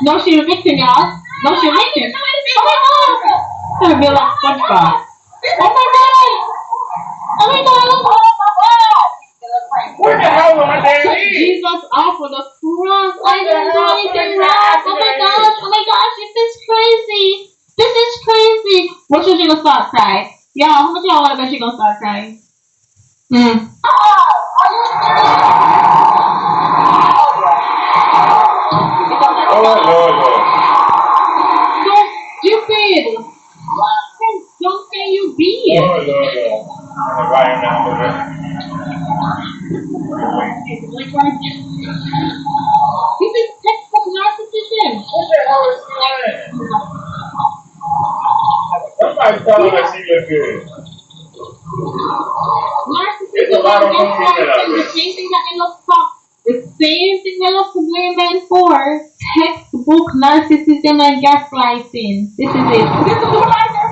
No, she's a victim, y'all. No, she's a victim. Oh my god. That'll be like SpongeBob. Oh my god. Oh my god. Where the hell am I damn Jesus off with a cross. I didn't do anything wrong. Oh my gosh. Oh my gosh. This is crazy. This is crazy. What should she gonna start crying? Y'all, how much y'all wanna bet she gonna start crying? Lord. So stupid. Don't say you be. Lord. I'm writing down the rest. This is textbook narcissism. What the hell is going on? Somebody's telling her she looks good. It's a lot of women out there. The same thing that they love to talk. The same thing they love to blame men for. Textbook narcissism and gaslighting. This is it. This is the supervisor.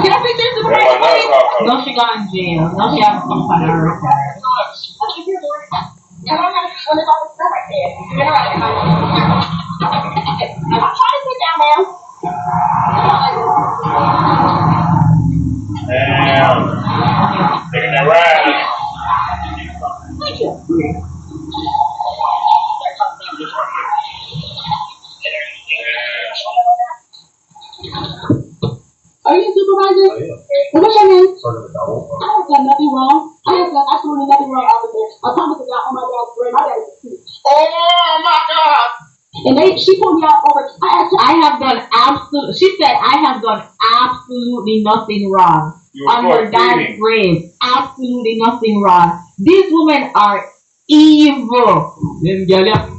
Can I pick this supervisor? No, she gone in jail. Now she has some kind of record. I don't know when it's all this stuff right there. You're right. I'm trying to sit down, ma'am. Damn. Taking that ride. Thank you. Are you a supervisor? I am. What's your name? Sergeant McDowell. I have done nothing wrong. I have done absolutely nothing wrong, officer. I promise to God, oh my God, my dad is deceased. Oh my God! And she pulled me out over. I have done absolutely. She said I have done absolutely nothing wrong on her dad's grave. Absolutely nothing wrong. These women are evil. Them gyal.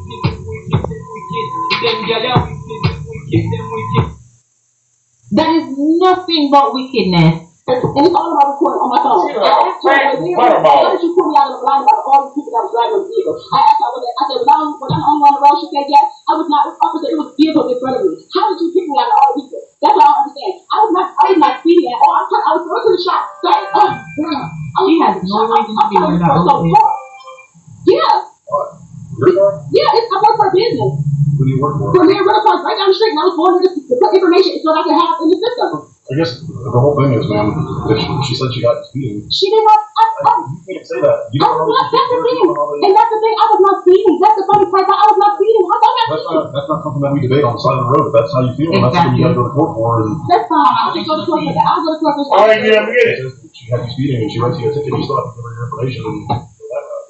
That is nothing but wickedness. And it's all about recording on my phone. I asked her, why did you pull me out of the blind about all these people that was driving the vehicle? I asked her, I said, was I the only one on the road? She said, yes. I was not. Officer, it was vehicles in front of me. How did you pick me out of all these people? That's what I don't understand. I was not speeding at all. I was going to the shop. She has no reason to be with that. Yeah. Yeah, I work for a business. Who do you work for? For Revbrothaderr, right down the street, and I was going there to put information so that I could have in the system. I guess the whole thing is, man, if she said she got speeding. She did not. You can't say that. You don't know that's the thing. And that's the thing. I was not speeding. That's the funny part. I was not speeding. That's not something that we debate on the side of the road. If that's how you feel, and that's what you got to go to court for. And that's fine. I'll just go to court with that. I'll go to court with that. All right, you never get it. She had you speeding, and she writes you a ticket. You still have to give her your information.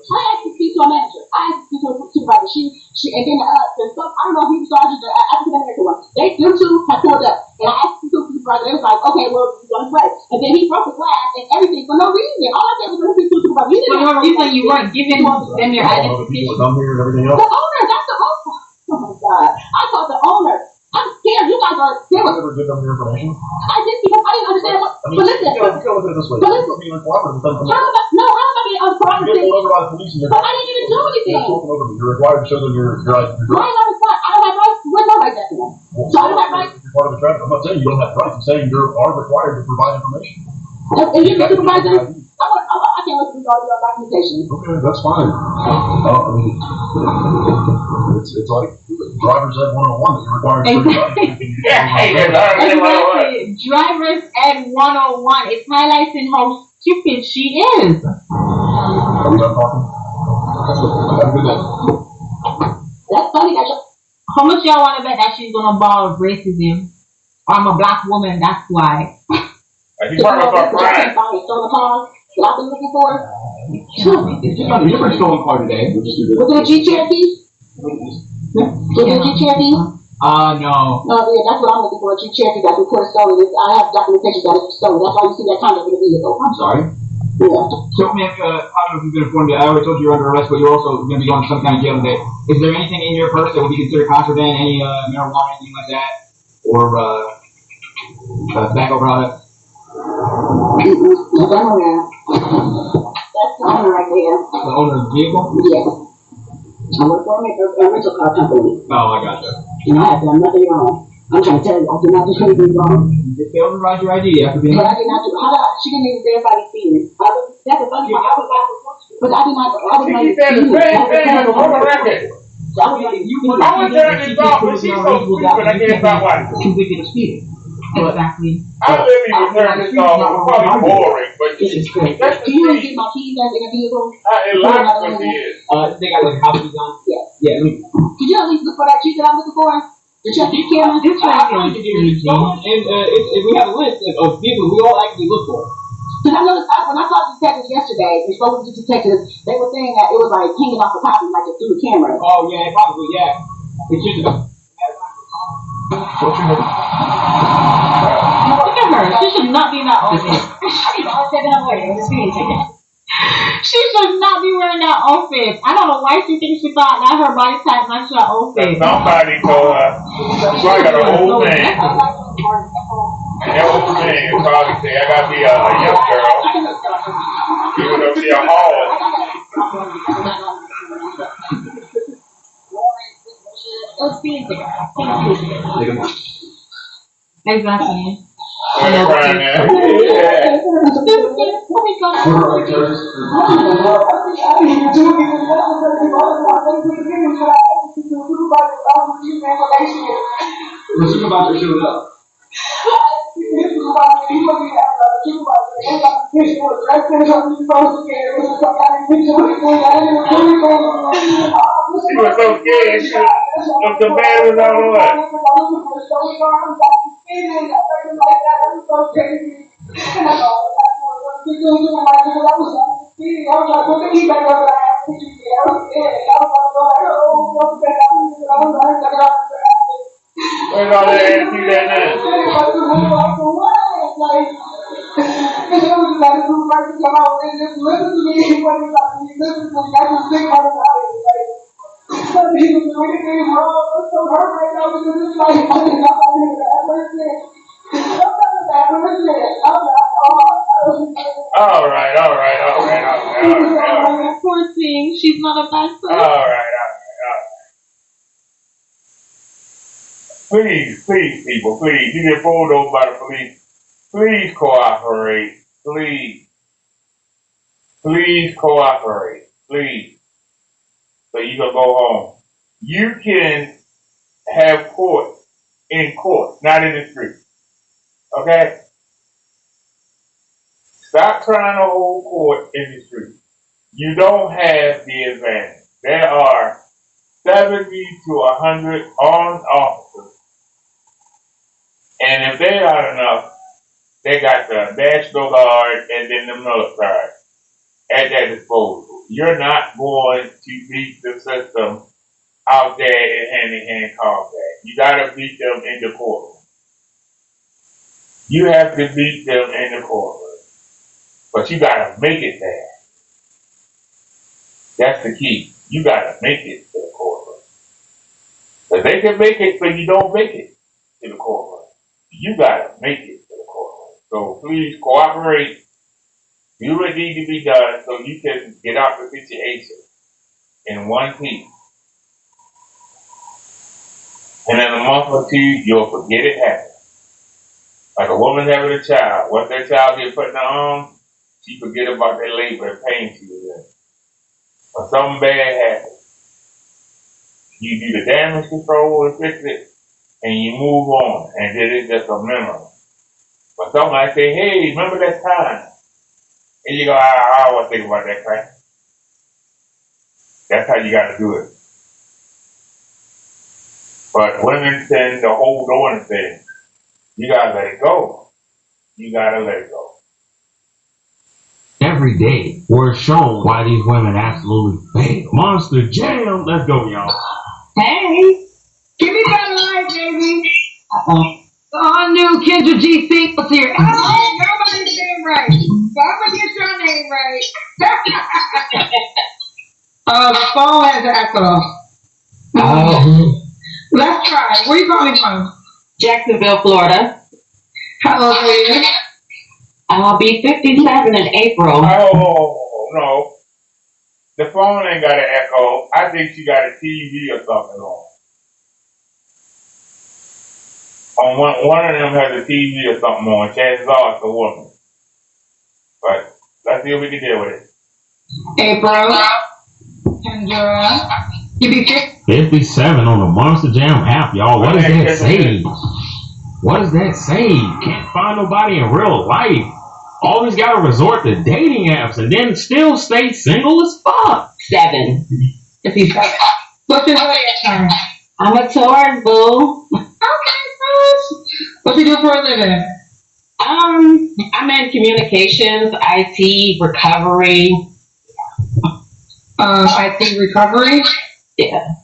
I asked to speak to a manager. I asked to speak to a supervisor. She, and then the stuff. I don't know if he was sergeant or African American one. Them two had pulled up, and I asked to speak to a supervisor. They was like, okay, well, you're gonna play. And then he broke the glass and everything for no reason. All I said was, let me speak to a supervisor. He didn't know the reason you weren't giving them your identification. Come here and everything else. The owner, that's the owner. Oh my God! I called the owner. I'm scared. You guys are scared. You never give them your information. I did because I didn't understand what. I mean, but listen. you gotta look at it this way. You're being uncooperative. How am I being uncooperative? You get pulled over by the police and but I didn't even do anything. You're talking over me. You're required to show them your Why am I required? I don't have rights. Where's my rights at then? So I don't have rights. You're part of the traffic. I'm not saying you don't have rights. I'm saying you are required to provide information. And you're the supervisor? I can't listen to all your documentation. Okay, that's fine. I mean, it's like driver's ed 101 that you're required to Exactly. Driver's ed 101. It's highlighting how stupid she is. Are we done talking? Have a good day. That's funny. How much y'all want to bet that she's gonna ball racism? I'm a black woman, that's why. You probably start crying. What I've been looking for? You found a different stolen car today. Was it a Jeep Cherokee? Was it a Jeep Cherokee? No. No, yeah, that's what I'm looking for. A Jeep Cherokee that's reported stolen. I have documentation that it's stolen. That's why you see that conduct in the vehicle. I'm sorry. Yeah. So, ma'am, I don't know if you've been informed yet. I already told you you're under arrest, but you're also going to be going to some kind of jail today. Is there anything in your purse that would be considered contraband? Any marijuana, anything like that? Or tobacco products? That's the owner right there. The owner of the vehicle? Yes. I work for a rental car company. Oh, I gotcha. And I have done nothing wrong. I'm trying to tell you, I did not do anything wrong. You failed to provide your ID after being. But I did not do. She didn't even verify the feelings. That's the funny part. But I did not. She said the same thing on the record. I was telling this dog, but she's so stupid, I can't stop watching. Convicted of speeding. Exactly. I literally returned this dog. It's probably boring, but this is great. Can you get my keys that's in the vehicle? It looks like it is. They got like house keys on? Yeah. Yeah. Could you at least look for that key that I'm looking for? To check the camera? This right here is easy. And if we have a list of vehicles we all actually look for. Because I noticed when I saw the detectives yesterday, and spoke to the detectives, they were saying that it was like hanging off the copy, like it's through the camera. Oh yeah, probably, yeah. It's just Look at her. She should not be in that outfit. She should not be wearing that outfit. I don't know why she thinks she thought that her body type matched her outfit. Somebody told her, so I got an old man. And that old man probably say, I gotta be a young girl. You would see a hall. Exactly. Crying now. Right, Curtis? The supervisor showed up. She was so scared. She was the man was out of what? Where's all that attitude at now? All right. Poor thing. She's not a bad person. All right. Please, people, please. You get pulled over by the police. Please cooperate. Please cooperate. Please. So you can go home. You can have court in court, not in the street. Okay? Stop trying to hold court in the street. You don't have the advantage. There are 70 to 100 armed officers. And if they're not enough, they got the National Guard and then the military at their disposal. You're not going to beat the system out there in hand-to-hand combat. You got to beat them in the courtroom. You have to beat them in the courtroom. But you got to make it there. That's the key. You got to make it to the courtroom. But they can make it, but you don't make it to the courtroom. You got to make it to the courtroom. So please cooperate. Do what needs to be done so you can get out the situation in one piece. And in a month or two, you'll forget it happened. Like a woman having a child. Once that child gets put in her arms, she forget about that labor and pain she was in. When something bad happens, you do the damage control and fix it, and you move on, and then it's just a memory. But somebody say, hey, remember that time? And you go, I don't want to think about that crap. That's how you got to do it. But women tend to hold on to things. You got to let it go. You got to let it go. Every day, we're shown why these women absolutely fail. Monster Jam. Let's go, y'all. Hey, give me better life, baby. The all new Kendra G. Singles here. Oh, nobody's name right. So I'm gonna get your name right. The phone has an echo. Oh. Let's try. Where you calling from? Jacksonville, Florida. How old are you? I'll be 57 in April. Oh, no. The phone ain't got an echo. I think she got a TV or something on. One of them has a TV or something on. Chances are it's a woman. But let's see if we can deal with it. April. Kendra. You be 57 on the Monster Jam app, y'all. What does that say? What does that say? Can't find nobody in real life. Always got to resort to dating apps and then still stay single as fuck. 7. What's your zodiac sign? I'm a Taurus, boo. Okay, sis. What you do for a living? I'm in communications, IT, recovery. IT recovery? Yeah.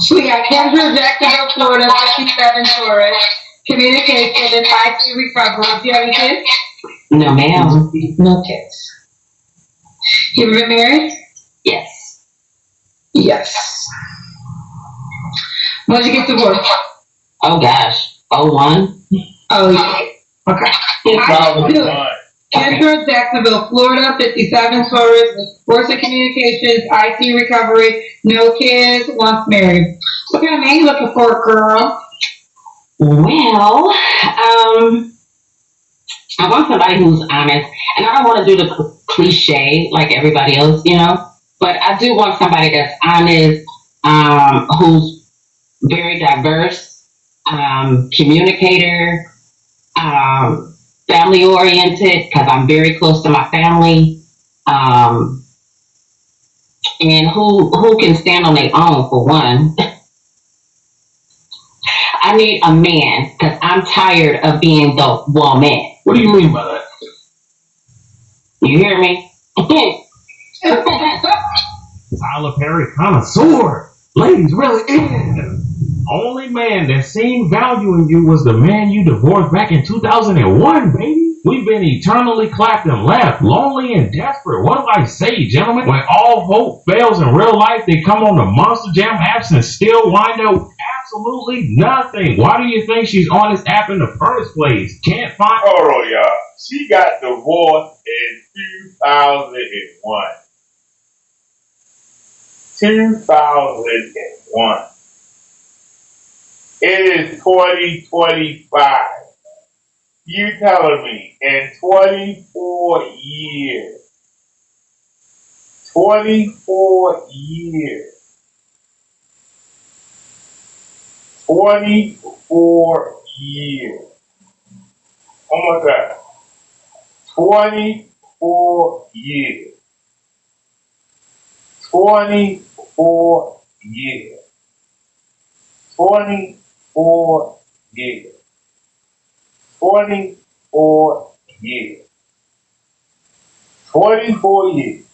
We got Kendra, Jacksonville, Florida, 57 Taurus, communication and IT recovery. Do you have any kids? No, ma'am. No kids. You ever been married? Yes. Yes. When did you get divorced? Oh, gosh. 01. Oh, yeah. Okay. Kendra, Jacksonville, Florida, 57 Taurus, works in communications, IT recovery, no kids, once married. What kind of man you looking for, girl? Well, I want somebody who's honest. And I don't want to do the cliche like everybody else, but I do want somebody that's honest, who's very diverse, communicator, family oriented, because I'm very close to my family, and who can stand on their own for one. I need a man because I'm tired of being the woman. What do you mean by that? You hear me? Tyler Perry connoisseur. Ladies, really in. Only man that seen value in you was the man you divorced back in 2001, baby. We've been eternally clapped and left, lonely and desperate. What do I say, gentlemen? When all hope fails in real life, they come on the Monster Jam apps and still wind up absolutely nothing. Why do you think she's on this app in the first place? Can't find. Hold on, y'all. She got divorced in 2001. 2001. It is 2025. You telling me in 24 years, 24 years, 24 years. Oh my God. 24 years. 24 years. 24 years. 24 years. 24 years.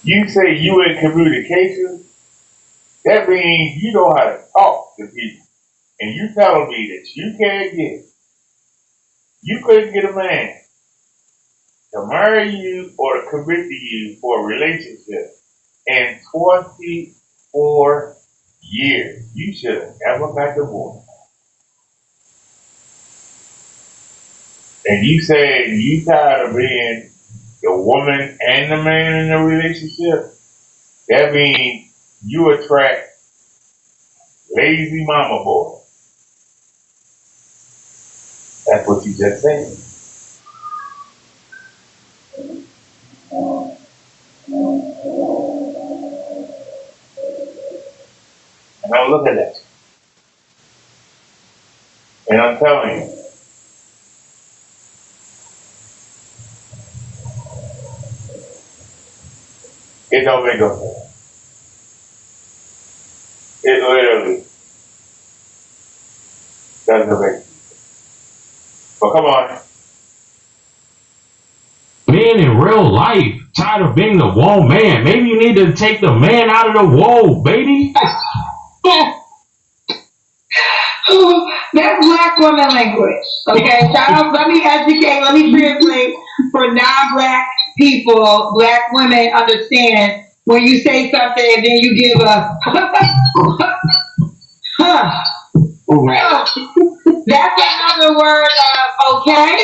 You say you in communication, that means you know how to talk to people. And you telling me that you can't you couldn't get a man to marry you or to commit to you for a relationship in 24 years. You should have never got divorced. And you say you tired of being the woman and the man in a relationship, that means you attract lazy mama boy. That's what you just said. And I'm looking at you. And I'm telling you, it don't make no sense. It literally doesn't make sense. But come on. Men in real life, tired of being the whoa man. Maybe you need to take the man out of the whoa, baby. That's black woman language. Okay, child, let me educate, let me translate for non-black people, black women understand when you say something and then you give a Right. That's another word of okay.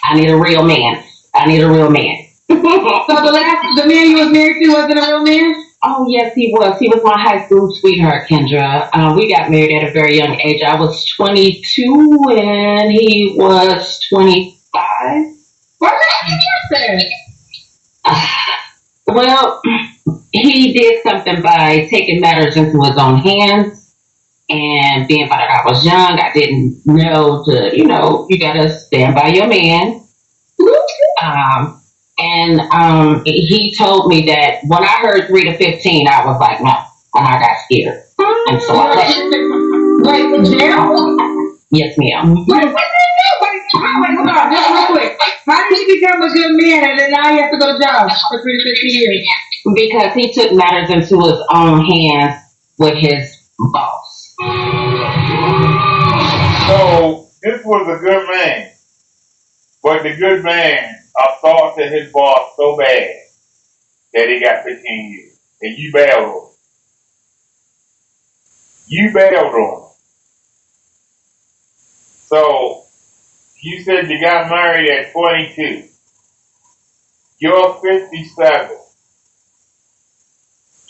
I need a real man. I need a real man. So the man you was married to wasn't a real man? Oh, yes, he was. He was my high school sweetheart, Kendra. We got married at a very young age. I was 22 and he was 25. Why did you say? Well, he did something by taking matters into his own hands. And being that I was young, I didn't know you gotta stand by your man. He told me that when I heard 3 to 15, I was like, no, and I got scared. And so I left. Wait, jail? Yes, ma'am. Wait, hold on, just real quick. How did you become a good man and then now you have to go to jail for 3 to 15 years? Because he took matters into his own hands with his boss. So this was a good man, but the good man assaulted his boss so bad that he got 15 years, and you bailed on him. You bailed on him. So you said you got married at 22. You're 57.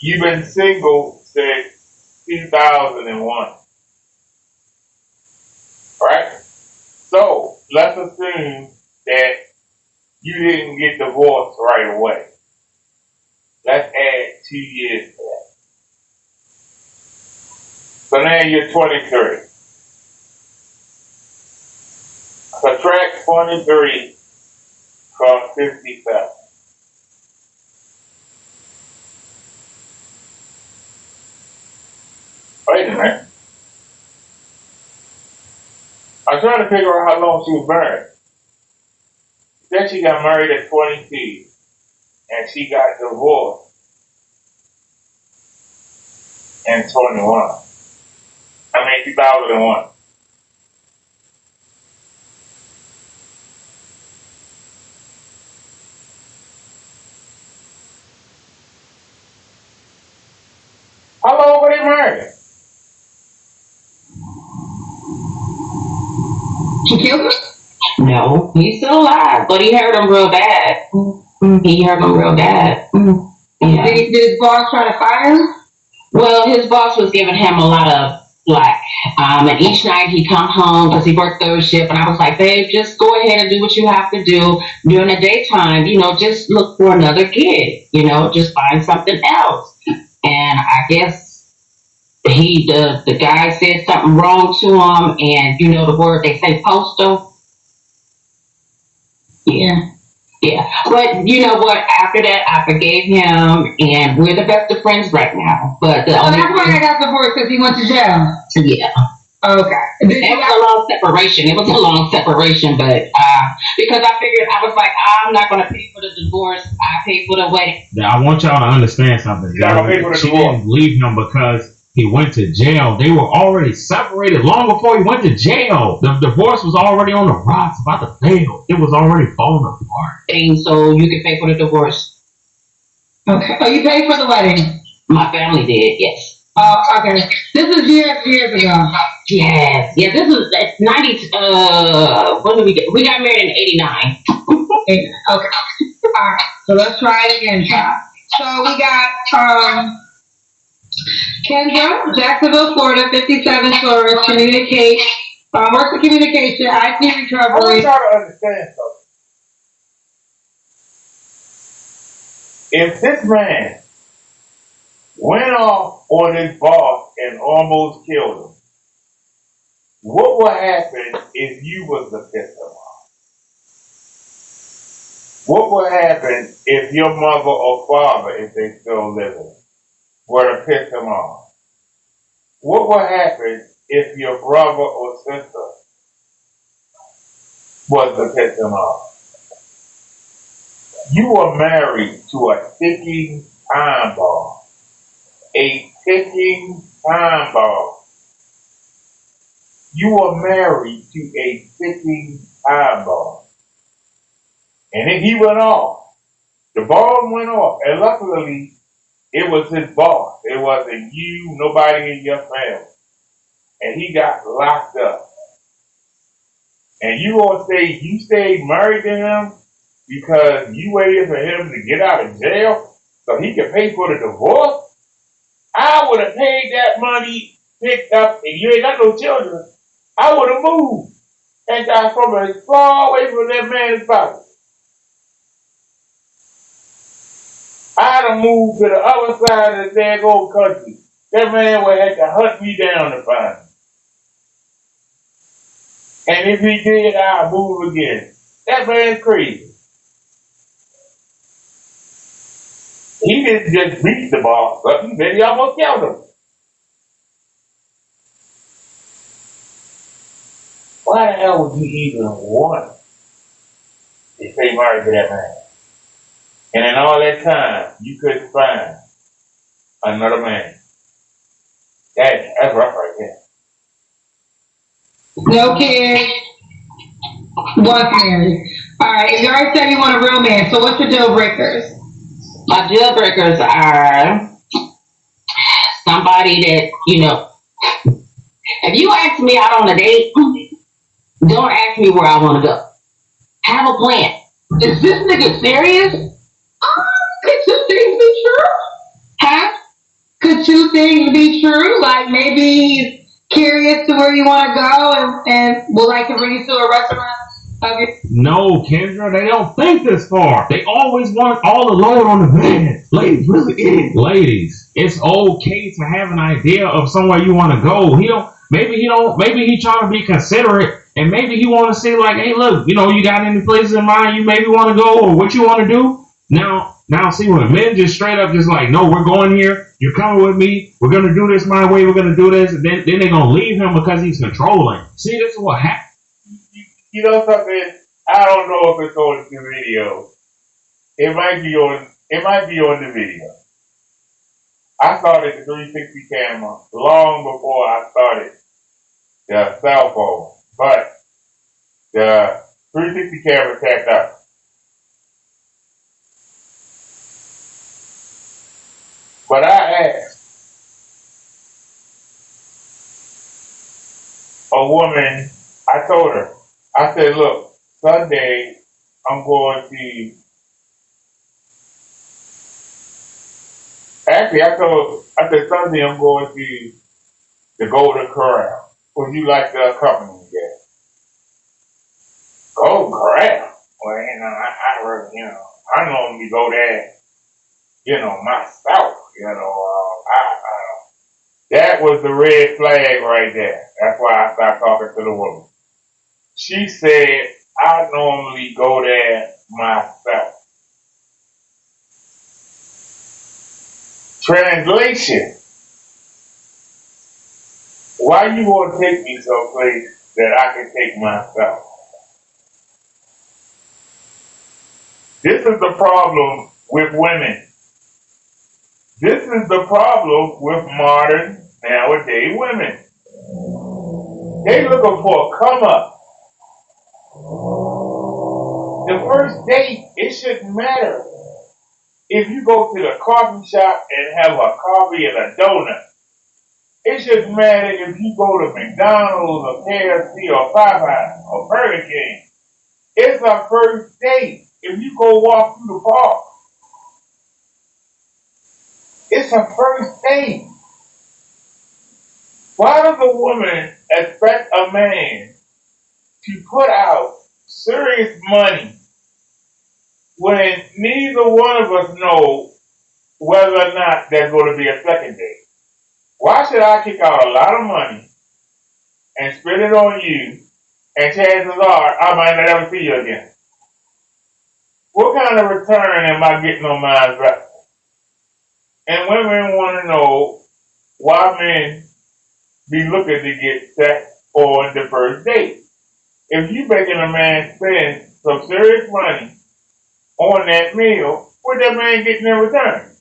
You've been single since 2001. Right? So let's assume that you didn't get divorced right away. Let's add 2 years to that. So now you're 23. Subtract 23 from 57. Wait a minute. I'm trying to figure out how long she was married. Then she got married at 22, and she got divorced in 2001. How long were they married? She killed him? No, he's still alive, but he hurt him real bad. He hurt him real bad. Yeah. Did his boss try to fire him? Well, his boss was giving him a lot of flack. And each night he'd come home because he worked third shift, and I was like, babe, just go ahead and do what you have to do during the daytime. Just look for another gig. Just find something else. And I guess the guy said something wrong to him, and the word they say, postal. Yeah. But you know what? After that, I forgave him, and we're the best of friends right now. But that's why I got divorced, because he went to jail. Yeah. Okay. It was a long separation. But because I figured, I was like, I'm not going to pay for the divorce. I pay for the wedding. Now, I want y'all to understand something. She didn't leave him because he went to jail. They were already separated long before he went to jail. The divorce was already on the rocks, about to fail. It was already falling apart. So you can pay for the divorce. Okay. Oh, you paid for the wedding? My family did, yes. Oh, okay. This is years ago. Yes. Yeah, this was 90. When did we get? We got married in 89. Okay. All right. So let's try it again, child. So we got Kendra, Jacksonville, Florida, 57 Taurus, works in communication, IT recovery. I want y'all to understand something. If this man went off on his boss and almost killed him, what would happen if you was the piss him off? What would happen if your mother or father, if they still living, were to piss him off? What would happen if your brother or sister was to piss him off? You are married to a ticking time bomb. A ticking time bomb. You are married to a ticking time bomb. And then he went off. The bomb went off. And luckily, it was his boss. It wasn't you, nobody in your family. And he got locked up. And you gonna say you stayed married to him because you waited for him to get out of jail so he could pay for the divorce? I would have paid that money, picked up, and you ain't got no children. I would have moved and got from as far away from that man as possible. I'd have moved to the other side of the daggone country. That man would have to hunt me down to find me. And if he did, I'd move again. That man's crazy. He didn't just beat the boss up, he maybe almost killed him. Why the hell would you even want to stay married to that man? And in all that time, you couldn't find another man. That's rough right there. No kids. Was married. All right. You already said you want a real man. So what's your deal breakers? My deal breakers are somebody that, if you ask me out on a date, don't ask me where I want to go. Have a plan. Is this nigga serious? Could two things be true? Huh? Could two things be true? Like maybe he's curious to where you want to go and would like to bring you to a restaurant? No, Kendra, they don't think this far. They always want all the load on the man. Ladies, ladies, it's okay to have an idea of somewhere you want to go. Maybe he trying to be considerate, and maybe he want to say like, hey, look, you got any places in mind you maybe want to go or what you want to do? Now, see, when men just straight up just like, no, we're going here. You're coming with me. We're gonna do this my way. We're gonna do this, and then they're gonna leave him because he's controlling. See, this is what happens. You know something? I don't know if it's on the video. It might be on. It might be on the video. I started the 360 camera long before I started the cell phone, but the 360 camera tapped out. But I asked a woman. I told her. I said, "Look, Sunday I'm going to." Actually, I said Sunday I'm going to the Golden Corral. Would you like to accompany me there? Golden Corral? Well, I heard, I normally go there, myself, that was the red flag right there. That's why I started talking to the woman. She said, I normally go there myself. Translation. Why you want to take me someplace that I can take myself? This is the problem with women. This is the problem with modern, nowadays women. They looking for a come up. The first date, it shouldn't matter. If you go to the coffee shop and have a coffee and a donut, it shouldn't matter if you go to McDonald's or KFC or Popeyes or Burger King. It's a first date. If you go walk through the park, it's a first date. Why does a woman expect a man to put out serious money when neither one of us know whether or not there's going to be a second date? Why should I kick out a lot of money and spend it on you, and chances are I might not ever see you again? What kind of return am I getting on my investment? And women want to know why men be looking to get sex on the first date. If you making a man spend some serious money on that meal, what that man getting in return?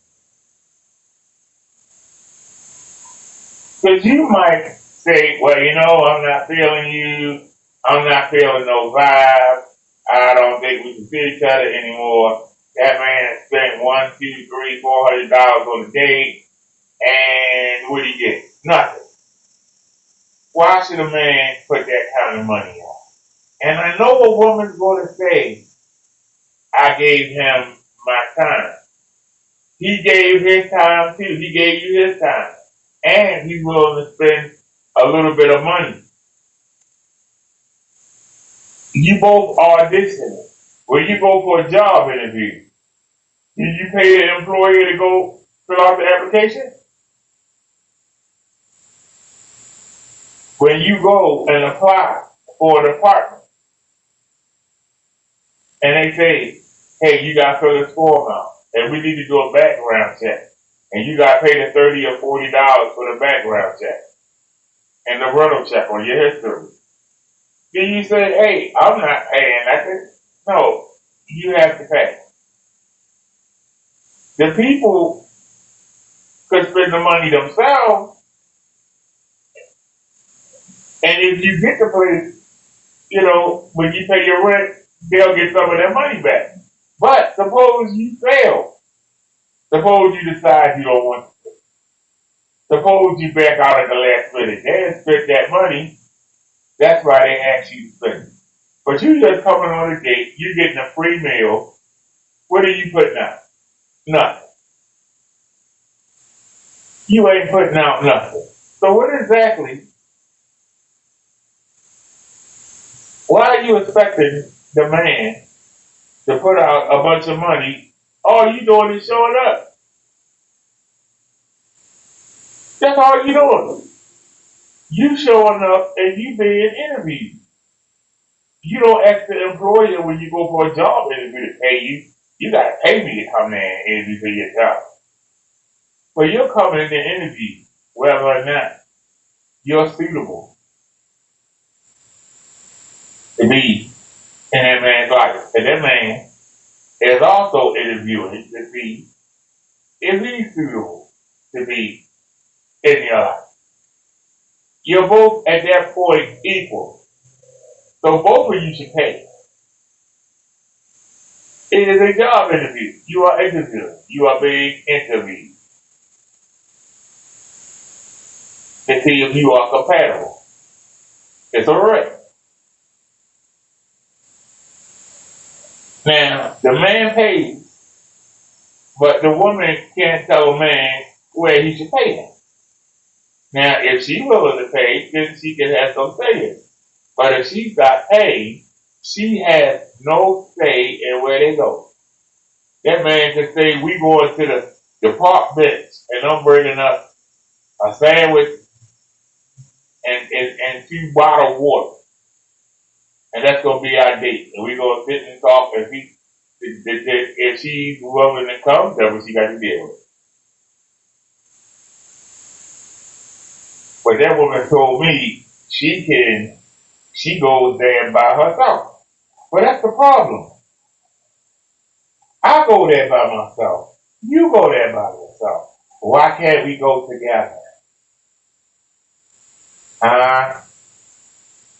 Because you might say, well, I'm not feeling you. I'm not feeling no vibe. I don't think we can see each other anymore. That man spent $100, $200, $300, $400 on a date, and what do you get? Nothing. Why should a man put that kind of money on? And I know a woman's going to say, I gave him my time. He gave his time too. He gave you his time. And he's willing to spend a little bit of money. You both auditioning. When you go for a job interview, did you pay the employer to go fill out the application? When you go and apply for an apartment, and they say, hey, you got to fill this form out, and we need to do a background check, and you got to pay the $30 or $40 for the background check and the rental check on your history. Then you say, hey, I'm not paying nothing. No, you have to pay. The people could spend the money themselves, and if you get the place, when you pay your rent, they'll get some of their money back. But suppose you fail. Suppose you decide you don't want to. Suppose you back out at the last minute. They didn't spend that money. That's why they asked you to spend it. But you just coming on a date, you're getting a free meal. What are you putting out? Nothing. You ain't putting out nothing. So what exactly Why are you expecting the man to put out a bunch of money? All you doing is showing up. That's all you doing. You showing up and you being interviewed. You don't ask the employer when you go for a job interview to pay you. You gotta pay me to come there and interview for your job. But you're coming in to interview whether or not you're suitable to be in that man's life. And that man is also interviewing to see if he's suitable to be in your life. You're both at that point equal. So both of you should pay. It is a job interview. You are interviewing. You are being interviewed to see if you are compatible. It's alright. Now, the man pays, but the woman can't tell a man where he should pay him. Now, if she's willing to pay, then she can have some say in it. But if she's not paying, she has no say in where they go. That man can say, we going to the park bench, and I'm bringing up a sandwich and 2 bottles of water. And that's going to be our date. And we're going to sit and talk. If she's willing to come, that's what she got to deal with. But that woman told me she goes there by herself. But that's the problem. I go there by myself. You go there by yourself. Why can't we go together?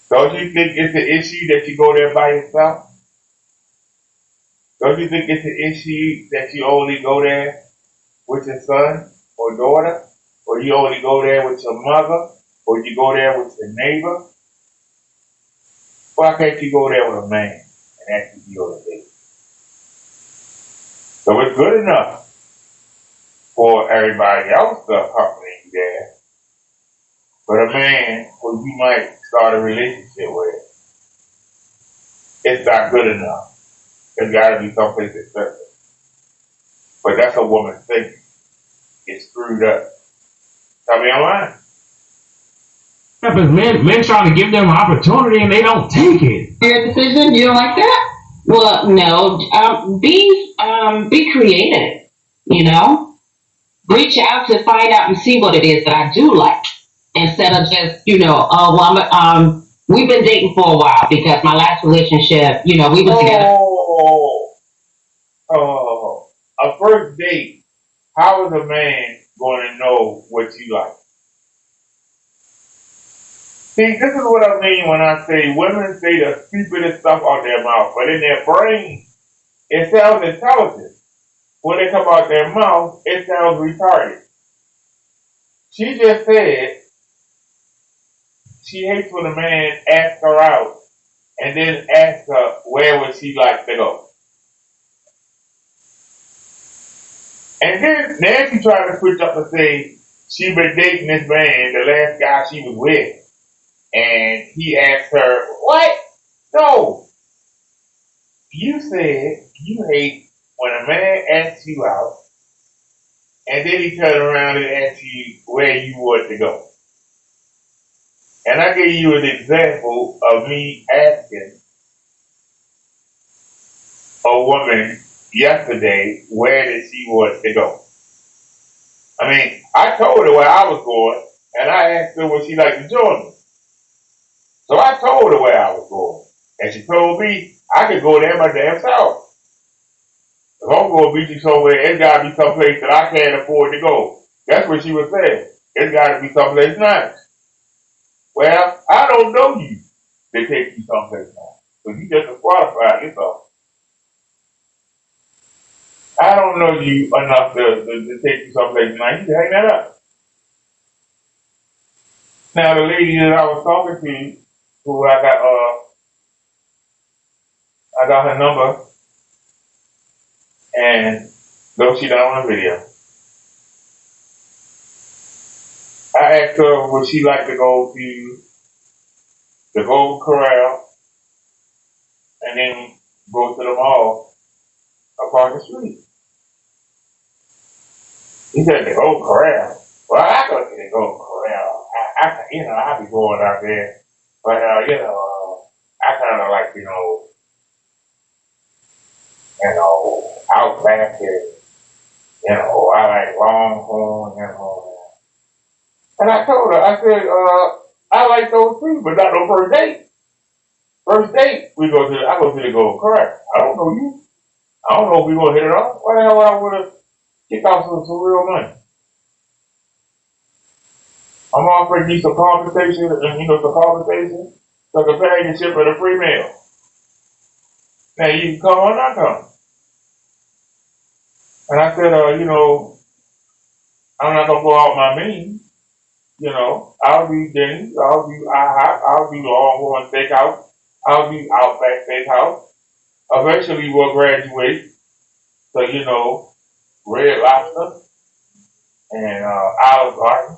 Don't you think it's an issue that you go there by yourself? Don't you think it's an issue that you only go there with your son or daughter? Or you only go there with your mother? Or you go there with your neighbor? Why can't you go there with a man and actually be on a date? So it's good enough for everybody else to accompany you there. But a man who you might start a relationship with, it's not good enough. There's got to be someplace accepted. But that's a woman's thinking. It's screwed up. Tell me I'm lying. Yeah, but men trying to give them an opportunity and they don't take it. Your decision? You don't like that? Well, no. Be creative. You know, reach out to find out and see what it is that I do like, instead of just we've been dating for a while because my last relationship, we were together. A first date. How is a man going to know what you like? See, this is what I mean when I say women say the stupidest stuff out their mouth, but in their brain, it sounds intelligent. When they come out their mouth, it sounds retarded. She just said she hates when a man asks her out and then asks her where would she like to go. And then Nancy tried to switch up and say she been dating this man, the last guy she was with, and he asked her, what? No. You said you hate when a man asks you out, and then he turns around and asks you where you want to go. And I gave you an example of me asking a woman yesterday where did she want to go. I mean, I told her where I was going, and I asked her would she like to join me. So I told her where I was going, and she told me I could go there my damn self. If I'm going to meet you somewhere, it's got to be someplace that I can't afford to go. That's what she was saying. It's got to be someplace nice. Well, I don't know you to take you someplace nice. So you just disqualify yourself. I don't know you enough to take you someplace nice. You can hang that up. Now the lady that I was talking to, who I got her number, and though she not on the video, I asked her would she like to go to the Golden Corral and then go to the mall across the street. He said the Gold Corral. Well, I go to the Gold Corral. I be going out there, but I kind of like Outback and I like Longhorn. And I told her, I said, I like those too, but not on first date. First date, I go to the Gold Corral. I don't know you. I don't know if we gonna hit it off. Why the hell would I want to kick off some real money? I'm offering you some compensation and some companionship and a free meal. Now you can come or not come. And I said, I'm not gonna go out my means. I'll be Denny's, I'll be IHOP, I'll be Longhorn Steakhouse, I'll be Outback Steakhouse. Eventually we'll graduate to, Red Lobster and Olive Garden.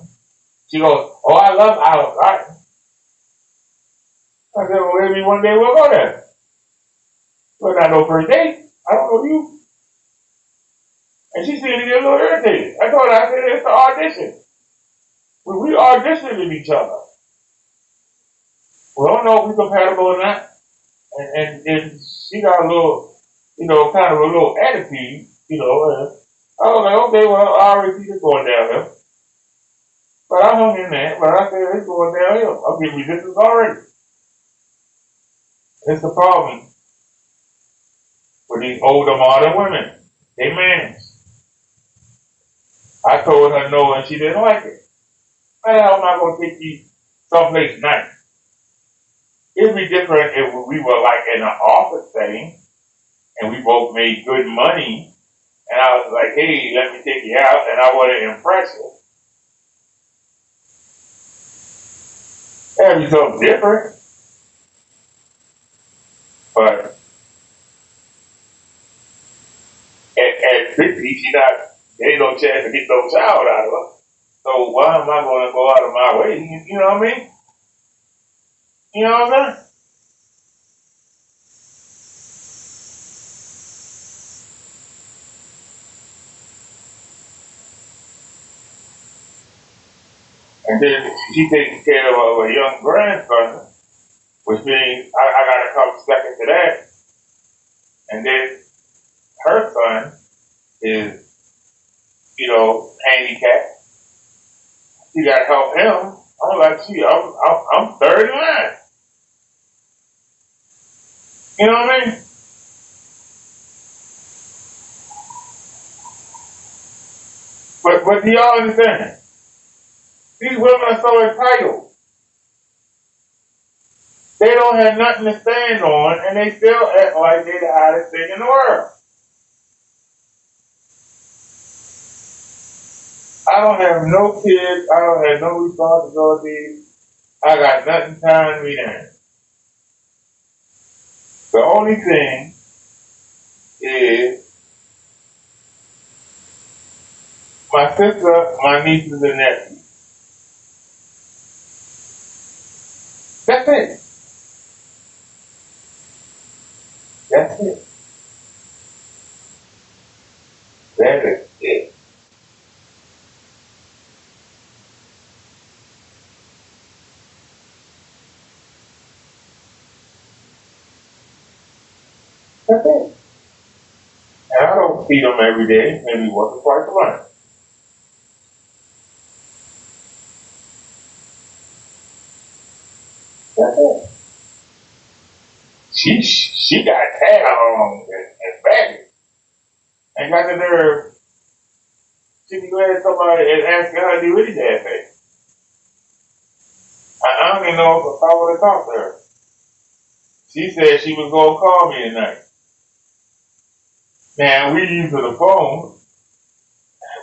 She goes, oh, I love Olive Garden. I said, well, maybe one day we'll go there. But not no first date. I don't know you. And she seemed to get a little irritated. I told her, I said, it's an audition. We auditioning each other. We don't know if we're compatible or not. And she got a little, kind of a little attitude, and I was like, okay, well, I already see this going downhill. But I hung in there, but I said, it's going downhill. I'm getting resistance already. It's the problem with these older modern women. They manage. I told her no, and she didn't like it. How the hell am I going to take you someplace nice? It'd be different if we were like in an office setting and we both made good money and I was like, hey, let me take you out and I want to impress you. That'd be something different. But at 50, ain't no chance to get no child out of her. So why am I going to go out of my way? You know what I mean? You know what I'm saying? And then she taking care of a young grandson, which means I got to come second to that. And then her son is, handicapped. She got to help him. I'm like, I'm third in line. You know what I mean? But do y'all understand? These women are so entitled. They don't have nothing to stand on, and they still act like they're the hottest thing in the world. I don't have no kids. I don't have no responsibilities. I got nothing tying me down. The only thing is my sister, my nieces, and nephews. That's it. That's it. That is it. That's it. And I don't feed them every day, maybe once or twice a month. That's it. She got tags and baggage. And got the nerve. She can go ahead somebody and ask her how to do any damn thing. I don't even know if I would have talked to her. She said she was going to call me tonight. Now, we use the phone,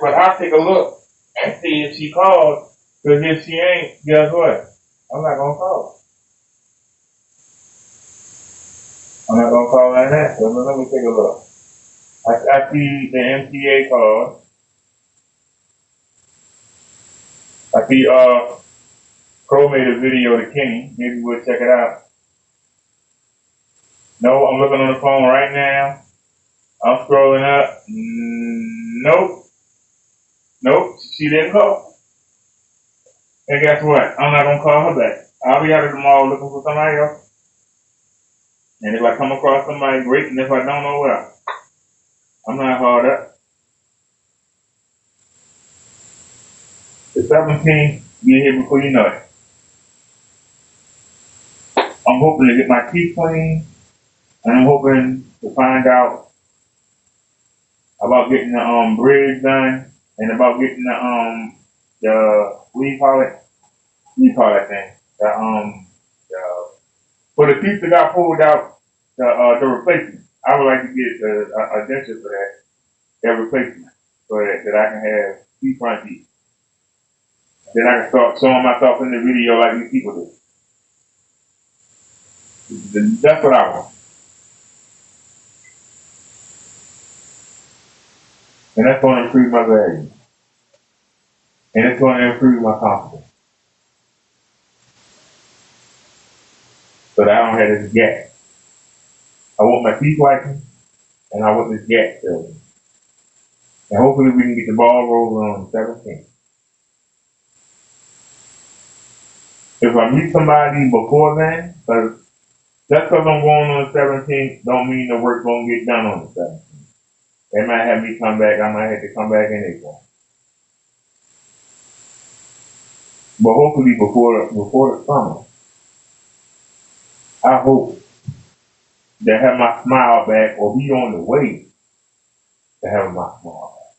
but I'll take a look and see if she calls. Because if she ain't, guess what? I'm not going to call her. I'm not going to call her and ask her. Let me take a look. I see the MTA call. I see Crow made a video to Kenny. Maybe we'll check it out. No, I'm looking on the phone right now. I'm scrolling up. Nope. Nope. She didn't call. And guess what? I'm not gonna call her back. I'll be out of the mall looking for somebody else. And if I come across somebody, great. And if I don't know, well, I'm not hard up. The 17th, be here before you know it. I'm hoping to get my teeth clean, and I'm hoping to find out about getting the bridge done, and about getting the what do you call it? What do you call that thing? The for the teeth that got pulled out, the replacement. I would like to get a denture for that replacement, so that I can have teeth front teeth. Then I can start showing myself in the video like these people do. That's what I want. And that's going to improve my value. And it's going to improve my confidence. So that I don't have this gap. I want my teeth whitened, and I want this gap filled. And hopefully we can get the ball rolling on the 17th. If I meet somebody before then, because just because I'm going on the 17th, don't mean the work going to get done on the 17th. They might have me come back. I might have to come back in April. But hopefully before the summer, I hope to have my smile back or be on the way to have my smile back.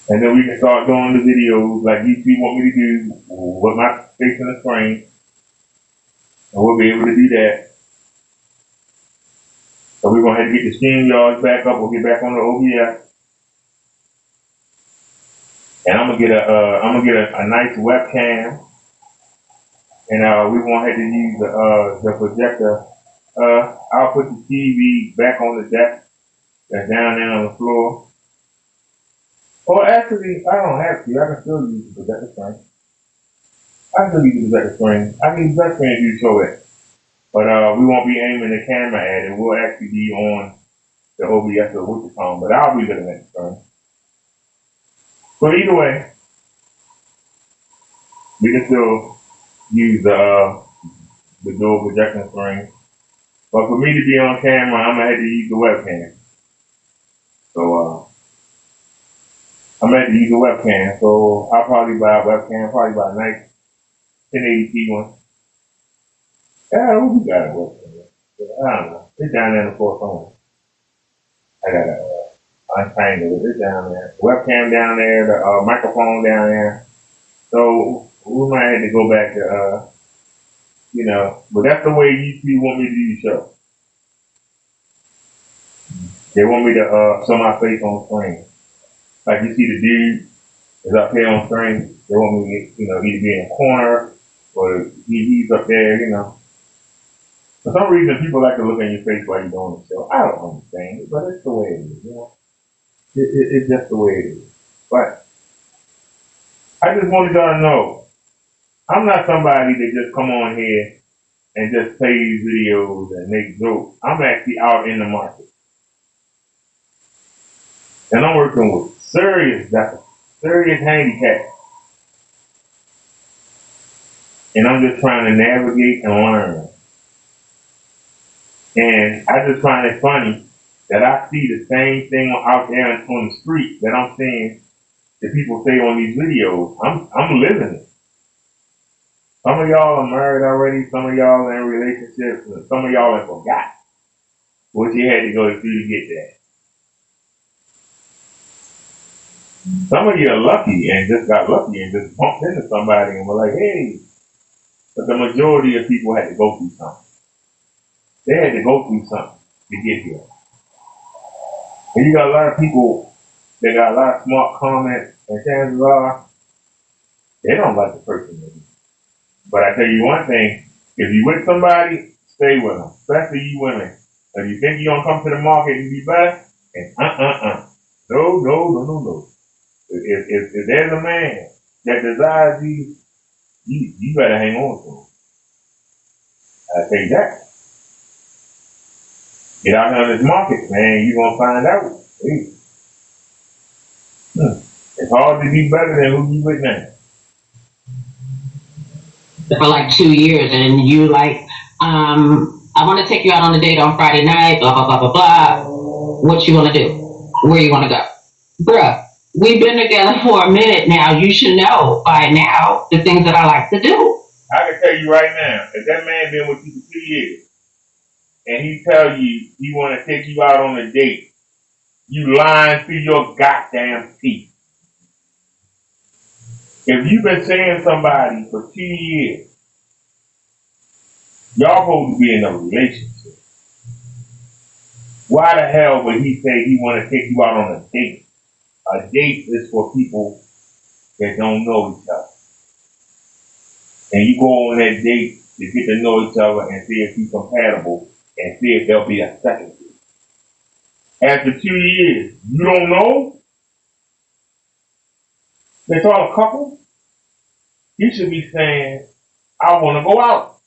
And then we can start doing the videos like YouTube want me to do with my face in the screen. And we'll be able to do that. So we're going to have to get the stream yards back up. We'll get back on the OBS. And I'm gonna get a nice webcam, and we won't have to use the projector. I'll put the TV back on the desk that's down there on the floor. Or actually, I don't have to. I can still use the projector screen. I can still use the projector screen. I can use the projector screen to show it, but we won't be aiming the camera at it. We'll actually be on the OBS or what you call, but I'll be looking at the screen. So either way, we can still use the dual projection screen. But for me to be on camera, I'm gonna have to use the webcam. So I'm gonna have to use the webcam. So I'll probably buy a webcam, probably buy a nice 1080p one. Yeah, we got a webcam. I don't know. It's down there in the fourth corner. I gotta untangle it. It's down there. The webcam down there, the microphone down there. So we might have to go back to but that's the way YouTube want me to do the show. They want me to show my face on screen. Like you see the dude is up here on screen. They want me to either be in a corner or he's up there, For some reason, people like to look in your face while you're doing the show. I don't understand it, but it's the way it is, It's just the way it is. But I just wanted y'all to know, I'm not somebody that just come on here and just play these videos and make jokes. I'm actually out in the market. And I'm working with serious handicaps. And I'm just trying to navigate and learn. And I just find it funny that I see the same thing out there on the street that I'm seeing that people say on these videos. I'm living it. Some of y'all are married already. Some of y'all are in relationships. And some of y'all have forgot what you had to go through to get there. Some of you are lucky and just got lucky and just bumped into somebody and were like, hey. But the majority of people had to go through something. They had to go through something to get here. And you got a lot of people that got a lot of smart comments, and chances are, they don't like the person. But I tell you one thing, if you with somebody, stay with them, especially you women. If you think you're going to come to the market and be better, and No. If there's a man that desires you better hang on to him. I tell you that. Get out there in this market, man. You're gonna find out. Hey, it's hard to be better than who you with now. For like 2 years, and you like, I want to take you out on a date on Friday night, blah, blah, blah, blah, blah. What you want to do? Where you want to go? Bruh, we've been together for a minute now. You should know by now the things that I like to do. I can tell you right now, if that man been with you for 2 years, and he tell you he want to take you out on a date, you lying through your goddamn teeth. If you've been seeing somebody for 2 years, y'all supposed to be in a relationship. Why the hell would he say he want to take you out on a date? A date is for people that don't know each other. And you go on that date to get to know each other and see if you're compatible and see if there'll be a second date. After 2 years, you don't know? They call a couple? You should be saying, I want to go out.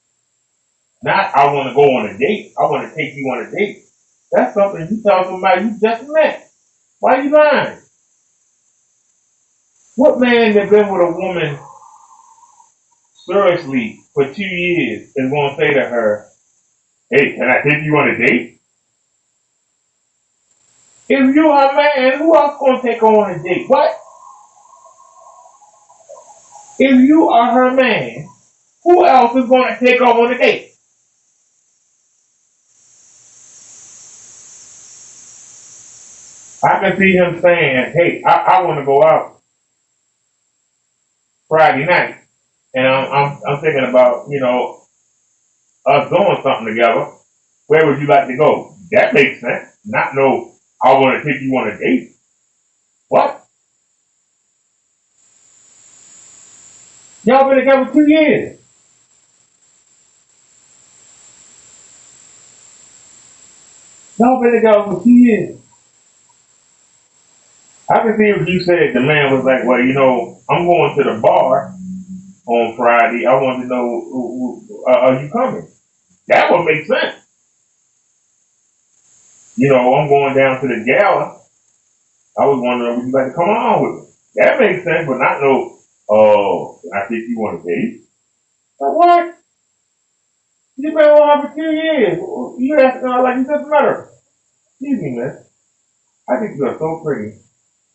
Not, I want to go on a date. I want to take you on a date. That's something you tell somebody you just met. Why are you lying? What man that been with a woman seriously for 2 years is going to say to her, hey, can I take you on a date? If you're her man, who else going to take her on a date? What? If you are her man, who else is going to take her on a date? I can see him saying, hey, I want to go out Friday night. And I'm thinking about, us doing something together. Where would you like to go? That makes sense. Not no, I want to take you on a date. What? Y'all been together 2 years. Y'all been together for 2 years. I can see if you said the man was like, well, I'm going to the bar on Friday. I want to know, are you coming? That would make sense. I'm going down to the gala. I was wondering, would you like to come on with me? That makes sense, but not no, can I take you on a date? Like, what? You been on her for 2 years. You asking her like you just met her. Excuse me, man. I think you are so pretty.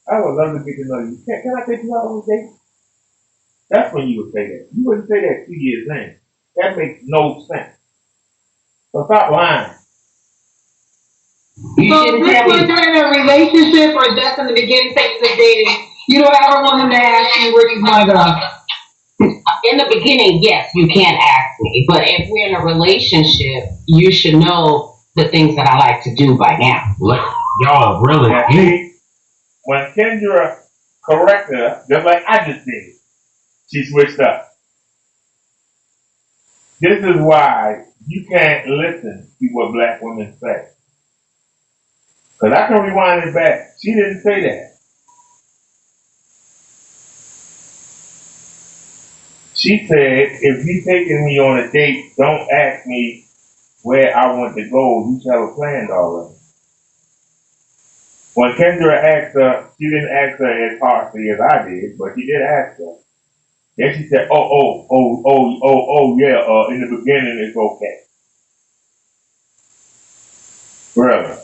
I would love to get to know you. Can I take you out on a date? That's when you would say that. You wouldn't say that 2 years in. That makes no sense. So stop lying. So if this was in a relationship or just in the beginning stages of dating, you don't ever want him to ask you where you want to go? In the beginning, yes, you can ask me. But if we're in a relationship, you should know the things that I like to do by now. Y'all really? See, when Kendra corrected her, just like I just did, she switched up. This is why you can't listen to what black women say. Because I can rewind it back. She didn't say that. She said, if you taking me on a date, don't ask me where I want to go. You should have a plan already. When Kendra asked her, she didn't ask her as harshly as I did, but she did ask her. Then she said, yeah, in the beginning it's okay. Brother,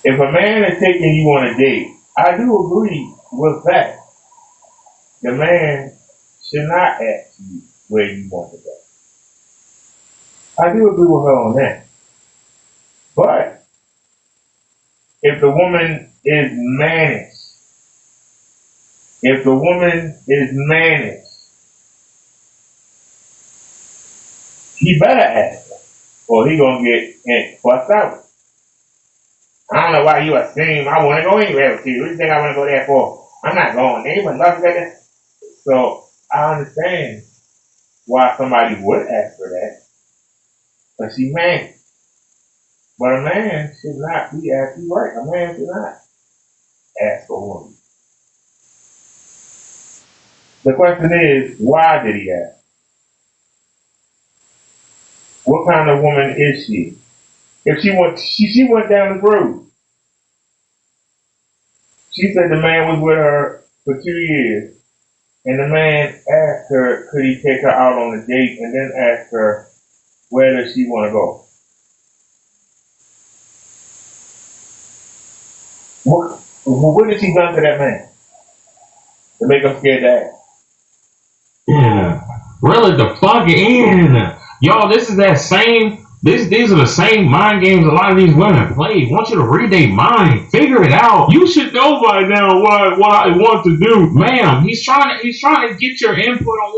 if a man is taking you on a date, I do agree with that. The man should not ask you where you want to go. I do agree with her on that. But if the woman is managed, he better ask her, or he gonna get fussed out. I don't know why you assume I want to go anywhere with you. What do you think I want to go there for? I'm not going there, but nothing like that. So I understand why somebody would ask for that, but she man. But a man should not be asking right. A man should not ask for a woman. The question is, why did he ask? What kind of woman is she? If she went down the road. She said the man was with her for 2 years, and the man asked her could he take her out on a date, and then asked her where does she want to go. What has she done to that man to make him scared to ask? Yeah. Really the fuck in. Y'all, this is that same these are the same mind games a lot of these women play. I want you to read their mind. Figure it out. You should know by now what I want to do. Ma'am, he's trying to get your input on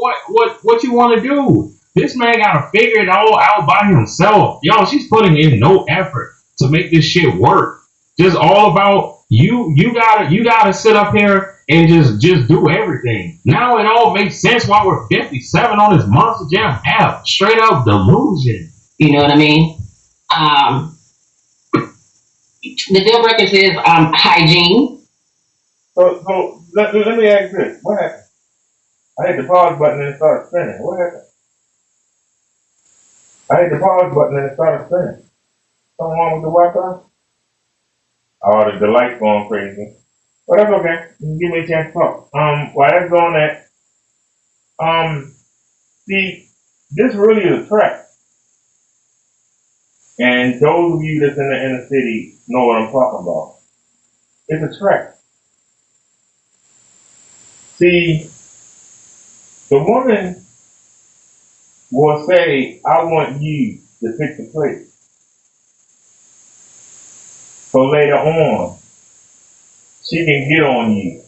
what you want to do. This man gotta figure it all out by himself. Y'all, she's putting in no effort to make this shit work. Just all about you gotta sit up here and just do everything. Now it all makes sense why we're 57 on this Monster Jam app. Straight up delusion. You know what I mean? The deal breakers is hygiene. So let me ask this. What happened? I hit the pause button and it started spinning. What happened? I hit the pause button and it started spinning. Something wrong with the Wi-Fi? Oh, the light's going crazy. But that's okay. Give me a chance to talk. While that's going that, see, this really is a trap. And those of you that's in the inner city know what I'm talking about. It's a trap. See, the woman will say, I want you to fix the plate. So later on, she can get on you.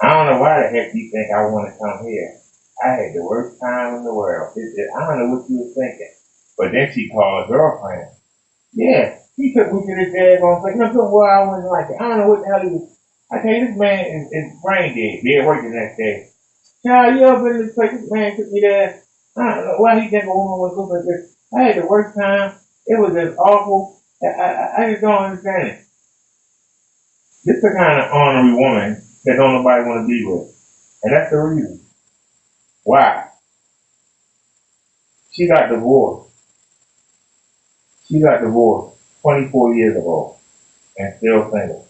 I don't know why the heck you think I want to come here. I had the worst time in the world. I don't know what you were thinking. But then she called her girlfriend. Yeah, he took me to this daggone place. No, well, I wasn't like it. I don't know what the hell he was. I tell you, this man is brain dead. Be at work the next day. Child, you ever been to this place? This man took me there. I don't know why he think a woman was looking like this. I had the worst time. It was just awful. I just don't understand it. This is the kind of ornery woman that don't nobody want to be with. And that's the reason. Why? She got divorced. She got divorced 24 years ago and still single.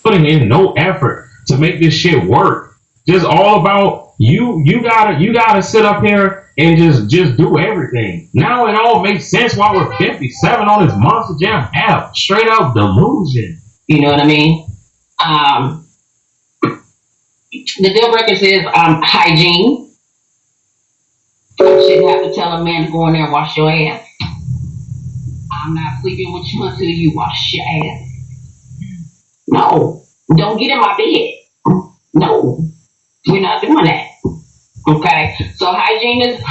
Putting in no effort to make this shit work. Just all about you gotta sit up here and just do everything. Now it all makes sense why we're 57 on this Monster Jam app. Straight up delusion. You know what I mean? The deal breakers is hygiene. You shouldn't have to tell a man to go in there and wash your ass. I'm not sleeping with you until you wash your ass. No, don't get in my bed. No, we're not doing that. Okay, so hygiene is.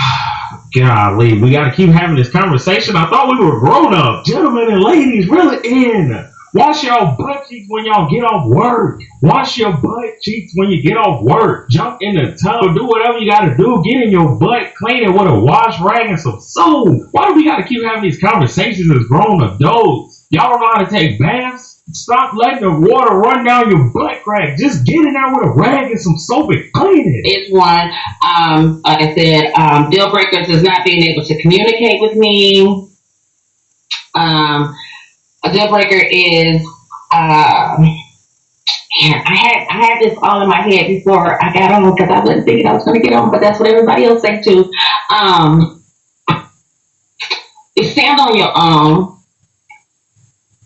Golly, we gotta keep having this conversation. I thought we were grown up. Gentlemen and ladies, reel it in. Wash your butt cheeks when y'all get off work. Wash your butt cheeks when you get off work. Jump in the tub, do whatever you gotta do. Get in your butt, clean it with a wash rag and some soap. Why do we gotta keep having these conversations as grown adults? Y'all don't know how to take baths? Stop letting the water run down your butt crack. Just get in there with a rag and some soap and clean it. It's one. Like I said, deal breakers is not being able to communicate with me. A deal breaker is I had this all in my head before I got on because I wasn't thinking I was going to get on, but that's what everybody else said too. You stand on your own,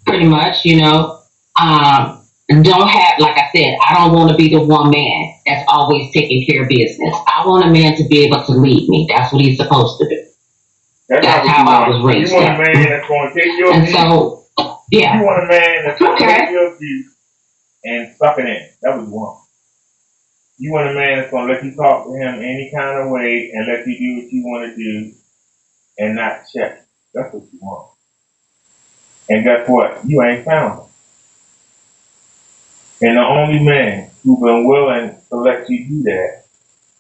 pretty much, you know. Don't have, like I said, I don't want to be the one man that's always taking care of business. I want a man to be able to lead me. That's what he's supposed to do. That's how I was raised. You want a man that's going to take your view. So, yeah. You want a man that's going to take your view and suck it in. That's what you want. You want a man that's going to let you talk to him any kind of way and let you do what you want to do and not check. That's what you want. And guess what? You ain't found him. And the only man who's been willing to let you do that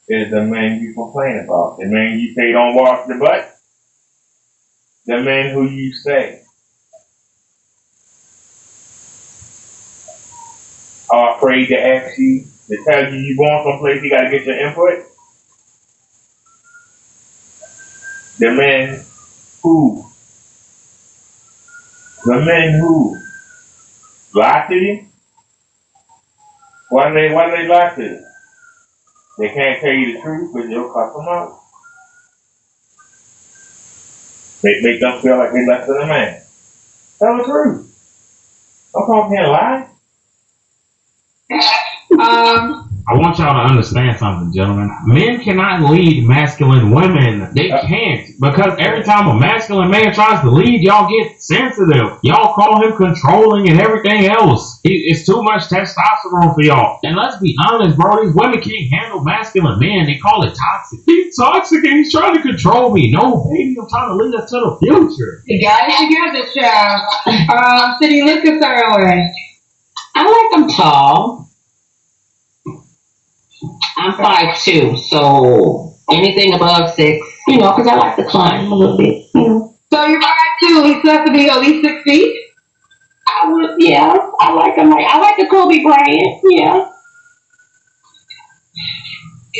is the man you complain about. The man you say don't wash the butt. The man who you say are afraid to ask you, to tell you you're going someplace, you got to get your input. The men Who? The men who lie to you? Why do they lie to you? They can't tell you the truth because you'll cut them out. They make them feel like they're less than a man. Tell the truth. Don't come here and lie. I want y'all to understand something, gentlemen. Men cannot lead masculine women. They can't. Because every time a masculine man tries to lead, y'all get sensitive. Y'all call him controlling and everything else. It's too much testosterone for y'all. And let's be honest, bro. These women can't handle masculine men. They call it toxic. He's toxic and he's trying to control me. No, baby, I'm trying to lead us to the future. You guys together, child. City liquor away. I like them tall. I'm 5'2", so anything above 6, because I like to climb a little bit. So you're 5'2", he still has to be at least 6 feet? I like him. I like the Kobe Bryant, yeah.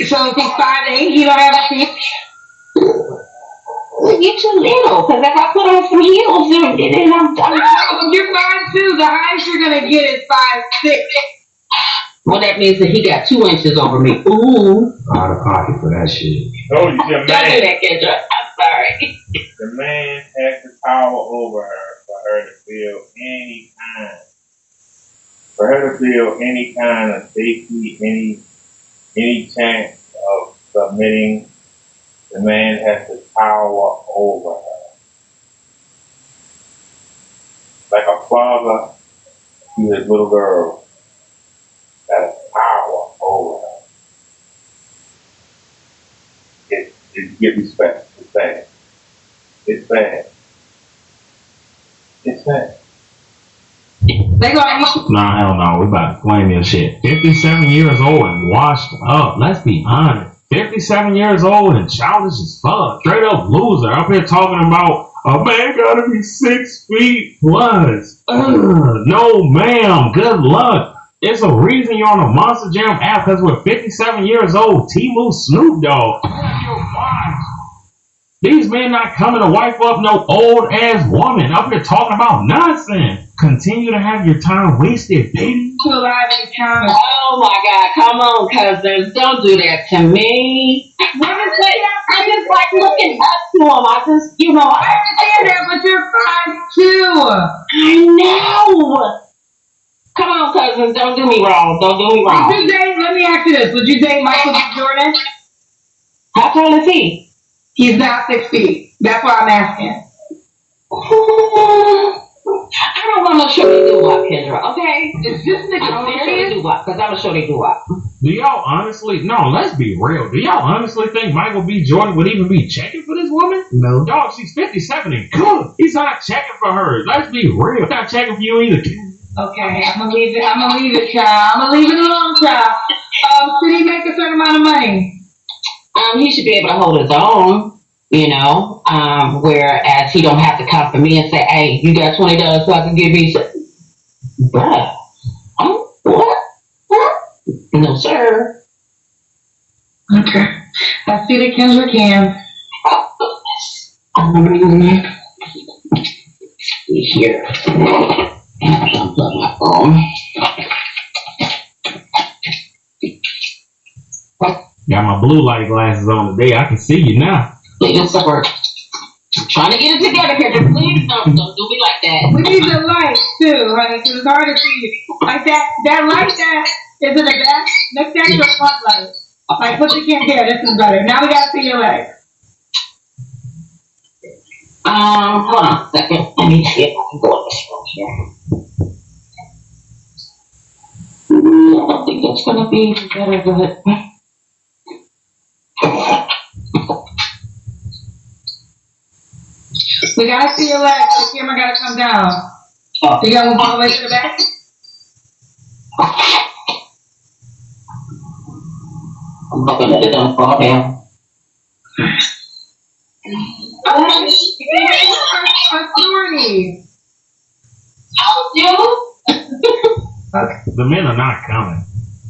So if he's 5'8", he don't have a feet? You're too little, because if I put on some heels, then I'm done. No, you're 5'2", the highest you're going to get is 5'6". Well, that means that he got 2 inches over me. Ooh. Out of pocket for that shit. Oh, the man. Don't do that, Kendra. I'm sorry. The man has the power over her for her to feel any kind of safety, any chance of submitting. The man has the power over her. Like a father to his little girl. That power over her. It get respect. It's bad. It's bad. It's bad. They gonna Nah, hell no. We about to flame your shit. 57 years old and washed up. Let's be honest. 57 years old and childish as fuck. Straight up loser. Up here talking about a man gotta be 6 feet plus. No, ma'am. Good luck. There's a reason you're on a Monster Jam app because we're 57 years old. T-Move Snoop Dogg. These men not coming to wipe up no old ass woman up here talking about nonsense. Continue to have your time wasted, baby. Oh my God, come on, cousins. Don't do that to me. I just like looking up to him. I just, I understand that, but you're 5'2". I know. Come on, cousins. Don't do me wrong. Don't do me wrong. Let me ask you this. Would you date Michael B. Jordan? How tall is he? He's not 6 feet. That's why I'm asking. I don't want no shorty doo-wop, Kendra, okay? Is this nigga serious? Because I'm a shorty doo-wop. Do y'all honestly, no, let's be real. Do y'all honestly think Michael B. Jordan would even be checking for this woman? No. Dog, she's 57 and good. He's not checking for her. Let's be real. He's not checking for you either. Okay, I'm gonna leave it, child. I'm gonna leave it alone, child. Should he make a certain amount of money? He should be able to hold his own, whereas he don't have to come for me and say, hey, you got $20 so I can give me some. Bruh. What? No, sir. Okay. I see that Kendra can. Here. Unplug my phone. Got my blue light glasses on today. I can see you now. Please, sir. Trying to get it together here. Please don't do me like that. We need the light too, honey, because it's hard to see you. Like that light that is in the back. Next to your front light. Like put the camera here. This is better. Now we gotta see your legs. Hold on a second. Let me see if I can go in this room here. I don't think it's gonna be very good. We gotta see your legs, so the camera gotta come down. You gotta move all the way to the back. I'm looking at it, don't fall down. Authority. Told you. The men are not coming.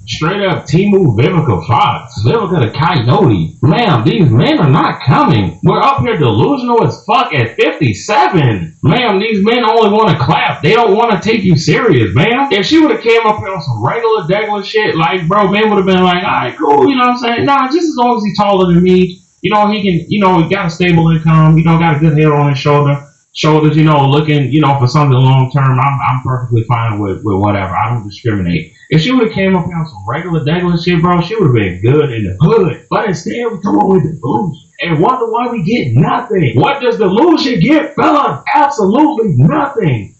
Straight up Timu Vivica Fox. Vivica the Coyote. Ma'am, these men are not coming. We're up here delusional as fuck at 57. Ma'am, these men only want to clap. They don't want to take you serious, ma'am. If she would have came up here on some regular shit, like, bro, man would have been like, all right, cool, you know what I'm saying? Nah, just as long as he's taller than me, you know, he can, you know, he got a stable income, you know, got a good head on his shoulders, you know, looking, you know, for something long term. I'm perfectly fine with whatever. I don't discriminate. If she would have came up here on some regular shit, bro, she would have been good in the hood. But instead, we come up with delusion and wonder why we get nothing. What does delusion get, fella? Absolutely nothing.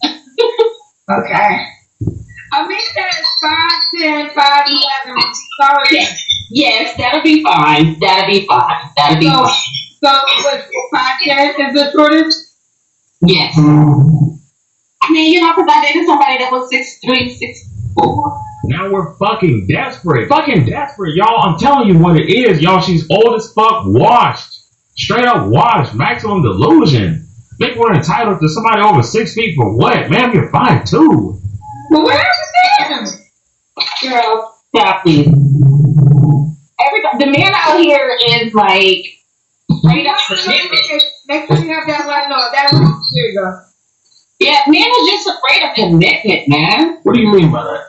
Okay. Amika is 5'10", 5'11". Sorry. Yes, that'll be fine. That'll be fine. That'll be fine. So, what, 5'10" is the shortest? Yes. I mean, you know, because I dated somebody that was 6'3", 6'4". Now we're fucking desperate. Fucking desperate, y'all. I'm telling you what it is, y'all. She's old as fuck, washed. Straight up washed. Maximum delusion. Think we're entitled to somebody over 6 feet for what? Ma'am, you're 5'2". Well, where is it? Girl, stop please. Everybody, the man out here is like straight up commitment. Make sure you have that one. No, that one. Here you go. Yeah, man was just afraid of commitment, man. What do you mean by that?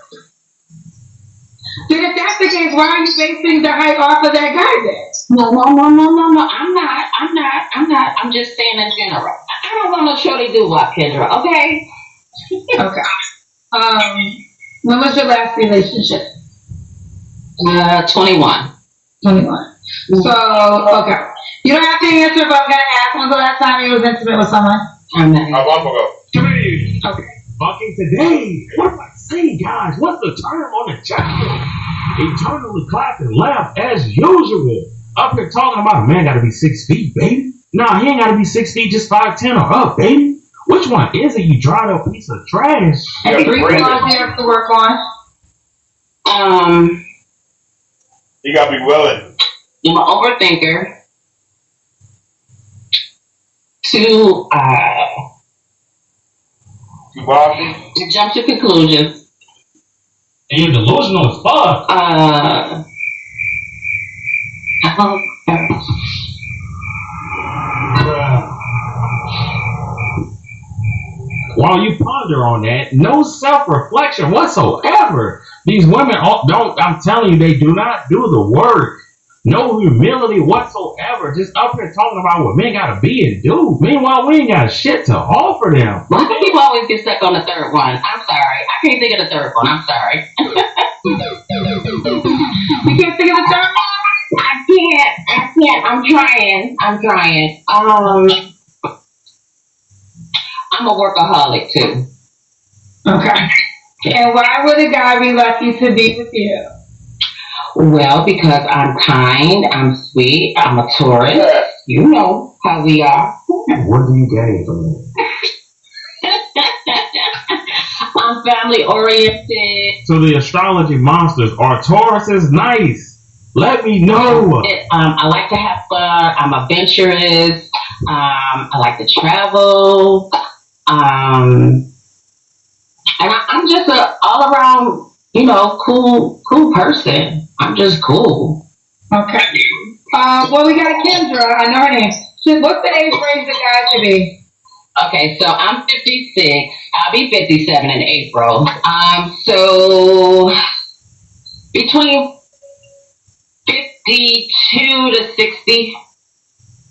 Then if that's the case, why are you basing the height off of that guy then? No. I'm not. I'm just saying in general. I don't want no shorty do-wop, Kendra, okay? Okay. When was your last relationship? 21. 21. So, okay. You don't have to answer, but I'm going to ask, when's the last time you was intimate with someone? A month ago. Today. Okay. Fucking today. What am I saying, guys? What's the term on the jacket? Eternally clap and laugh as usual. Up here talking about a man gotta be 6 feet, baby. Nah, he ain't gotta be 6 feet, just 5'10" or up, baby. Which one is it, you dried up piece of trash? And 3 flaws you have to work on? You gotta be willing. I'm an overthinker. To jump to conclusions. And you're delusional as fuck. While you ponder on that, no self-reflection whatsoever. These women don't, I'm telling you, they do not do the work. No humility whatsoever. Just up here talking about what men gotta be and do. Meanwhile, we ain't got shit to offer them. Why do people always get stuck on the third one? I'm sorry. I can't think of the third one. I'm sorry. You can't think of the third one? I can't. I'm trying. I'm a workaholic too. Okay. And why would a guy be lucky to be with you? Well, because I'm kind, I'm sweet, I'm a Taurus. You know how we are. What do you gain from that? I'm family oriented. So the astrology monsters are Tauruses. Nice. Let me know. I like to have fun. I'm adventurous. I like to travel. And I'm just an all around, you know, cool person. I'm just cool. Okay. Well, we got Kendra. I know her name. What's the age range the guy should be? Okay, so I'm 56. I'll be 57 in April. So between 52 to 60.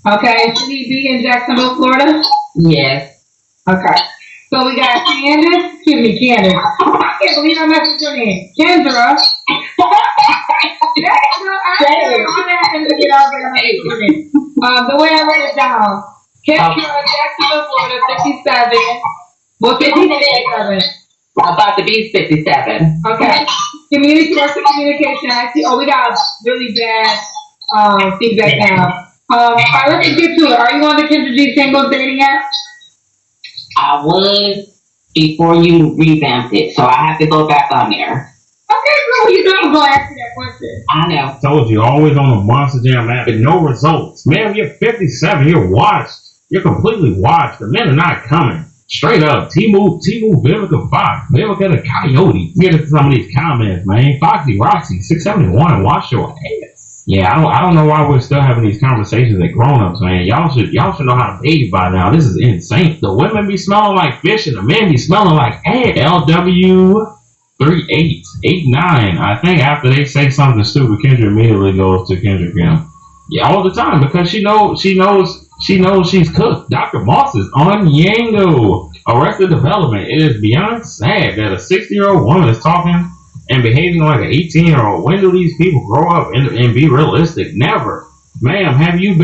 Okay. Should he be in Jacksonville, Florida? Yes. Okay. So we got Candace. Excuse me, Candace. I can't believe I messaged your name. Kendra. The way I wrote it down. Kendra, Jacksonville, Florida, 57. Well, 57. About to be 57. Okay. Communication. I see. Oh, we got really bad feedback now. All right, let's get to it. Are you on the Kendra G singles dating app? I was before you revamped it, so I have to go back on there. Okay, bro, you know I'm going to ask you that question. I know. Told you, always on a Monster Jam app with no results. Man, you're 57, you're washed. You're completely washed. The men are not coming. Straight up, T-Move, Vivica Fox, Vivica the Coyote. Get into some of these comments, man. Foxy Roxy, 671, wash your ass. Yeah, I don't know why we're still having these conversations at grown-ups, man. Y'all should know how to bathe by now. This is insane. The women be smelling like fish and the men be smelling like ass. LW3889. I think after they say something stupid, Kendra immediately goes to Kendra Kim. Yeah, all the time, because she knows she's cooked. Dr. Moss is on Yango. Arrested Development. It is beyond sad that a 60-year-old woman is talking and behaving like an 18-year-old. When do these people grow up and be realistic? Never. Ma'am, you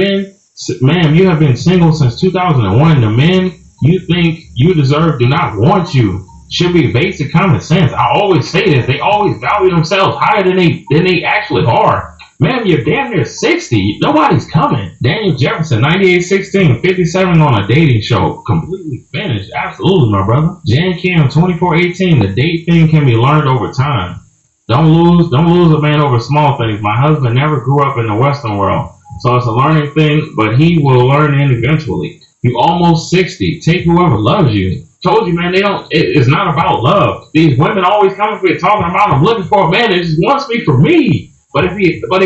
have been single since 2001. The men you think you deserve do not want you. Should be basic common sense. I always say this. They always value themselves higher than they actually are. Ma'am, you're damn near 60. Nobody's coming. Daniel Jefferson, 9816, 57 on a dating show. Completely finished. Absolutely, my brother. Jan Kim, 2418. The date thing can be learned over time. Don't lose a man over small things. My husband never grew up in the Western world, so it's a learning thing, but he will learn it eventually. You almost 60. Take whoever loves you. Told you, man, it's not about love. These women always coming for you talking about, I'm looking for a man that just wants me for me. But if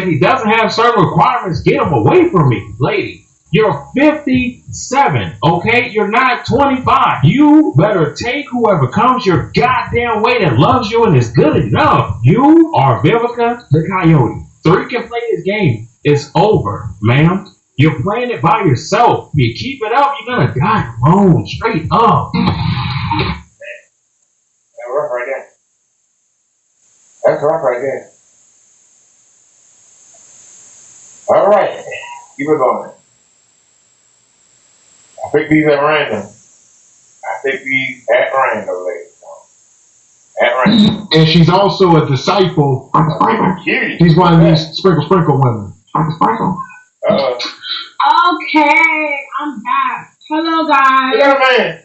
he doesn't have certain requirements, get him away from me. Lady, you're 57, okay? You're not 25. You better take whoever comes your goddamn way that loves you and is good enough. You are Vivica the Coyote. 3 can play this game. It's over, ma'am. You're playing it by yourself. If you keep it up, you're gonna die alone, straight up. That's rough right there. That's rough right there. All right, keep it going. I picked these at random. Ladies. At random. And she's also a disciple. She's one of these sprinkle women. Okay, I'm back. Hello, guys. Yeah, man.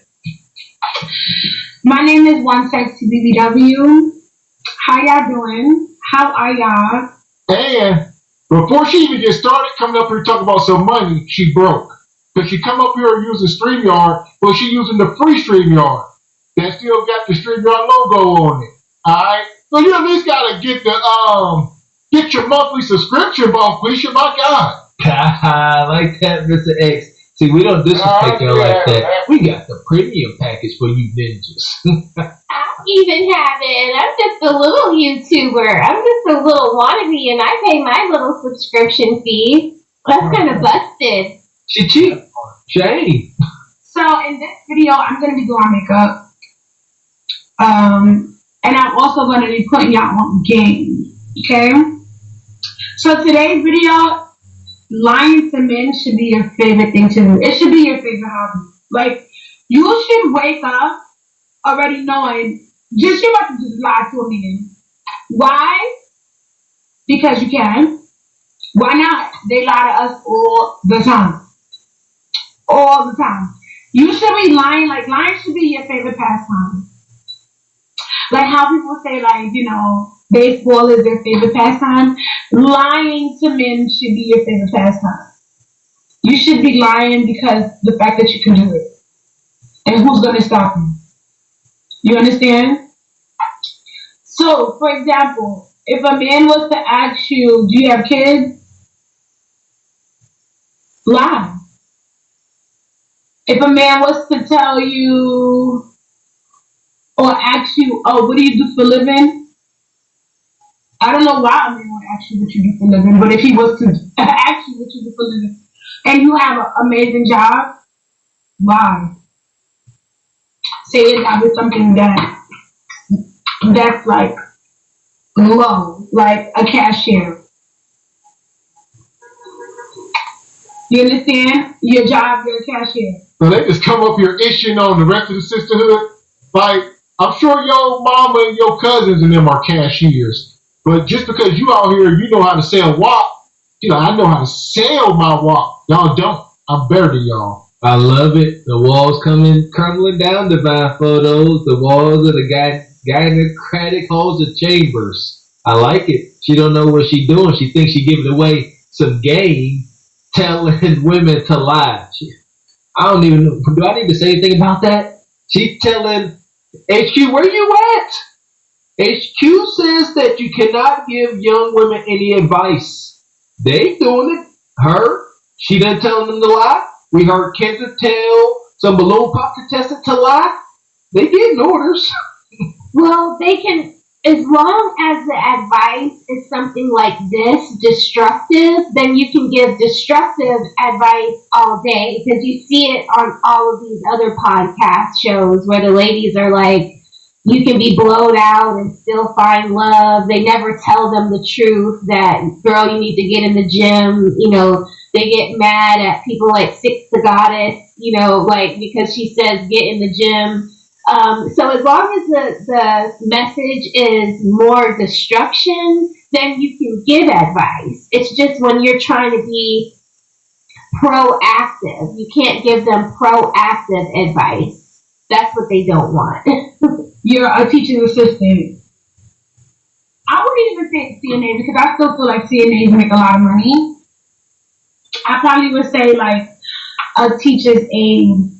My name is One Sexy BBW. How y'all doing? How are y'all? And before she even gets started coming up here talking about some money, she broke. Because she come up here using StreamYard, but she using the free StreamYard. That still got the StreamYard logo on it. Alright? So you at least gotta get your monthly subscription, boss, please. My God. I like that, Mr. X. See, we don't disrespect her like that. We got the premium package for you ninjas. I even have it, and I'm just a little YouTuber. I'm just a little wannabe, and I pay my little subscription fee. That's kind of busted. She cheap. Shady. So in this video, I'm going to be doing makeup. And I'm also going to be putting y'all on game. Okay? So today's video, lying to men should be your favorite thing to do. It should be your favorite hobby. Like, you should wake up already knowing you're about to just lie to a man. Why? Because you can. Why not? They lie to us all the time. All the time. You should be lying. Like, lying should be your favorite pastime. Like how people say, like, you know, baseball is their favorite pastime. Lying to men should be your favorite pastime. You should be lying because the fact that you can do it. And who's going to stop you? You understand? So, for example, if a man was to ask you, do you have kids? Lie. If a man was to tell you or ask you, oh, what do you do for a living? I don't know why a man would ask you what you do for a living, but if he was to ask you what you do for a living and you have an amazing job, lie. Say your job is something that's like low, like a cashier. You understand? Your job, you're a cashier. So they just come up here issuing on the rest of the sisterhood. Like, I'm sure your mama and your cousins and them are cashiers. But just because you out here, you know how to sell WAP. You know, I know how to sell my WAP. Y'all don't. I'm better than y'all. I love it. The walls crumbling down, divine photos. The walls of the gynocratic halls of chambers. I like it. She don't know what she doing. She thinks she giving away some game, telling women to lie. I don't even know. Do I need to say anything about that? She's telling HQ, where you at? HQ says that you cannot give young women any advice. They doing it. Her, she done telling them to lie. We heard Kendra tell some balloon pop contestant to lie. They getting orders. Well, they can, as long as the advice is something like this, destructive, then you can give destructive advice all day because you see it on all of these other podcast shows where the ladies are like, you can be blowed out and still find love. They never tell them the truth that, girl, you need to get in the gym. You know, they get mad at people like Six the Goddess, you know, like because she says get in the gym. So as long as the message is more destruction, then you can give advice. It's just when you're trying to be proactive, you can't give them proactive advice. That's what they don't want. You're a teaching assistant. I wouldn't even say CNA because I still feel like CNAs make a lot of money. I probably would say like a teacher's aide.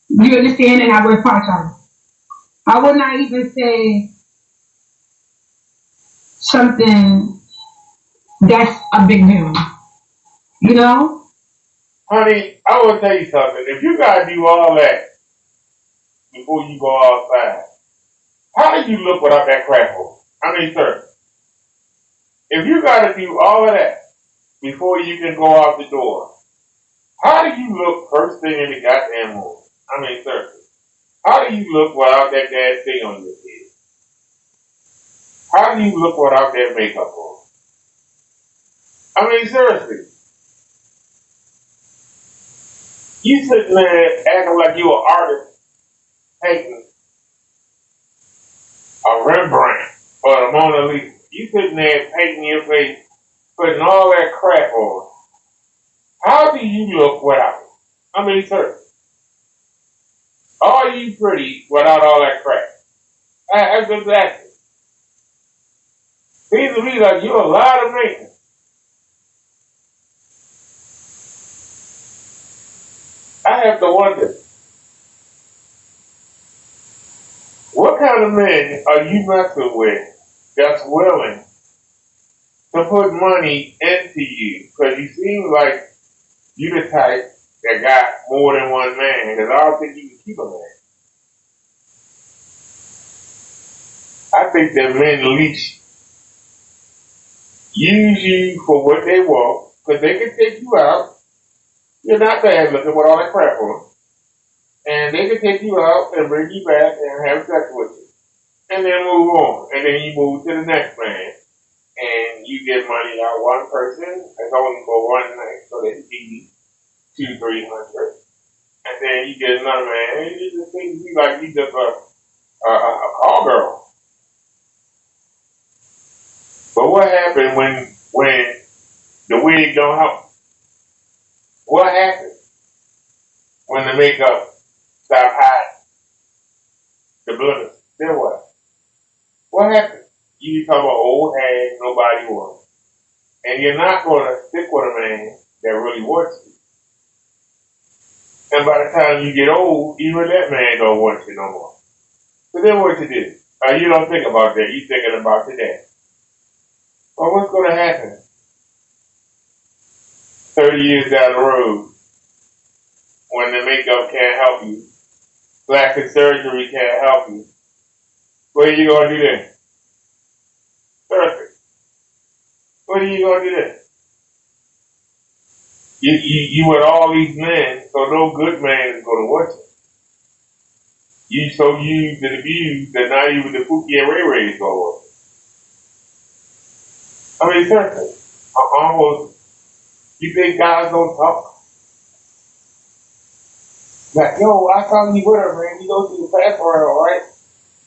You understand? And I work part-time. I would not even say something that's a big deal. You know? Honey, I will tell you something. If you gotta do all that before you go outside, how do you look without that crap on? I mean, sir, if you gotta do all of that before you can go out the door, how do you look first thing in the goddamn morning? I mean, sir, how do you look without that gas thing on your head? How do you look without that makeup on? I mean, seriously. You sitting there acting like you an artist painting a Rembrandt or a Mona Lisa. You sitting there painting your face, putting all that crap on. How do you look without it? I mean, sir, are you pretty without all that crap? That's exactly. Seems to me like you're a lot of maintenance. I have to wonder, what kind of men are you messing with that's willing to put money into you? Because you seem like you the type that got more than one man, because I don't think you can keep a man. I think that men leech use you for what they want, because they can take you out. You're not bad looking with all that crap on. And they can take you out and bring you back and have sex with you. And then move on. And then you move to the next man. And you get money out one person. It's only for one night. So they can give you $200-300. And then you get another man. And you just think you like you just a call girl. But what happened when the wig don't help? What happened when the makeup stopped hiding the blood? Then what? What happened? You become an old hag nobody wants. And you're not going to stick with a man that really wants you. And by the time you get old, even that man don't want you no more. So then what you do? You don't think about that. You're thinking about today. Well, what's going to happen 30 years down the road when the makeup can't help you, plastic surgery can't help you? What are you going to do then? Perfect. What are you going to do then? You with all these men, so no good man is going to watch you. You so used and abused that not even the Pookie and Ray Ray is going to watch you. I mean, seriously, almost, you think guys don't talk? Like, yo, I saw you with her, man. You go through the pass around, right?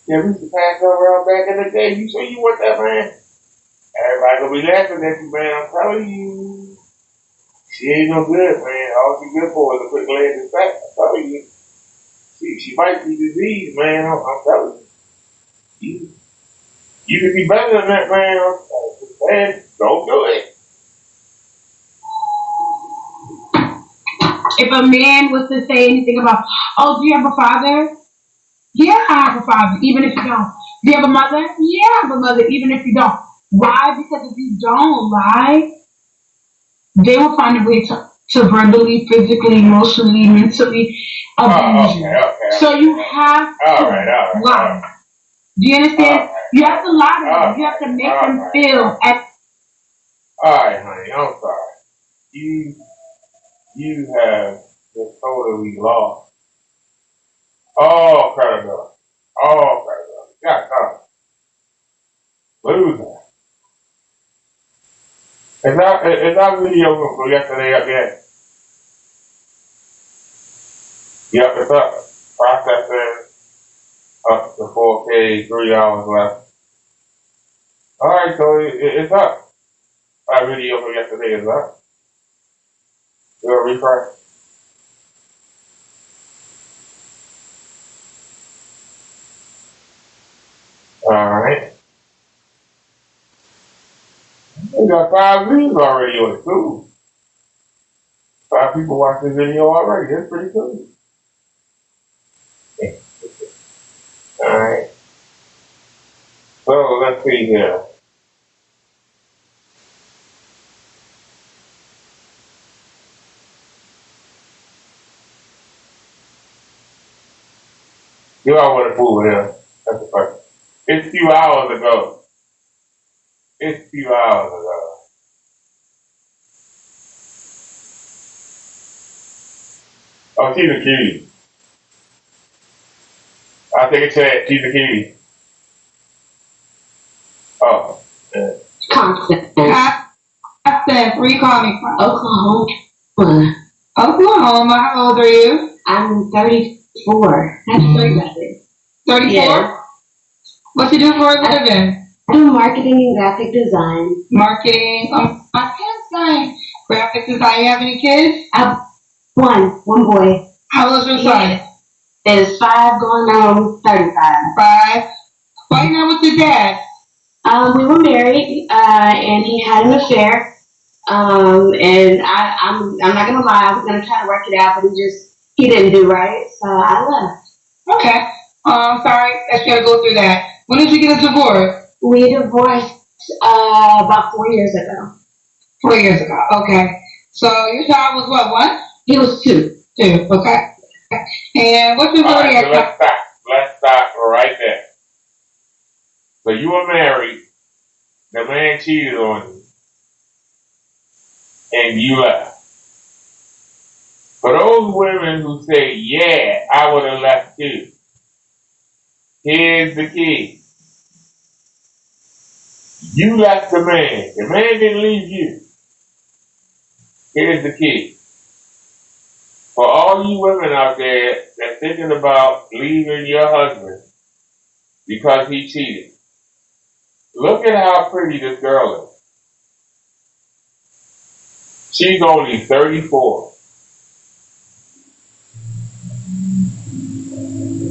Yeah, we used to pass her around back in the day. You sure you want that, man? Everybody gonna be laughing at you, man. I'm telling you. She ain't no good, man. All she good for is a quick leg in back. I'm telling you. She might be diseased, man. I'm telling you. You can be better than that, man. Man, don't do it. If a man was to say anything about, oh, do you have a father? Yeah, I have a father, even if you don't. Do you have a mother? Yeah, I have a mother, even if you don't. Why? Because if you don't lie, they will find a way to verbally, physically, emotionally, mentally abuse you. So you have to lie. Do you understand? You have to lie to them. You have to make them feel at. Alright, honey, I'm sorry. You have just totally lost all credibility. All credibility. God, loser. Is that video from yesterday up yet? Yep, it's up. Processing up to 4K, 3 hours left. Alright, so it's up. That video from yesterday is up. Do a refresh. Alright. We got 5 views already on it, too. 5 people watched this video already. That's pretty cool. Alright. So let's see here. You all want to fool with him. That's the first. It's a few hours ago. It's a few hours ago. Oh, she's a cutie. I think it said she's a cutie. Oh. Yeah. Constant. Where you calling me from? Oklahoma. Oklahoma. How old are you? I'm 34. Happy birthday. 34? Yeah. What you do for a living? I do marketing and graphic design. Marketing. I can't say graphic design. You have any kids? One boy. How old's your son? Is 5 going on 35. 5. Why you not with your dad? We were married, and he had an affair. And I'm not gonna lie, I was gonna try to work it out, but he didn't do right, so I left. Okay. Sorry that you gotta go through that. When did you get a divorce? We divorced about 4 years ago. 4 years ago. Okay. So your child was what? 1? He was 2. 2. Okay. And what's your zodiac? So let's stop right there. So you were married, the man cheated on you, and you left. For those women who say, yeah, I would have left too, here's the key. You left the man. The man didn't leave you. Here's the key. For all you women out there that's thinking about leaving your husband because he cheated, look at how pretty this girl is. She's only 34.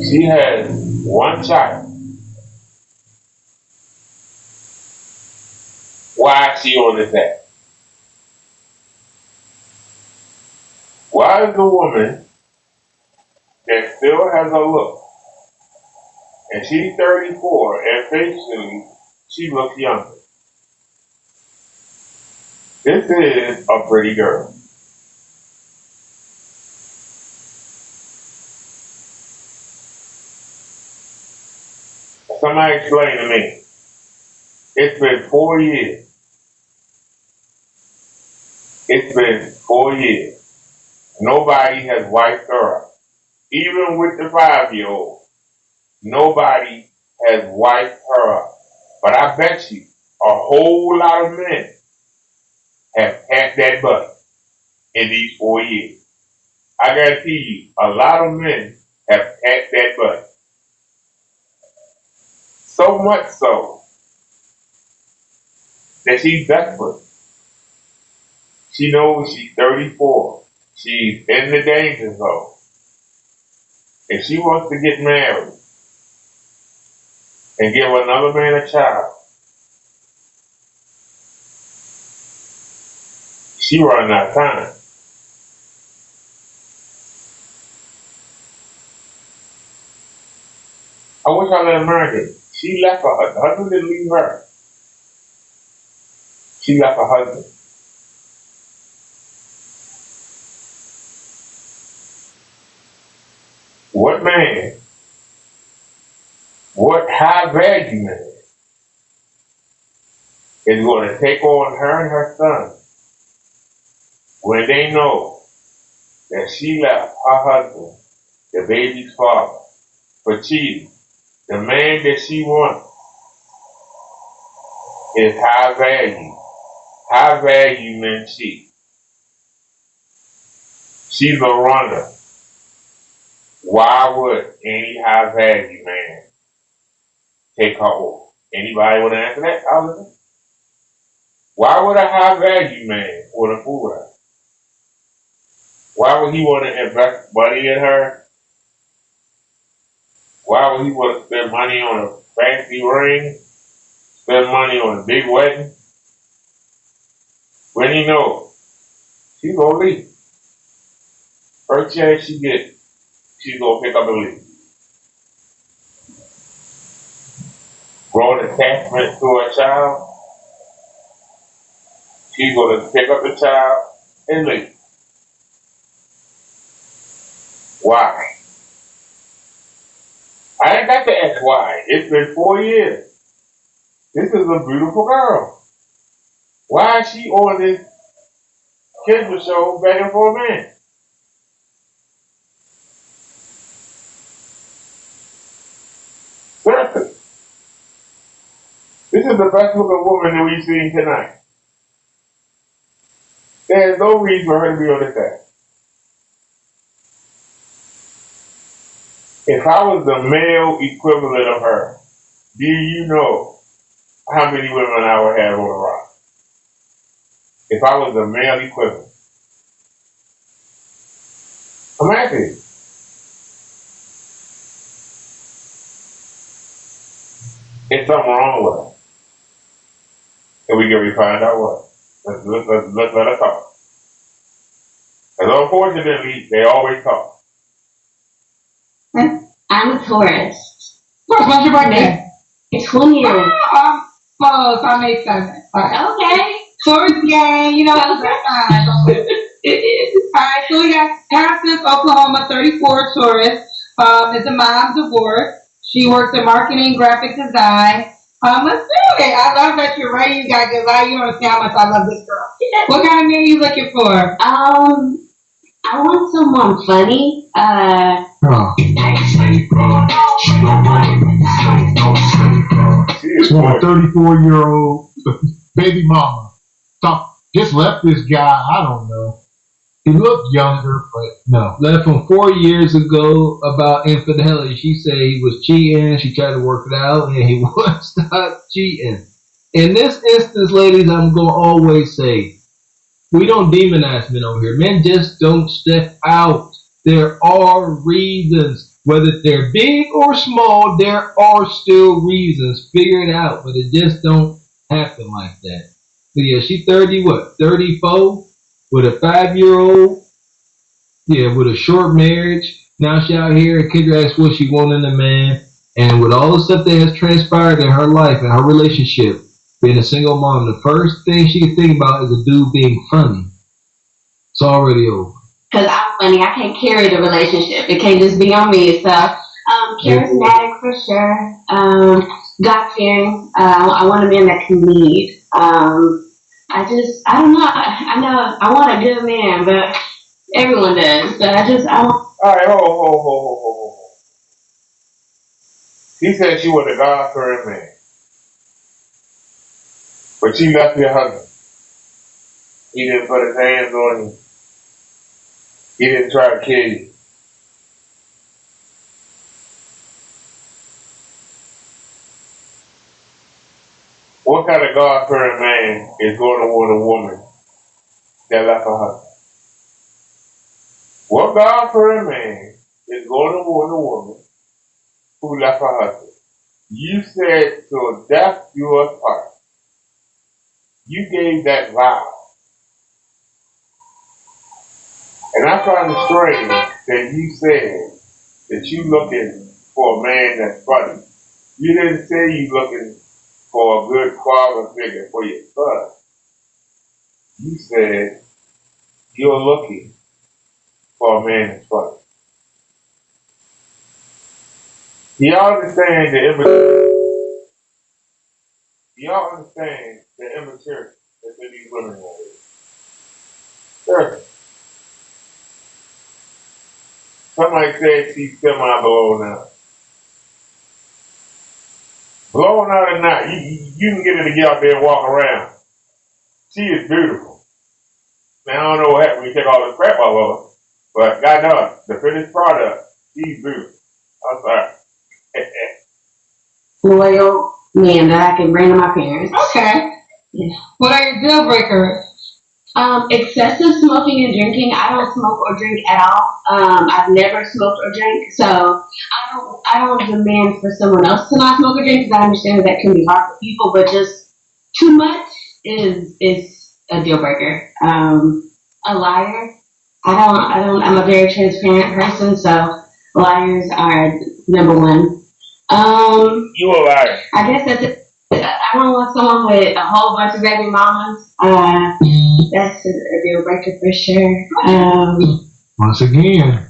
She has 1 child. Why is she on this app? Why is the woman that still has a look, and she's 34, and facially she looks younger? This is a pretty girl. Somebody explain to me. It's been 4 years. It's been 4 years. Nobody has wiped her up. Even with the 5-year-old, nobody has wiped her up. But I bet you a whole lot of men have pat that butt in these 4 years. I guarantee you, a lot of men have pat that butt. So much so that she's desperate. She knows she's 34. She's in the danger zone. If she wants to get married and give another man a child, she running out of time. I wish I let America. She left her husband. Her husband didn't leave her. She left her husband. What man, what high value man is going to take on her and her son when they know that she left her husband, the baby's father, for cheating? The man that she wants is high value. High value men cheat. She's a runner. Why would any high value man take her over? Anybody want to answer that? I'll listen. Why would a high value man want to fool her? Why would he want to invest money in her? Why would he want to spend money on a fancy ring? Spend money on a big wedding? When he knows she's going to leave. First chance she gets, she's going to pick up and leave. Grow an attachment to a child, she's going to pick up the child and leave. Why? I ain't got to ask why. It's been 4 years. This is a beautiful girl. Why is she on this Kendra show begging for a man? Seriously. This is the best looking woman that we've seen tonight. There's no reason for her to be on this app. If I was the male equivalent of her, do you know how many women I would have on the rock? If I was the male equivalent. I'm asking you. There's something wrong with her. And we can find out what. Let's let her talk. Because unfortunately, they always talk. I'm a Taurus. When's your birthday? It's 20 years. Oh, so I made 7. Okay. Taurus gang, you know what's that time. Alright, so we got Cassis, Oklahoma, 34 Taurus. Is a mom, divorced. She works in marketing, graphic design. Let's do it. I love that you're ready. You got good life. You don't understand how much I love this girl. What kind of man are you looking for? I want someone funny. She's a 34-year-old baby mama. Just left this guy. I don't know. He looked younger, but no. Left him 4 years ago about infidelity. She said he was cheating. She tried to work it out, and he wouldn't stop cheating. In this instance, ladies, I'm going to always say, we don't demonize men over here. Men just don't step out. There are reasons. Whether they're big or small, there are still reasons. Figure it out, but it just don't happen like that. So yeah, she 34? With a 5-year-old, with a short marriage. Now she out here and Kendra asks what she wants in a man. And with all the stuff that has transpired in her life and her relationship, being a single mom, the first thing she can think about is a dude being funny. It's already over. Because I'm funny. I can't carry the relationship. It can't just be on me. So, charismatic for sure. God-fearing. I want a man that can lead. I don't know. I know I want a good man, but everyone does. But All right, hold. She said she was a God-fearing man. But she left your husband. He didn't put his hands on you. He didn't try to kill you. What kind of God-fearing man is going to want a woman that left her husband? What God-fearing man is going to want a woman who left her husband? You said, till death do us part. You gave that vow. And I find it strange that you said that you looking for a man that's funny. You didn't say you looking for a good father figure for your son. You said you're looking for a man that's funny. Do y'all understand the immaturity? Do y'all understand the immaturity that's in these women nowadays? Sure. Somebody said she's semi-blown out. Blown out or not, you can get her to get out there and walk around. She is beautiful. Now, I don't know what happened when you take all the crap off of her, but God knows, the finished product, she's beautiful. I'm sorry. Loyal man that I can bring to my parents. Okay. Yeah. What are your deal breakers? Excessive smoking and drinking. I don't smoke or drink at all. I've never smoked or drank, so I don't demand for someone else to not smoke or drink because I understand that can be hard for people, but just too much is a deal breaker. A liar. I'm a very transparent person, so liars are number one. You a liar. I guess that's it. I don't want someone with a whole bunch of baby mamas. That's a deal breaker for sure. Once again,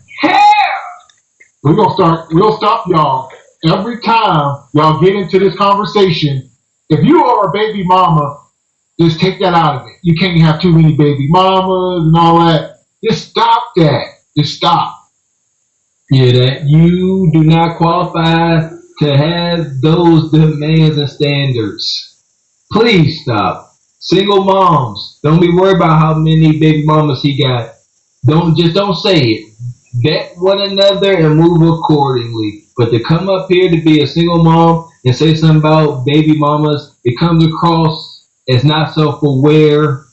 we'll stop y'all every time y'all get into this conversation. If you are a baby mama, just take that out of it. You can't have too many baby mamas and all that. Just stop that. Just stop. Yeah, that you do not qualify to have those demands and standards. Please stop. Single moms, don't be worried about how many baby mamas he got. Don't say it. Vet one another and move accordingly. But to come up here to be a single mom and say something about baby mamas, it comes across as not self-aware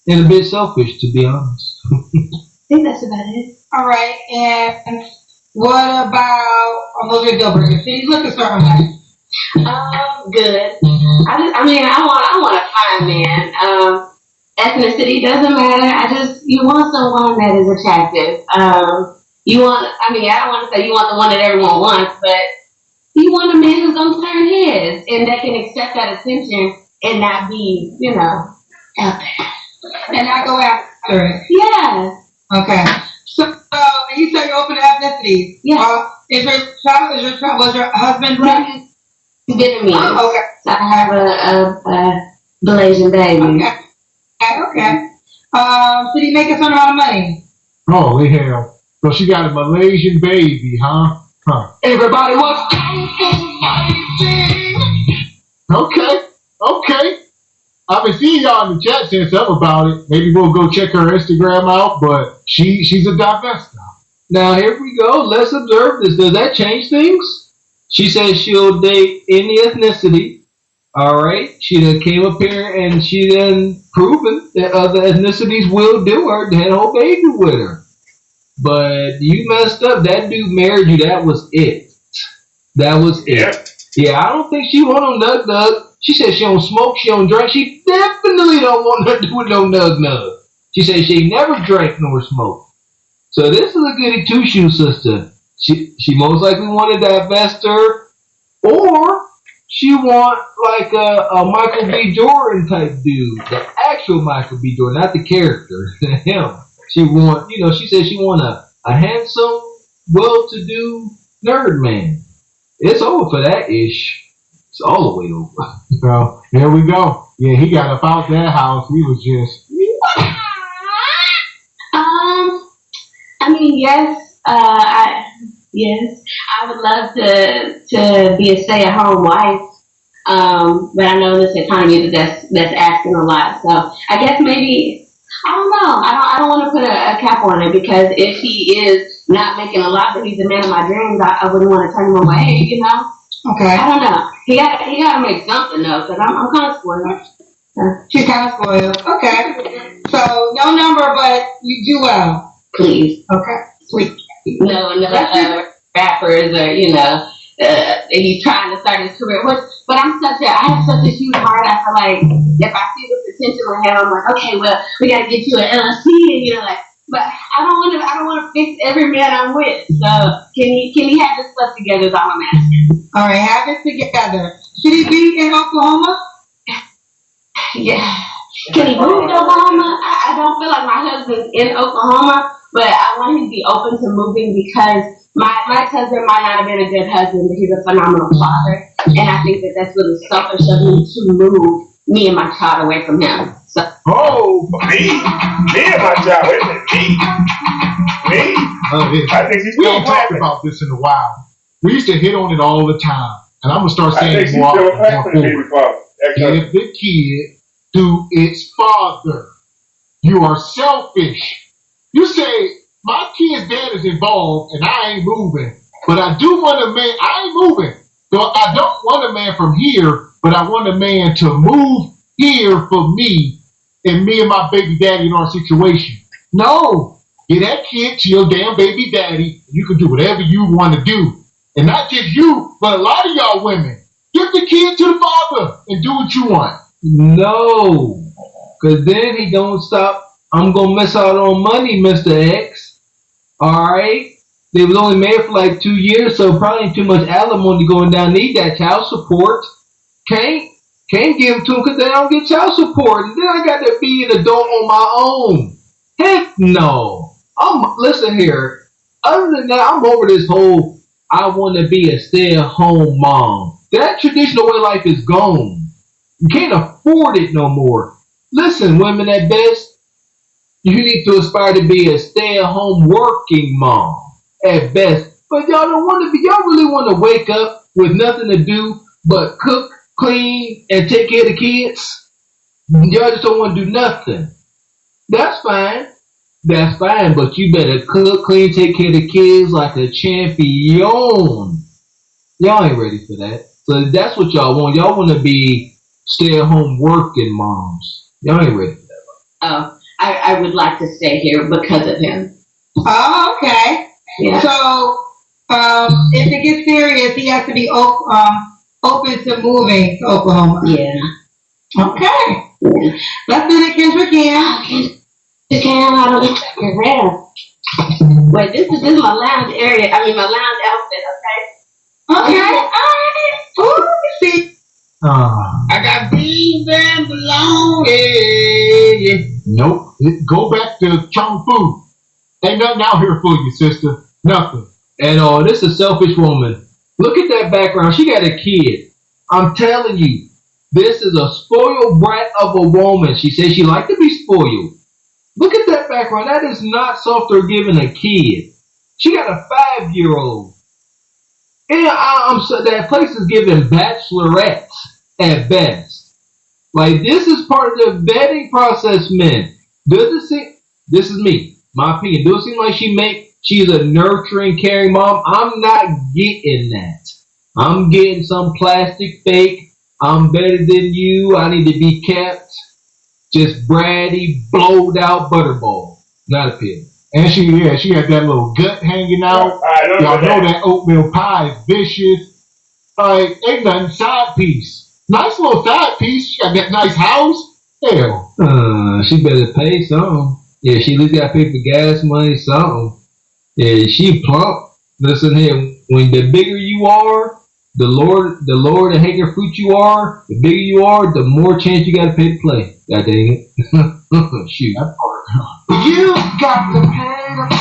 and a bit selfish, to be honest. I think that's about it. All right, and what about those are deal breakers? See, look at certain way. Good. I want a fine man. Ethnicity doesn't matter. You want someone that is attractive. I don't want to say you want the one that everyone wants, but you want a man who's gonna turn his and that can accept that attention and not be, out there. And not go after it. Yeah. Okay. So, you said you're open to ethnicities. Yeah. Was your husband black? Vietnamese. Oh, okay. So I have a Malaysian baby. Okay. Did he make a certain amount of money? Holy hell. So she got a Malaysian baby, huh? Everybody wants Okay. I've been seeing y'all in the chat saying something about it. Maybe we'll go check her Instagram out, but she's a divestor. Now, here we go. Let's observe this. Does that change things? She says she'll date any ethnicity. All right. She then came up here and she then proven that other ethnicities will do her. They had a whole baby with her. But you messed up. That dude married you. That was it. That was it. Yeah, I don't think she want no nug. She said she don't smoke, she don't drink. She definitely don't want nothing to do with no nug. She said she never drank nor smoked. So this is a goody two-shoe sister. She most likely want to divest her, or she want like a Michael B. Jordan type dude, the actual Michael B. Jordan, not the character, him. She want, she said she want a handsome, well-to-do nerd man. It's over for that ish. It's all the way over. So there we go. Yeah, he got up out that house. He was just. Yes. I would love to be a stay-at-home wife. But I know in this economy that's asking a lot. So I guess maybe I don't know. I don't want to put a cap on it because if he is not making a lot, but he's the man of my dreams, I wouldn't want to turn him away. Okay. I don't know. He got to make something though, because I'm kind of spoiled. She's kind of spoiled. Okay. So no number, but you do well. Please. Okay. Sweet. No rappers or he's trying to start his career. But I have such a huge heart. I feel like if I see the potential in him, I'm like, okay, well, we got to get you an LLC, and But I don't want to fix every man I'm with. So can he have his stuff together? Is all I'm asking. All right, have it together. Should he be in Oklahoma? Yeah. Can he move to Oklahoma? I don't feel like my husband's in Oklahoma, but I want him to be open to moving because my husband might not have been a good husband, but he's a phenomenal father. And I think that that's really selfish of me to move me and my child away from him. So. Oh, me and my child, isn't it? Me? I think she's we still ain't talked clapping. about this in a while. We used to hit on it all the time. And I'm going to start I think saying she's more still often clapping, going baby forward. father. Give the kid to its father. You are selfish. You say, my kid's dad is involved and I ain't moving. But I do want a man, I ain't moving. So I don't want a man from here, but I want a man to move here for me and me and my baby daddy in our situation. No. Get that kid to your damn baby daddy. You can do whatever you want to do. And not just you, but a lot of y'all women. Give the kid to the father and do what you want. No. Because then he don't stop. I'm going to miss out on money, Mr. X. Alright? They was only married for like 2 years, so probably ain't too much alimony going down. Need that child support. Can't give it to them because they don't get child support. And then I got to be an adult on my own. Heck no. Listen here. Other than that, I'm over this whole I want to be a stay-at-home mom. That traditional way of life is gone. You can't afford it no more. Listen, women at best, you need to aspire to be a stay-at-home working mom at best. But y'all don't want to be. Y'all really want to wake up with nothing to do but cook, clean, and take care of the kids? Y'all just don't want to do nothing. That's fine. That's fine, but you better cook, clean, take care of the kids like a champion. Y'all ain't ready for that. So that's what y'all want. Y'all want to be stay-at-home working moms. Y'all ain't ready for that. Oh, I would like to stay here because of him. Oh, okay. Yeah. So, if it gets serious, he has to be open to moving to Oklahoma. Yeah. Okay. Yeah. Let's do the Kendrick again. I don't expect Rant. Wait, this is my lounge area. I mean, my lounge outfit. Okay. Okay. All right. Ooh, see. I got beans and bologna. Nope. Go back to Chung Fu. Ain't nothing out here for you, sister. Nothing. And this is a selfish woman. Look at that background. She got a kid. I'm telling you, this is a spoiled brat of a woman. She says she like to be spoiled. Look at that background. That is not soft or giving a kid. She got a 5-year-old. And that place is giving bachelorettes at best. Like, this is part of the vetting process, men. Does it seem, this is me, my opinion, does it seem like she's a nurturing, caring mom? I'm not getting that. I'm getting some plastic fake. I'm better than you. I need to be kept. Just bratty, blowed out butterball. Not appealing. And she had that little gut hanging out. Y'all know that oatmeal pie is vicious. Like, ain't nothing side piece. Nice little side piece. She got that nice house. Hell. She better pay something. Yeah, she at least got to pay for gas money, something. Yeah, she plump. Listen here, when the bigger you are, the lower the hanging fruit you are, the bigger you are, the more chance you got to pay to play. God dang it. Shoot. You got to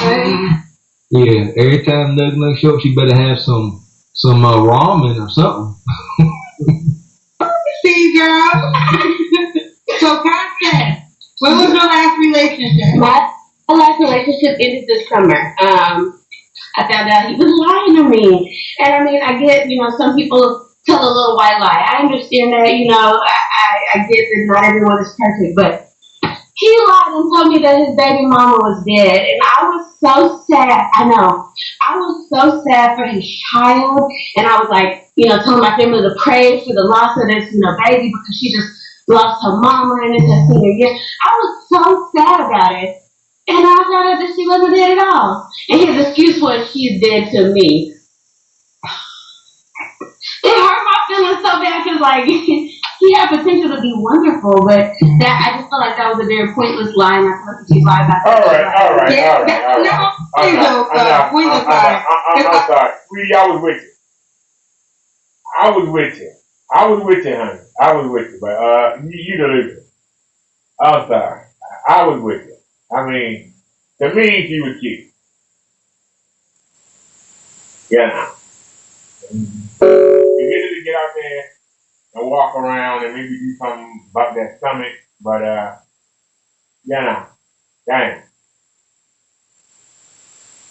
pay. Yeah, every time Nug Nug show up, she better have some ramen or something. See, girl. So, Constance, what was your last relationship? My last relationship ended this summer. I found out he was lying to me. And I mean, I get, some people tell a little white lie. I understand that, I get that not everyone is perfect, but he lied and told me that his baby mama was dead. And I was so sad. I know. I was so sad for his child. And I was like, telling my family to pray for the loss of this, baby, because she just lost her mama and it's her senior year. I was so sad about it. And I found out that she wasn't dead at all. And his excuse was, she's dead to me. It hurt my feelings so bad because, he he had potential to be wonderful, but that I just felt like that was a very pointless line. I felt like she lied back. All right. No, please don't stop. Pointless line. I'm sorry. Sweetie, I was with you. I was with you, honey. I was with you, but you delusional. I'm sorry. I was with you. I mean, to me, she was cute. Yeah. You needed to get out there and walk around and maybe do something about that stomach, but yeah, dang.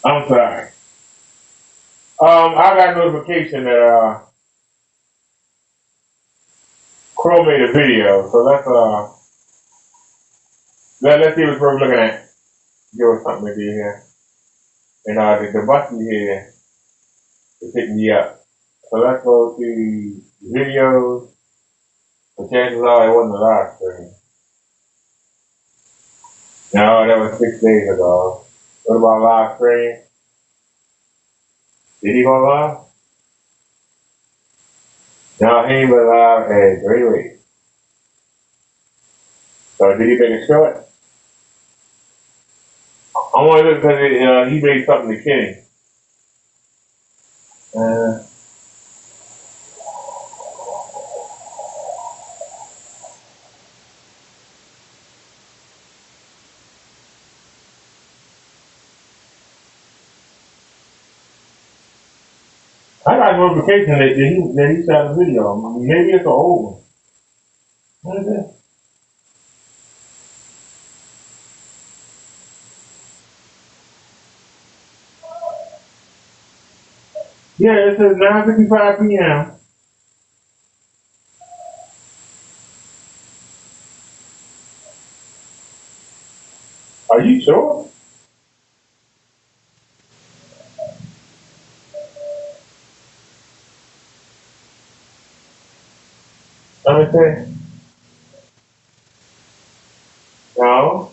I'm sorry. I got a notification that Crow made a video, so let's see what we're looking at. Give us something to do here. And the button here is hitting me up. So let's go to videos. The chances are it wasn't the live stream. No, that was 6 days ago. What about live stream? Did he go live? No, he ain't been live in 3 weeks. So did he make a short? I want to look because he made something to Kenny. I got a notification that he shot a video. Maybe it's an old one. What is it? Yeah, it says 9:55 p.m. Are you sure? Let me see. No.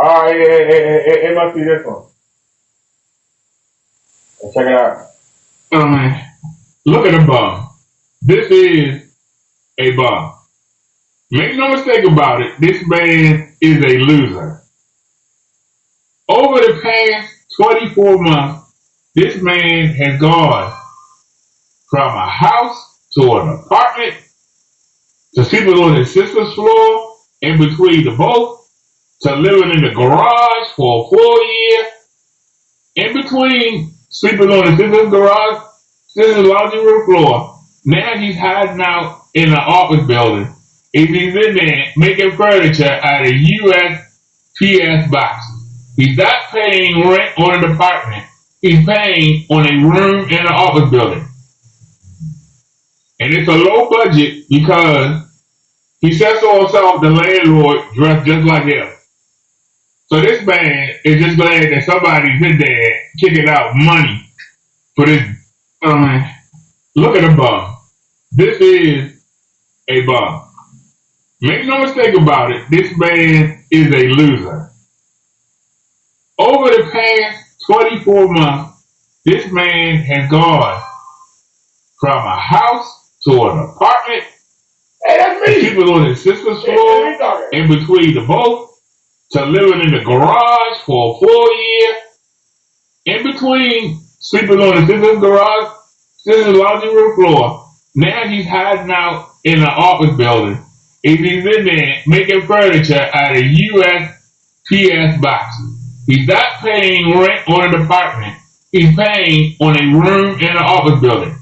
Oh, it must be this one. Let's check it out. Look at the bum. This is a bum. Make no mistake about it, this man is a loser. Over the past 24 months, this man has gone from a house to an apartment to sleeping on his sister's floor, in between the both, to living in the garage for a full year, in between sleeping on his sister's garage, sister's laundry room floor. Now he's hiding out in an office building. He's in there making furniture out of USPS boxes. He's not paying rent on an apartment. He's paying on a room in an office building. And it's a low budget because he says to himself, the landlord dressed just like him. So this man is just glad that somebody's in there kicking out money for this. Look at the bum. This is a bum. Make no mistake about it, this man is a loser. Over the past 24 months, this man has gone from a house to an apartment. Hey, that's me. Sleeping on his sister's floor, in between the both, to living in the garage for a full year, in between sleeping on his sister's garage, sister's laundry room floor. Now he's hiding out in an office building. He's in there making furniture out of USPS boxes. He's not paying rent on an apartment. He's paying on a room in an office building.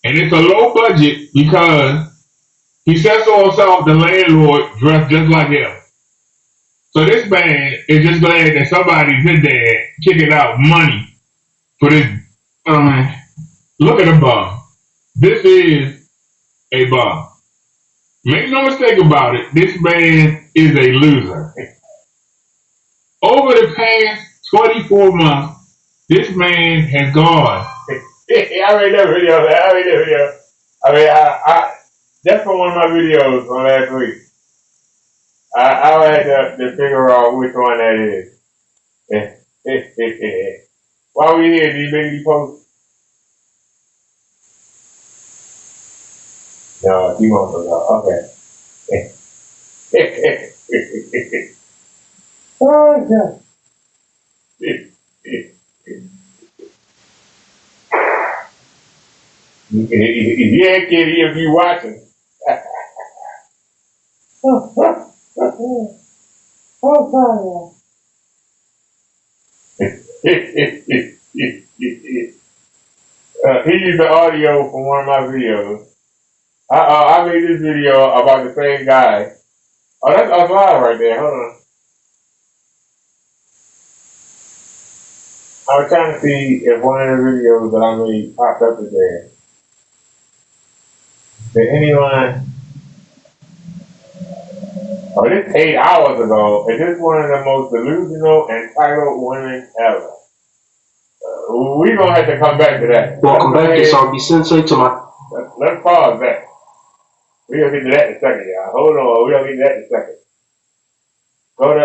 And it's a low budget because he says to himself, the landlord dressed just like him. So this man is just glad that somebody's in there kicking out money for this. Look at the bum. This is a bum. Make no mistake about it, this man is a loser. Over the past 24 months, this man has gone. I made that video. I mean, I that's from one of my videos from last week. I had to figure out which one that is. While we here, do you make any posts? No, you won't go. Okay. Oh, God. Yeah, kid, if you watching. He used the audio from one of my videos. I made this video about the same guy. Oh, that's us live right there. Hold on. I was trying to see if one of the videos that I made popped up today. Did anyone? Oh, this 8 hours ago. Is this one of the most delusional, entitled women ever? We're gonna have to come back to that. Welcome back, it's RB Sensei to my. Let's pause that. We're gonna get to that in a second, y'all. Hold on, we're gonna get to that in a second. Go to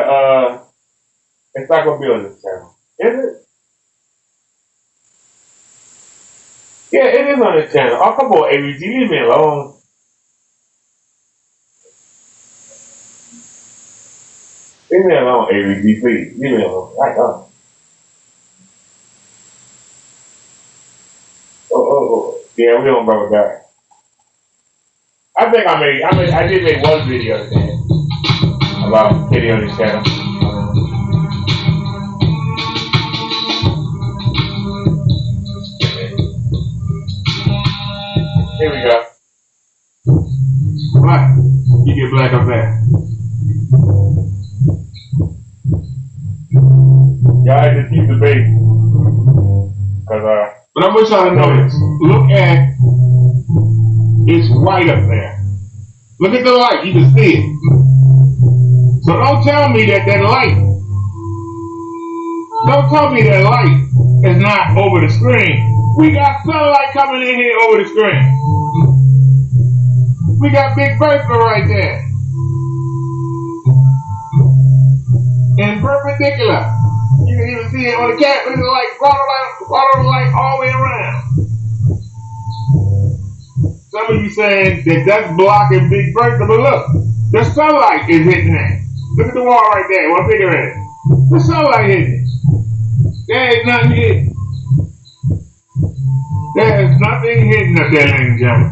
it's not gonna be on this channel. Is it? Yeah, it is on this channel. Oh, come on, ABG, leave me alone. Leave me alone, ABG, please. Leave me alone. I know. Oh. Yeah, we don't brother guy. I think I did make one video today about Kitty on this channel. Here we go. What? You get black up there. Y'all just keep the bait. But I want y'all to notice. Look at it's white up there. Look at the light, you can see it. So don't tell me that light. Don't tell me that light is not over the screen. We got sunlight coming in here over the screen. We got Big Bertha right there. In perpendicular. You can even see it on the cat. Look at the light. Follow the light all the way around. Some of you saying that that's blocking Big Bertha, but look, the sunlight is hitting that. Look at the wall right there. One figure at it. The sunlight hitting it. There is nothing hitting. There is nothing hitting up there, ladies and gentlemen.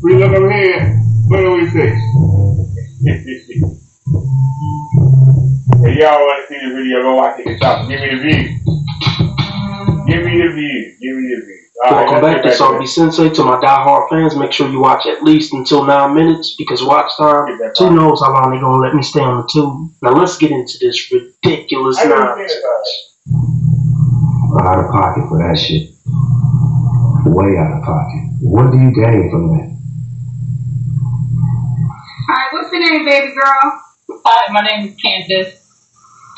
We look over here. What do we see? If y'all want to see the video, go watch it yourself. Give me the view. Give me the view. Give me the view. Welcome back to RB Sensei. To my diehard fans, make sure you watch at least until 9 minutes because watch time, who knows how long they're going to let me stay on the tube. Now let's get into this ridiculous nonsense. Out of pocket for that shit. Way out of pocket. What do you gain from that? Alright, what's your name, baby girl? Hi, my name is Candace.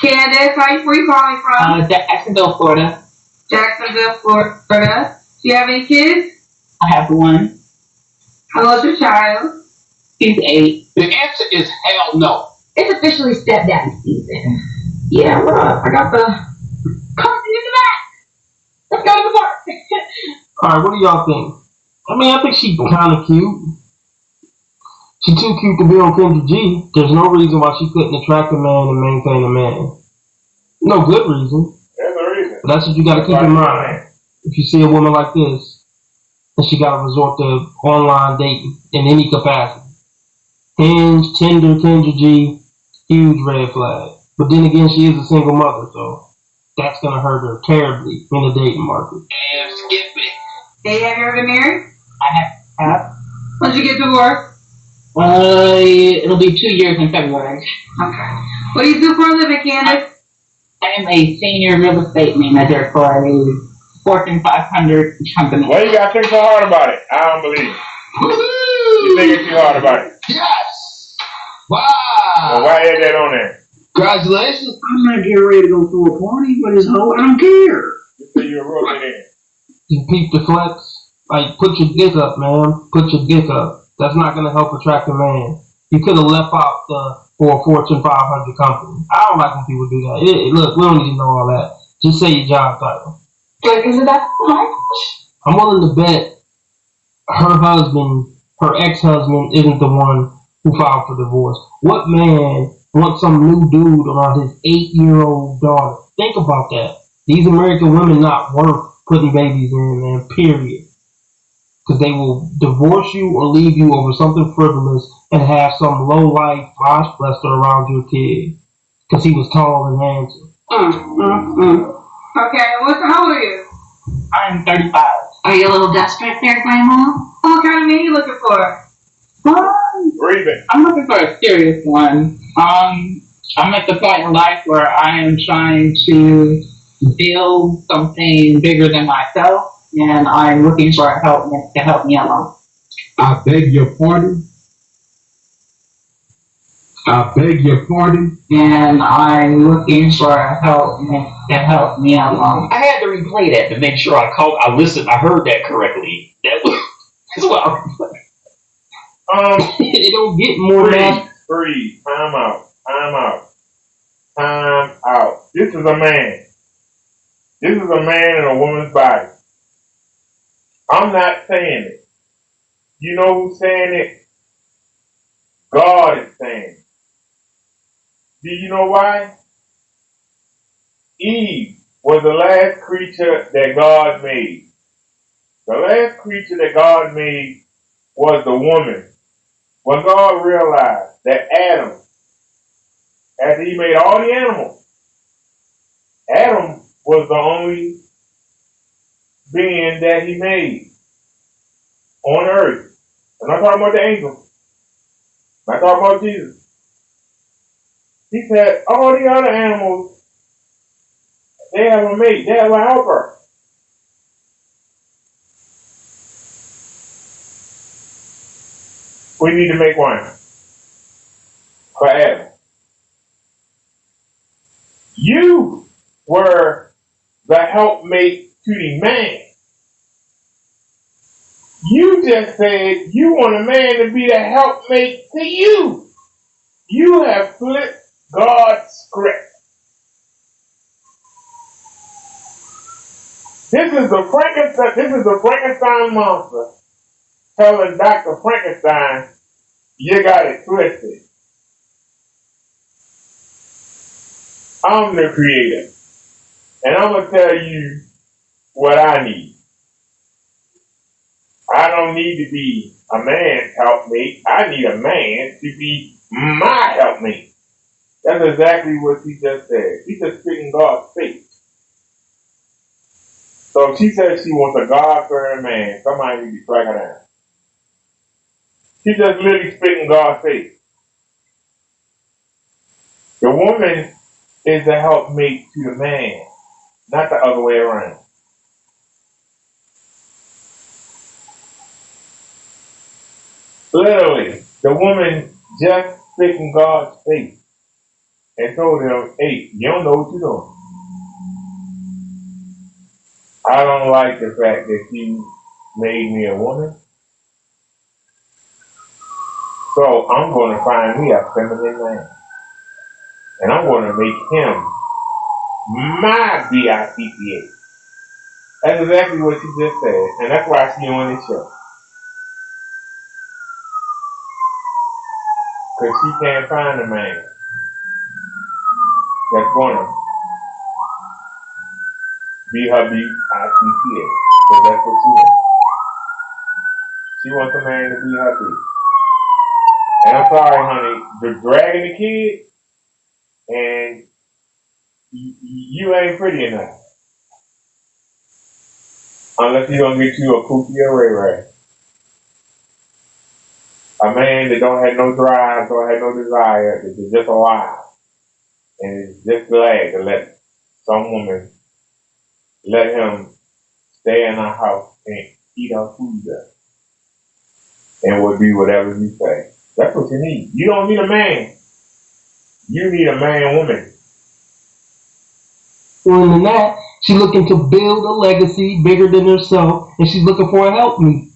Candace, where you calling from? Jacksonville, Florida. Jacksonville, Florida. Do you have any kids? I have one. How old's your child? He's 8. The answer is hell no. It's officially stepdaddy season. Yeah, well, I got the car seat in the back. Let's go to the park. Alright, what do y'all think? I mean, I think she's kind of cute. She's too cute to be on Kendra G. There's no reason why she couldn't attract a man and maintain a man. No good reason. There's a reason. But that's what you got to keep in mind. If you see a woman like this, and she got to resort to online dating in any capacity. Hinge, Tinder, Kendra G, huge red flag. But then again, she is a single mother, so that's going to hurt her terribly in the dating market. Damn, skip it. Hey, have you ever been married? I have. When did you get divorced? It'll be 2 years in February. Okay. What do you do for a living, Candace? I am a senior real estate manager for a Fortune 500 company. Why you gotta think so hard about it? I don't believe it. You thinking too hard about it? Yes. Wow. Well, why is that on there? Congratulations. I'm not getting ready to go to a party with his hoe. I don't care. You say you're a real engineer. You peep the flex. Like, put your dick up, man. Put your dick up. That's not going to help attract a man. You could have left out for a Fortune 500 company. I don't like when people do that. Look, we don't need to know all that. Just say your job title. Like, is it that much? I'm willing to bet her ex-husband, isn't the one who filed for divorce. What man wants some new dude around his 8-year-old daughter? Think about that. These American women not worth putting babies in, man, period. Because they will divorce you or leave you over something frivolous and have some low-life flash buster around your kid. Because he was tall and handsome. Okay, how old are you? I'm 35. Are you a little desperate there, Grandma? What kind of man you looking for? I'm looking for a serious one. I'm at the point in life where I am trying to build something bigger than myself, and I'm looking for a helpmate to help me along. I beg your pardon? I beg your pardon? And I'm looking for a helpmate to help me along. I had to replay that to make sure I listened, I heard that correctly. That's what I replayed. It don't get more than Freeze. Time out. This is a man. This is a man in a woman's body. I'm not saying it. You know who's saying it? God is saying it. Do you know why? Eve was the last creature that God made. The last creature that God made was the woman. When God realized that Adam, after he made all the animals, Adam was the only being that he made on earth. I'm not talking about the angels. I'm not talking about Jesus. He said, all the other animals, they have a mate, they have a helper. We need to make one for Adam. You were the helpmate to the man. You just said you want a man to be the helpmate to you. You have flipped God's script. This is the Frankenstein monster telling Dr. Frankenstein, you got it twisted. I'm the creator. And I'm going to tell you what I need. I don't need to be a man's helpmate. I need a man to be my helpmate. That's exactly what she just said. She's just speaking God's faith. So she says she wants a God-fearing man. Somebody needs to strike her down. She's just literally speaking God's faith. The woman is the helpmate to the man, not the other way around. Literally, the woman just speaking God's faith and told him, hey, you don't know what you're doing. I don't like the fact that you made me a woman. So I'm going to find me a feminine man. And I'm going to make him my BICCA. That's exactly what she just said. And that's why she's on this show. Because she can't find a man that's going to be her BICCA. So that's what she wants. She wants a man to be her B. And I'm sorry, honey, you're dragging the kid, and you ain't pretty enough. Unless you're going to get you a Pookie or Ray Ray. A man that don't have no drive, don't have no desire, that is just alive. And is just glad to let some woman let him stay in her house and eat her food there. And will do whatever you say. That's what you need. You don't need a man. You need a man-woman. More than that, she's looking to build a legacy bigger than herself, and she's looking for a helpmeet.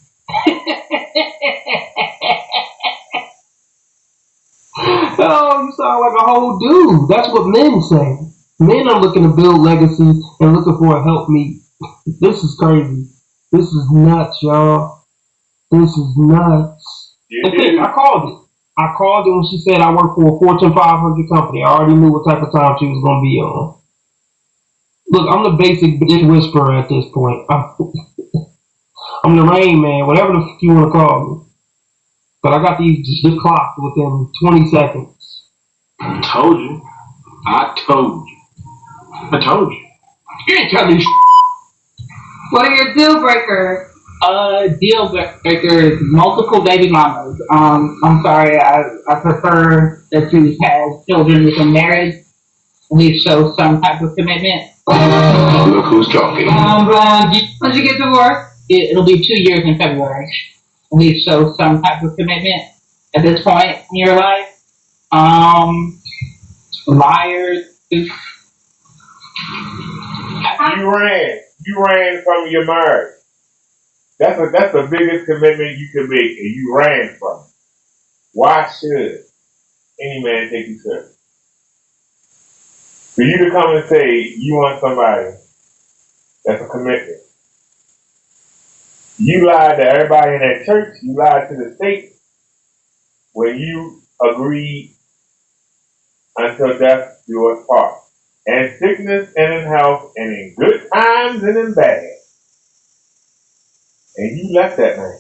Oh, you sound like a whole dude. That's what men say. Men are looking to build legacies and looking for a helpmeet. This is crazy. This is nuts, y'all. This is nuts. That's it. I called it. I called it when she said I work for a Fortune 500 company. I already knew what type of time she was going to be on. Look, I'm the basic bitch whisperer at this point. I'm the Rain Man, whatever the fuck you want to call me. But I got this clock within 20 seconds. I told you. I told you. I told you. You ain't telling me. What are your deal breakers? Deal breakers, multiple baby mamas. I'm sorry, I prefer that you have children within marriage. We show some type of commitment. Look who's talking. Once you get divorced? It'll be 2 years in February. We show some type of commitment at this point in your life. Liars. You ran from your marriage. That's the biggest commitment you can make, and you ran from it. Why should any man take you serious? For you to come and say you want somebody, that's a commitment. You lied to everybody in that church. You lied to the state when you agreed until death do us part. In sickness and in health, and in good times and in bad. And you left that man.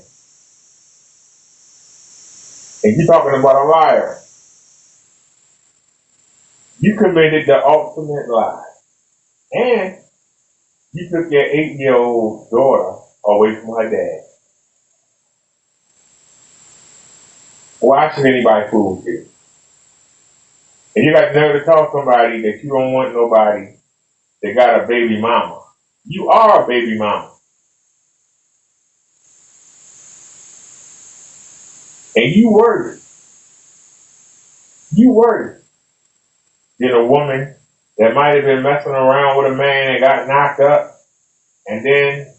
And you talking about a liar. You committed the ultimate lie. And you took your 8-year-old daughter away from her dad. Why should anybody fool with you? And you got the nerve to tell somebody that you don't want nobody that got a baby mama. You are a baby mama. And you worse than a woman that might have been messing around with a man and got knocked up, and then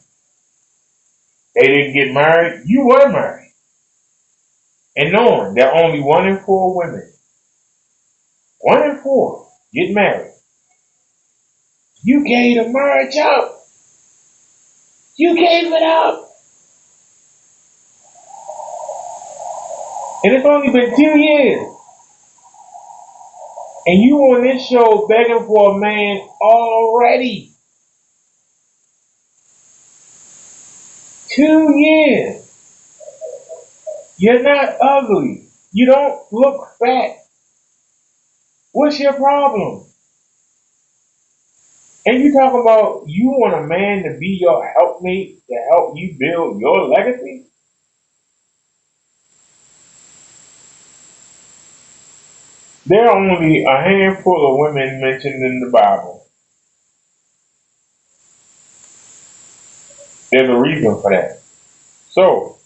they didn't get married. You were married. And knowing that only 1 in 4 women, 1 in 4, get married. You gave the marriage up. You gave it up. And it's only been 2 years. And you on this show begging for a man already. 2 years. You're not ugly. You don't look fat. What's your problem? And you talk about you want a man to be your helpmate to help you build your legacy? There are only a handful of women mentioned in the Bible. There's a reason for that. So,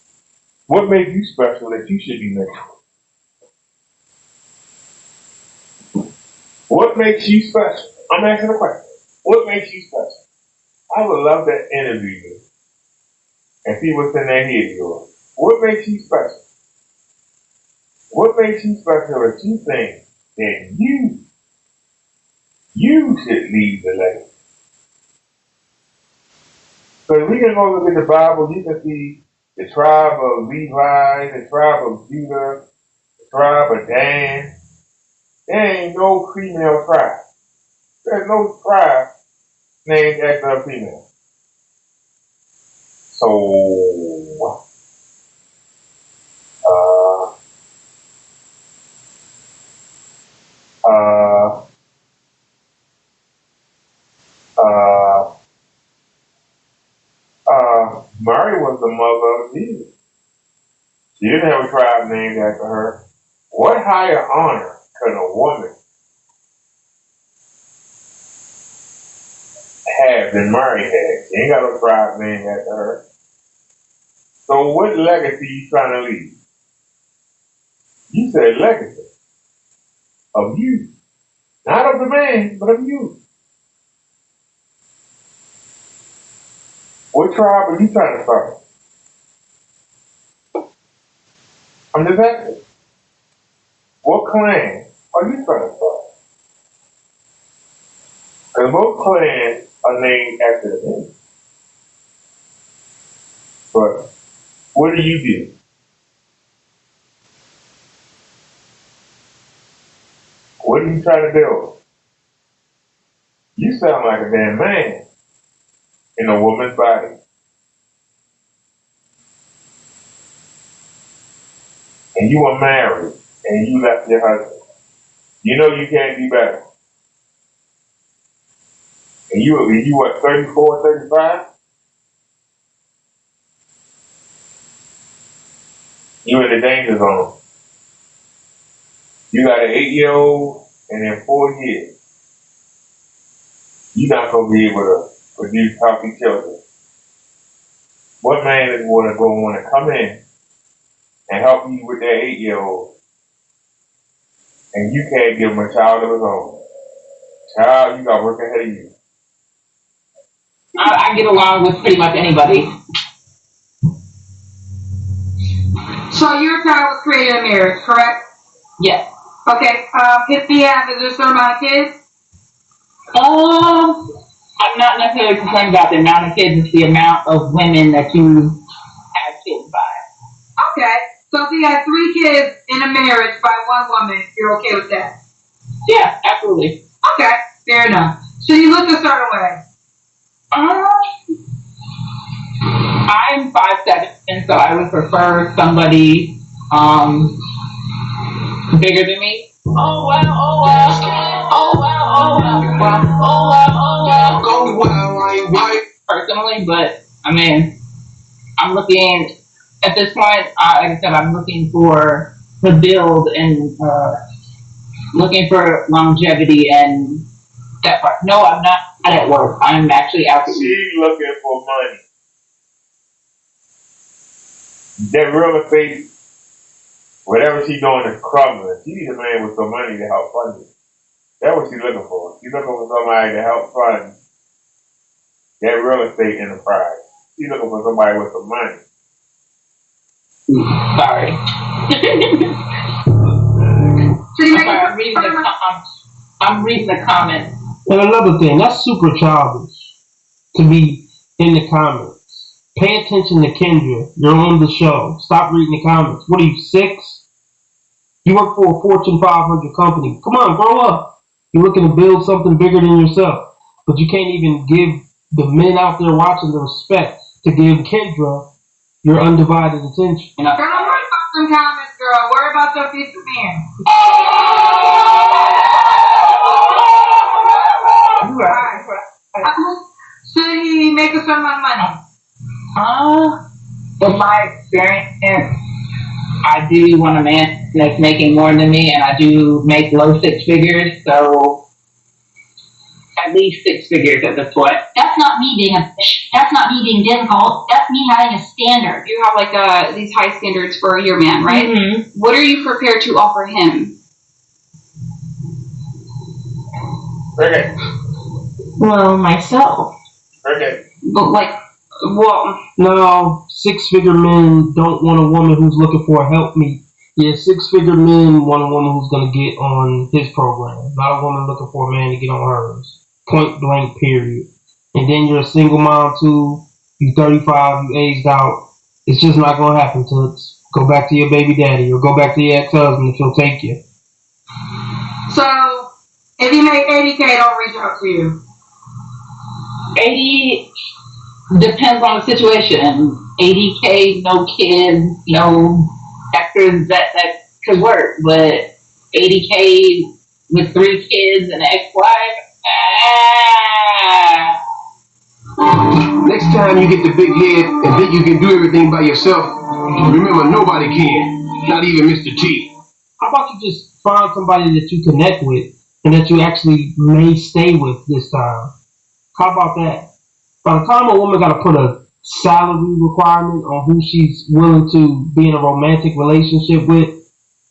what makes you special that you should be mentioned? What makes you special? I'm asking a question. What makes you special? I would love to interview you and see what's in that head of yours. What makes you special? What makes you special that you think that you should lead the legacy? So we can go look at the Bible, you can see the tribe of Levi, the tribe of Judah, the tribe of Dan. There ain't no female tribe. There's no tribe named after a female. So, Mary was the mother of Jesus. She didn't have a tribe named after her. What higher honor could a woman have than Mary had? She ain't got a tribe named after her. So what legacy you trying to leave? You said legacy of you. Not of the man, but of you. What tribe are you trying to start? I'm just asking. What clan are you trying to start? Because most clans are named after the men. But what do you do? What are you trying to build? You sound like a damn man in a woman's body. And you were married and you left your husband. You know you can't be better. And you what, 34, 35? You in the danger zone. You got an 8-year-old and in 4 years, you're not going to be able to produce healthy children. What man is going to come in and help you with that 8-year-old and you can't give him a child of his own? Child, you got work ahead of you. I get along with pretty much anybody. So your child was created in marriage, correct? Yes. Okay. If he has, is there a certain amount of kids? I'm not necessarily concerned about the amount of kids, it's the amount of women that you have kids by. Okay. So if he has 3 kids in a marriage by one woman, you're okay with that? Yeah, absolutely. Okay, fair enough. So you look a certain way? I'm 5'7", and so I would prefer somebody bigger than me. Oh wow, oh wow, oh wow, oh wow, oh wow, oh wow. Go wow, I ain't white. Personally, but I mean, I'm looking at this point. Like I said, I'm looking for the build and looking for longevity and that part. No, I'm not at work. I'm actually out to eat. She's looking for money. That real estate, whatever she's doing is crumbling. She needs a man with some money to help fund it. That's what she's looking for. She's looking for somebody to help fund that real estate enterprise. She's looking for somebody with some money. Sorry. I'm reading the comments. And another thing, that's super childish to be in the comments. Pay attention to Kendra. You're on the show. Stop reading the comments. What are you, 6? You work for a Fortune 500 company. Come on, grow up. You're looking to build something bigger than yourself. But you can't even give the men out there watching the respect to give Kendra your undivided attention. Girl, don't worry about some comments, girl. Worry about your future man. Should he make a certain amount of money? With my experience, I do want a man that's making more than me, and I do make low 6 figures, so at least 6 figures at this point. That's not me being difficult. That's me having a standard. You have like these high standards for your man, right? Mm-hmm. What are you prepared to offer him? Okay. Well, myself. Okay. But like, well, No, 6-figure men don't want a woman who's looking for a helpmeet. Yeah, 6-figure men want a woman who's going to get on his program, not a woman looking for a man to get on hers. Point blank, period. And then you're a single mom too. You 35, you aged out. It's just not going to happen, Toots. Go back to your baby daddy or go back to your ex-husband if he'll take you. So, if he make $80K, don't reach out to you. 80 depends on the situation. 80K, no kids, no extras, that could work. But 80K with 3 kids and an ex-wife, Next time you get the big head and think you can do everything by yourself, remember nobody can, not even Mr. T. How about you just find somebody that you connect with and that you actually may stay with this time? How about that? By the time a woman got to put a salary requirement on who she's willing to be in a romantic relationship with,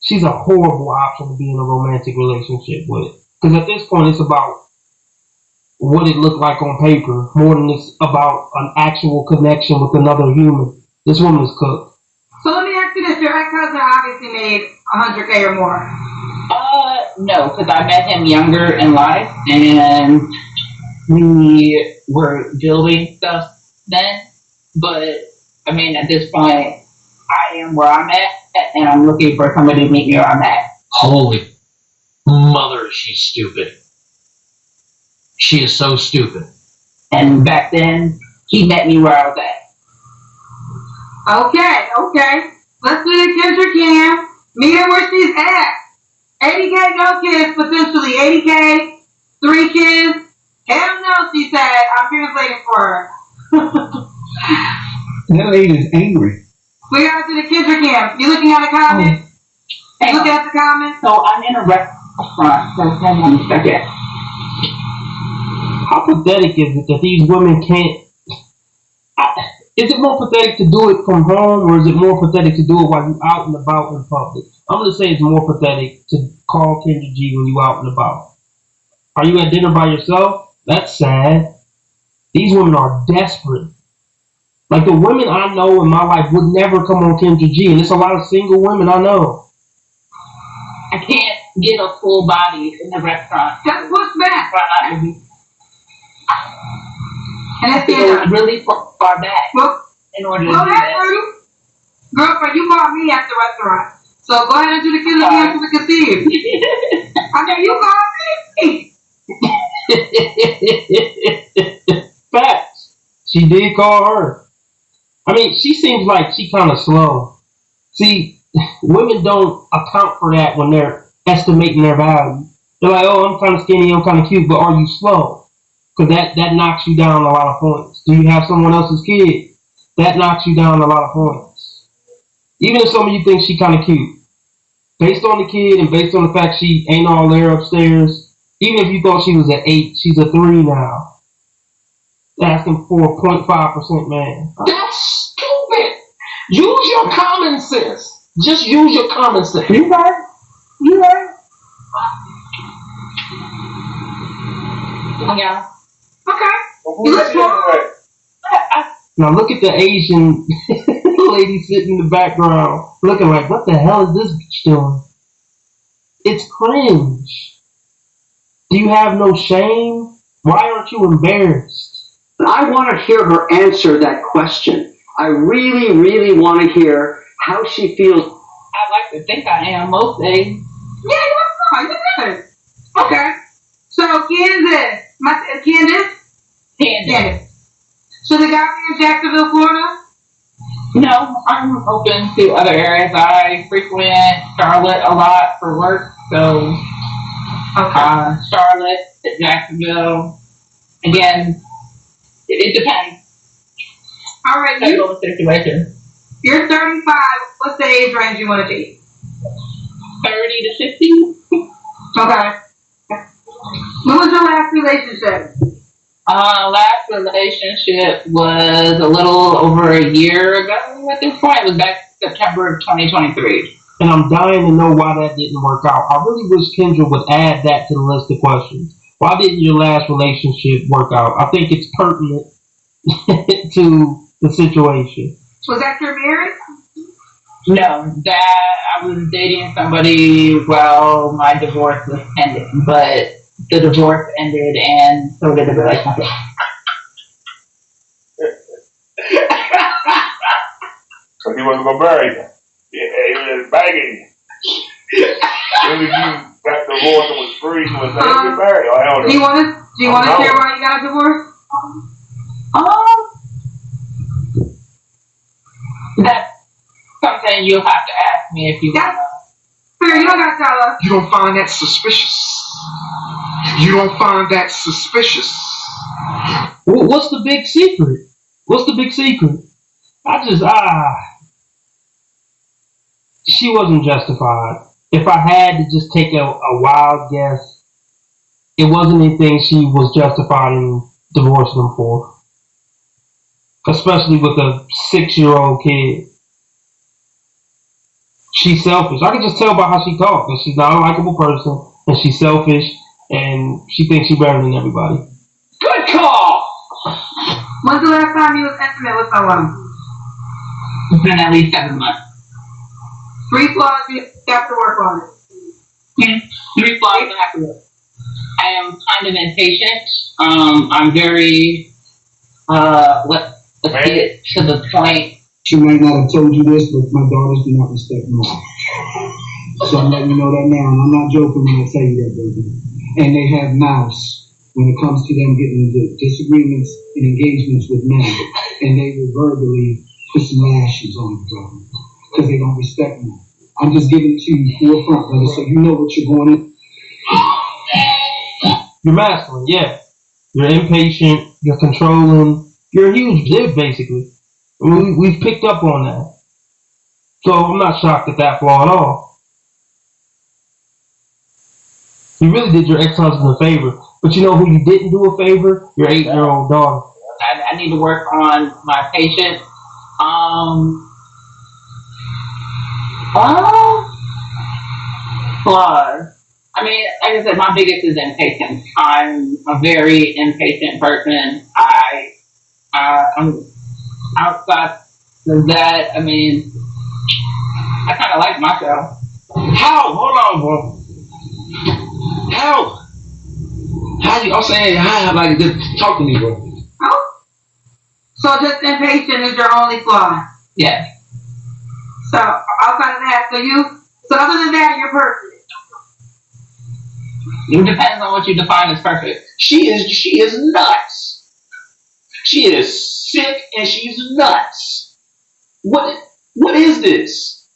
she's a horrible option to be in a romantic relationship with. Because at this point, it's about what it looked like on paper more than it's about an actual connection with another human. This woman is cooked. So let me ask you this. Your ex-husband obviously made $100K or more. No, because I met him younger in life, and we were building stuff then, but I mean, at this point, I am where I'm at, and I'm looking for somebody to meet me where I'm at. Holy mother, she's stupid. She is so stupid. And back then, he met me where I was at. Okay. Let's do the Kendra Cam. Meet her where she's at. 80K, no kids, potentially. 80K, 3 kids. Hell no, she said. I'm translating for her. That lady's angry. We gotta do the Kendra Cam. You looking at the comments? You looking at the comments? So I'm in a restaurant. So hold on a second. How pathetic is it that these women can't? Is it more pathetic to do it from home, or is it more pathetic to do it while you're out and about in public? I'm gonna say it's more pathetic to call Kendra G when you're out and about. Are you at dinner by yourself? That's sad. These women are desperate. Like the women I know in my life would never come on Kendra G, and there's a lot of single women I know. I can't get a full body in the restaurant. Just push back. And it's really far back in order to do that. Girlfriend, you called me at the restaurant. So go ahead and do the Kendra Cam so we can see you. I mean, you called me. Facts. She did call her. I mean, she seems like she kind of slow. See, women don't account for that when they're estimating their value. They're like, oh, I'm kind of skinny, I'm kind of cute, but are you slow? Because that knocks you down a lot of points. Do you have someone else's kid? That knocks you down a lot of points. Even if some of you think she kind of cute. Based on the kid and based on the fact she ain't all there upstairs, even if you thought she was an 8, she's a 3 now. Asking for a 0.5% man. That's stupid. Use your common sense. Just use your common sense. You right. Yeah. Okay. Now look at the Asian lady sitting in the background, looking like, what the hell is this bitch doing? It's cringe. Do you have no shame? Why aren't you embarrassed? I want to hear her answer that question. I really, really want to hear how she feels. I like to think I am most days. Yeah, you're good. Okay. So Candace. So the guy in Jacksonville, Florida? No, I'm open to other areas. I frequent Charlotte a lot for work, so Charlotte, Jacksonville. Again, it depends. All right, situation. You're 35. What's the age range you want to date? 30 to 50. Okay. When was your last relationship? Last relationship was a little over a year ago at this point. It was back September of 2023. And I'm dying to know why that didn't work out. I really wish Kendra would add that to the list of questions. Why didn't your last relationship work out? I think it's pertinent to the situation. Was that your marriage? No, that I was dating somebody while my divorce was ending, but the divorce ended and so did the relationship. So he wasn't gonna marry you. Yeah, he was begging you. When you got divorced and was free, you was saying get married. Do you want to share why you got a divorce? That's something you'll have to ask me if you want. Fair, you don't gotta tell us. You don't find that suspicious? You don't find that suspicious? What's the big secret? What's the big secret? She wasn't justified. If I had to just take a wild guess, it wasn't anything she was justified in divorcing him for. Especially with a 6-year-old kid. She's selfish. I can just tell by how she talks that she's not a likable person, and she's selfish, and she thinks she's better than everybody. Good call! When's the last time you was intimate with someone? It's been at least 7 months. 3 flaws you have to work on it. 3 flaws I have to work. I am kind of impatient. I'm very, let's get to the point She might not have told you this, but my daughters do not respect men. So I'm letting you know that now, and I'm not joking when I tell you that, brother. And they have mouths when it comes to them getting into disagreements and engagements with men, and they will verbally put some lashes on you, brother, because they don't respect men. I'm just giving it to you forefront, brother, so you know what you're going to. You're masculine, yeah. You're impatient. You're controlling. You're a huge div, basically. I mean, we've picked up on that. So I'm not shocked at that flaw at all. You really did your ex-husband a favor. But you know who you didn't do a favor? Your 8-year-old daughter. I need to work on my patience. Flaws. I mean, like I said, my biggest is impatience. I'm a very impatient person. I'm outside of that. I mean, I kind of like myself. How? Hold on, bro. How? How you? I'm saying, how? Like, just talk to me, bro. So just impatient is your only flaw. Yes. So outside of that, so other than that, you're perfect. It depends on what you define as perfect. She is nuts. She is sick and she's nuts. What is this?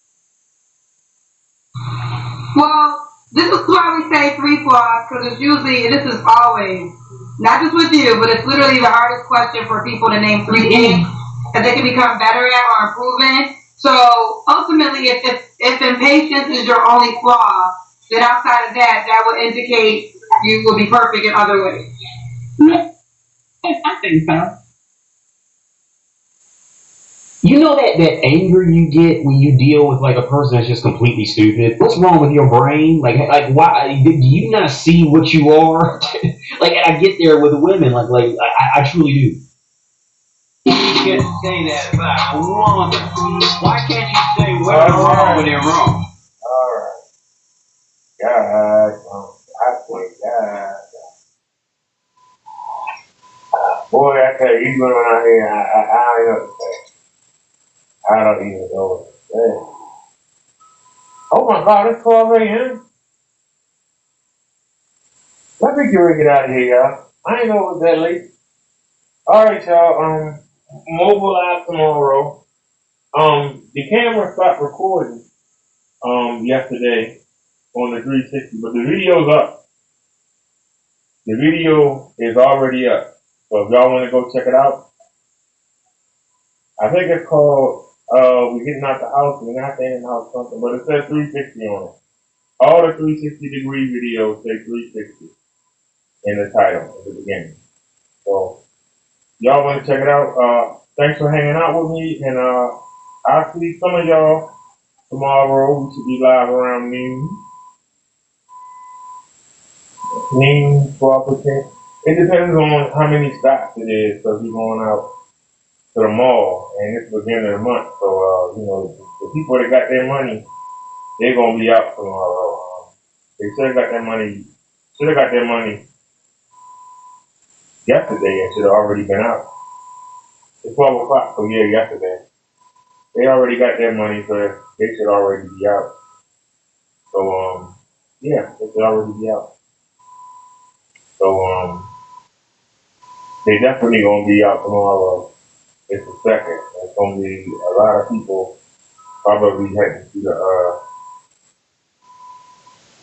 Well, this is why we say 3 flaws, because it's usually, this is always, not just with you, but it's literally the hardest question for people to name 3 things that they can become better at or improve in. So ultimately, if impatience is your only flaw, then outside of that, that would indicate you will be perfect in other ways. I think so. You know that anger you get when you deal with like a person that's just completely stupid? What's wrong with your brain? Like why do you not see what you are? Like, and I get there with women, like I truly do. You can't say that about a woman. Why can't you say women are wrong when they're wrong? Alright. God, I swear, God. Boy, I tell you, you going out here, I ain't know what to say. I don't even know what to say. Oh my God, it's 12 a.m. Let me get out of here, y'all. I ain't know it was that late. Alright, y'all, mobile app tomorrow. The camera stopped recording, yesterday on the 360, but the video's up. The video is already up. So if y'all want to go check it out, I think it's called, We're Getting Out the House, We're Not Staying in the House, something, but it says 360 on it. All the 360-degree videos say 360 in the title at the beginning. So, y'all want to check it out. Thanks for hanging out with me, and I'll see some of y'all tomorrow. We should be live around noon, 12%. It depends on how many stops it is, because we're going out to the mall, and it's the beginning of the month, so, the people that got their money, they're going to be out tomorrow. They should have got their money yesterday and should have already been out. It's 12 o'clock, so yeah, yesterday. They already got their money, so they should already be out. So, yeah, they should already be out. So, they definitely going to be out tomorrow. It's the second. There's going to be a lot of people probably heading to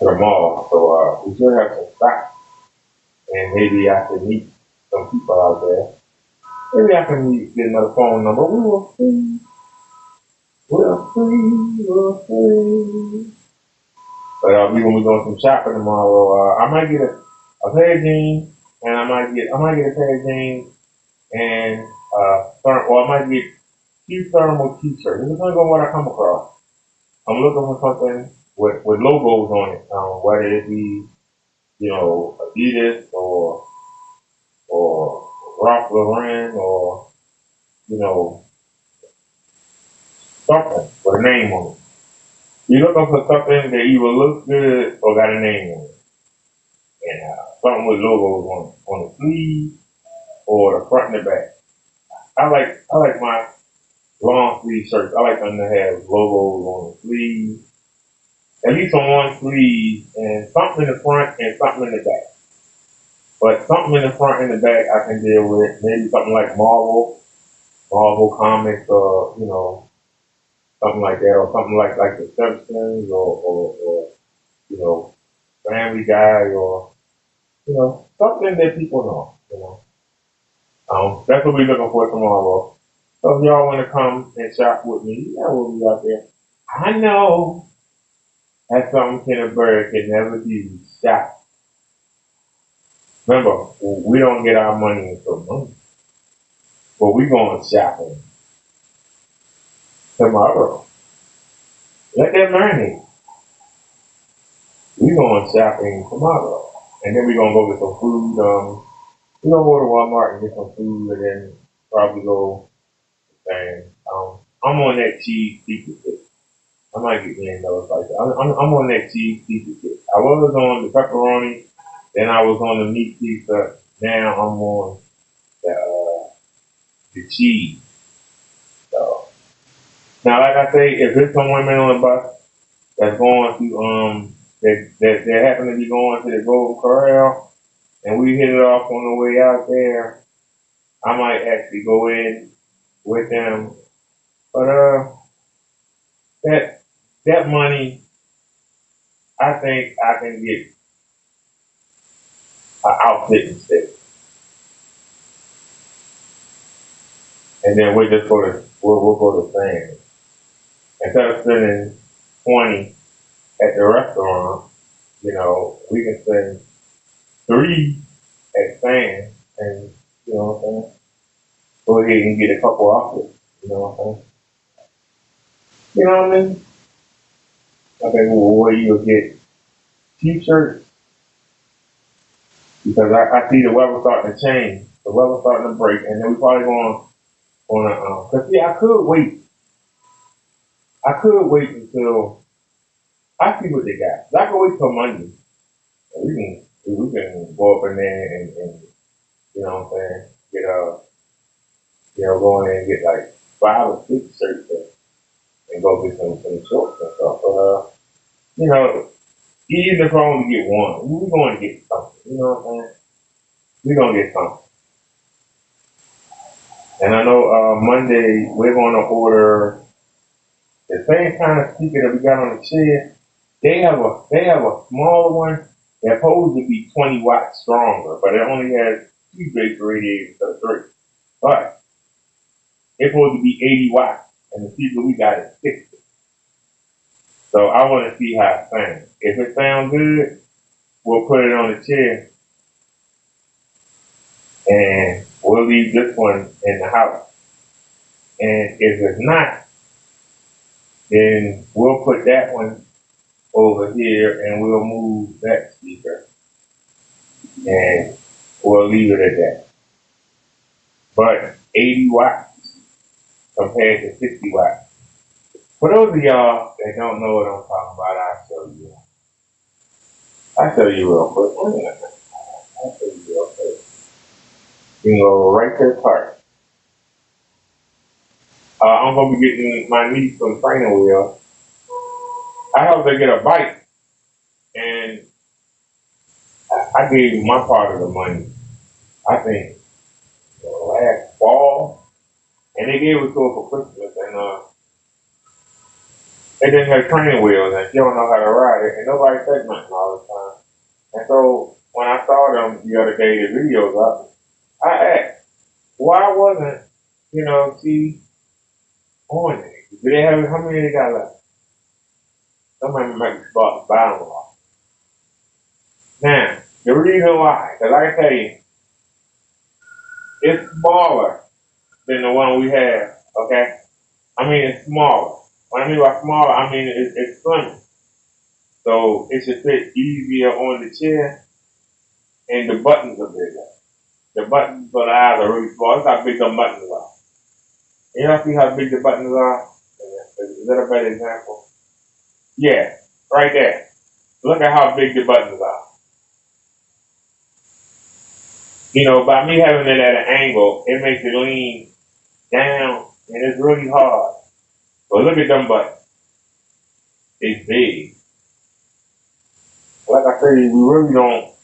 the mall. So, we should have some stock. And maybe I can meet some people out there. Maybe I can get another phone number. We will see. We'll see. But we gonna be doing some shopping tomorrow. I might get a pair of jeans, and I might get a pair of jeans and I might get 2 thermal t-shirts. It depends on what I come across. I'm looking for something with logos on it, whether it be Adidas or Ralph Lauren or something with a name on it. You're looking for something that either looks good or got a name on it. And something with logos on the sleeve or the front and the back. I like my long sleeve shirts. I like them to have logos on the sleeve, at least on one sleeve, and something in the front and something in the back. But something in the front and the back I can deal with. Maybe something like Marvel comics, or something like that, or something like the Simpsons, or Family Guy, or something that people know. That's what we're looking for tomorrow. So if y'all want to come and shop with me, we'll be out there. I know that's something Kenneth Bird can never do. Shop. Remember, we don't get our money until Monday, but we going shopping tomorrow. Let that marinate. We going shopping tomorrow, and then we gonna go get some food. We gonna go to Walmart and get some food, and then probably go. And I'm on that cheese pizza kick. I might get in those like that. I'm on that cheese pizza kick. I was on the pepperoni, then I was on the meat pizza. Now I'm on the cheese. So now, like I say, if there's some women on the bus that's going to that happen to be going to the Golden Corral, and we hit it off on the way out there, I might actually go in with them. But that money, I think I can get an outfit instead, and then we'll go to Sam's. Instead of spending 20 at the restaurant, we can spend 3 at Sam's, and what I'm saying, go ahead and get a couple outfits. You know what I'm saying? You know what I mean? I think where you'll get t-shirts, because I see the weather starting to change. The weather's starting to break, and then we probably going on because I could wait. I could wait until I see what they got. I could wait till Monday. We can go up in there and you know what I'm saying, get go in there and get like 5 or 6 shirts and go get some shorts and stuff. But even if I only get one, we're going to get something. You know what I'm saying? We're going to get something. And I know Monday we're going to order the same kind of speaker that we got on the chair. They have a smaller one that's supposed to be 20 watts stronger, but it only has 2 base radiators instead of 3. But it's supposed to be 80 watts, and the speaker we got is 60. So I want to see how it sounds. If it sounds good, we'll put it on the chair, and we'll leave this one in the house. And if it's not, then we'll put that one over here, and we'll move that speaker, and we'll leave it at that. But 80 watts compared to 60 watts. For those of y'all that don't know what I'm talking about, I'll show you real quick. I'll show you real quick. You can go right to the cart. I'm going to be getting my niece some training wheels. I helped her get a bike, and I gave my part of the money, I think, last fall, and they gave it to her for Christmas, and they didn't have training wheels, and she don't know how to ride it, and nobody said nothing all the time. And so when I saw them the other day, the videos up, I asked, why wasn't, she on it? Do they have, how many they got left? Somebody might be buying them all. Now, the reason why, because I can tell you, it's smaller than the one we have, okay? I mean, it's smaller. When I mean by smaller, I mean it's slimmer. So it should fit easier on the chair, and the buttons are bigger. The buttons for the eyes are really small. That's how big the buttons are. You don't see how big the buttons are? Is that a better example? Yeah, right there. Look at how big the buttons are. By me having it at an angle, it makes it lean down and it's really hard. But look at them buttons. It's big. Like I said, we really don't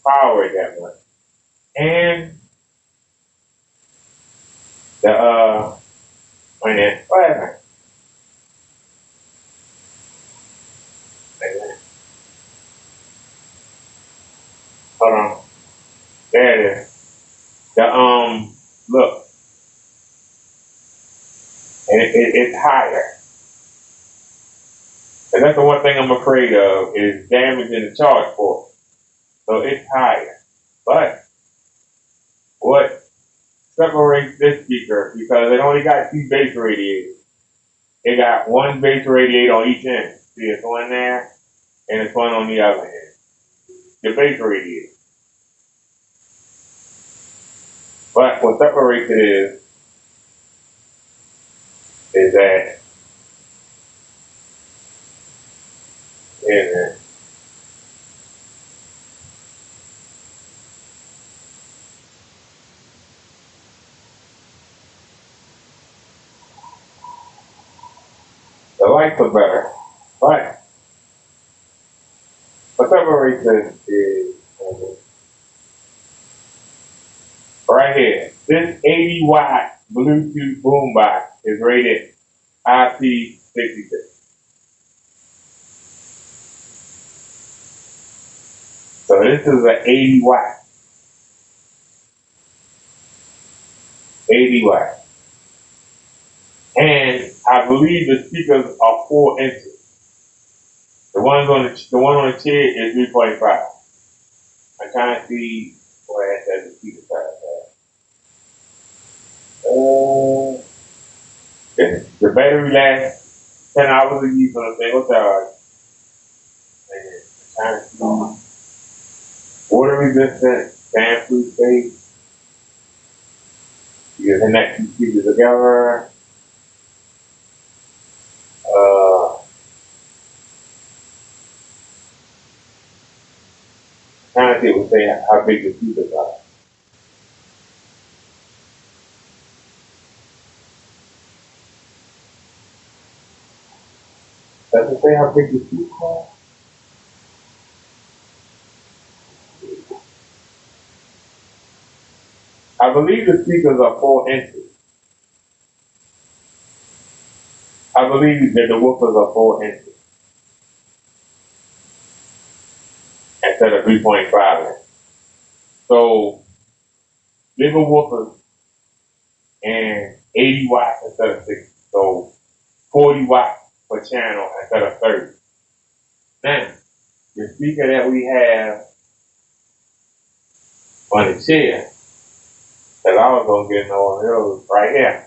power it that much. And the wait a minute, hold on. There it is. The look, and it's higher. And that's the one thing I'm afraid of is damaging the charge port. So it's higher. But what separates this speaker, because it only got 2 base radiators. It got 1 base radiator on each end. See, it's one there, and it's one on the other end. The base radiator. But what separates it is that yeah, the lights are better. But what separates it is right here. This 80-watt Bluetooth boombox is rated IP66. So this is an 80 watt. 80 watt. And I believe the speakers are 4 inches. The one on the chair is 3.5. I'm trying to see where it says the speaker size. The battery lasts 10 hours a use on a single charge. And I'm trying to see water resistant, fan proof safe. You can connect 2 speakers together. Trying to see what say how big the speakers are. Does it say how big the speakers are? I believe the speakers are 4 inches. I believe that the woofers are 4 inches instead of 3.5 inches. So bigger woofers and 80 watts instead of 60. So 40 watts per channel instead of 30. Now, the speaker that we have on the chair, because I was going to get no those right here.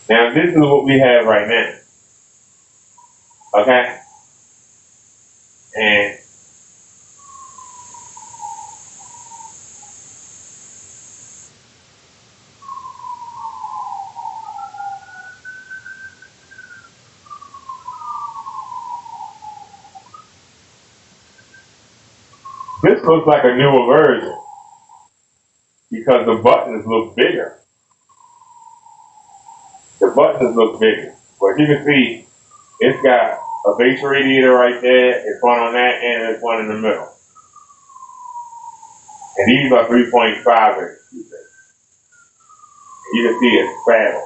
Now, this is what we have right now. Okay? And this looks like a newer version because the buttons look bigger. The buttons look bigger. But you can see it's got a base radiator right there, it's one on that end, and there's one in the middle. And these are 3.5 inches. You can see it's fatter.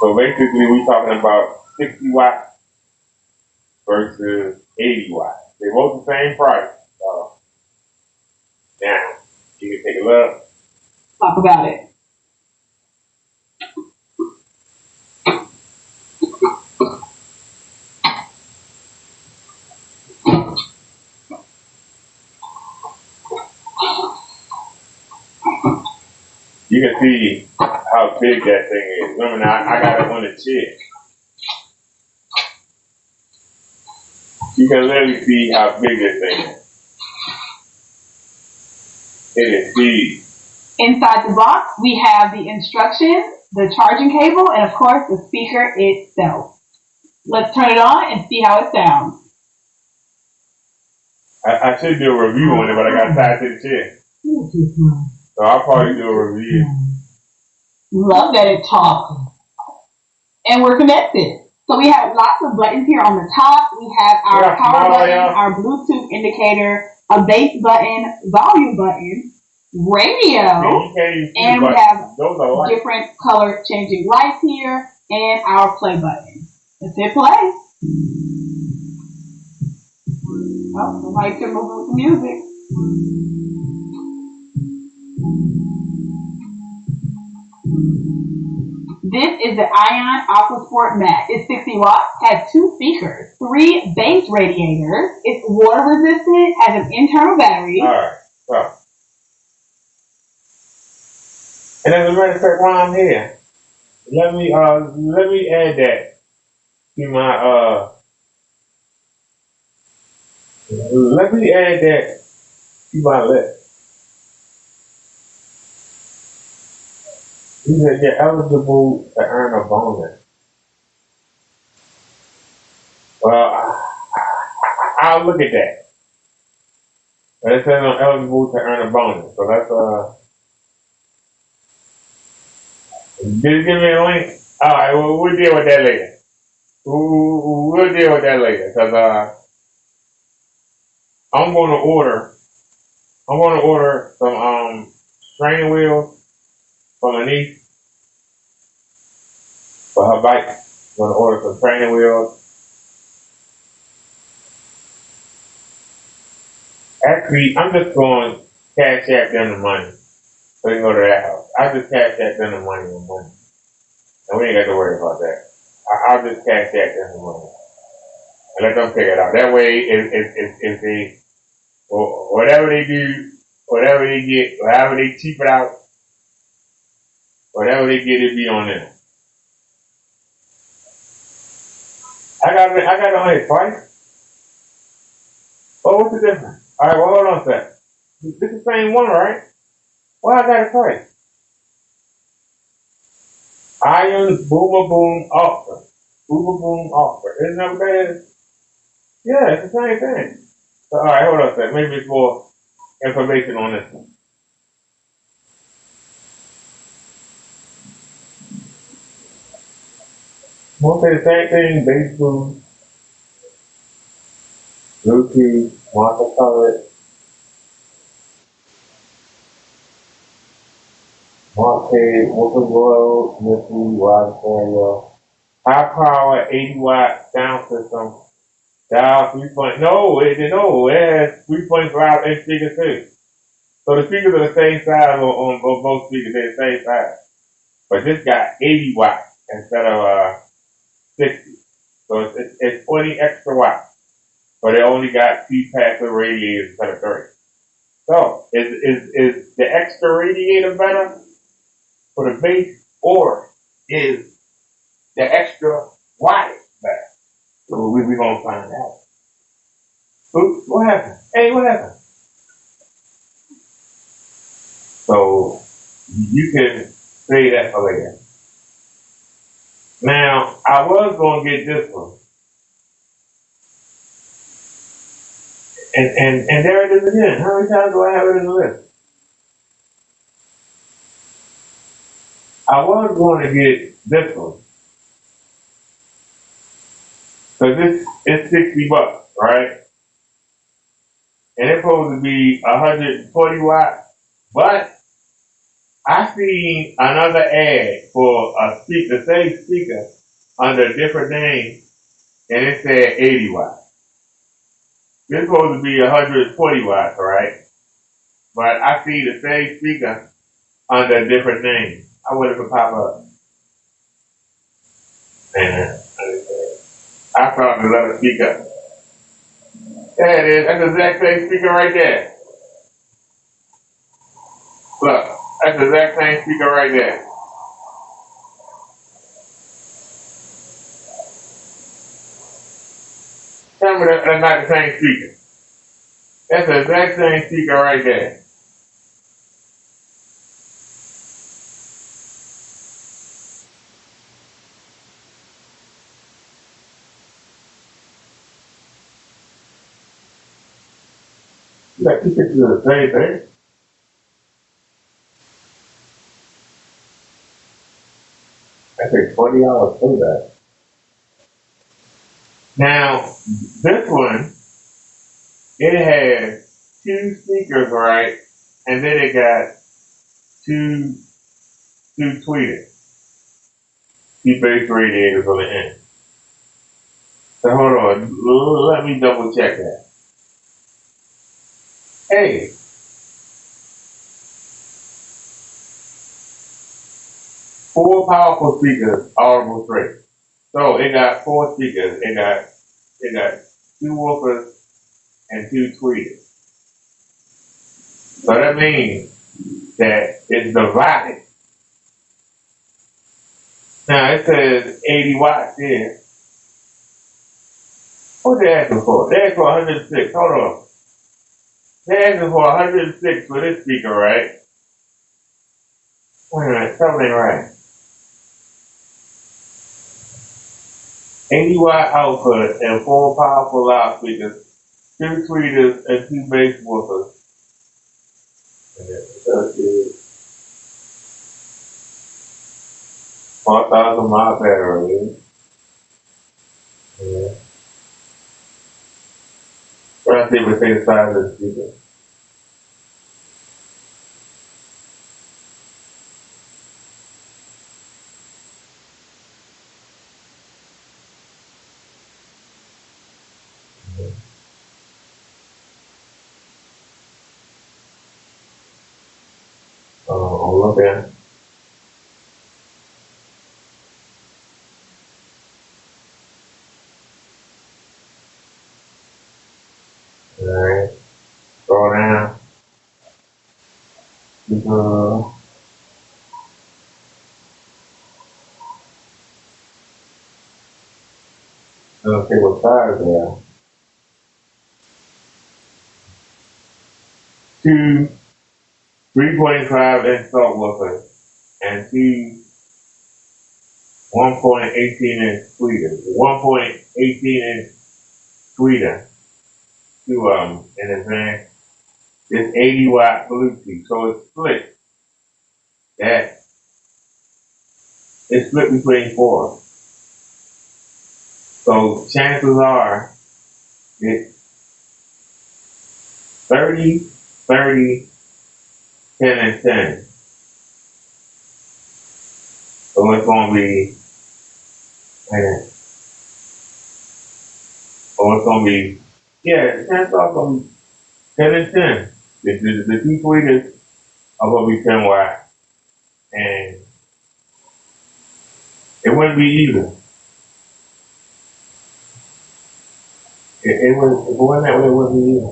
So basically we're talking about 60 watts versus 80 watts. They're both the same price. Now, you can take a look. Talk about it. You can see how big that thing is. Remember now, I got it on the chair. You can literally see how big this thing is. It is huge. Inside the box, we have the instructions, the charging cable, and of course the speaker itself. Let's turn it on and see how it sounds. I should do a review on it, but I got tied to the chair. So I'll probably do a review. Love that it talks. And we're connected. So we have lots of buttons here on the top. We have our power button, our Bluetooth indicator, a bass button, volume button, radio, and we have different color changing lights here, and our play button. Let's hit play. Oh, somebody can move with the music. This is the Ion AquaSport Max. It's 60 watts, has 2 speakers, 3 bass radiators. It's water resistant, has an internal battery. Alright, so. And as a matter of fact, while I'm here, let me add that to my let me add that to my list. You said you're eligible to earn a bonus. Well, I'll look at that. But it says I'm eligible to earn a bonus. So let's just give me a link. Alright, well, we'll deal with that later. We'll deal with that later. Cause I'm gonna order some training wheels for my niece for her bike. I'm gonna order some training wheels. Actually, I'm just going to cash app them the money so they can go to that house. I'll just cash app them the money and money. And we ain't got to worry about that. I'll just cash app them the money. And let them figure it out. That way, if they, or whatever they do, whatever they get, however they cheap it out, whatever they get, it be on them. I got it on here twice. Oh, what's the difference? Alright, well, hold on a sec. This is the same one, right? Well, I got it twice. Iron Boomer Boom Offer. Boomer Boom Offer. Isn't that what that is? Yeah, it's the same thing. So, alright, hold on a sec. Maybe it's more information on this one. Won't say the same thing. Base food, Bluetooth, multicolored, Marquee, open road, Missy, wide stereo, high power, 80-watt sound system, dial 3 point. No, it has 3.5 inch speakers too. So the speakers are the same size on both speakers. They're the same size, but this got 80 watts instead of 60. So it's 20 extra watts, but it only got 2 packs of radiators instead of 3. So is the extra radiator better for the bass, or is the extra wattage better? So we gonna find out. Oops, what happened? Hey, what happened? So you can say that for later. Now I was gonna get this one. And there it is again. How many times do I have it in the list? I was going to get this one. So this is $60, right? And it's supposed to be 120 watts. But I seen another ad for a speaker, the same speaker, under a different name, and it said 80 watts. This is supposed to be 120 watts, right? But I see the same speaker under a different name. I wonder if it pop up. Man, I found another speaker. There it is. That's the exact same speaker right there. Look, that's the exact same speaker right there. Tell me that's not the same speaker. That's the exact same speaker right there. You got two pictures of the same thing. I think $20 for that. Now, this one, it has two speakers, right? And then it got two tweeters, two bass radiators on the end. So hold on, let me double check that. Hey, 4 powerful speakers, audible 3. So it got 4 speakers. It got 2 woofers and 2 tweeters. So that means that it's divided. Now it says 80 watts here. What they asking for? They asked for 106. Hold on. They asking for 106 for this speaker, right? Wait a minute, something ain't right. 80 watt output and 4 powerful loudspeakers, 2 tweeters and 2 bass woofers. 4,000 mile battery. Yeah. Let's see if we take the size of the speaker. Oh, okay. Alright. Go down. Okay, what size they are? 2 3.5 inch subwoofers and 2 1.18 inch tweeters. 1.18 inch tweeter. 2 of them in advance. It's 80 watt Bluetooth, so it's split. That it's split between 4. So chances are it's 30, 30, 10, and 10. So it's gonna be, yeah, chances are gonna be 10 and 10. The 2 tweeters are gonna be 10 watt, and it wouldn't be even. It wasn't that way, it wouldn't be even.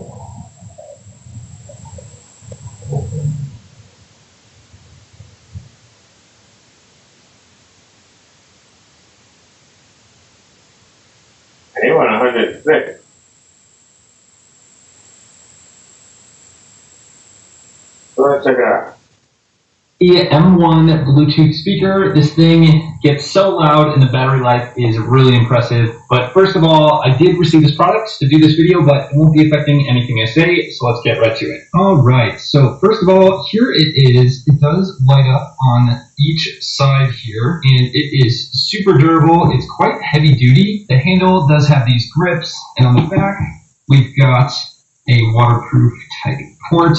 And they want 106. So let's check it out. Yeah, M1 Bluetooth speaker. This thing gets so loud and the battery life is really impressive. But first of all, I did receive this product to do this video, but it won't be affecting anything I say, so let's get right to it. Alright, so first of all, here it is. It does light up on each side here, and it is super durable. It's quite heavy duty. The handle does have these grips, and on the back, we've got a waterproof type port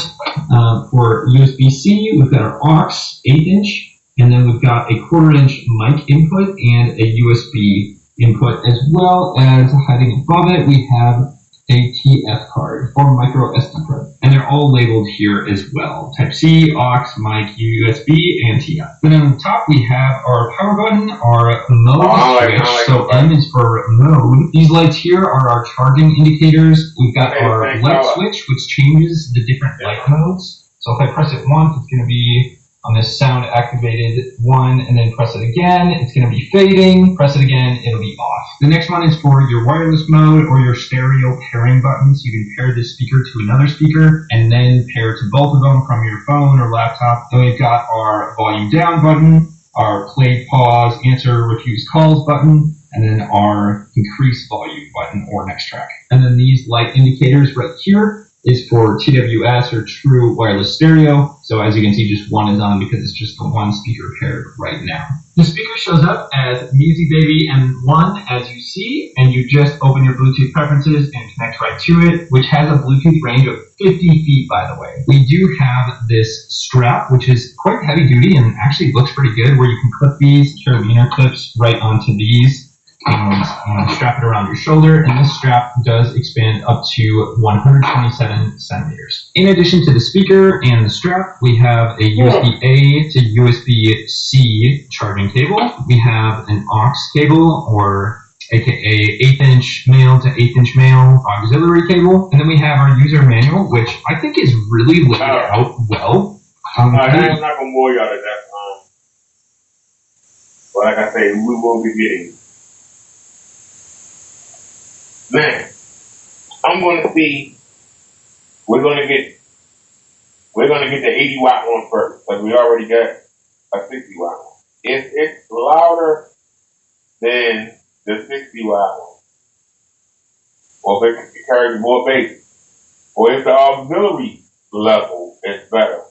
for USB-C. We've got our aux 8-inch, and then we've got a 1/4-inch mic input and a USB input, as well as hiding above it we have a TF card or micro SD card, and they're all labeled here as well: Type C, aux, mic, USB, and TF. Then on the top we have our power button, our mode switch. So M is for mode. These lights here are our charging indicators. We've got our light switch, which changes the different light modes. So if I press it once, it's going to be on this sound activated 1, and then press it again, it's going to be fading. Press it again, it'll be off. The next one is for your wireless mode or your stereo pairing button. So you can pair this speaker to another speaker and then pair to both of them from your phone or laptop. Then we've got our volume down button, our play, pause, answer, refuse calls button, and then our increase volume button or next track. And then these light indicators right here is for TWS or True Wireless Stereo. So as you can see, just one is on because it's just the one speaker paired right now. The speaker shows up as Music Baby M1 as you see, and you just open your Bluetooth preferences and connect right to it, which has a Bluetooth range of 50 feet, by the way. We do have this strap, which is quite heavy duty and actually looks pretty good, where you can clip these carabiner clips right onto these and strap it around your shoulder, and this strap does expand up to 127 centimeters. In addition to the speaker and the strap, we have a USB-A to USB-C charging cable. We have an aux cable, or aka 1/8-inch male to 1/8-inch male auxiliary cable, and then we have our user manual, which I think is really laid out well. I'm not gonna bore y'all to death, but like I say, we will be getting. Man, I'm gonna see. We're gonna get the 80 watt one first, because we already got a 60 watt one. If it's louder than the 60 watt one, or if it carries more bass, or if the auxiliary level is better,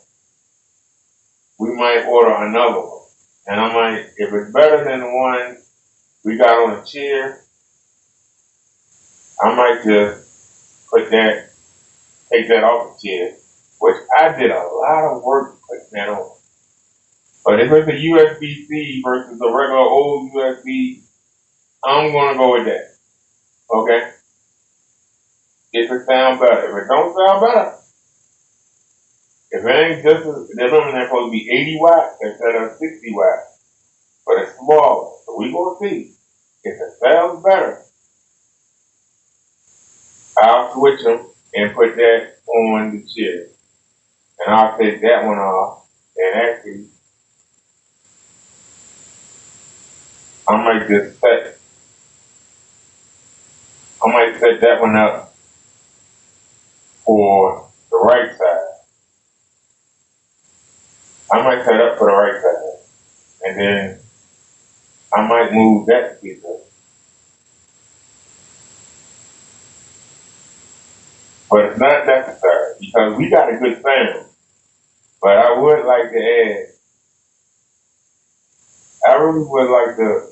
we might order another one. And I might, if it's better than the one we got on the chair, I might just take that off the chair, which I did a lot of work putting that on. But if it's a USB-C versus a regular old USB, I'm gonna go with that. Okay? If it sounds better. If it don't sound better, if it ain't just, they're supposed to be 80 watts instead of 60 watts, but it's smaller. So we gonna see. If it sounds better, I'll switch them and put that on the chair. And I'll take that one off. And actually, I might set that one up for the right side. I might set up for the right side. And then I might move that speaker. But it's not necessary because we got a good sound. But I would like to I really would like to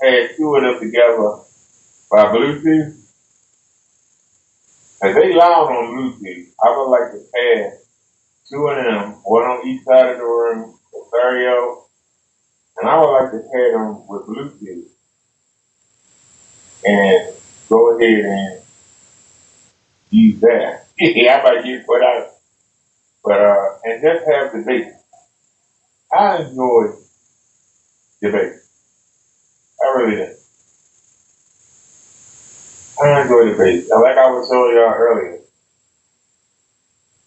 add two of them together by Bluetooth. And they loud on Bluetooth. I would like to add two of them, one on each side of the room, for stereo. And I would like to pair them with Bluetooth. And go ahead and use that. Yeah, I might get put out. But, and just have the bass. I enjoy the bass. I really do. I enjoy the bass. And like I was showing y'all earlier,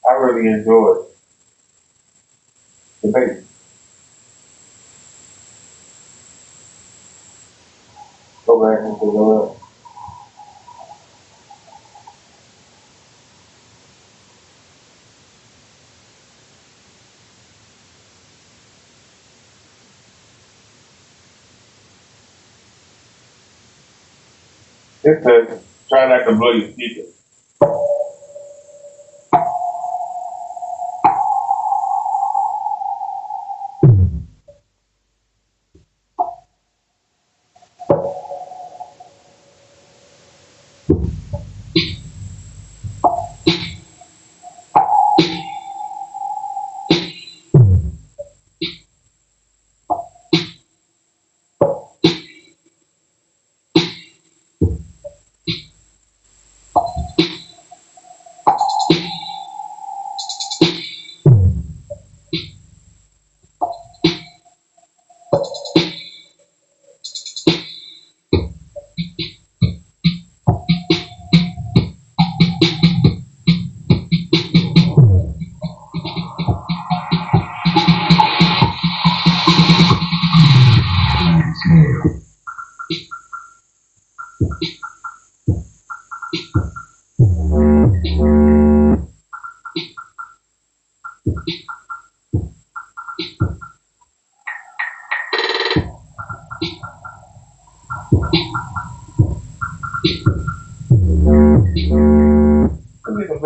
I really enjoy the bass. Go back and take a look. It says, try not to blow your speaker.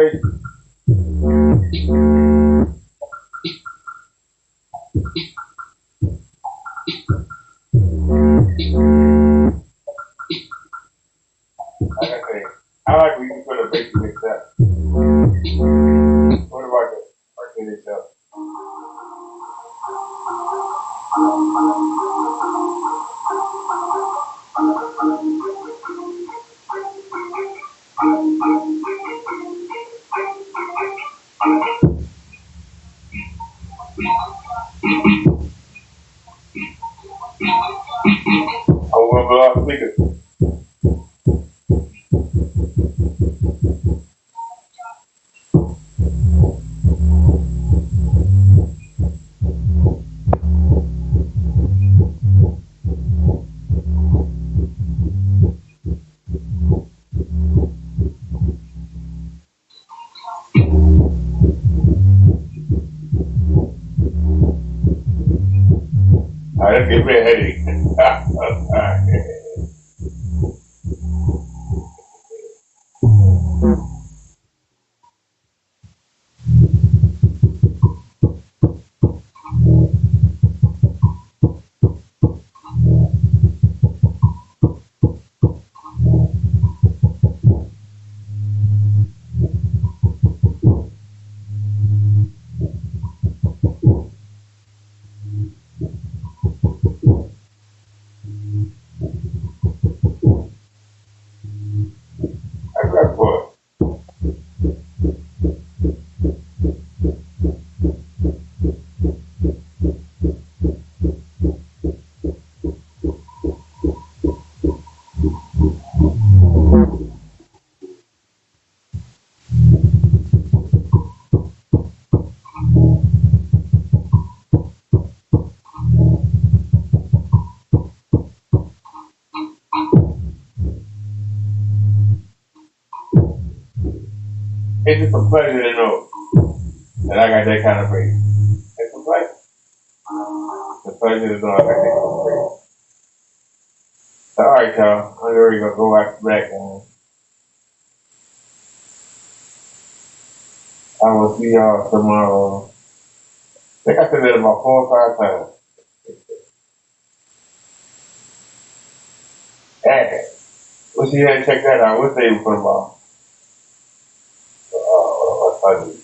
baby. Like I say, I like when you put a baby mix up. What about the birthday itself? I will go off speakers. Alright, let's give me a headache. I got what? It's just a pleasure to know that I got that kind of faith. It's a pleasure. It's a pleasure to know I got that kind of faith. Alright, y'all. I'm ready to go back man. I will see y'all tomorrow. I think I said that about 4 or 5 times. Hey, well, see, you had to check that out. What day we put them on? Sunday.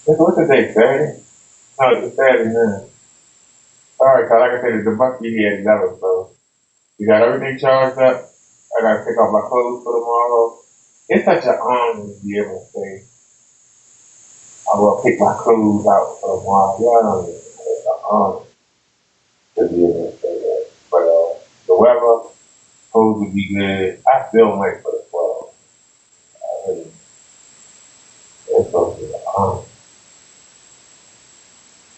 What's the date? Saturday? No, it's Saturday, man. Alright, so like I said, the bus be here at 11, so we got everything charged up. I gotta pick up my clothes for tomorrow. It's such an honor to be able to say, I will pick my clothes out for tomorrow. Yeah, it's an honor to be able to say that. But the weather supposed to be good. I still wait for the 12. I really, it's supposed to be an honor.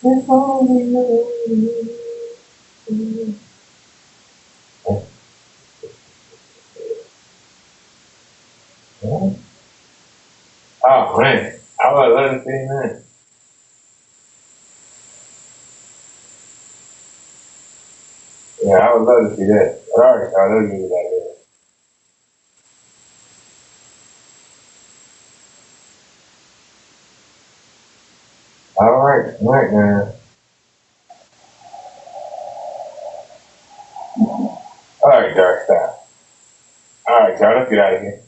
It's only you. Oh man, I would love to see that. Yeah, I would love to see that. But alright, I love you that. Alright, man. Alright, Dark Style. Alright, y'all, let's get out of here.